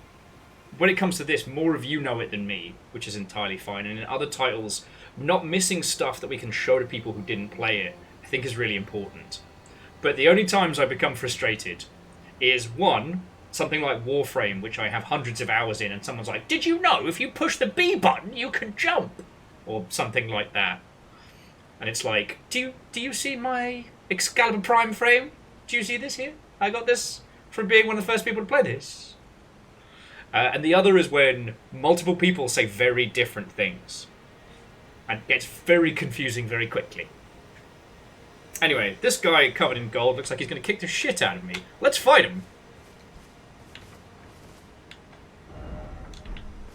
when it comes to this, more of you know it than me, which is entirely fine. And in other titles, not missing stuff that we can show to people who didn't play it, I think is really important. But the only times I become frustrated is, one, something like Warframe, which I have hundreds of hours in, and someone's like, did you know if you push the B button, you can jump? Or something like that. And it's like, do you see my Excalibur Prime frame? Do you see this here? I got this from being one of the first people to play this. And the other is when multiple people say very different things. and gets very confusing very quickly. Anyway, this guy covered in gold looks like he's going to kick the shit out of me. Let's fight him.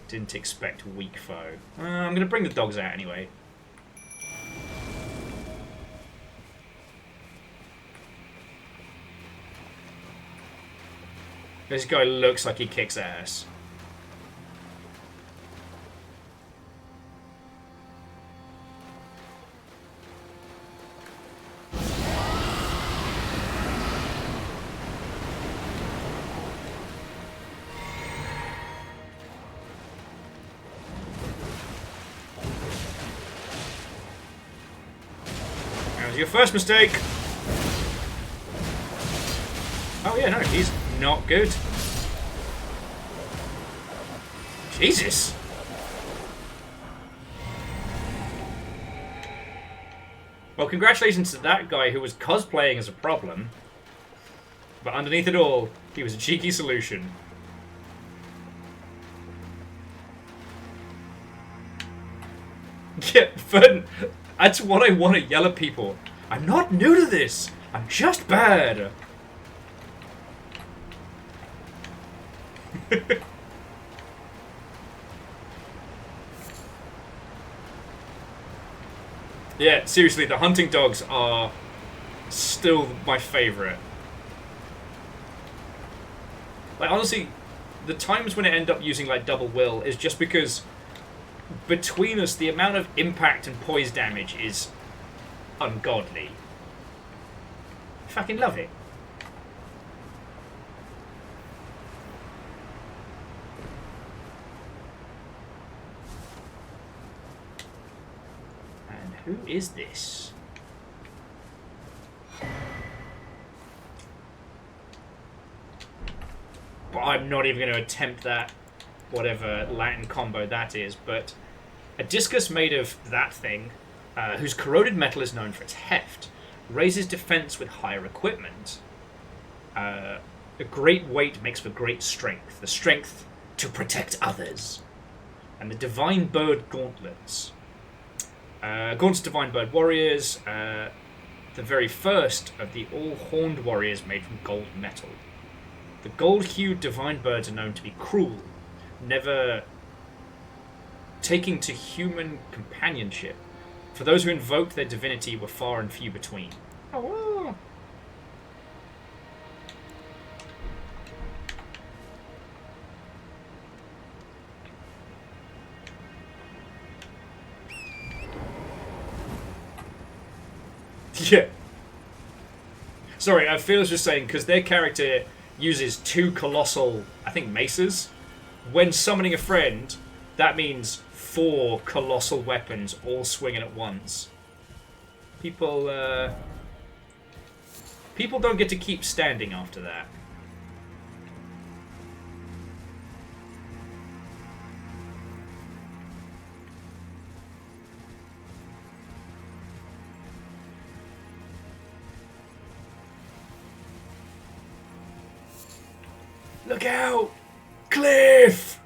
Didn't expect weak foe. I'm going to bring the dogs out anyway. This guy looks like he kicks ass. That was your first mistake. Oh yeah, no, he's not good. Jesus. Well, congratulations to that guy who was cosplaying as a problem. But underneath it all, he was a cheeky solution. Yeah, Fern, that's what I want to yell at people. I'm not new to this. I'm just bad. Yeah, seriously, the hunting dogs are still my favourite. Like, honestly, the times when I end up using, like, double will is just because between us, the amount of impact and poise damage is ungodly. I fucking love it. Who is this? But I'm not even going to attempt that, whatever Latin combo that is. But a discus made of that thing, whose corroded metal is known for its heft, raises defense with higher equipment. A great weight makes for great strength. The strength to protect others. And the Divine Bird Gauntlets. Gaunt's Divine Bird Warriors, the very first of the all-horned warriors made from gold metal. The gold-hued Divine Birds are known to be cruel, never taking to human companionship. For those who invoked their divinity were far and few between. Oh. Yeah. Sorry, Phil was just saying, because their character uses 2 colossal, I think, maces. When summoning a friend, that means 4 colossal weapons all swinging at once. People don't get to keep standing after that. Look out! Cliff!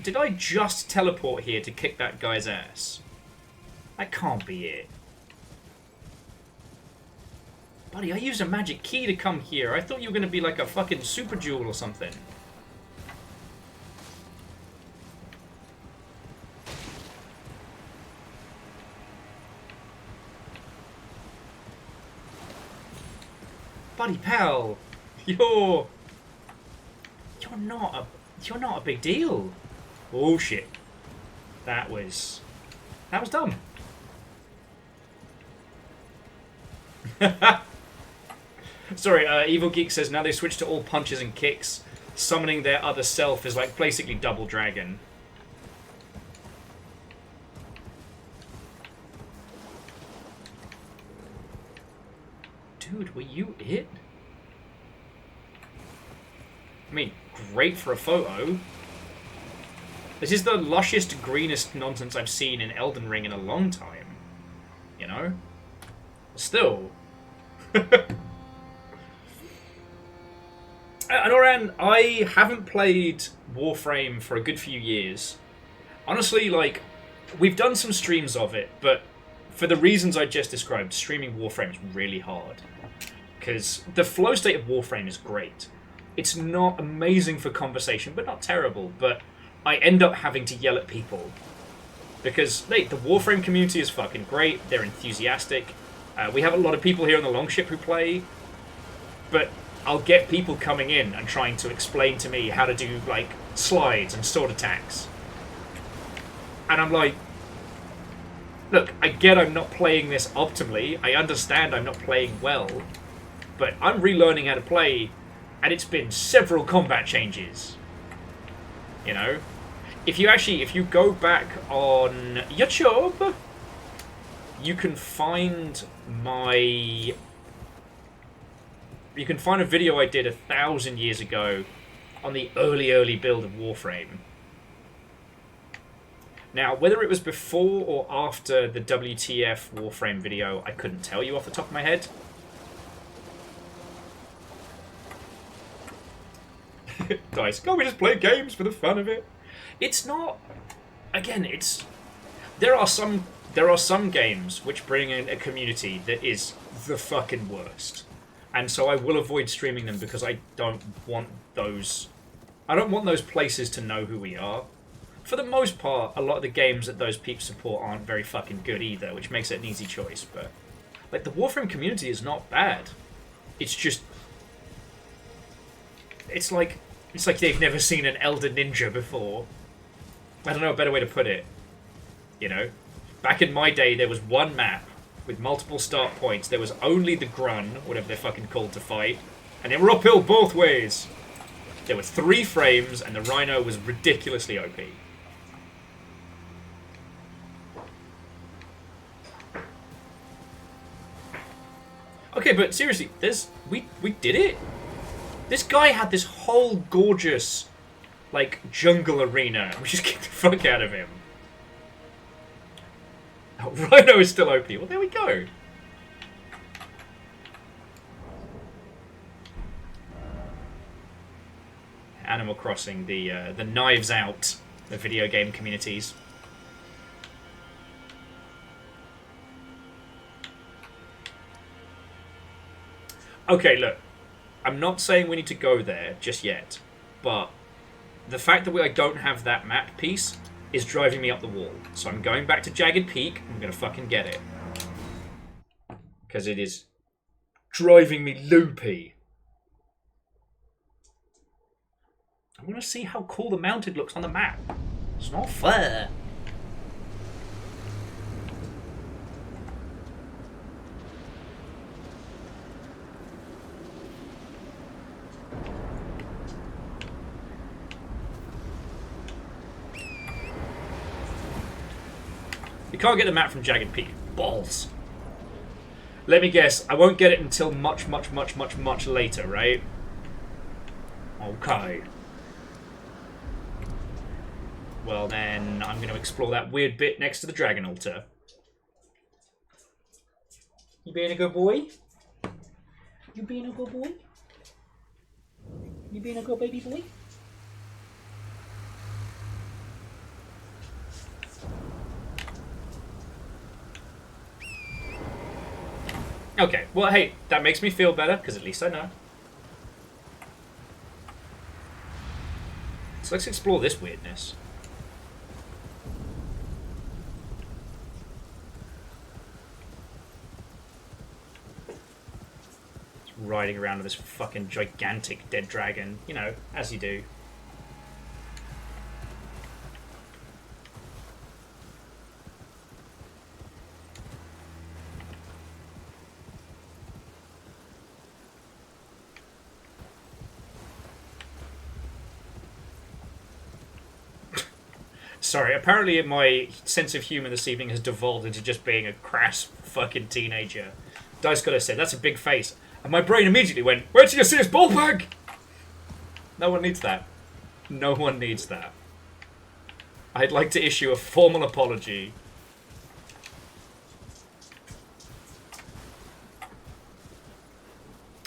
Did I just teleport here to kick that guy's ass? That can't be it. Buddy, I used a magic key to come here. I thought you were going to be like a fucking super jewel or something. Buddy pal, you're not a big deal. Oh shit. That was dumb. Sorry, Evil Geek says now they switch to all punches and kicks. Summoning their other self is like basically Double Dragon. Dude, were you it? I mean, great for a photo. This is the lushest, greenest nonsense I've seen in Elden Ring in a long time. You know? Still. Anoran, I haven't played Warframe for a good few years. Honestly, like, we've done some streams of it, but for the reasons I just described, streaming Warframe is really hard. Because the flow state of Warframe is great. It's not amazing for conversation, but not terrible. But I end up having to yell at people. Because, mate, the Warframe community is fucking great. They're enthusiastic. We have a lot of people here on the Longship who play. But I'll get people coming in and trying to explain to me how to do, like, slides and sword attacks. And I'm like, look, I get I'm not playing this optimally. I understand I'm not playing well. But I'm relearning how to play, and it's been several combat changes. You know? If you go back on YouTube, you can find my... You can find a video I did 1,000 years ago on the early build of Warframe. Now, whether it was before or after the WTF Warframe video, I couldn't tell you off the top of my head. Dice, can't we just play games for the fun of it? It's not... Again, it's... There are some games which bring in a community that is the fucking worst. And so I will avoid streaming them because I don't want those... I don't want those places to know who we are. For the most part, a lot of the games that those peeps support aren't very fucking good either, which makes it an easy choice, but... Like, the Warframe community is not bad. It's just... It's like they've never seen an Elder Ninja before. I don't know a better way to put it. You know? Back in my day, there was one map with multiple start points. There was only the Grun, whatever they're fucking called, to fight. And they were uphill both ways. There were 3 frames, and the Rhino was ridiculously OP. Okay, but seriously, we did it? This guy had this whole gorgeous, like, jungle arena. We just kicked the fuck out of him. Oh, Rhino is still OP. Well, there we go. Animal Crossing, the knives out the video game communities. Okay, look. I'm not saying we need to go there just yet, but the fact that I don't have that map piece is driving me up the wall. So I'm going back to Jagged Peak. I'm going to fucking get it. Because it is driving me loopy. I want to see how cool the mounted looks on the map. It's not fair. You can't get the map from Jagged Peak. Balls. Let me guess. I won't get it until much later, right? Okay. Well, then I'm going to explore that weird bit next to the Dragon Altar. You being a good boy? You being a good boy? You being a good baby boy? Okay, well, hey, that makes me feel better, because at least I know. So let's explore this weirdness. Just riding around with this fucking gigantic dead dragon, you know, as you do. Sorry, apparently my sense of humour this evening has devolved into just being a crass fucking teenager. Dice gotta say, that's a big face. And my brain immediately went, where did you see his ball bag? No one needs that. No one needs that. I'd like to issue a formal apology.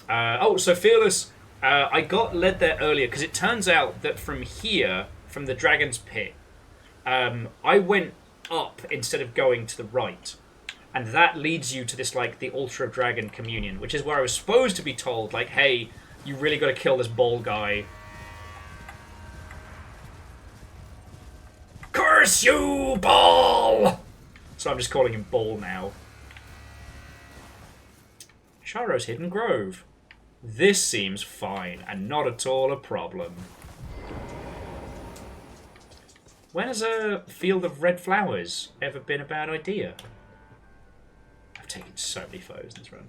Oh, so Fearless, I got led there earlier because it turns out that from here, from the Dragon's Pit, I went up instead of going to the right. And that leads you to this, like, the Altar of Dragon Communion, which is where I was supposed to be told, like, hey, you really got to kill this ball guy. Curse you, Ball! So I'm just calling him Ball now. Charo's Hidden Grove. This seems fine, and not at all a problem. When has a field of red flowers ever been a bad idea? I've taken so many photos in this run.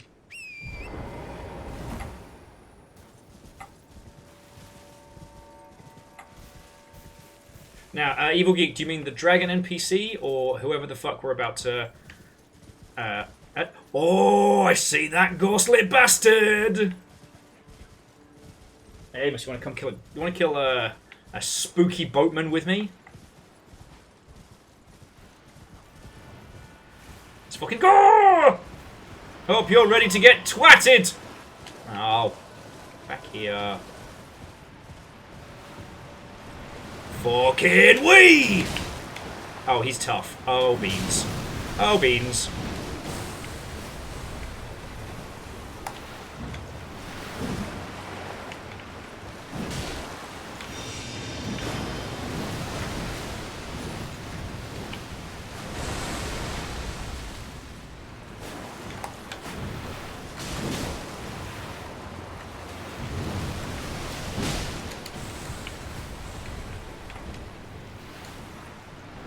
Now, Evil Geek, do you mean the dragon NPC, or whoever the fuck we're about to... oh, I see that ghostly bastard! Hey, Amos, you want to come kill a... You want to kill a spooky boatman with me? Let's fucking go! Hope you're ready to get twatted! Oh, back here. Fucking wee! Oh, he's tough. Oh, beans. Oh, beans.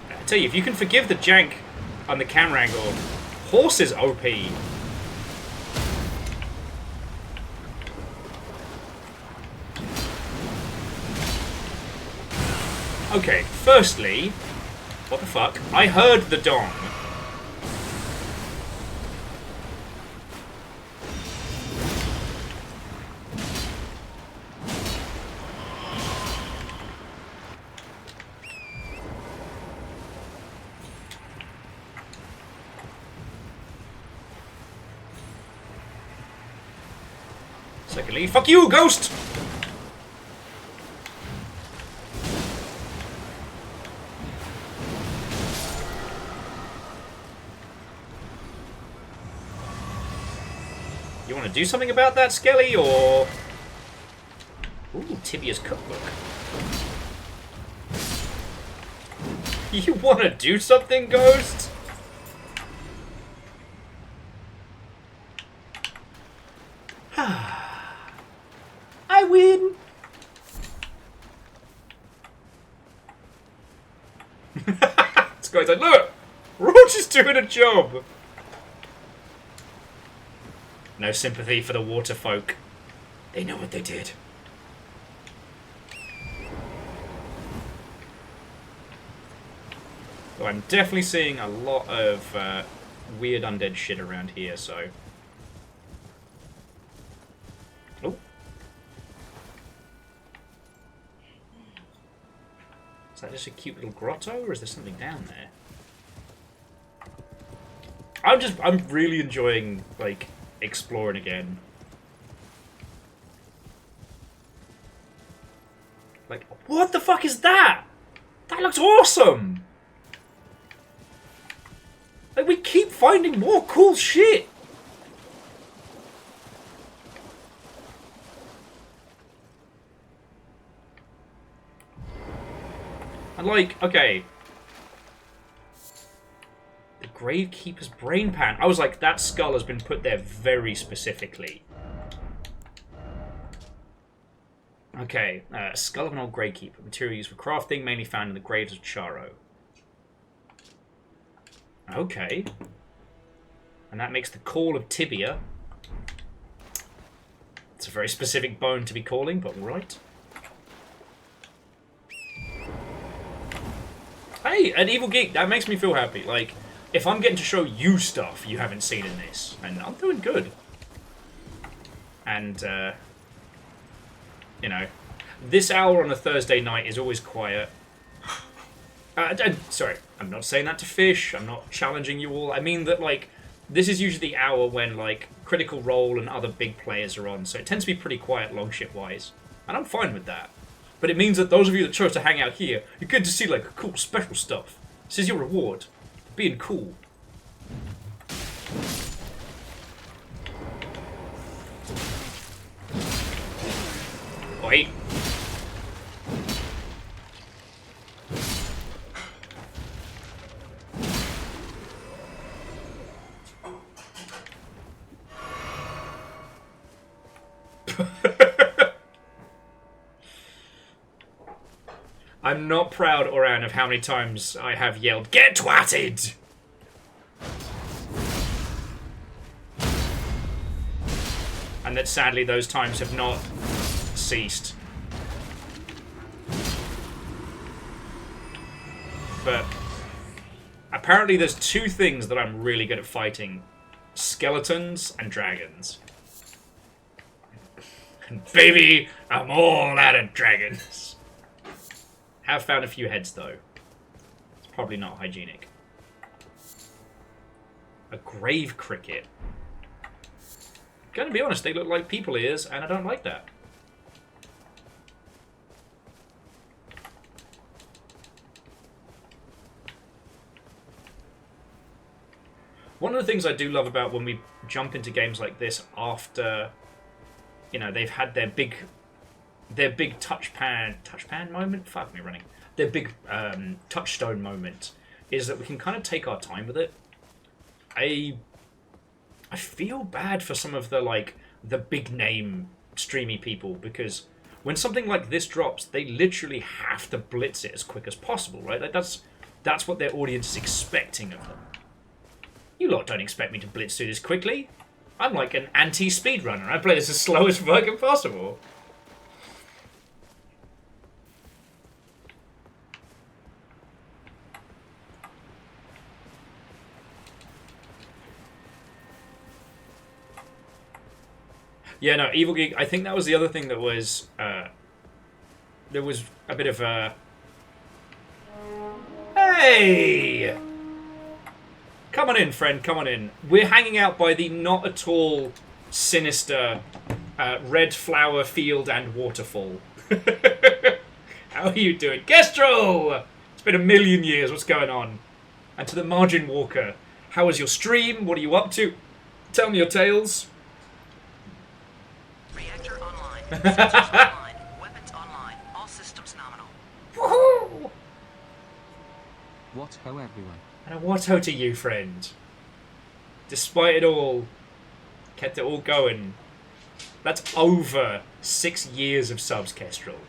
I tell you, if you can forgive the jank on the camera angle, horse is OP. Okay, firstly, what the fuck? I heard the dong. Secondly, fuck you, ghost! You want to do something about that, Skelly, or... Ooh, Tibia's cookbook. You want to do something, ghost? I win! This guy's like, look! Roach is doing a job! No sympathy for the water folk. They know what they did. So I'm definitely seeing a lot of weird undead shit around here, so... Oh. Is that just a cute little grotto, or is there something down there? I'm really enjoying, like, exploring again. Like, what the fuck is that? That looks awesome! Like, we keep finding more cool shit! And like, okay. The Gravekeeper's brain pan. I was like, that skull has been put there very specifically. Okay, skull of an old Gravekeeper. Material used for crafting, mainly found in the graves of Charo. Okay. And that makes the call of Tibia. It's a very specific bone to be calling, but right. Hey, an Evil Geek, that makes me feel happy. Like, if I'm getting to show you stuff you haven't seen in this, and I'm doing good. And, you know, this hour on a Thursday night is always quiet. Sorry, I'm not saying that to fish. I'm not challenging you all. I mean that, like, this is usually the hour when, like, Critical Role and other big players are on, so it tends to be pretty quiet longship-wise. And I'm fine with that. But it means that those of you that chose to hang out here, you get to see, like, cool special stuff. This is your reward. Being cool. Wait. I'm not proud, Oran, of how many times I have yelled, "Get twatted!" And that sadly those times have not ceased. But apparently there's two things that I'm really good at fighting. Skeletons and dragons. And baby, I'm all out of dragons. Have found a few heads, though. It's probably not hygienic. A grave cricket. Gonna be honest, they look like people ears, and I don't like that. One of the things I do love about when we jump into games like this after, you know, they've had their big touchpan moment? Fuck me running. Their big touchstone moment is that we can kind of take our time with it. I feel bad for some of the big name streamy people, because when something like this drops, they literally have to blitz it as quick as possible, right? Like that's what their audience is expecting of them. You lot don't expect me to blitz through this quickly. I'm like an anti-speedrunner. I play this as slow as fucking possible. Yeah, no, Evil Geek, I think that was the other thing that was, there was a bit of a... Hey! Come on in, friend, come on in. We're hanging out by the not at all sinister red flower field and waterfall. How are you doing? Kestrel! It's been a million years, what's going on? And to the Margin Walker, how was your stream? What are you up to? Tell me your tales. Reactor online. Sensors online. Weapons online. All systems nominal. Woohoo! What ho everyone. And a what ho to you, friend. Despite it all, kept it all going. That's over 6 years of subs, Kestrel.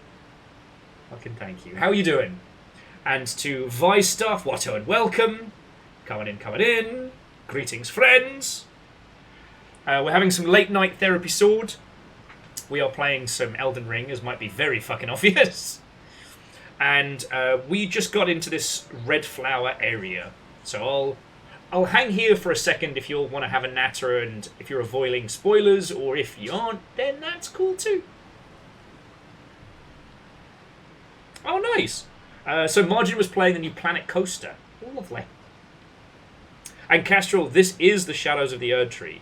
Fucking thank you. How are you doing? And to Vi Stuff, what ho and welcome. Coming in, coming in. Greetings, friends. We're having some late night therapy sword. We are playing some Elden Ring, as might be very fucking obvious. And we just got into this red flower area. So I'll hang here for a second if you'll want to have a natter, and if you're avoiding spoilers, or if you aren't, then that's cool too. Oh, nice. So Margin was playing the new Planet Coaster. Oh, lovely. And Castrol, this is the Shadows of the Erd Tree.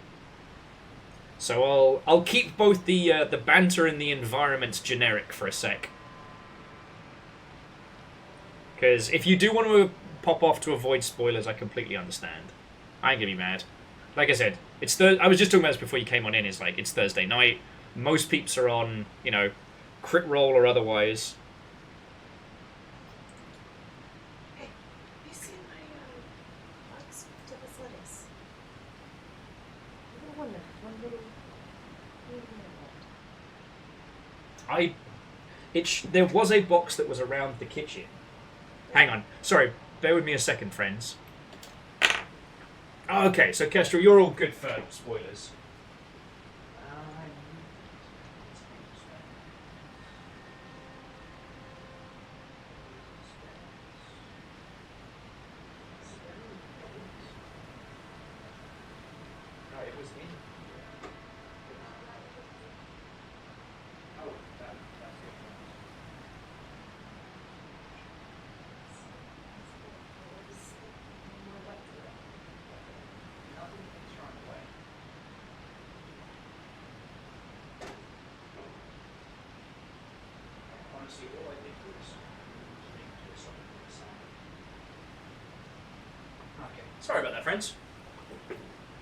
So I'll keep both the banter and the environment generic for a sec. Because if you do want to pop off to avoid spoilers, I completely understand. I ain't gonna be mad. Like I said, it's I was just talking about this before you came on in. It's like, it's Thursday night. Most peeps are on, you know, crit roll or otherwise. Hey, you seen my box to this lettuce? One little There was a box that was around the kitchen. Hang on. Sorry. Bear with me a second, friends. Okay, so Kestrel, you're all good for spoilers. honestly, all I did was okay. Sorry about that, friends.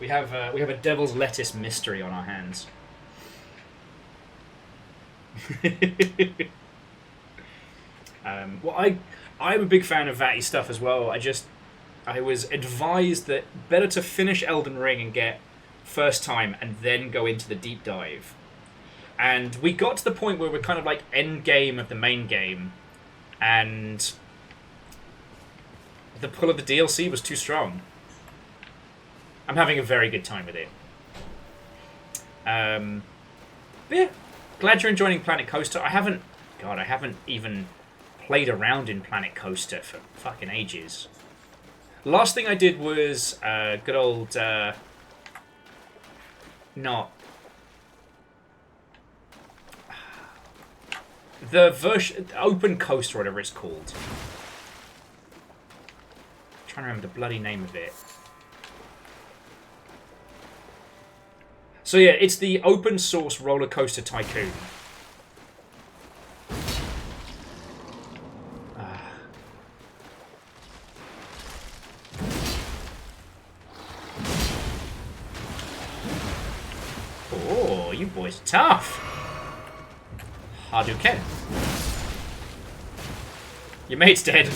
We have a devil's lettuce mystery on our hands. Well, I'm a big fan of Vatty stuff as well. I was advised that better to finish Elden Ring and get first time and then go into the deep dive. And we got to the point where we're kind of like end game of the main game, and the pull of the DLC was too strong. I'm having a very good time with it. But yeah, glad you're enjoying Planet Coaster. I haven't even played around in Planet Coaster for fucking ages. Last thing I did was good old not the version Open Coaster, or whatever it's called. I'm trying to remember the bloody name of it. So yeah, it's the open source roller coaster tycoon. Oh, you boys are tough. Hadouken. Your mate's dead.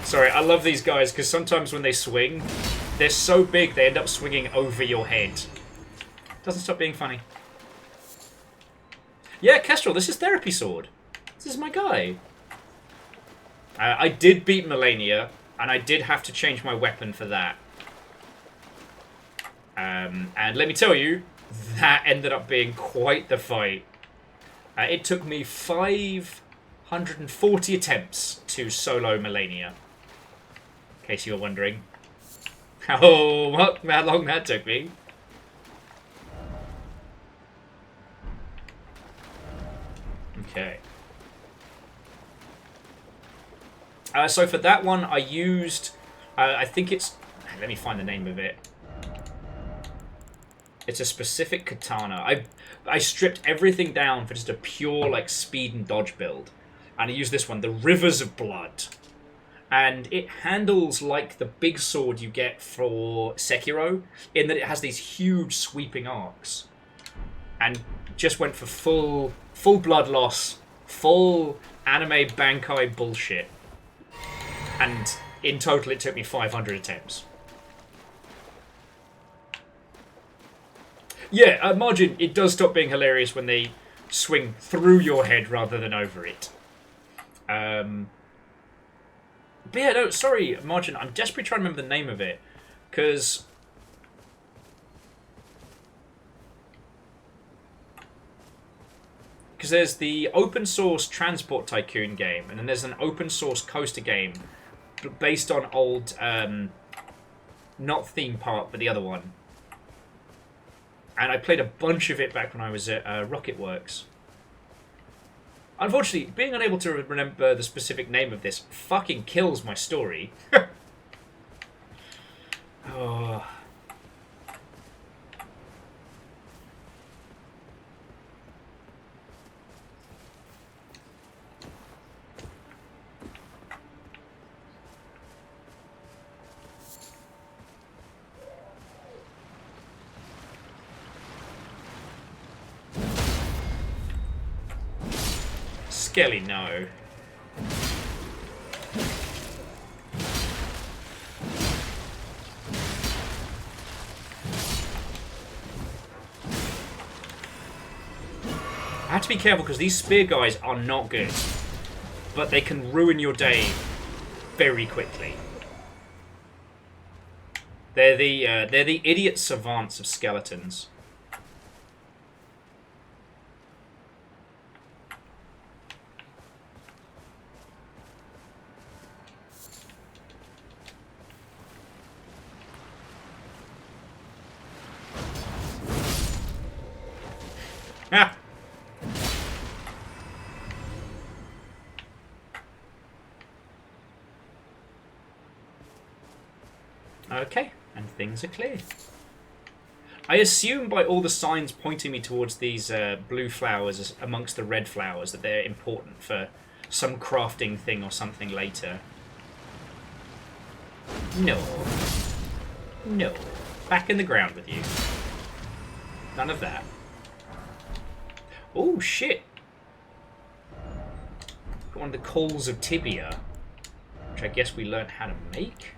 Sorry, I love these guys because sometimes when they swing, they're so big they end up swinging over your head. Doesn't stop being funny. Yeah, Kestrel, this is Therapy Sword. This is my guy. I did beat Melania, and I did have to change my weapon for that. And let me tell you, that ended up being quite the fight. It took me 540 attempts to solo Melania. In case you were wondering how long that took me. Okay. So for that one, I used... I think it's... Let me find the name of it. It's a specific katana. I stripped everything down for just a pure like speed and dodge build. And I used this one, the Rivers of Blood. And it handles like the big sword you get for Sekiro, in that it has these huge sweeping arcs. And just went for full blood loss, full anime Bankai bullshit. And in total it took me 500 attempts. Yeah, Margin, it does stop being hilarious when they swing through your head rather than over it. But yeah, no, sorry, Margin, I'm desperately trying to remember the name of it. Because... there's the open source Transport Tycoon game, and then there's an open source coaster game based on old, not Theme Park, but the other one. And I played a bunch of it back when I was at Rocketworks. Unfortunately, being unable to remember the specific name of this fucking kills my story. Oh... Skelly, no. I have to be careful because these spear guys are not good, but they can ruin your day very quickly. They're the idiot savants of skeletons. Ah. Okay, and things are clear. I assume by all the signs pointing me towards these blue flowers amongst the red flowers that they're important for some crafting thing or something later. No. No. Back in the ground with you. None of that. Oh, shit. Got one of the coals of tibia, which I guess we learned how to make.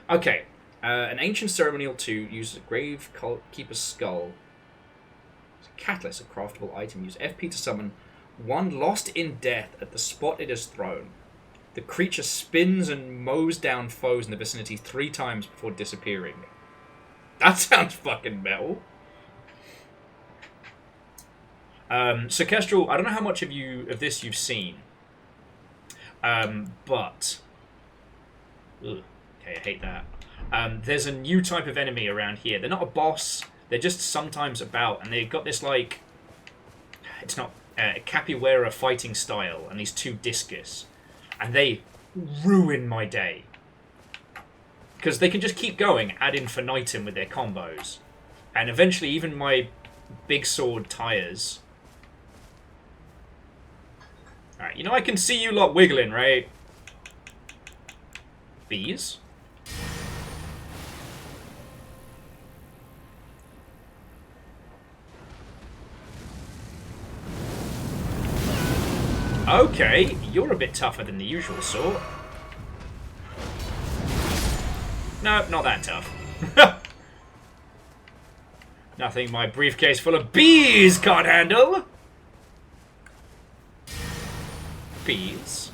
Okay. An ancient ceremonial tool uses a gravekeeper's skull. It's a catalyst, a craftable item. Use FP to summon one lost in death at the spot it is thrown. The creature spins and mows down foes in the vicinity 3 times before disappearing. That sounds fucking metal. So Kestrel, I don't know how much of this you've seen. But ugh, okay, I hate that. There's a new type of enemy around here. They're not a boss. They're just sometimes about, and they've got this like, it's not capoeira fighting style, and these 2 discus, and they ruin my day because they can just keep going ad infinitum with their combos, and eventually even my big sword tires. All right, you know I can see you lot wiggling, right? Bees. Okay, you're a bit tougher than the usual sort. No, not that tough. Nothing my briefcase full of bees can't handle. Bees.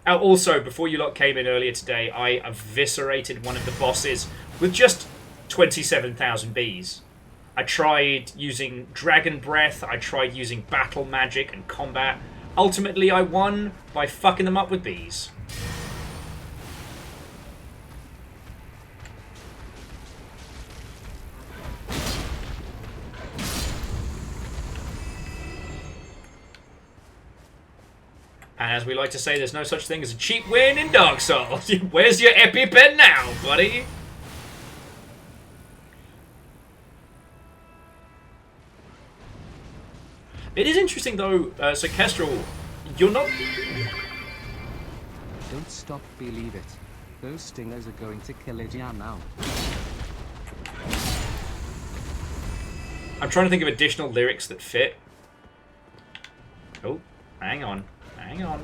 Oh, also, before you lot came in earlier today, I eviscerated one of the bosses with just 27,000 bees. I tried using Dragon Breath, I tried using Battle Magic and Combat. Ultimately, I won by fucking them up with bees. And as we like to say, there's no such thing as a cheap win in Dark Souls. Where's your EpiPen now, buddy? It is interesting, though, so Kestrel, you're not... Don't stop, believe it. Those stingers are going to kill Lydia now. I'm trying to think of additional lyrics that fit. Oh, hang on. Hang on.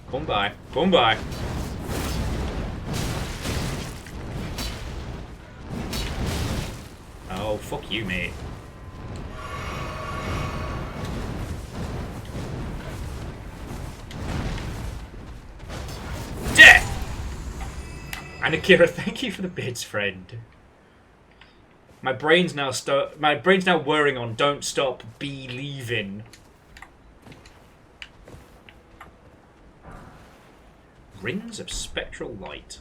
Come by. Come by. Oh, fuck you, mate. Death! And Akira, thank you for the bids, friend. My brain's now whirring on "Don't stop believing." Rings of spectral light.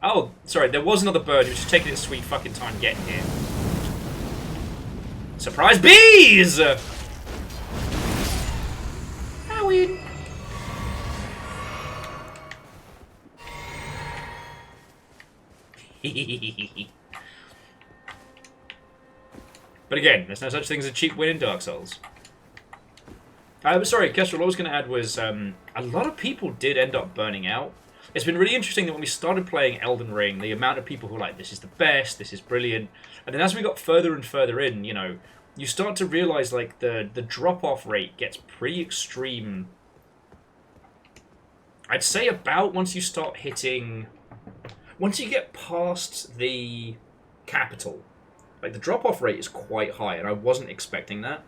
Oh, sorry, there was another bird who was just taking its sweet fucking time getting here. Surprise bees! Howin'. But again, there's no such thing as a cheap win in Dark Souls. Sorry, Kestrel, what I was going to add was a lot of people did end up burning out. It's been really interesting that when we started playing Elden Ring, the amount of people who were like, this is the best, this is brilliant. And then as we got further and further in, you know, you start to realize like the drop-off rate gets pretty extreme. I'd say about once you start hitting... Once you get past the capital, like the drop-off rate is quite high, and I wasn't expecting that.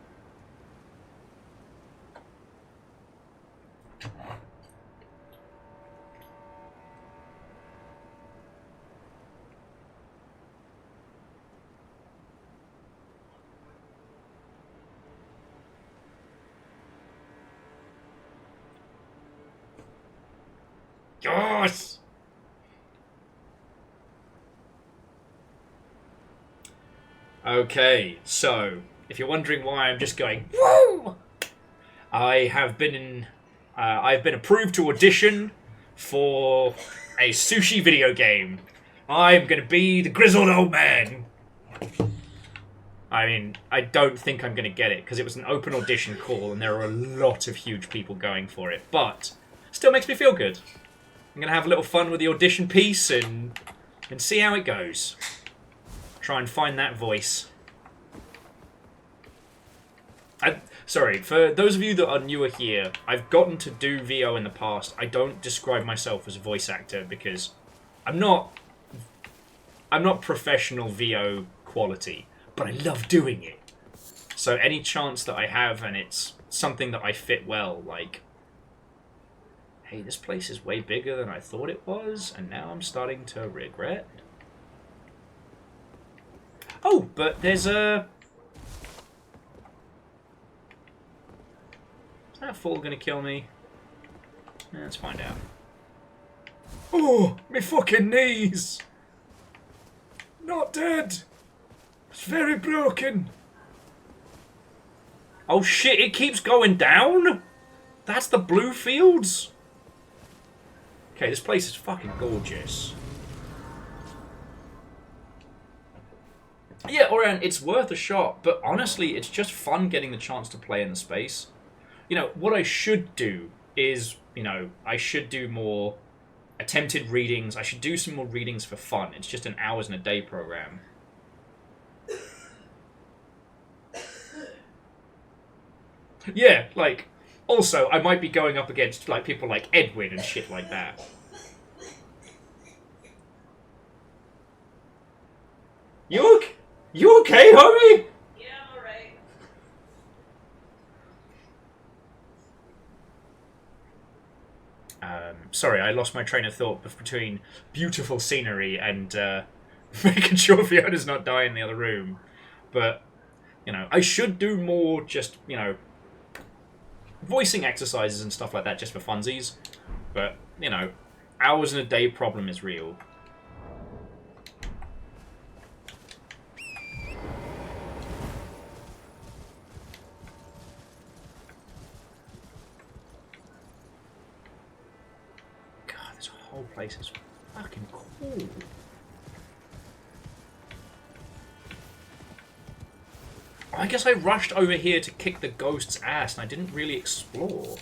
Yes! Okay, so if you're wondering why I'm just going woo, I've I've been approved to audition for a sushi video game. I'm gonna be the grizzled old man. I mean, I don't think I'm gonna get it, because it was an open audition call, and there are a lot of huge people going for it, but still makes me feel good. I'm gonna have a little fun with the audition piece and see how it goes. Try and find that voice. Sorry, for those of you that are newer here, I've gotten to do VO in the past. I don't describe myself as a voice actor because I'm not professional VO quality, but I love doing it. So any chance that I have and it's something that I fit well, like, hey, this place is way bigger than I thought it was, and now I'm starting to regret. Oh, but there's a... Is that fall gonna kill me? Let's find out. Oh, me fucking knees! Not dead! It's very broken! Oh shit, it keeps going down? That's the blue fields? Okay, this place is fucking gorgeous. Yeah, Orion, it's worth a shot, but honestly, it's just fun getting the chance to play in the space. You know, what I should do is, you know, I should do more attempted readings. I should do some more readings for fun. It's just an hours in a day program. Yeah, like, also, I might be going up against, like, people like Edwin and shit like that. You okay, homie? Yeah, alright. Sorry, I lost my train of thought between beautiful scenery and making sure Fiona's not dying in the other room. But, you know, I should do more just, you know, voicing exercises and stuff like that just for funsies. But, you know, hours in a day problem is real. Whole place is fucking cool. I guess I rushed over here to kick the ghost's ass and I didn't really explore.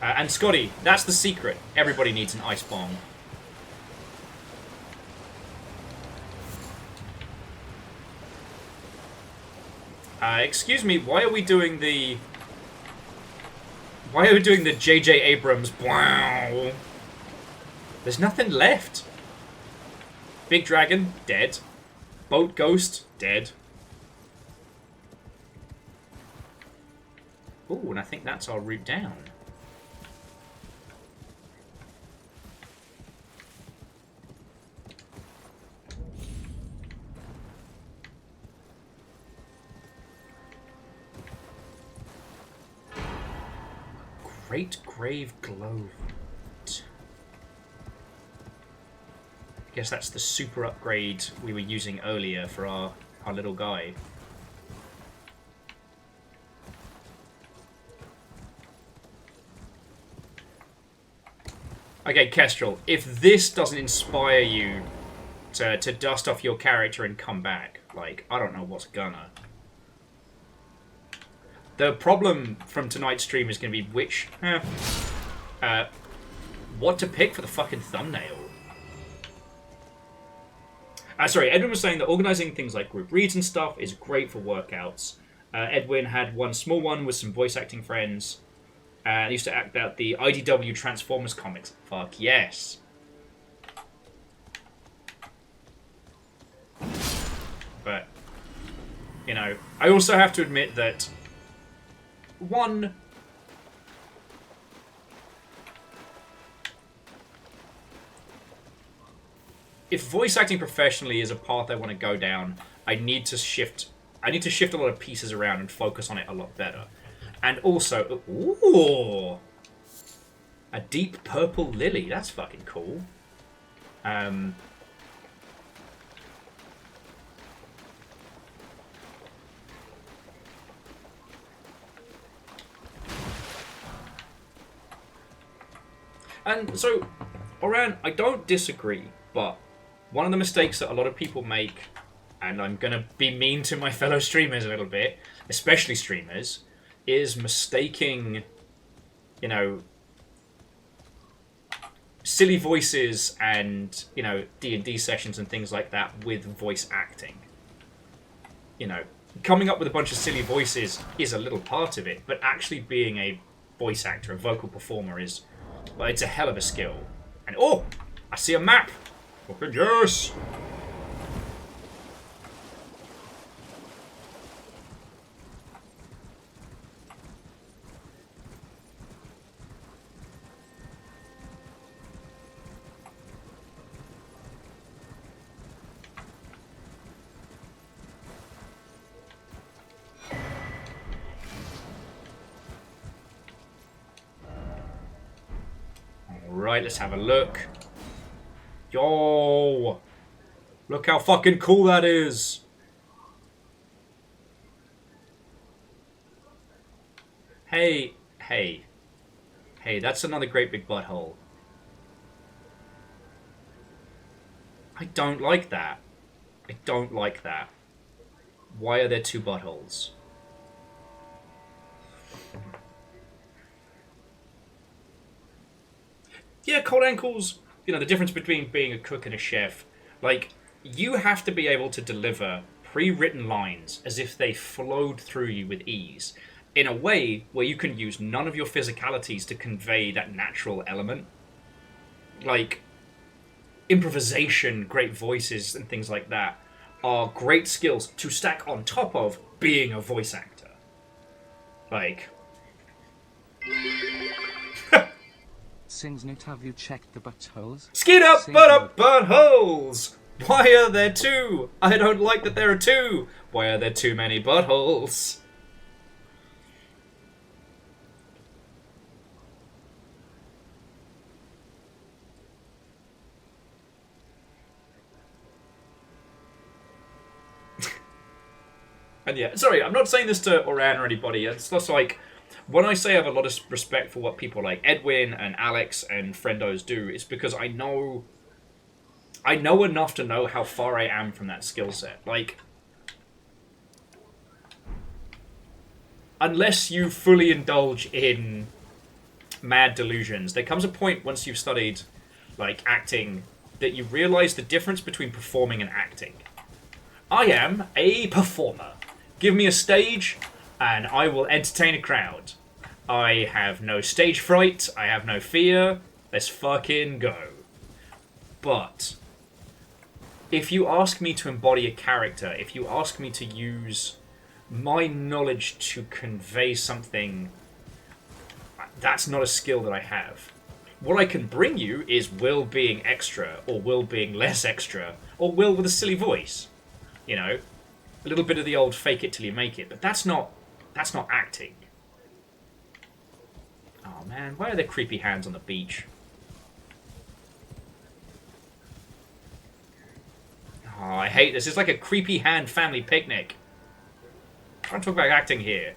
And Scotty, that's the secret. Everybody needs an ice bomb. Excuse me, why are we doing the J.J. Abrams? Wow. There's nothing left. Big dragon, dead. Boat ghost, dead. Ooh, and I think that's our route down. Great Grave Glow. I guess that's the super upgrade we were using earlier for our little guy. Okay, Kestrel, if this doesn't inspire you to dust off your character and come back, like, I don't know what's gonna. The problem from tonight's stream is going to be what to pick for the fucking thumbnail. Sorry, Edwin was saying that organising things like group reads and stuff is great for workouts. Edwin had one small one with some voice acting friends. And used to act out the IDW Transformers comics. Fuck yes. But, you know, I also have to admit that if voice acting professionally is a path I want to go down, I need to shift a lot of pieces around and focus on it a lot better. And also, ooh, a deep purple lily. That's fucking cool. And so, Oran, I don't disagree, but one of the mistakes that a lot of people make, and I'm going to be mean to my fellow streamers a little bit, especially streamers, is mistaking, you know, silly voices and, you know, D&D sessions and things like that with voice acting. You know, coming up with a bunch of silly voices is a little part of it, but actually being a voice actor, a vocal performer is, well, it's a hell of a skill. And, oh, I see a map. Fucking yes. Alright, let's have a look. Yo! Look how fucking cool that is! Hey, hey. Hey, that's another great big butthole. I don't like that. I don't like that. Why are there two buttholes? Yeah, cold ankles, you know, the difference between being a cook and a chef. Like, you have to be able to deliver pre-written lines as if they flowed through you with ease, in a way where you can use none of your physicalities to convey that natural element. Like, improvisation, great voices, and things like that are great skills to stack on top of being a voice actor. Like... Sings Newt, have you checked the buttholes? Skeet up, buttholes! Why are there two? I don't like that there are two. Why are there too many buttholes? And yeah, sorry, I'm not saying this to Oran or anybody. It's just like, when I say I have a lot of respect for what people like Edwin and Alex and friendos do, it's because I know enough to know how far I am from that skill set. Like, unless you fully indulge in mad delusions, there comes a point once you've studied, like, acting, that you realize the difference between performing and acting. I am a performer. Give me a stage, and I will entertain a crowd. I have no stage fright. I have no fear. Let's fucking go. But if you ask me to embody a character, if you ask me to use my knowledge to convey something, that's not a skill that I have. What I can bring you is Will being extra, or Will being less extra, or Will with a silly voice. You know? A little bit of the old fake it till you make it, but that's not acting. Oh man, why are there creepy hands on the beach? Oh, I hate this. It's like a creepy hand family picnic. I'm trying to talk about acting here.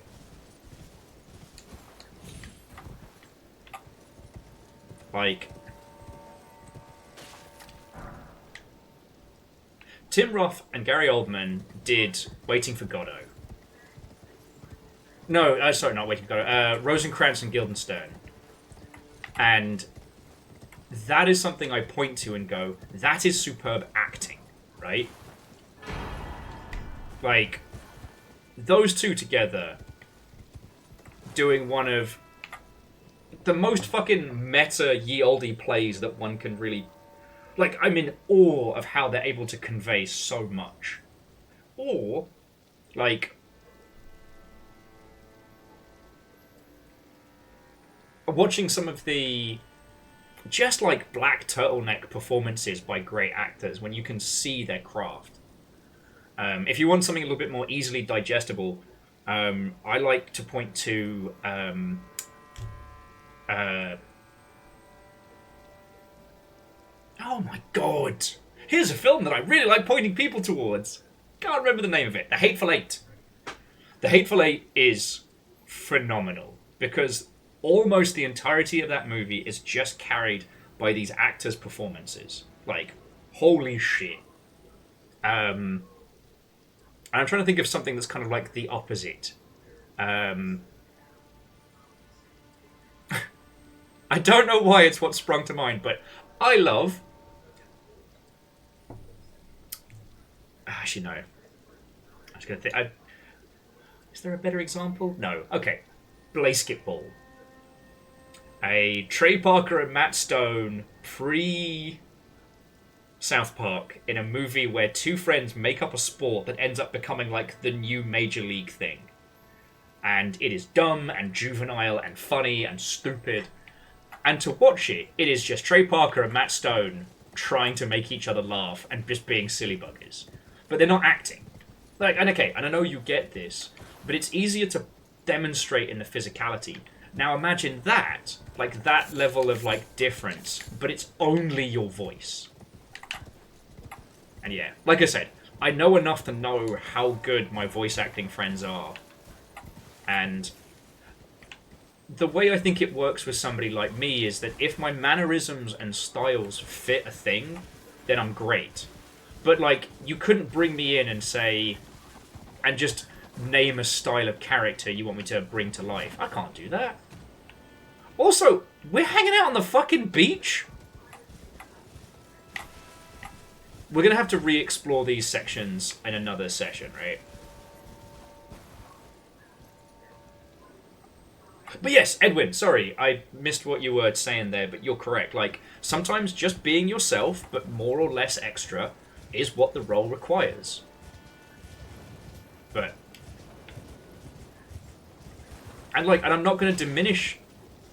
Like, Tim Roth and Gary Oldman did Waiting for Godot. No, sorry, not Waiting for Godot. Rosencrantz and Guildenstern. And that is something I point to and go, that is superb acting, right? Like, those two together doing one of the most fucking meta ye olde plays that one can really... Like, I'm in awe of how they're able to convey so much. Or, like, watching some of the just like black turtleneck performances by great actors when you can see their craft. If you want something a little bit more easily digestible, I like to point to oh my god! Here's a film that I really like pointing people towards. Can't remember the name of it. The Hateful Eight. The Hateful Eight is phenomenal because almost the entirety of that movie is just carried by these actors' performances. Like, holy shit. And I'm trying to think of something that's kind of like the opposite. I don't know why it's what sprung to mind, but I love... Actually, no. I was going to think... Is there a better example? No. Okay. Basketball. A Trey Parker and Matt Stone pre-South Park in a movie where two friends make up a sport that ends up becoming like the new major league thing. And it is dumb and juvenile and funny and stupid. And to watch it, it is just Trey Parker and Matt Stone trying to make each other laugh and just being silly buggers. But they're not acting. Like, and okay, and I know you get this, but it's easier to demonstrate in the physicality. Now imagine that, like that level of like difference, but it's only your voice. And yeah, like I said, I know enough to know how good my voice acting friends are. And the way I think it works with somebody like me is that if my mannerisms and styles fit a thing, then I'm great. But like, you couldn't bring me in and say, and just name a style of character you want me to bring to life. I can't do that. Also, we're hanging out on the fucking beach? We're gonna have to re-explore these sections in another session, right? But yes, Edwin, sorry, I missed what you were saying there, but you're correct. Like, sometimes just being yourself, but more or less extra, is what the role requires. But... And I'm not going to diminish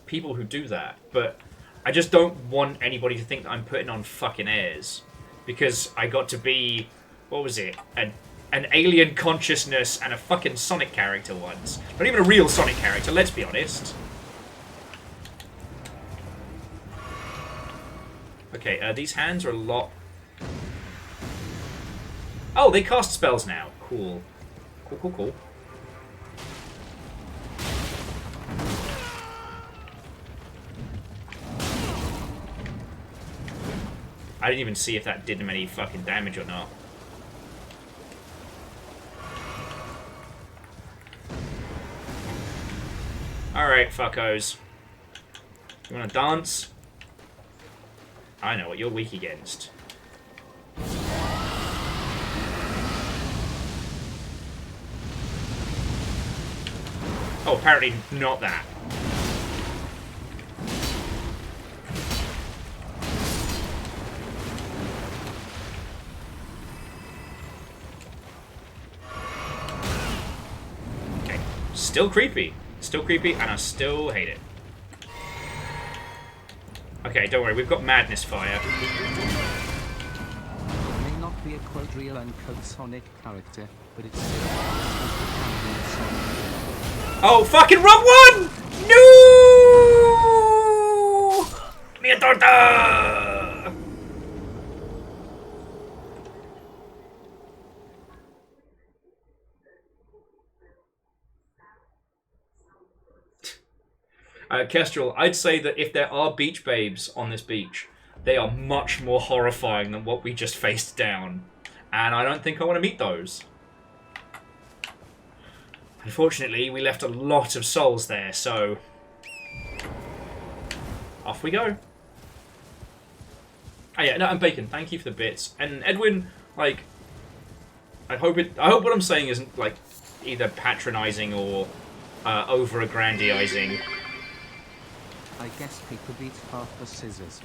people who do that, but I just don't want anybody to think that I'm putting on fucking airs. Because I got to be, what was it, an alien consciousness and a fucking Sonic character once. Not even a real Sonic character, let's be honest. Okay, these hands are a lot... Oh, they cast spells now. Cool. Cool. I didn't even see if that did him any fucking damage or not. Alright, fuckos. You wanna dance? I know what you're weak against. Oh, apparently not that. Okay, still creepy. Still creepy, and I still hate it. Okay, don't worry, we've got Madness Fire. It may not be a quadrille and code Sonic character, but it's still Oh, fucking wrong one! No! Mia torta! Kestrel, I'd say that if there are beach babes on this beach, they are much more horrifying than what we just faced down. And I don't think I want to meet those. Unfortunately, we left a lot of souls there, so... Off we go. Oh yeah, no, and Bacon, thank you for the bits. And Edwin, like... I hope what I'm saying isn't, like, either patronising or over-aggrandizing. I guess people beat half the scissors.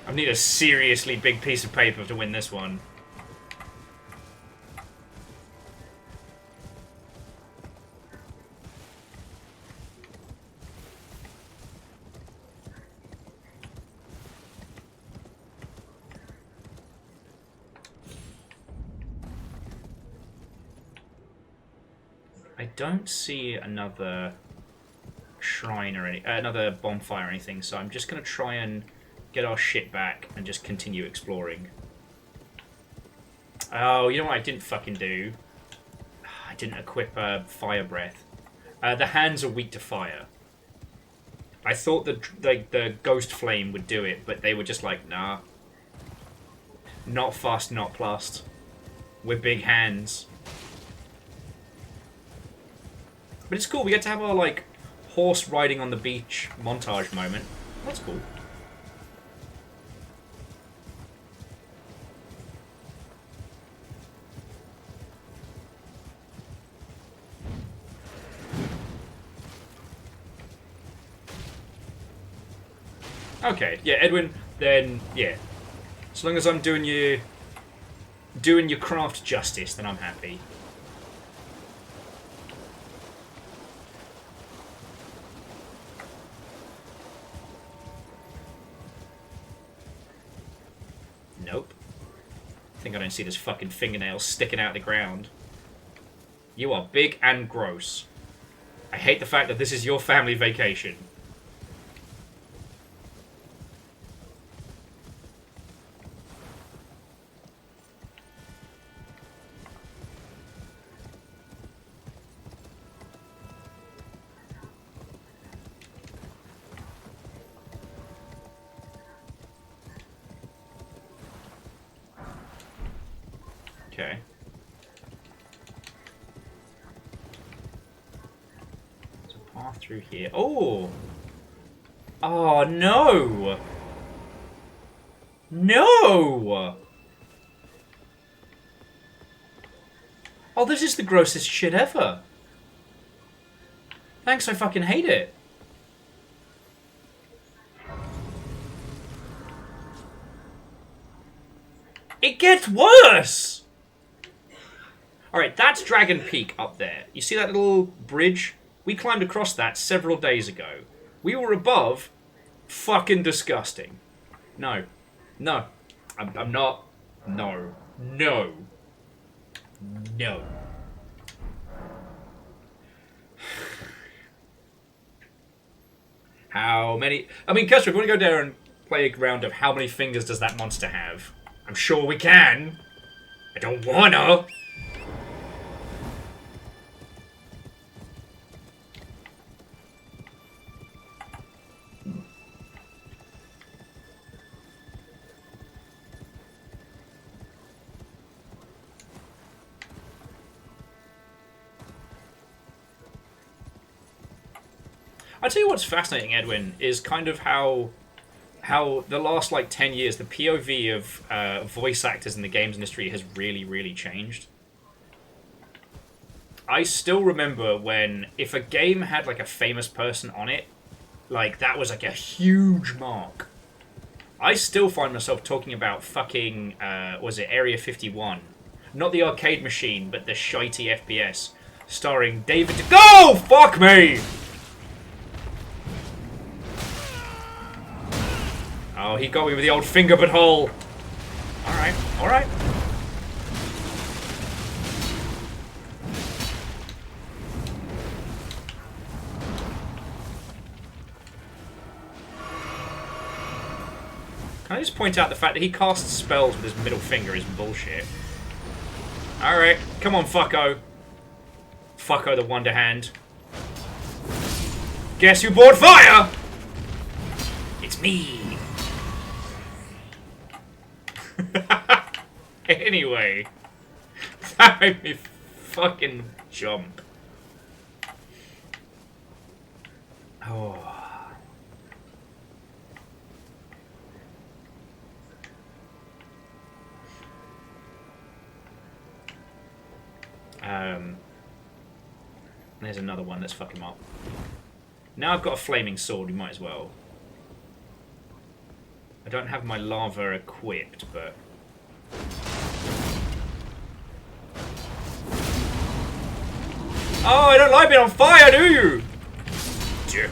I need a seriously big piece of paper to win this one. I don't see another shrine or another bonfire or anything, so I'm just going to try and get our shit back and just continue exploring. Oh, you know what I didn't fucking do? I didn't equip fire breath. The hands are weak to fire. I thought the ghost flame would do it, but they were just like, nah. Not fast, not plus. We're big hands. But it's cool, we get to have our, like, horse riding on the beach montage moment. That's cool. Okay, yeah, Edwin, then, yeah. As long as I'm doing your craft justice, then I'm happy. Nope. I think I don't see this fucking fingernail sticking out of the ground. You are big and gross. I hate the fact that this is your family vacation. Okay. There's a path through here. Oh! Oh, no! No! Oh, this is the grossest shit ever. Thanks, I fucking hate it. It gets worse! Alright, that's Dragon Peak up there. You see that little bridge? We climbed across that several days ago. We were above. Fucking disgusting. No. No. I'm not. No. No. No. How many... I mean, Kester, if we want to go there and play a round of how many fingers does that monster have? I'm sure we can. I don't wanna. I tell you what's fascinating, Edwin, is kind of how the last, like, 10 years, the POV of voice actors in the games industry has really, really changed. I still remember when, if a game had, like, a famous person on it, like, that was, like, a huge mark. I still find myself talking about fucking, was it Area 51? Not the arcade machine, but the shitey FPS, starring David... Go! Fuck me! Oh, he got me with the old finger but hole. Alright, alright. Can I just point out the fact that he casts spells with his middle finger is bullshit. Alright, come on, fucko. Fucko the Wonder Hand. Guess who bought fire? It's me. Anyway, that made me fucking jump. Oh. There's another one. Let's fuck him up. Now I've got a flaming sword, we might as well. I don't have my lava equipped, but... Oh, I don't like being on fire, do you? Dick.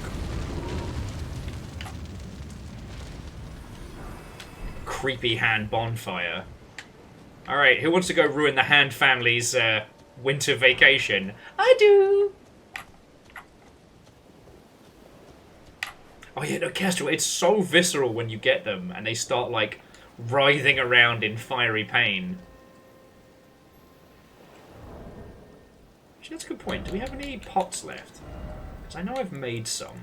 Creepy hand bonfire. Alright, who wants to go ruin the Hand family's winter vacation? I do! Oh yeah, no, Kestrel, it's so visceral when you get them and they start, like, writhing around in fiery pain. Actually, that's a good point. Do we have any pots left? Because I know I've made some.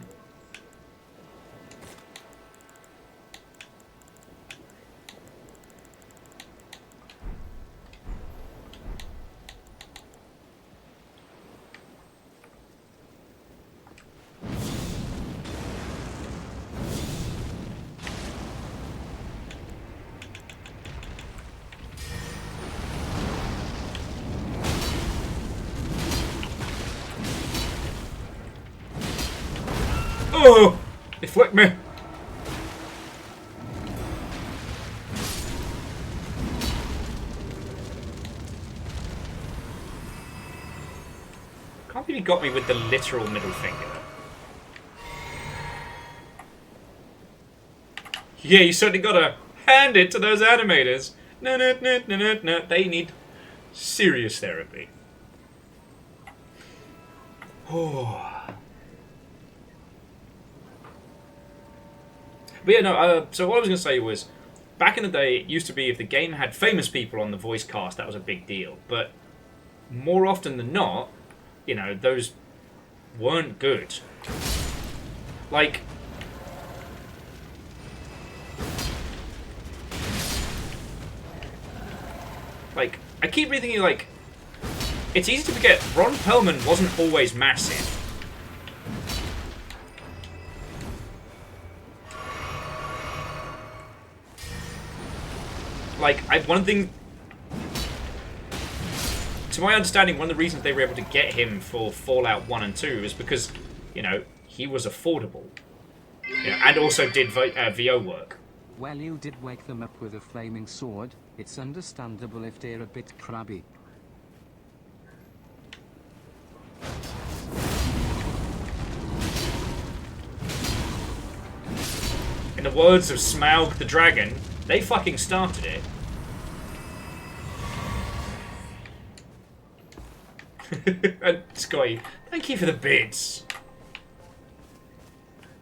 Oh! They flicked me! Can't believe he got me with the literal middle finger. Yeah, you certainly gotta hand it to those animators. No, no, no, no, no, no. They need serious therapy. Oh. But yeah, no, so what I was going to say was, back in the day, it used to be if the game had famous people on the voice cast, that was a big deal. But more often than not, you know, those weren't good. Like, I keep rethinking, like, it's easy to forget, Ron Perlman wasn't always massive. Like, one thing, to my understanding, one of the reasons they were able to get him for Fallout 1 and 2 is because, you know, he was affordable. You know, and also did VO work. Well, you did wake them up with a flaming sword. It's understandable if they're a bit crabby. In the words of Smaug the Dragon, they fucking started it. And Scotty, thank you for the bids.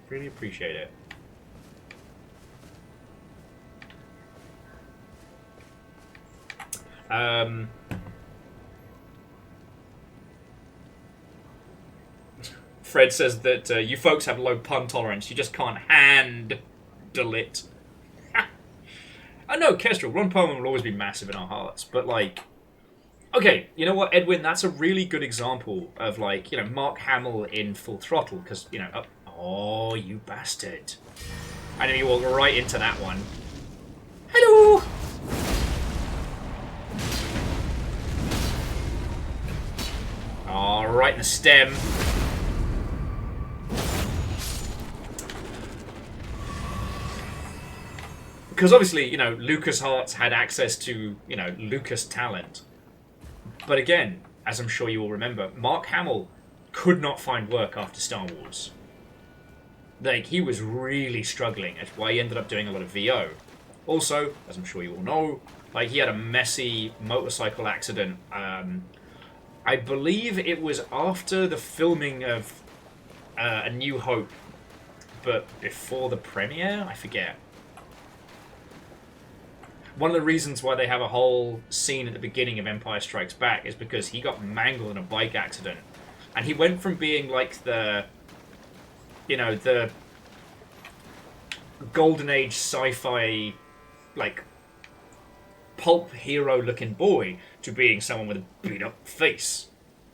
Really appreciate it. Fred says that you folks have low pun tolerance. You just can't handle it. I know, Kestrel, Ron Perlman will always be massive in our hearts, but like, okay, you know what, Edwin? That's a really good example of like, you know, Mark Hamill in Full Throttle, because you know, oh, you bastard! I know you walked right into that one. Hello. All right, in the stem. Because obviously, you know, LucasArts had access to, you know, Lucas talent. But again, as I'm sure you all remember, Mark Hamill could not find work after Star Wars. Like, he was really struggling. That's why he ended up doing a lot of VO. Also, as I'm sure you all know, like, he had a messy motorcycle accident. I believe it was after the filming of A New Hope, but before the premiere? I forget. One of the reasons why they have a whole scene at the beginning of Empire Strikes Back is because he got mangled in a bike accident. And he went from being like the, you know, the golden age sci-fi, like, pulp hero looking boy to being someone with a beat up face.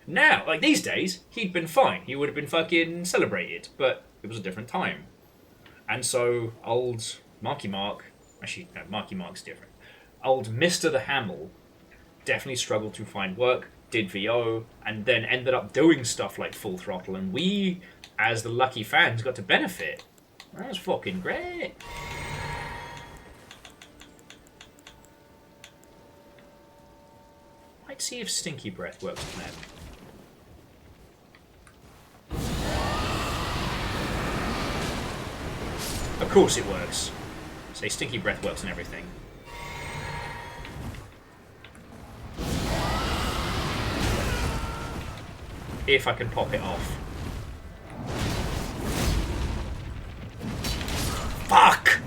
Now, like these days, he'd been fine. He would have been fucking celebrated. But it was a different time. And so, old Marky Mark, actually, no, Marky Mark's different. Old Mr. the Hamill definitely struggled to find work, did VO, and then ended up doing stuff like Full Throttle, and we, as the lucky fans, got to benefit. That was fucking great. Might see if Stinky Breath works on them. Of course it works. Say Stinky Breath works on everything. If I can pop it off. Fuck!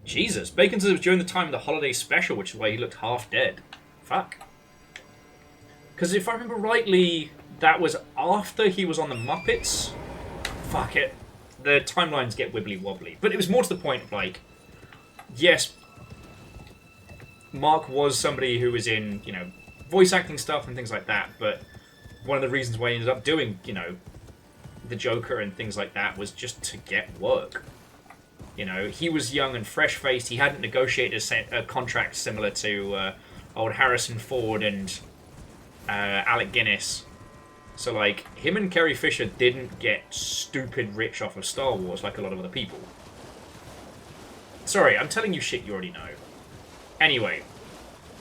Jesus, Bacon says it was during the time of the holiday special, which is why he looked half dead. Fuck. Because if I remember rightly, that was after he was on the Muppets. Fuck it. The timelines get wibbly-wobbly. But it was more to the point of, like, yes, Mark was somebody who was in, you know, voice acting stuff and things like that, but one of the reasons why he ended up doing, you know, the Joker and things like that was just to get work. You know, he was young and fresh-faced. He hadn't negotiated a contract similar to old Harrison Ford and Alec Guinness. So, like, him and Carrie Fisher didn't get stupid rich off of Star Wars like a lot of other people. Sorry, I'm telling you shit you already know. Anyway,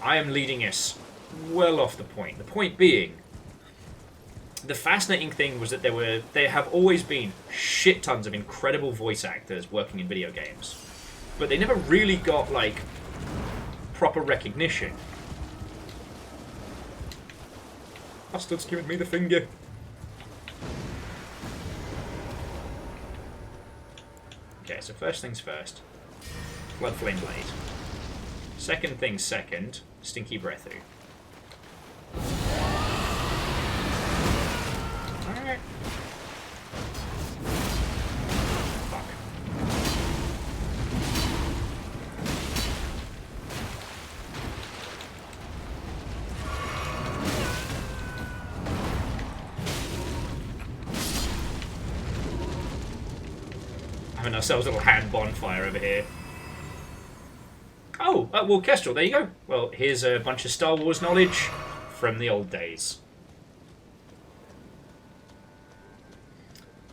I am leading us well off the point. The point being, the fascinating thing was that there have always been shit tons of incredible voice actors working in video games. But they never really got, like, proper recognition. Bastard's giving me the finger. Okay, so first things first. Blood Flame Blade. Second things second. Stinky Breathu. Alright. Fuck. Having ourselves a little hand bonfire over here. Oh, well, Kestrel, there you go. Well, here's a bunch of Star Wars knowledge from the old days.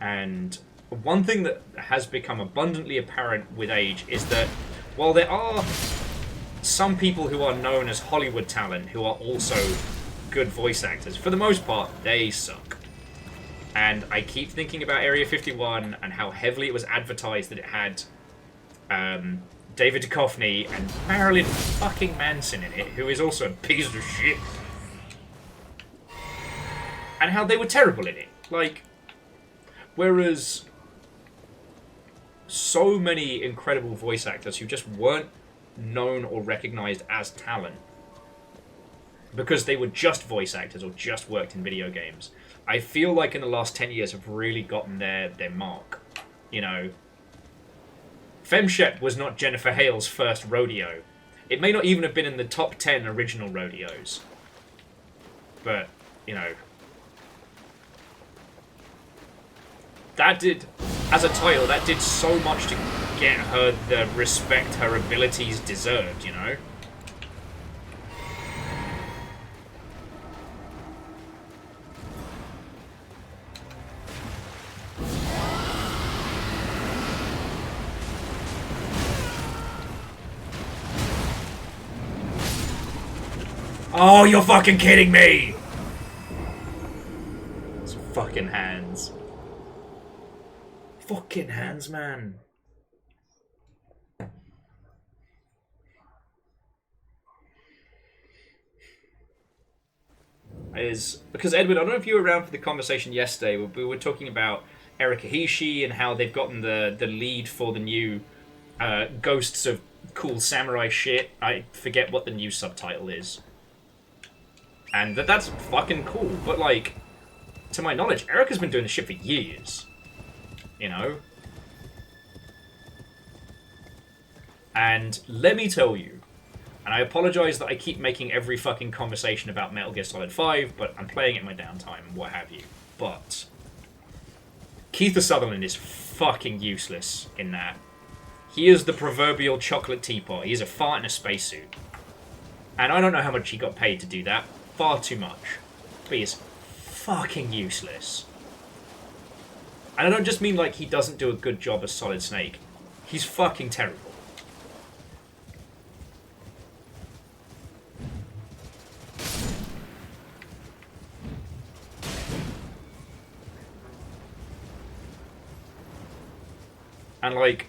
And one thing that has become abundantly apparent with age is that while there are some people who are known as Hollywood talent who are also good voice actors, for the most part, they suck. And I keep thinking about Area 51 and how heavily it was advertised that it had David Duchovny and Marilyn fucking Manson in it, who is also a piece of shit. And how they were terrible in it. Like, whereas so many incredible voice actors who just weren't known or recognized as talent because they were just voice actors or just worked in video games, I feel like in the last 10 years have really gotten their mark. You know, Femshep was not Jennifer Hale's first rodeo. It may not even have been in the top 10 original rodeos. But, you know, that did, as a title, that did so much to get her the respect her abilities deserved, you know? Oh, you're fucking kidding me! It's fucking hands. Fucking hands, man. Because Edward, I don't know if you were around for the conversation yesterday. We were talking about Erika Hishi and how they've gotten the lead for the new Ghosts of Cool Samurai shit. I forget what the new subtitle is. And that's fucking cool, but like, to my knowledge, Erika's been doing this shit for years. You know? And let me tell you, and I apologize that I keep making every fucking conversation about Metal Gear Solid 5, but I'm playing it in my downtime and what have you. But Kiefer Sutherland is fucking useless in that. He is the proverbial chocolate teapot. He is a fart in a spacesuit. And I don't know how much he got paid to do that. Far too much. But he is fucking useless. And I don't just mean like he doesn't do a good job as Solid Snake. He's fucking terrible. And like,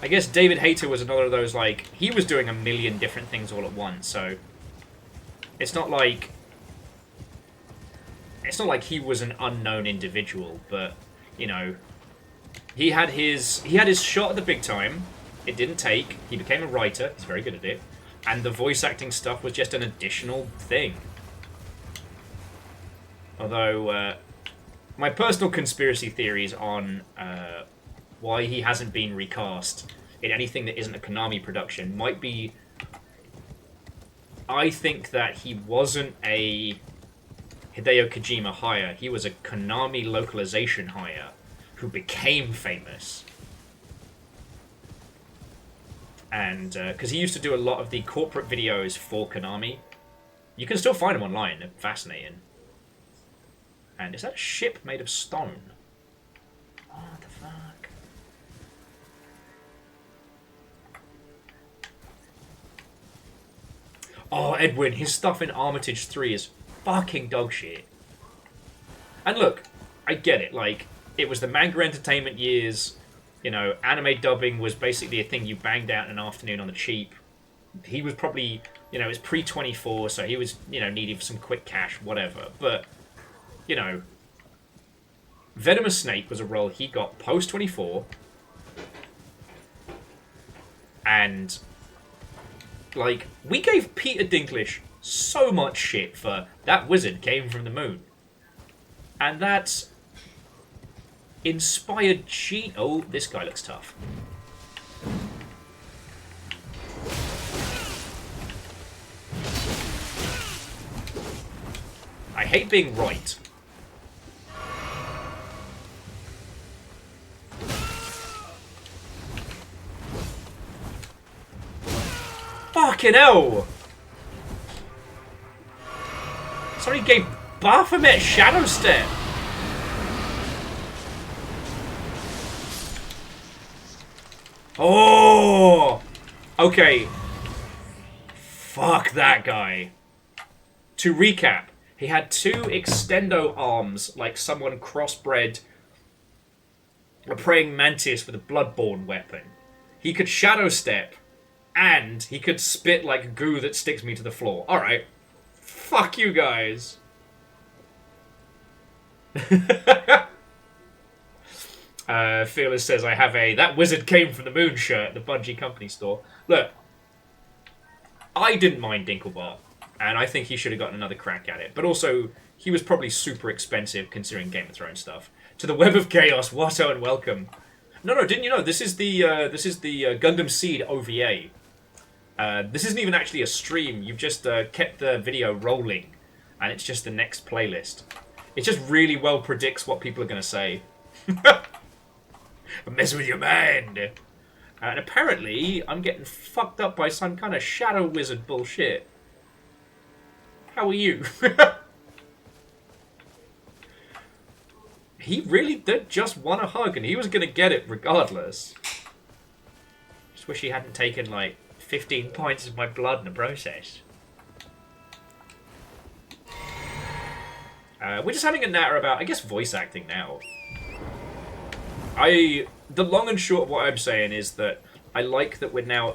I guess David Hayter was another of those, like, he was doing a million different things all at once, so it's not like it's not like he was an unknown individual, but, you know, he had his shot at the big time. It didn't take. He became a writer. He's very good at it. And the voice acting stuff was just an additional thing. Although, my personal conspiracy theories on why he hasn't been recast in anything that isn't a Konami production might be... I think that he wasn't a Hideo Kojima hire. He was a Konami localization hire who became famous. And, because he used to do a lot of the corporate videos for Konami. You can still find them online. They're fascinating. And is that a ship made of stone? What the fuck? Oh, Edwin, his stuff in Armitage 3 is fucking dog shit. And look, I get it. Like, it was the manga entertainment years. You know, anime dubbing was basically a thing you banged out in an afternoon on the cheap. He was probably, you know, it was pre-24, so he was, you know, needing some quick cash, whatever. But, you know, Venomous Snake was a role he got post-24. And, like, we gave Peter Dinklage so much shit for that wizard came from the moon. And that's... inspired cheat. Oh, this guy looks tough. I hate being right. Fucking hell! Somebody gave Baphomet Shadow Step. Oh! Okay. Fuck that guy. To recap, he had 2 extendo arms like someone crossbred a praying mantis with a bloodborne weapon. He could shadow step, and he could spit like goo that sticks me to the floor. Alright. Fuck you guys. Fearless says, I have a That Wizard Came from the Moon shirt at the Bungie Company store. Look, I didn't mind Dinklebot, and I think he should have gotten another crack at it. But also, he was probably super expensive considering Game of Thrones stuff. To the Web of Chaos, Watto and welcome. No, didn't you know? This is the Gundam Seed OVA. This isn't even actually a stream. You've just kept the video rolling, and it's just the next playlist. It just really well predicts what people are going to say. Mess with your mind. And apparently, I'm getting fucked up by some kind of shadow wizard bullshit. How are you? He really did just want a hug, and he was going to get it regardless. Just wish he hadn't taken, like, 15 points of my blood in the process. We're just having a natter about, I guess, voice acting now. The long and short of what I'm saying is that I like that we're now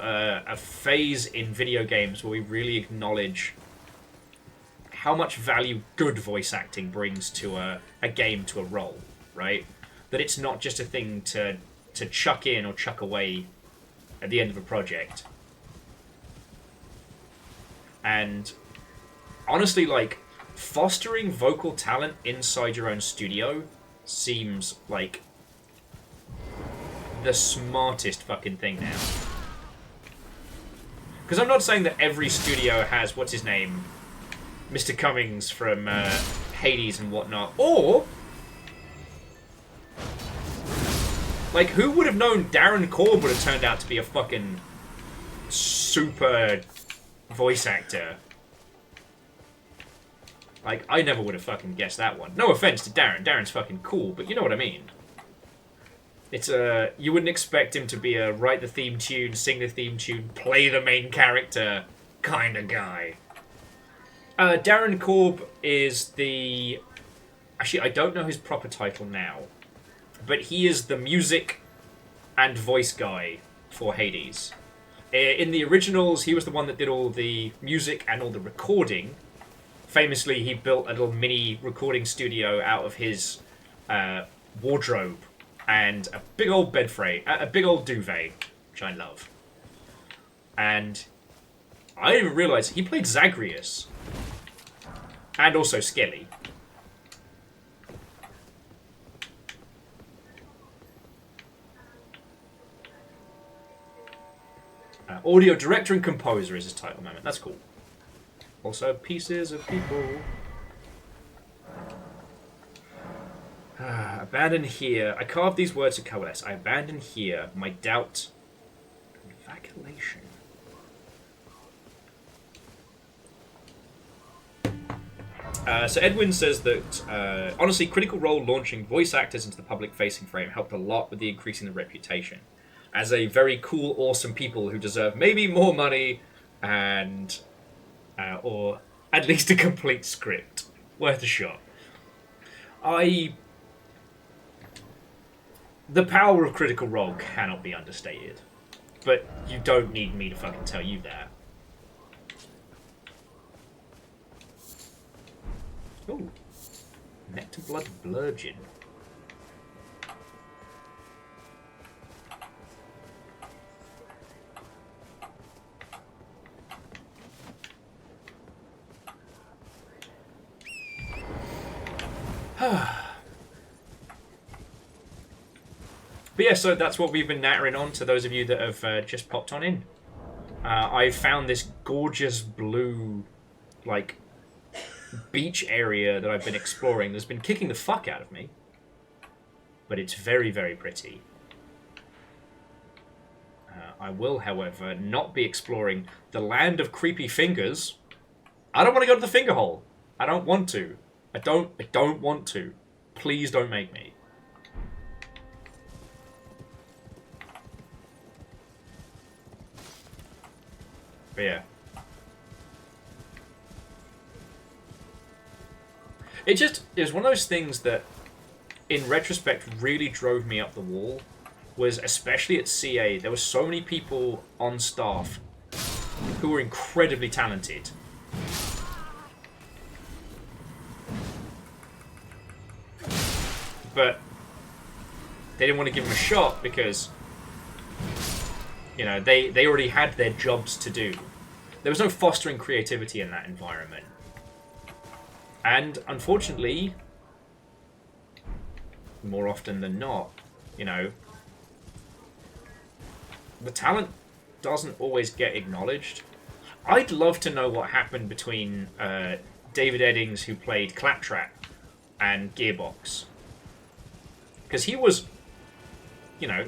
a phase in video games where we really acknowledge how much value good voice acting brings to a game, to a role, right? That it's not just a thing to chuck in or chuck away at the end of a project. And honestly, like, fostering vocal talent inside your own studio seems like the smartest fucking thing now. Because I'm not saying that every studio has, what's his name, Mr. Cummings from Hades and whatnot, or like, who would have known Darren Korb would have turned out to be a fucking super voice actor? Like, I never would have fucking guessed that one. No offense to Darren. Darren's fucking cool, but you know what I mean. It's you wouldn't expect him to be a write the theme tune, sing the theme tune, play the main character kind of guy. Darren Korb is the... Actually, I don't know his proper title now. But he is the music and voice guy for Hades. In the originals, he was the one that did all the music and all the recording famously, he built a little mini recording studio out of his wardrobe and a big old bed frame, a big old duvet, which I love. And I didn't even realize he played Zagreus. And also Skelly. Audio director and composer is his title moment. That's cool. Also, pieces of people. Abandon here. I carved these words to coalesce. I abandon here my doubt and vacillation. So Edwin says that, honestly, Critical Role launching voice actors into the public-facing frame helped a lot with the increasing the reputation as a very cool, awesome people who deserve maybe more money and, or at least a complete script. Worth a shot. The power of Critical Role cannot be understated, but you don't need me to fucking tell you that. Ooh. Nectar Blood Blurgin. But yeah, so that's what we've been nattering on to those of you that have just popped on in. I found this gorgeous blue, like, beach area that I've been exploring that's been kicking the fuck out of me. But it's very, very pretty. I will, however, not be exploring the land of creepy fingers. I don't want to go to the finger hole. I don't want to. I don't want to. Please don't make me. But yeah. It was one of those things that, in retrospect, really drove me up the wall. Was especially at CA, there were so many people on staff who were incredibly talented. But they didn't want to give them a shot because, you know, they already had their jobs to do. There was no fostering creativity in that environment. And unfortunately, more often than not, you know, the talent doesn't always get acknowledged. I'd love to know what happened between David Eddings, who played Claptrap, and Gearbox. Because he was, you know,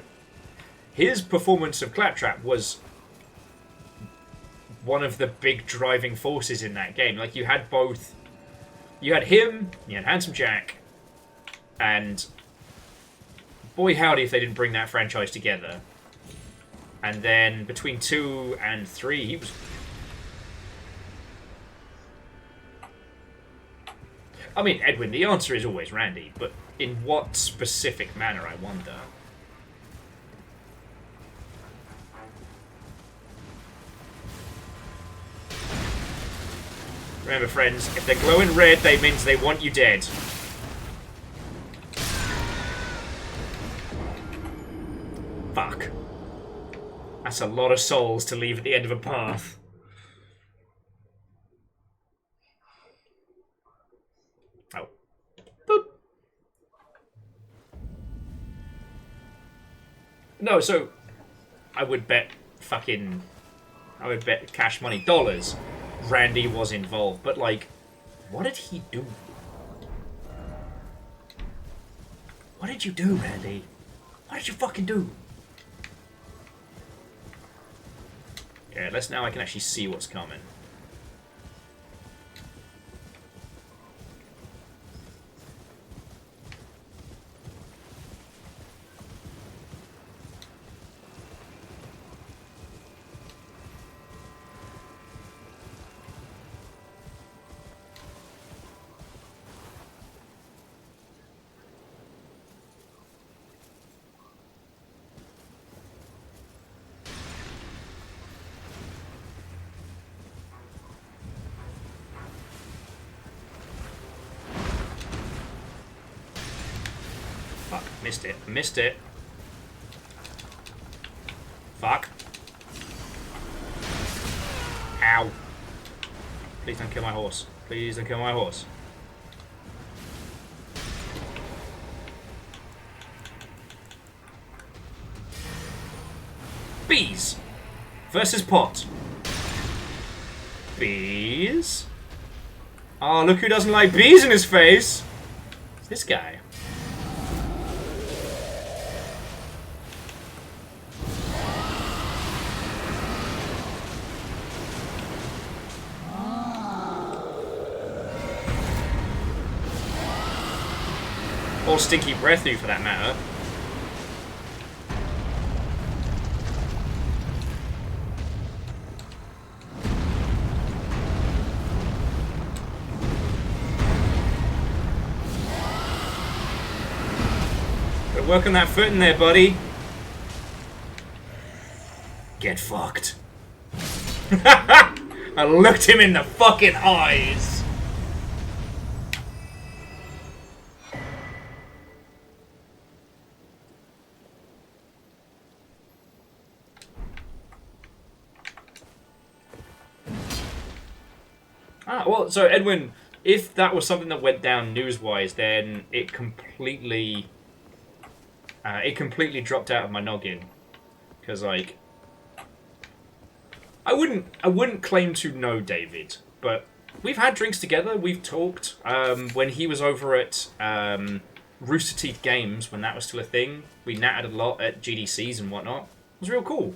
his performance of Claptrap was one of the big driving forces in that game. Like, you had both... You had him, you had Handsome Jack, and boy howdy if they didn't bring that franchise together. And then between 2 and 3, he was... I mean, Edwin, the answer is always Randy, but in what specific manner, I wonder. Remember, friends, if they're glowing red, that means they want you dead. Fuck. That's a lot of souls to leave at the end of a path. Oh. Boop. No, so... I would bet cash money dollars Randy was involved, but like, what did he do? What did you do, Randy? What did you fucking do? Yeah, at least now I can actually see what's coming. Fuck, missed it. Missed it. Fuck. Ow. Please don't kill my horse. Please don't kill my horse. Bees versus pot. Bees. Oh, look who doesn't like bees in his face. It's this guy. Or Stinky Breathy, for that matter. But working that foot in there, buddy. Get fucked. I looked him in the fucking eyes. Ah, well, so Edwin, if that was something that went down news-wise, then it completely dropped out of my noggin, because like, I wouldn't claim to know David, but we've had drinks together, we've talked. When he was over at Rooster Teeth Games, when that was still a thing, we natted a lot at GDCs and whatnot. It was real cool.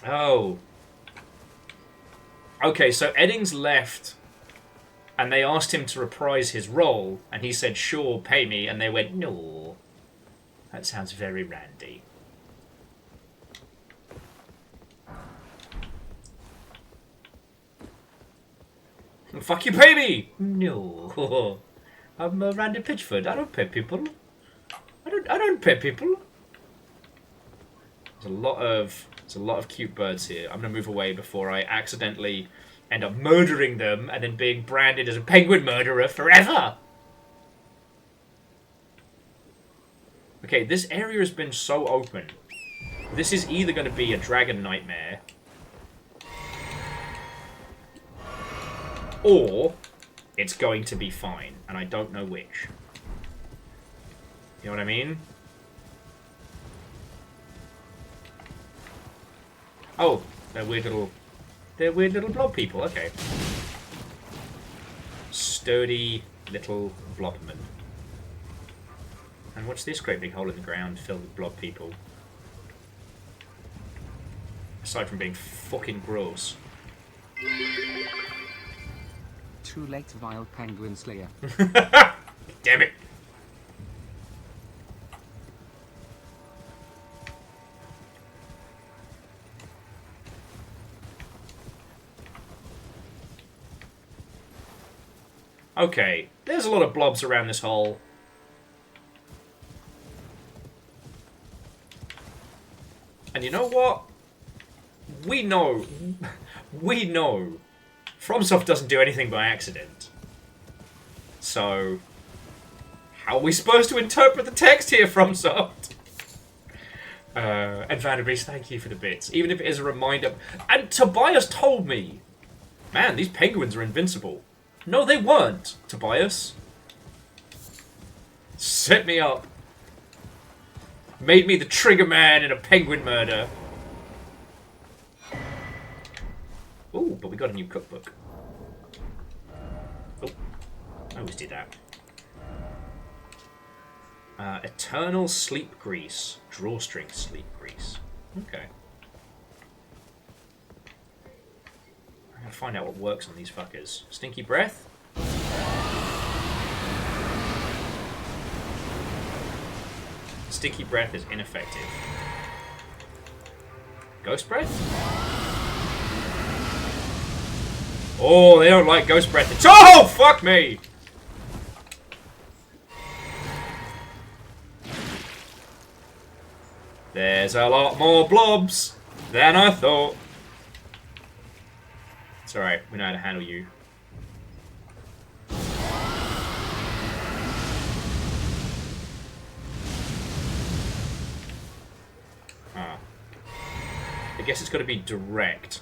Oh. Okay, so Eddings left, and they asked him to reprise his role, and he said, sure, pay me, and they went, no. That sounds very randy. Fuck you, pay me! No. I'm Randy Pitchford. I don't pay people. I don't pay people. There's a lot of cute birds here. I'm gonna move away before I accidentally end up murdering them and then being branded as a penguin murderer forever. Okay, this area has been so open. This is either going to be a dragon nightmare, or it's going to be fine, and I don't know which. You know what I mean? Oh, they're weird little blob people, okay. Sturdy little blobmen. And what's this great big hole in the ground filled with blob people? Aside from being fucking gross. Too late, vile penguin slayer. Damn it. Okay, there's a lot of blobs around this hole. And you know what? We know FromSoft doesn't do anything by accident. So, how are we supposed to interpret the text here, FromSoft? And Vanderbeest, thank you for the bits. Even if it is a reminder. And Tobias told me, man, these penguins are invincible. No, they weren't, Tobias. Set me up. Made me the trigger man in a penguin murder. Ooh, but we got a new cookbook. Oh, I always did that. Eternal sleep grease. Drawstring sleep grease. Okay. I'm gonna find out what works on these fuckers. Stinky breath? Stinky breath is ineffective. Ghost breath? Oh, they don't like ghost breath. Oh, fuck me! There's a lot more blobs than I thought. It's alright, we know how to handle you. I guess it's got to be direct.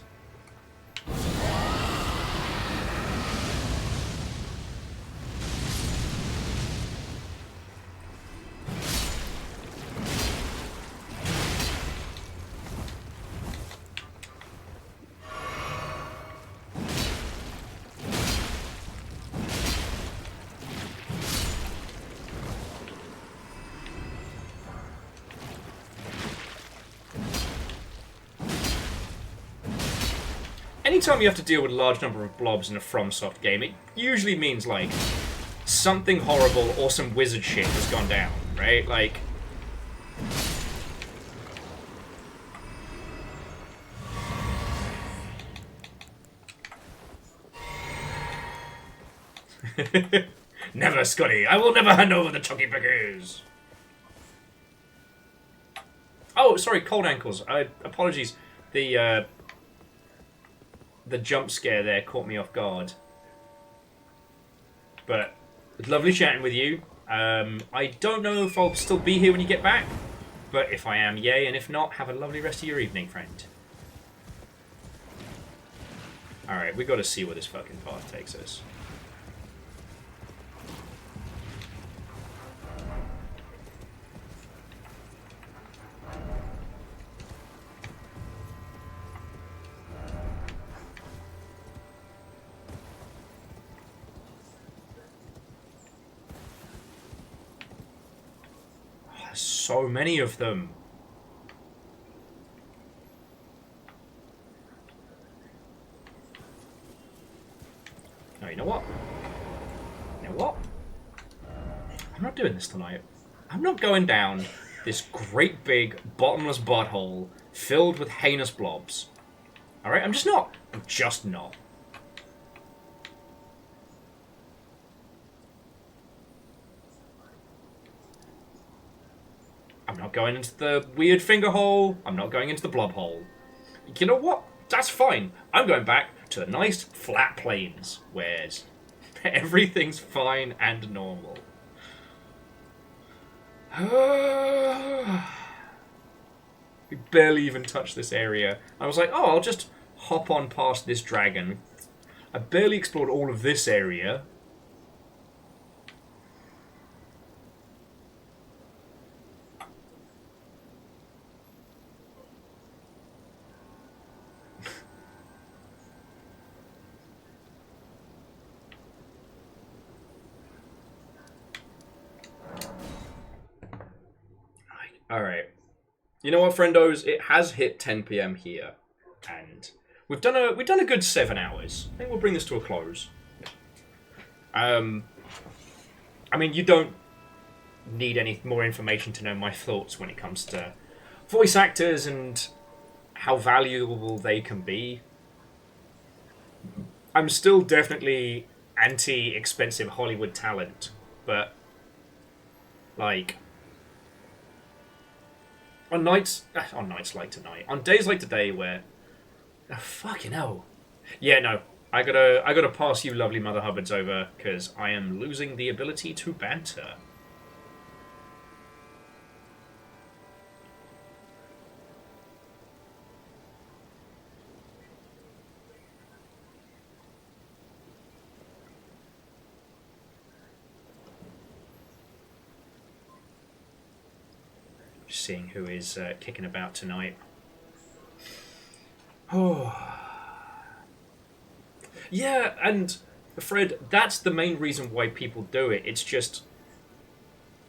Anytime you have to deal with a large number of blobs in a FromSoft game, it usually means, like, something horrible or some wizard shit has gone down, right? Like... Never, Scotty! I will never hand over the Chucky Pickers! Oh, sorry, cold ankles. Apologies. The jump scare there caught me off guard. But it's lovely chatting with you. I don't know if I'll still be here when you get back, but if I am, yay, and if not, have a lovely rest of your evening, friend. Alright, we got to see where this fucking path takes us. So many of them. No, you know what? You know what? I'm not doing this tonight. I'm not going down this great big bottomless butthole filled with heinous blobs. Alright? I'm just not. I'm just not. I'm not going into the weird finger hole. I'm not going into the blob hole. You know what? That's fine. I'm going back to the nice flat plains where everything's fine and normal. We barely even touched this area. I was like, oh, I'll just hop on past this dragon. I barely explored all of this area. Alright. You know what, friendos? It has hit 10 PM here. And we've done a good 7 hours. I think we'll bring this to a close. I mean, you don't need any more information to know my thoughts when it comes to voice actors and how valuable they can be. I'm still definitely anti-expensive Hollywood talent, but like on nights like tonight, on days like today where fucking hell. Yeah, no. I gotta pass you lovely Mother Hubbards over because I am losing the ability to banter. Just seeing who is kicking about tonight. Oh. Yeah, and Fred, that's the main reason why people do it. It's just,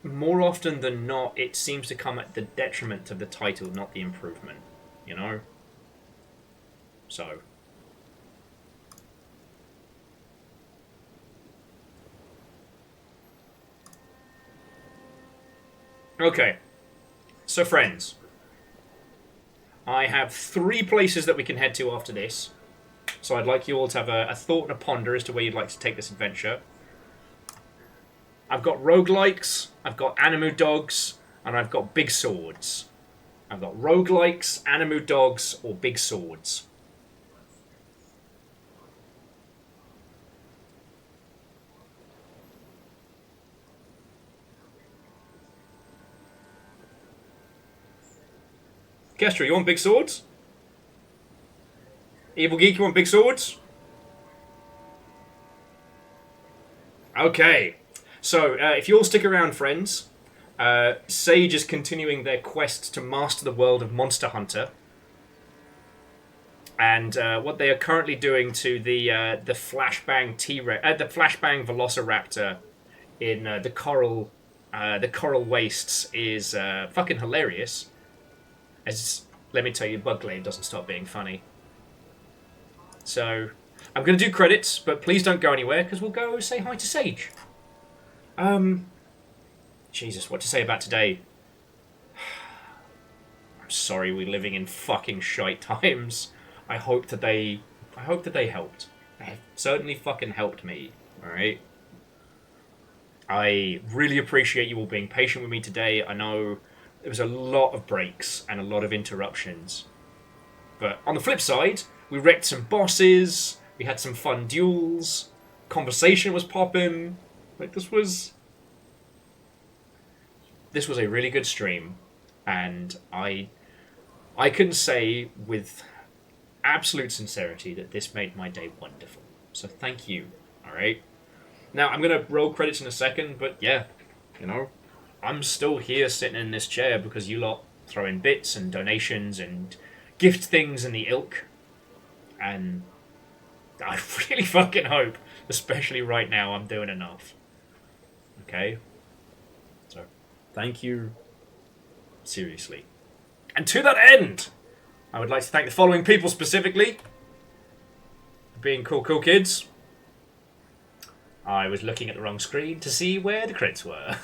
more often than not, it seems to come at the detriment of the title, not the improvement. You know? So. Okay. So, friends. I have 3 places that we can head to after this. So I'd like you all to have a thought and a ponder as to where you'd like to take this adventure. I've got roguelikes, I've got animu dogs, and I've got big swords. I've got roguelikes, animu dogs, or big swords. Kestra, you want big swords? Evil Geek, you want big swords? Okay. So, if you all stick around, friends, Sage is continuing their quest to master the world of Monster Hunter. And what they are currently doing to the flashbang the flashbang Velociraptor in the coral wastes is fucking hilarious. As let me tell you, Bugglade doesn't stop being funny. So I'm gonna do credits, but please don't go anywhere because we'll go say hi to Sage. Jesus, what to say about today? I'm sorry, we're living in fucking shite times. I hope that they helped. They have certainly fucking helped me. All right. I really appreciate you all being patient with me today. I know there was a lot of breaks and a lot of interruptions, but on the flip side, we wrecked some bosses. We had some fun duels. Conversation was popping. Like this was a really good stream, and I can say with absolute sincerity that this made my day wonderful. So thank you. All right. Now I'm gonna roll credits in a second, but yeah, you know, I'm still here sitting in this chair because you lot throw in bits and donations and gift things and the ilk, and I really fucking hope, especially right now, I'm doing enough. Okay. So thank you. Seriously. And to that end, I would like to thank the following people specifically for being cool kids. I was looking at the wrong screen to see where the crits were.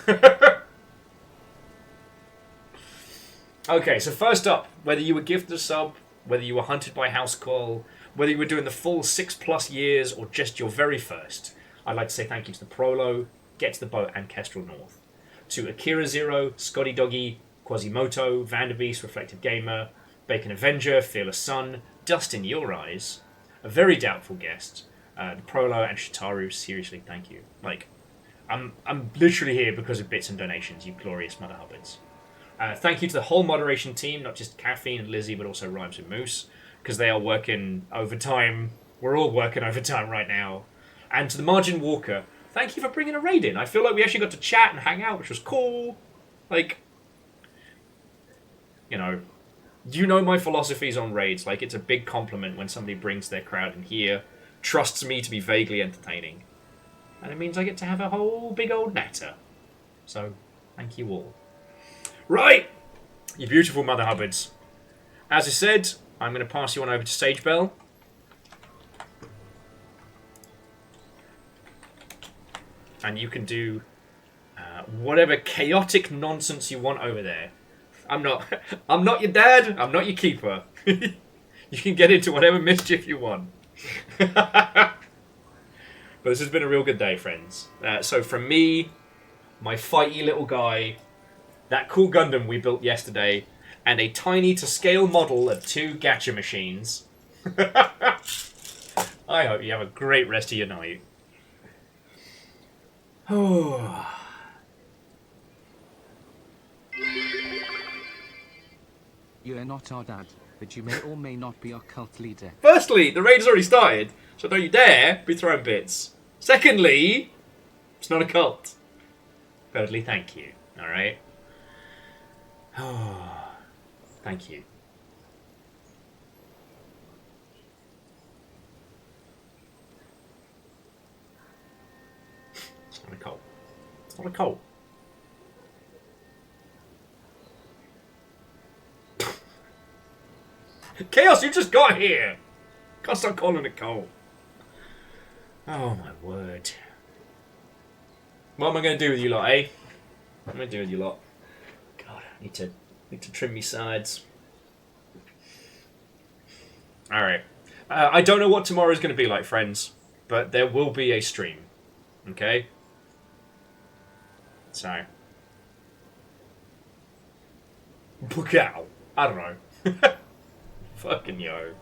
Okay, so first up, whether you were gifted a sub, whether you were hunted by house call, whether you were doing the full 6+ years or just your very first, I'd like to say thank you to the Prolo, Get to the Boat, and Kestrel North. To Akira Zero, Scotty Doggy, Quasimoto, Vanderbeast, Reflective Gamer, Bacon Avenger, Fearless Sun, Dust in Your Eyes, a very doubtful guest, the Prolo and Shitaru. Seriously, thank you. Like, I'm literally here because of bits and donations, you glorious mother hubbards. Thank you to the whole moderation team, not just Caffeine and Lizzie, but also Rhymes and Moose, because they are working overtime. We're all working overtime right now. And to the Margin Walker, thank you for bringing a raid in. I feel like we actually got to chat and hang out, which was cool. Like, you know my philosophies on raids. Like, it's a big compliment when somebody brings their crowd in here, trusts me to be vaguely entertaining. And it means I get to have a whole big old natter. So, thank you all. Right! You beautiful mother hubbards. As I said, I'm going to pass you on over to Sage Bell. And you can do whatever chaotic nonsense you want over there. I'm not your dad. I'm not your keeper. You can get into whatever mischief you want. But this has been a real good day, friends. So from me, my fighty little guy, that cool Gundam we built yesterday, and a tiny to scale model of 2 gacha machines. I hope you have a great rest of your night. You are not our dad, but you may or may not be our cult leader. Firstly, the raid has already started, so don't you dare be throwing bits. Secondly, it's not a cult. Thirdly, thank you. Alright? Thank you. It's not a cult. It's not a cult. Chaos, you just got here! Can't stop calling it cult. Oh my word. What am I going to do with you lot, eh? What am I going to do with you lot? God, I need to trim me sides. Alright. I don't know what tomorrow's going to be like, friends. But there will be a stream. Okay? So. Book out. I don't know. Fucking yo.